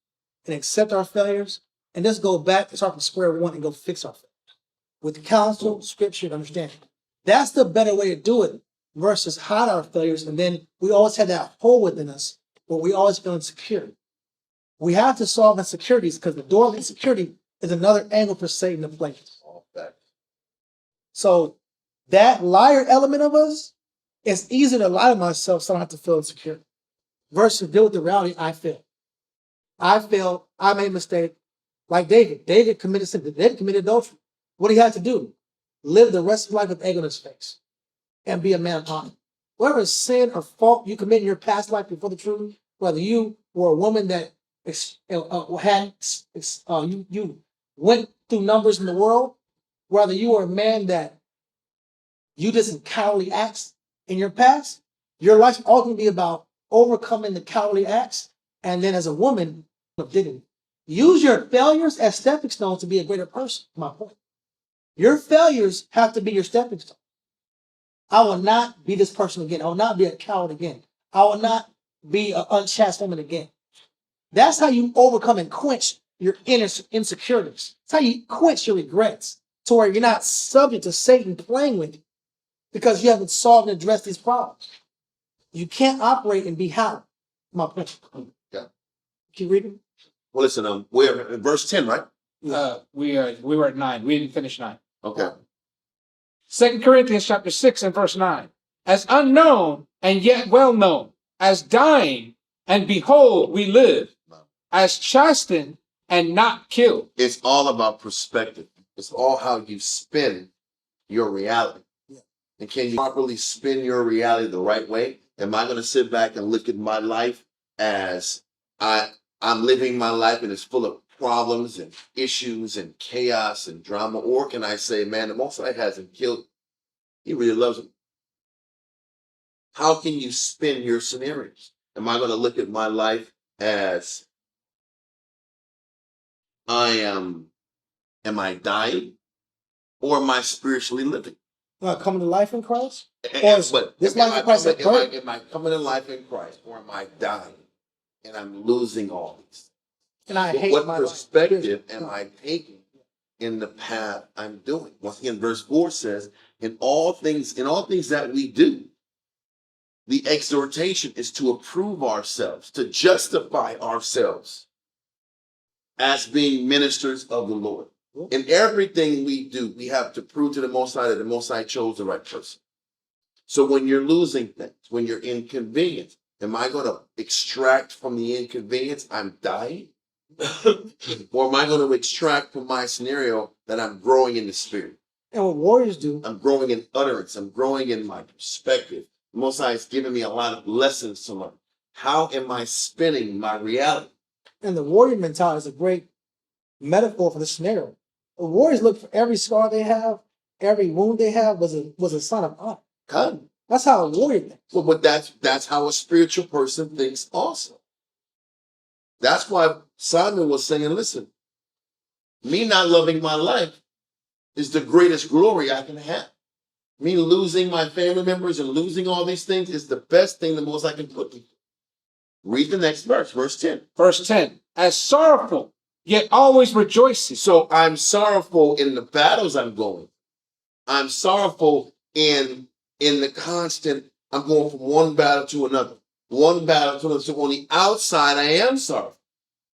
and accept our failures and just go back and start from square one and go fix our failures with counsel, scripture, and understanding. That's the better way to do it versus hide our failures. And then we always have that hole within us where we always feel insecure. We have to solve insecurities because the door of insecurity is another angle for Satan to play. So that liar element of us, it's easy to lie to myself so I don't have to feel insecure versus deal with the reality I failed. I failed. I made a mistake. Like David. David committed sin. David committed adultery. What did he have to do? Live the rest of life with egg on his face and be a man of honor. Whatever sin or fault you commit in your past life before the truth, whether you were a woman that you went through numbers in the world, whether you were a man that you did some cowardly acts in your past, your life's all going to be about overcoming the cowardly acts. And then as a woman of dignity, use your failures as stepping stones to be a greater person. My point. Your failures have to be your stepping stone. I will not be this person again. I will not be a coward again. I will not be an unchaste woman again. That's how you overcome and quench your inner insecurities. That's how you quench your regrets to where you're not subject to Satan playing with you because you haven't solved and addressed these problems. You can't operate and be how. My point. Yeah. Keep reading. Well, listen, we're in verse 10, right? We were at 9. We didn't finish 9. Okay. 2 Corinthians chapter 6 and verse 9. As unknown and yet well known, as dying and behold we live, as chastened and not killed. It's all about perspective. It's all how you spin your reality. Yeah. And can you properly spin your reality the right way? Am I going to sit back and look at my life as I'm living my life and it's full of problems and issues and chaos and drama? Or can I say, man, the Most High hasn't killed me. He really loves me. How can you spin your scenarios? Am I going to look at my life as am I dying or am I spiritually living? Coming to life in Christ? But This life in Christ am I coming to life in Christ or am I dying and I'm losing all these? And I hate What my perspective life. am I taking in the path I'm doing? Once again, verse 4 says, in all things that we do, the exhortation is to approve ourselves, to justify ourselves as being ministers of the Lord. In everything we do, we have to prove to the Most High that the Most High chose the right person. So when you're losing things, when you're inconvenienced, am I going to extract from the inconvenience I'm dying? Or am I going to extract from my scenario that I'm growing in the spirit? And what warriors do, I'm growing in utterance. I'm growing in my perspective. The Most High is giving me a lot of lessons to learn. How am I spinning my reality? and the warrior mentality is a great metaphor for the scenario. The warriors look for every scar they have, every wound they have was a sign of honor. Come. That's how a warrior thinks. Well, but that's how a spiritual person thinks also. That's why Simon was saying, listen, me not loving my life is the greatest glory I can have. Me losing my family members and losing all these things is the best thing the most I can put me. Read the next verse, verse 10. Verse 10. As sorrowful, yet always rejoicing. So I'm sorrowful in the battles I'm going. I'm sorrowful in the constant, I'm going from one battle to another. One battle to another. So on the outside, I am sorrowful.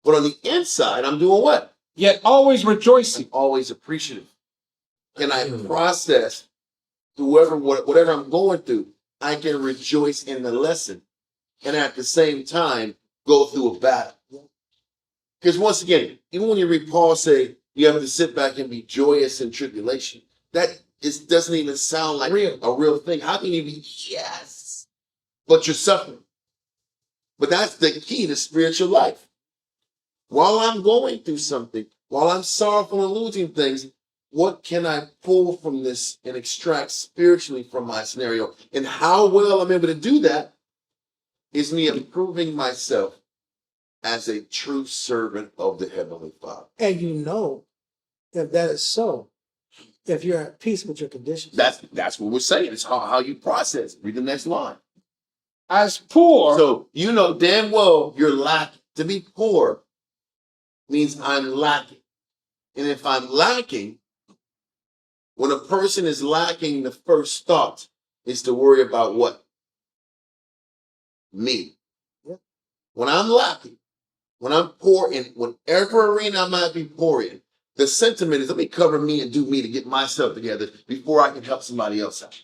But on the inside, I'm doing what? Yet always rejoicing. I'm always appreciative. Can I process whatever I'm going through? I can rejoice in the lesson. And at the same time, go through a battle. Because once again, even when you read Paul say you have to sit back and be joyous in tribulation, that doesn't even sound like a real thing. How can you be yes, but you're suffering? But that's the key to spiritual life. While I'm going through something, while I'm sorrowful and losing things, what can I pull from this and extract spiritually from my scenario? And how well I'm able to do that is me improving myself as a true servant of the Heavenly Father. And you know, if that is so, if you're at peace with your conditions. That's what we're saying. It's how you process it. Read the next line. As poor. So you know damn well you're lacking. To be poor means I'm lacking. And if I'm lacking, when a person is lacking, the first thought is to worry about what? Me. Yeah. When I'm lacking, when I'm poor in whatever arena I might be poor in, the sentiment is let me cover me and do me to get myself together before I can help somebody else out.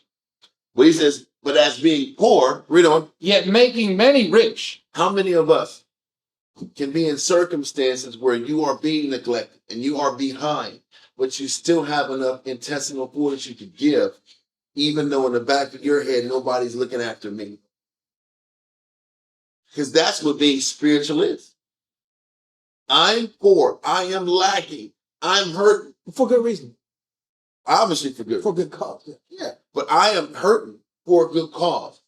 But he says, but as being poor, read on. Yet making many rich. How many of us can be in circumstances where you are being neglected and you are behind, but you still have enough intestinal fortitude to give, even though in the back of your head, nobody's looking after me? Because that's what being spiritual is. I'm poor. I am lacking. I'm hurting. For good reason. Obviously for good. For good cause. Yeah. Yeah. But I am hurting for a good cause.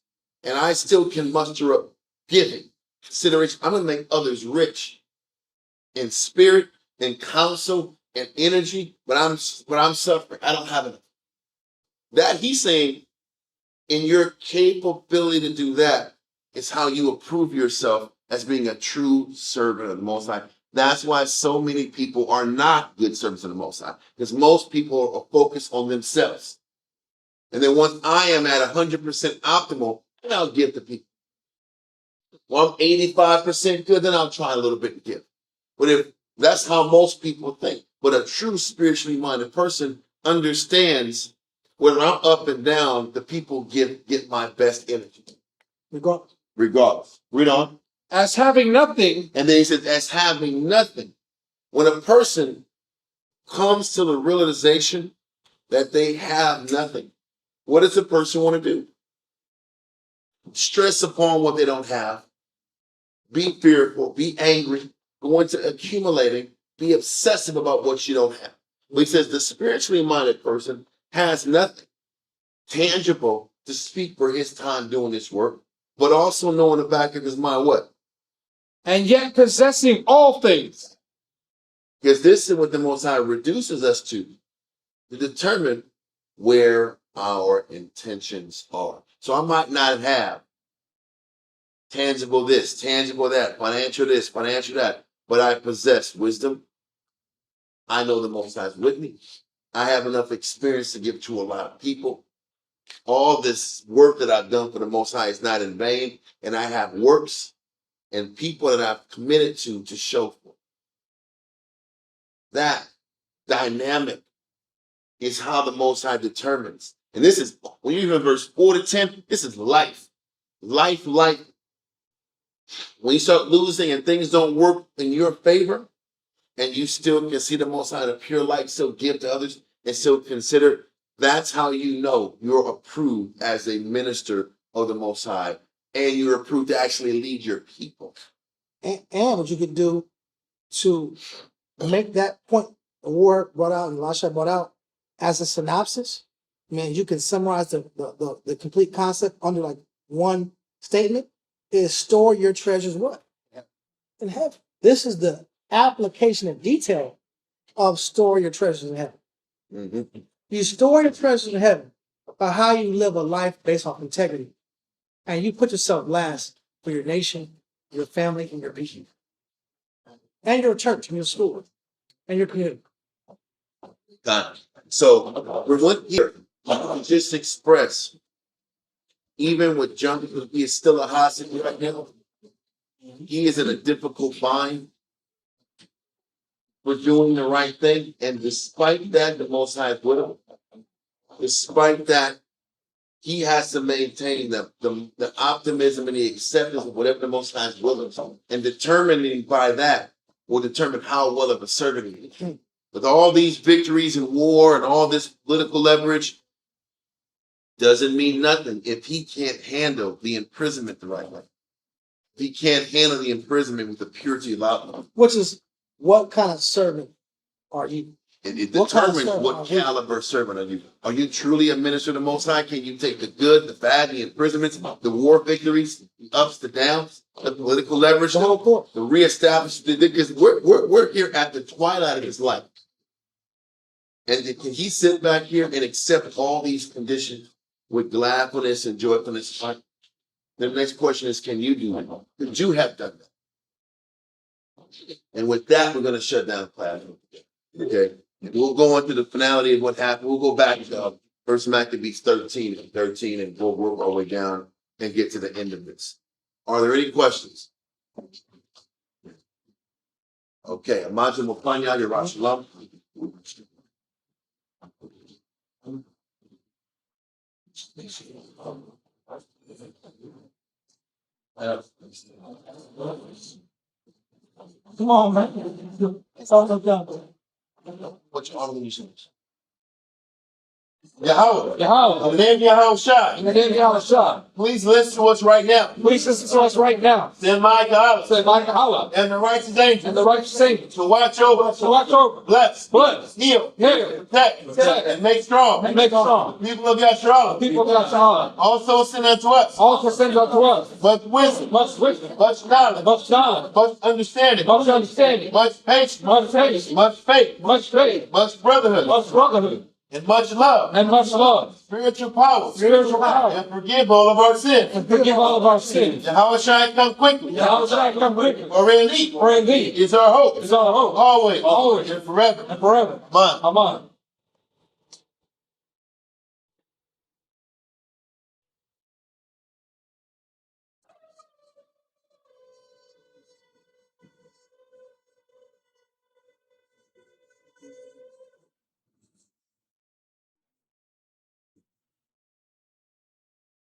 And I still can muster up giving, consideration. I'm going to make others rich in spirit, in counsel, and energy. But I'm suffering. I don't have enough. That he's saying, in your capability to do that, is how you approve yourself as being a true servant of the Most High. That's why so many people are not good servants of the Most High, because most people are focused on themselves. And then once I am at 100% optimal, then I'll give to people. Well, I'm 85% good, then I'll try a little bit to give. But if that's how most people think, but a true spiritually minded person understands when I'm up and down, the people get my best energy. Regardless. Read on. As having nothing. And then he says, as having nothing. When a person comes to the realization that they have nothing, what does a person want to do? Stress upon what they don't have. Be fearful. Be angry. Go into accumulating. Be obsessive about what you don't have. But he says the spiritually minded person has nothing tangible to speak for his time doing this work, but also know in the back of his mind what? And yet possessing all things. Because this is what the Most High reduces us to determine where our intentions are. So I might not have tangible this, tangible that, financial this, financial that, but I possess wisdom. I know the Most High is with me. I have enough experience to give to a lot of people. All this work that I've done for the Most High is not in vain, and I have works and people that I've committed to show for. That dynamic is how the Most High determines. And this is, when you read verse 4 to 10, this is life. Life. When you start losing and things don't work in your favor, and you still can see the Most High in a pure light, still give to others, and still consider That's how you know you're approved as a minister of the Most High, and you're approved to actually lead your people. And what you could do to make that point the war brought out and Elisha brought out as a synopsis, man, you can summarize the complete concept under like one statement, is store your treasures what? In heaven. This is the application in detail of store your treasures in heaven. Mm-hmm. You store your treasures in heaven by how you live a life based off integrity. And you put yourself last for your nation, your family, and your people. And your church, and your school, and your community. Got it. So we're going here. Just express, even with Jonathan, he is still a hostage right now. He is in a difficult bind for doing the right thing. And despite that, the Most High is with him. Despite that, he has to maintain the optimism and the acceptance of whatever the Most High is willing. And determining by that will determine how well of a servant he is. With all these victories in war and all this political leverage, doesn't mean nothing if he can't handle the imprisonment the right way. If he can't handle the imprisonment with the purity of outlook. Which is, what kind of servant are you? It What kind of determines servant what are you? caliber servant are you. Are you truly a minister of the Most High? Can you take the good, the bad, the imprisonments, the war victories, the ups, the downs, the political leverage, The whole court. the reestablish? Because we're here at the twilight of his life. And can he sit back here and accept all these conditions with gladfulness and joyfulness? The next question is, can you do that? Could you have done that? And with that, we're going to shut down class. Okay. We'll go into the finality of what happened. We'll go back to First Maccabees 13 and we'll work our way down and get to the end of this. Are there any questions? Okay. Imagine Mupanya, Yerah Shalom. Come on, man. It's all done. What's your honor use? Yahweh. Yahweh. In the name of Yahweh Shai. In the name of Yahweh. Please listen to us right now. Please listen to us right now. Send my God Say, my Yahweh. and the righteous angels And the righteous angels. to watch over, To watch over. bless, Bless. heal, Heal. protect, Protect. and make strong. And make strong. People of Yasharal. People of Yahweh. Also send unto us Also send unto us much wisdom, much wisdom, much knowledge, much knowledge, much understanding, much understanding, much patience, much patience, much faith, much faith, much brotherhood, much brotherhood, and much love, and much love, spiritual power, spiritual power, and forgive all of our sins. and forgive all of our sins. Yahweh Shai come quickly. Yahweh shall come quickly. For indeed For indeed is our hope, is our hope, always, always, and forever. and forever. Amen. Amen.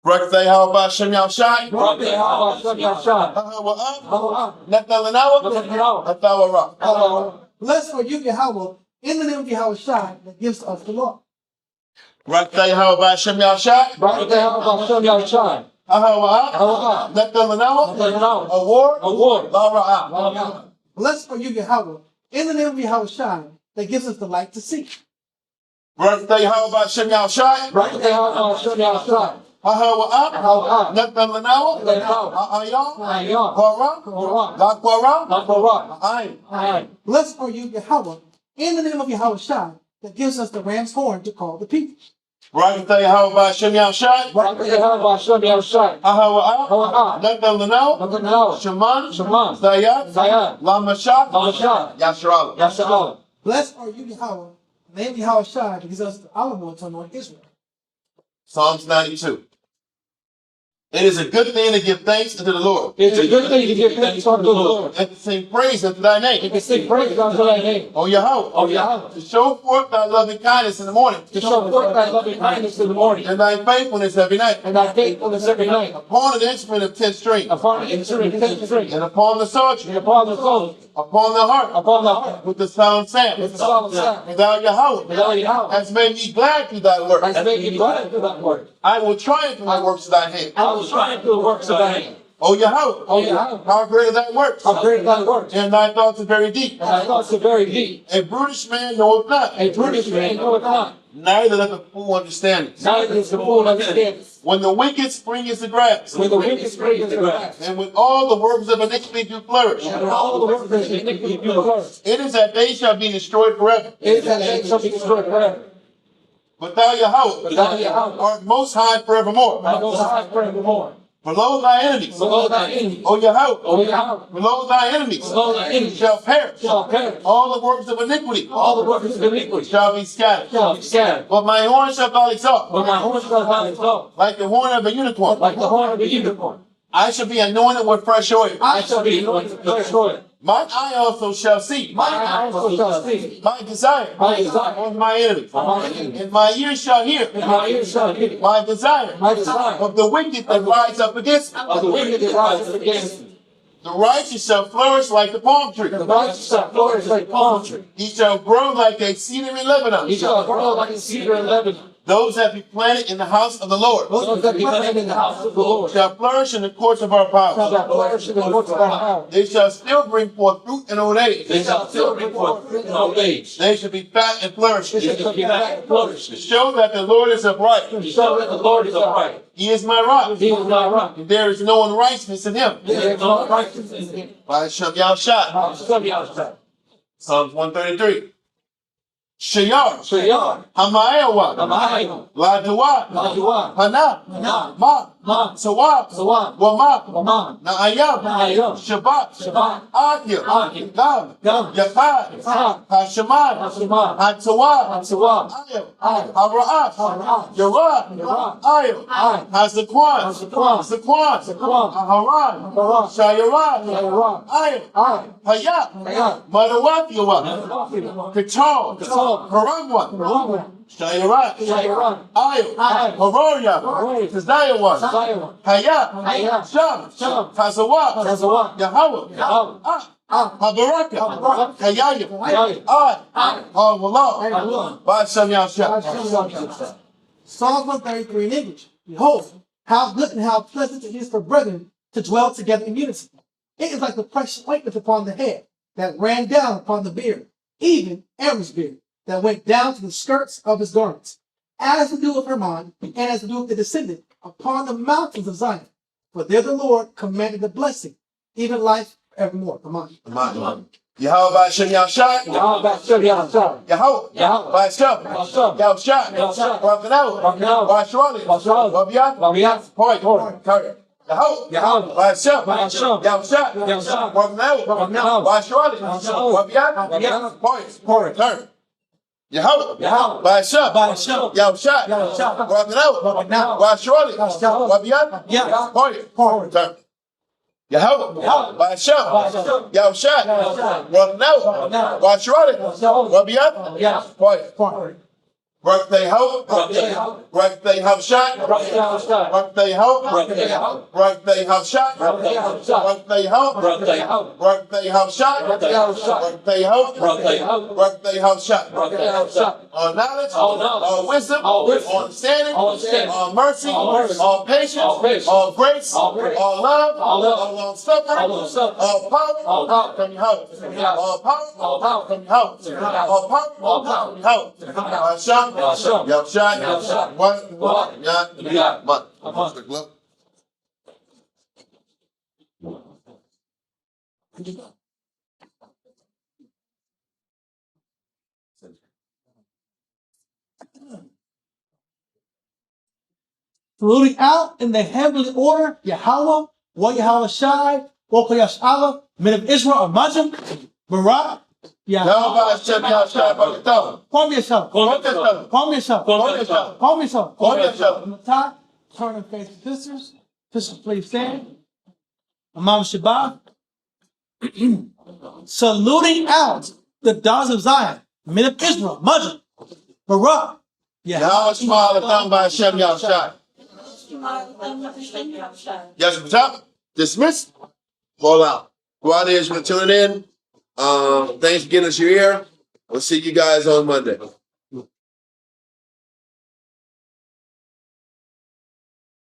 Barak how about Shem Yahshai? Baruch Yahweh Hashem Yahshai. Hallelujah. Hallelujah. Nathanawa. Athawara. Hallelujah. Blessed are you, Yahweh, in the name of Yahweh Shai, that gives us the law. Barak how about Shem Yahshai? Baruch Yahweh Hashem Yahshai. Hallelujah. Hallelujah. Nathanawa. Hallelujah. Award. Award. Lara. Hallelujah. Blessed are you, Yahweh, in the name of Yahweh Shai, that gives us the light to see. Barak how about Shem Yahshai? Baruch Yahweh Hashem Yahshai. Hallelujah. Hallelujah. Nathanawa. Hallelujah. Ayah. Hallelujah. Quara. Hallelujah. Gakwara. Hallelujah. Ayin. Amen. Blessed are you, Yahweh, in the name of Yahweh Shai, that gives us the ram's horn to call the people. Barak how about Shem Yahshai? Baruch Yahweh Hashem Yahshai. Hallelujah. Hallelujah. Nathanawa. Hallelujah. Shaman. Shaman. Zayat. Zayat. Lamashak. Lamashak. Yasharal. Yahshua. Blessed are you, Yahweh, in the name of Yahweh Shai, that gives us the olive oil to anoint Israel. Psalms 92. It is a good thing to give thanks unto the Lord. It's a good thing to give thanks unto the Lord. And to sing praise unto thy You name. can sing praise unto thy name. O Yahweh. O Yahweh. To show forth thy loving kindness in the morning. To show forth thy loving kindness in the morning. And thy faithfulness every night. And thy faithfulness every night. Upon an instrument of 10 strings. Upon the instrument of 10 strings. And upon the psaltery. And upon the soul. Upon the harp. Upon the heart. With the sound sound. With the solemn sound. Thou Yahweh Thou Yahweh. has made me glad through thy work. Has made me glad to thy word. I will triumph in the works of thy hand. I will triumph through the works of thy hand. O Yahweh. O Yahweh. How great are thy works. How great are thy works. And thy thoughts are very deep. And thy thoughts are very deep. A brutish man knoweth not. A brutish man knoweth not. Neither doth a fool understand. Neither is the fool understand. When the wicked spring as the grass. When the wicked spring is the grass. And when all the works of iniquity do flourish. And when all the works of iniquity do flourish. It is that they shall be destroyed forever. It is that they shall be destroyed forever. But thou Yahweh But thou Yahweh art most high forevermore. art most high forevermore. Below thy enemies. Below thy enemies. O Yahweh. O Yahweh. Below thy enemies. Below thy enemies. Shall perish. Shall perish. All the works of iniquity. All the workers of iniquity Shall be scattered. shall be scattered. But my horn shalt thou exalt. But my horn shall thou exalt, Like the horn of a unicorn. like the horn of a unicorn. I shall be anointed with fresh oil. I shall be anointed with fresh oil. Mine eye also shall see. My eyes also shall see. My desire. My desire. Of my enemies. Of my enemies. And my ears shall hear. And my ears shall hear. My desire. My desire. Of the wicked that rise up against me. Of the wicked that rises against me. The righteous shall flourish like the palm tree. The righteous shall flourish like a palm tree. He shall grow like a cedar in Lebanon. He shall grow like a cedar in Lebanon. Those that be planted in the house of the Lord Those that be planted in the house of the Lord shall flourish in the courts of our power. shall flourish in the courts of our power. They shall still bring forth fruit in old age. They shall still bring forth fruit in old age. They shall be fat and flourishing. They shall be fat and flourishing. To show that the Lord is upright. To show that the Lord is upright. He is my rock. He is my rock. And there is no unrighteousness in him. There is no righteousness in him. By Shem Yahshua. I'll show you outside. Psalms 133. Shayar. Shayar. Hamayawa. Amayo. La Dua. Ladua. Hana. Hana. Ma. Ma. Sawab. Sawab. Wama. Wama. Naayam. Naayam. Shabbat. Shabbat. Akil. Akil. Gam. Gam. Yachad. Yachad. Hasheman. Hasheman. Hatsawab. Hatsawab. Ayam. Ayam. Hara'at. Hara'at. Yarad. Yarad. Ayam. Ayam. Hazakwan. Hazakwan. Zakwan. Zakwan. Haran. Haran. Shayarad. Shayarad. Ayam. Ayam. Hayat. Hayat. Madawafiyawa. Katal. Katal. Haramwa. Haran. Shayarad. Shayarad. Ayam. Ayam. Haroya. Haroya. Tazayawan. Zion. Hayat. Hayat. Sham. Sham. Tazawat. Tazawat. Yahweh. Yahweh. Habaraka. Habaraka. Hayaya. Hayaya. Ay. Allah. Allah. By Shem Yahshua. Psalms 133 in English. Behold, how good and how pleasant it is for brethren to dwell together in unity. It is like the precious ointment upon the head that ran down upon the beard, even Aaron's beard, that went down to the skirts of his garments, as the dew of Hermon, and as the dew of the descendant upon the mountains of Zion. For there the Lord commanded the blessing, even life evermore. Come on. Yahweh by Shem Yahshua. Yahweh by Shem Yahshua. Yahweh. Yahweh. By Shem. By Shem. Yahshua. Yahshua. Rakanao. Rakanao. By Shirley. By Shirley. Rabiyat. Rabiyat. Point. Point. Carry. Yahweh. Yahweh. By Shem. By Shem. Yahshua. Yahshua. Rakanao. Rakanao. By Shirley. By Shirley. Rabiyat. Rabiyat. Point. Point. Turn. Yahweh. Yahweh. By Shem. By Shem. Yahshua. Yahshua. Rakanao. Rakanao. By Shirley. Yahshua. Rabiyat. Yahshua. Point. Point. Turn. Yahweh. Yahweh. By Shem. By Shem. Yahshua. Yahshua. Rakanao. Rakanao. By Shirley. Yahshua. Rabiyat. Yahshua. Point. Point. Birthday hope. Birthday hope. Birthday hope shot. Birthday Yahshua. Birthday hope. Birthday hope. Birthday hope shot. Birthday Yahshua. Birthday hope. Birthday hope. Birthday hope shot. Birthday Yahshua. Birthday hope. Birthday hope. Birthday hope shot. Birthday Yahshua. All knowledge. All knowledge. All wisdom. All wisdom. All understanding. All understanding. All mercy. All mercy. All patience. All patience. All grace. All grace. All love. All love. All long suffering. All long-suffering. All power. All power. From your house. From your house. All power. All power. From your house. From your house. All power. All power. From your house. From your house. Yahshua. Yahshua. Yahshua. Yahshua. What? Yeah. What? What? Saluting out in the heavenly order, Yahweh, Wa Yahweh Shai, Wa Yahshua, men of Israel, Amajim, Barak, Yahweh Hashem Yahshua Barakatah. Call me yourself. Barakatah. Call me yourself. Barakatah. Call me yourself. Call me yourself. From the top, turn and face the sisters. Please stand. Imam Shabbat. Saluting out the daughters of Zion, men of Israel, Muslim, Barak. Yeah. Now it's smile done by Hashem Yahushai. Yes, what's up? Dismissed. Fall out. Guardians for tuning in. Thanks for getting us your ear. We'll see you guys on Monday.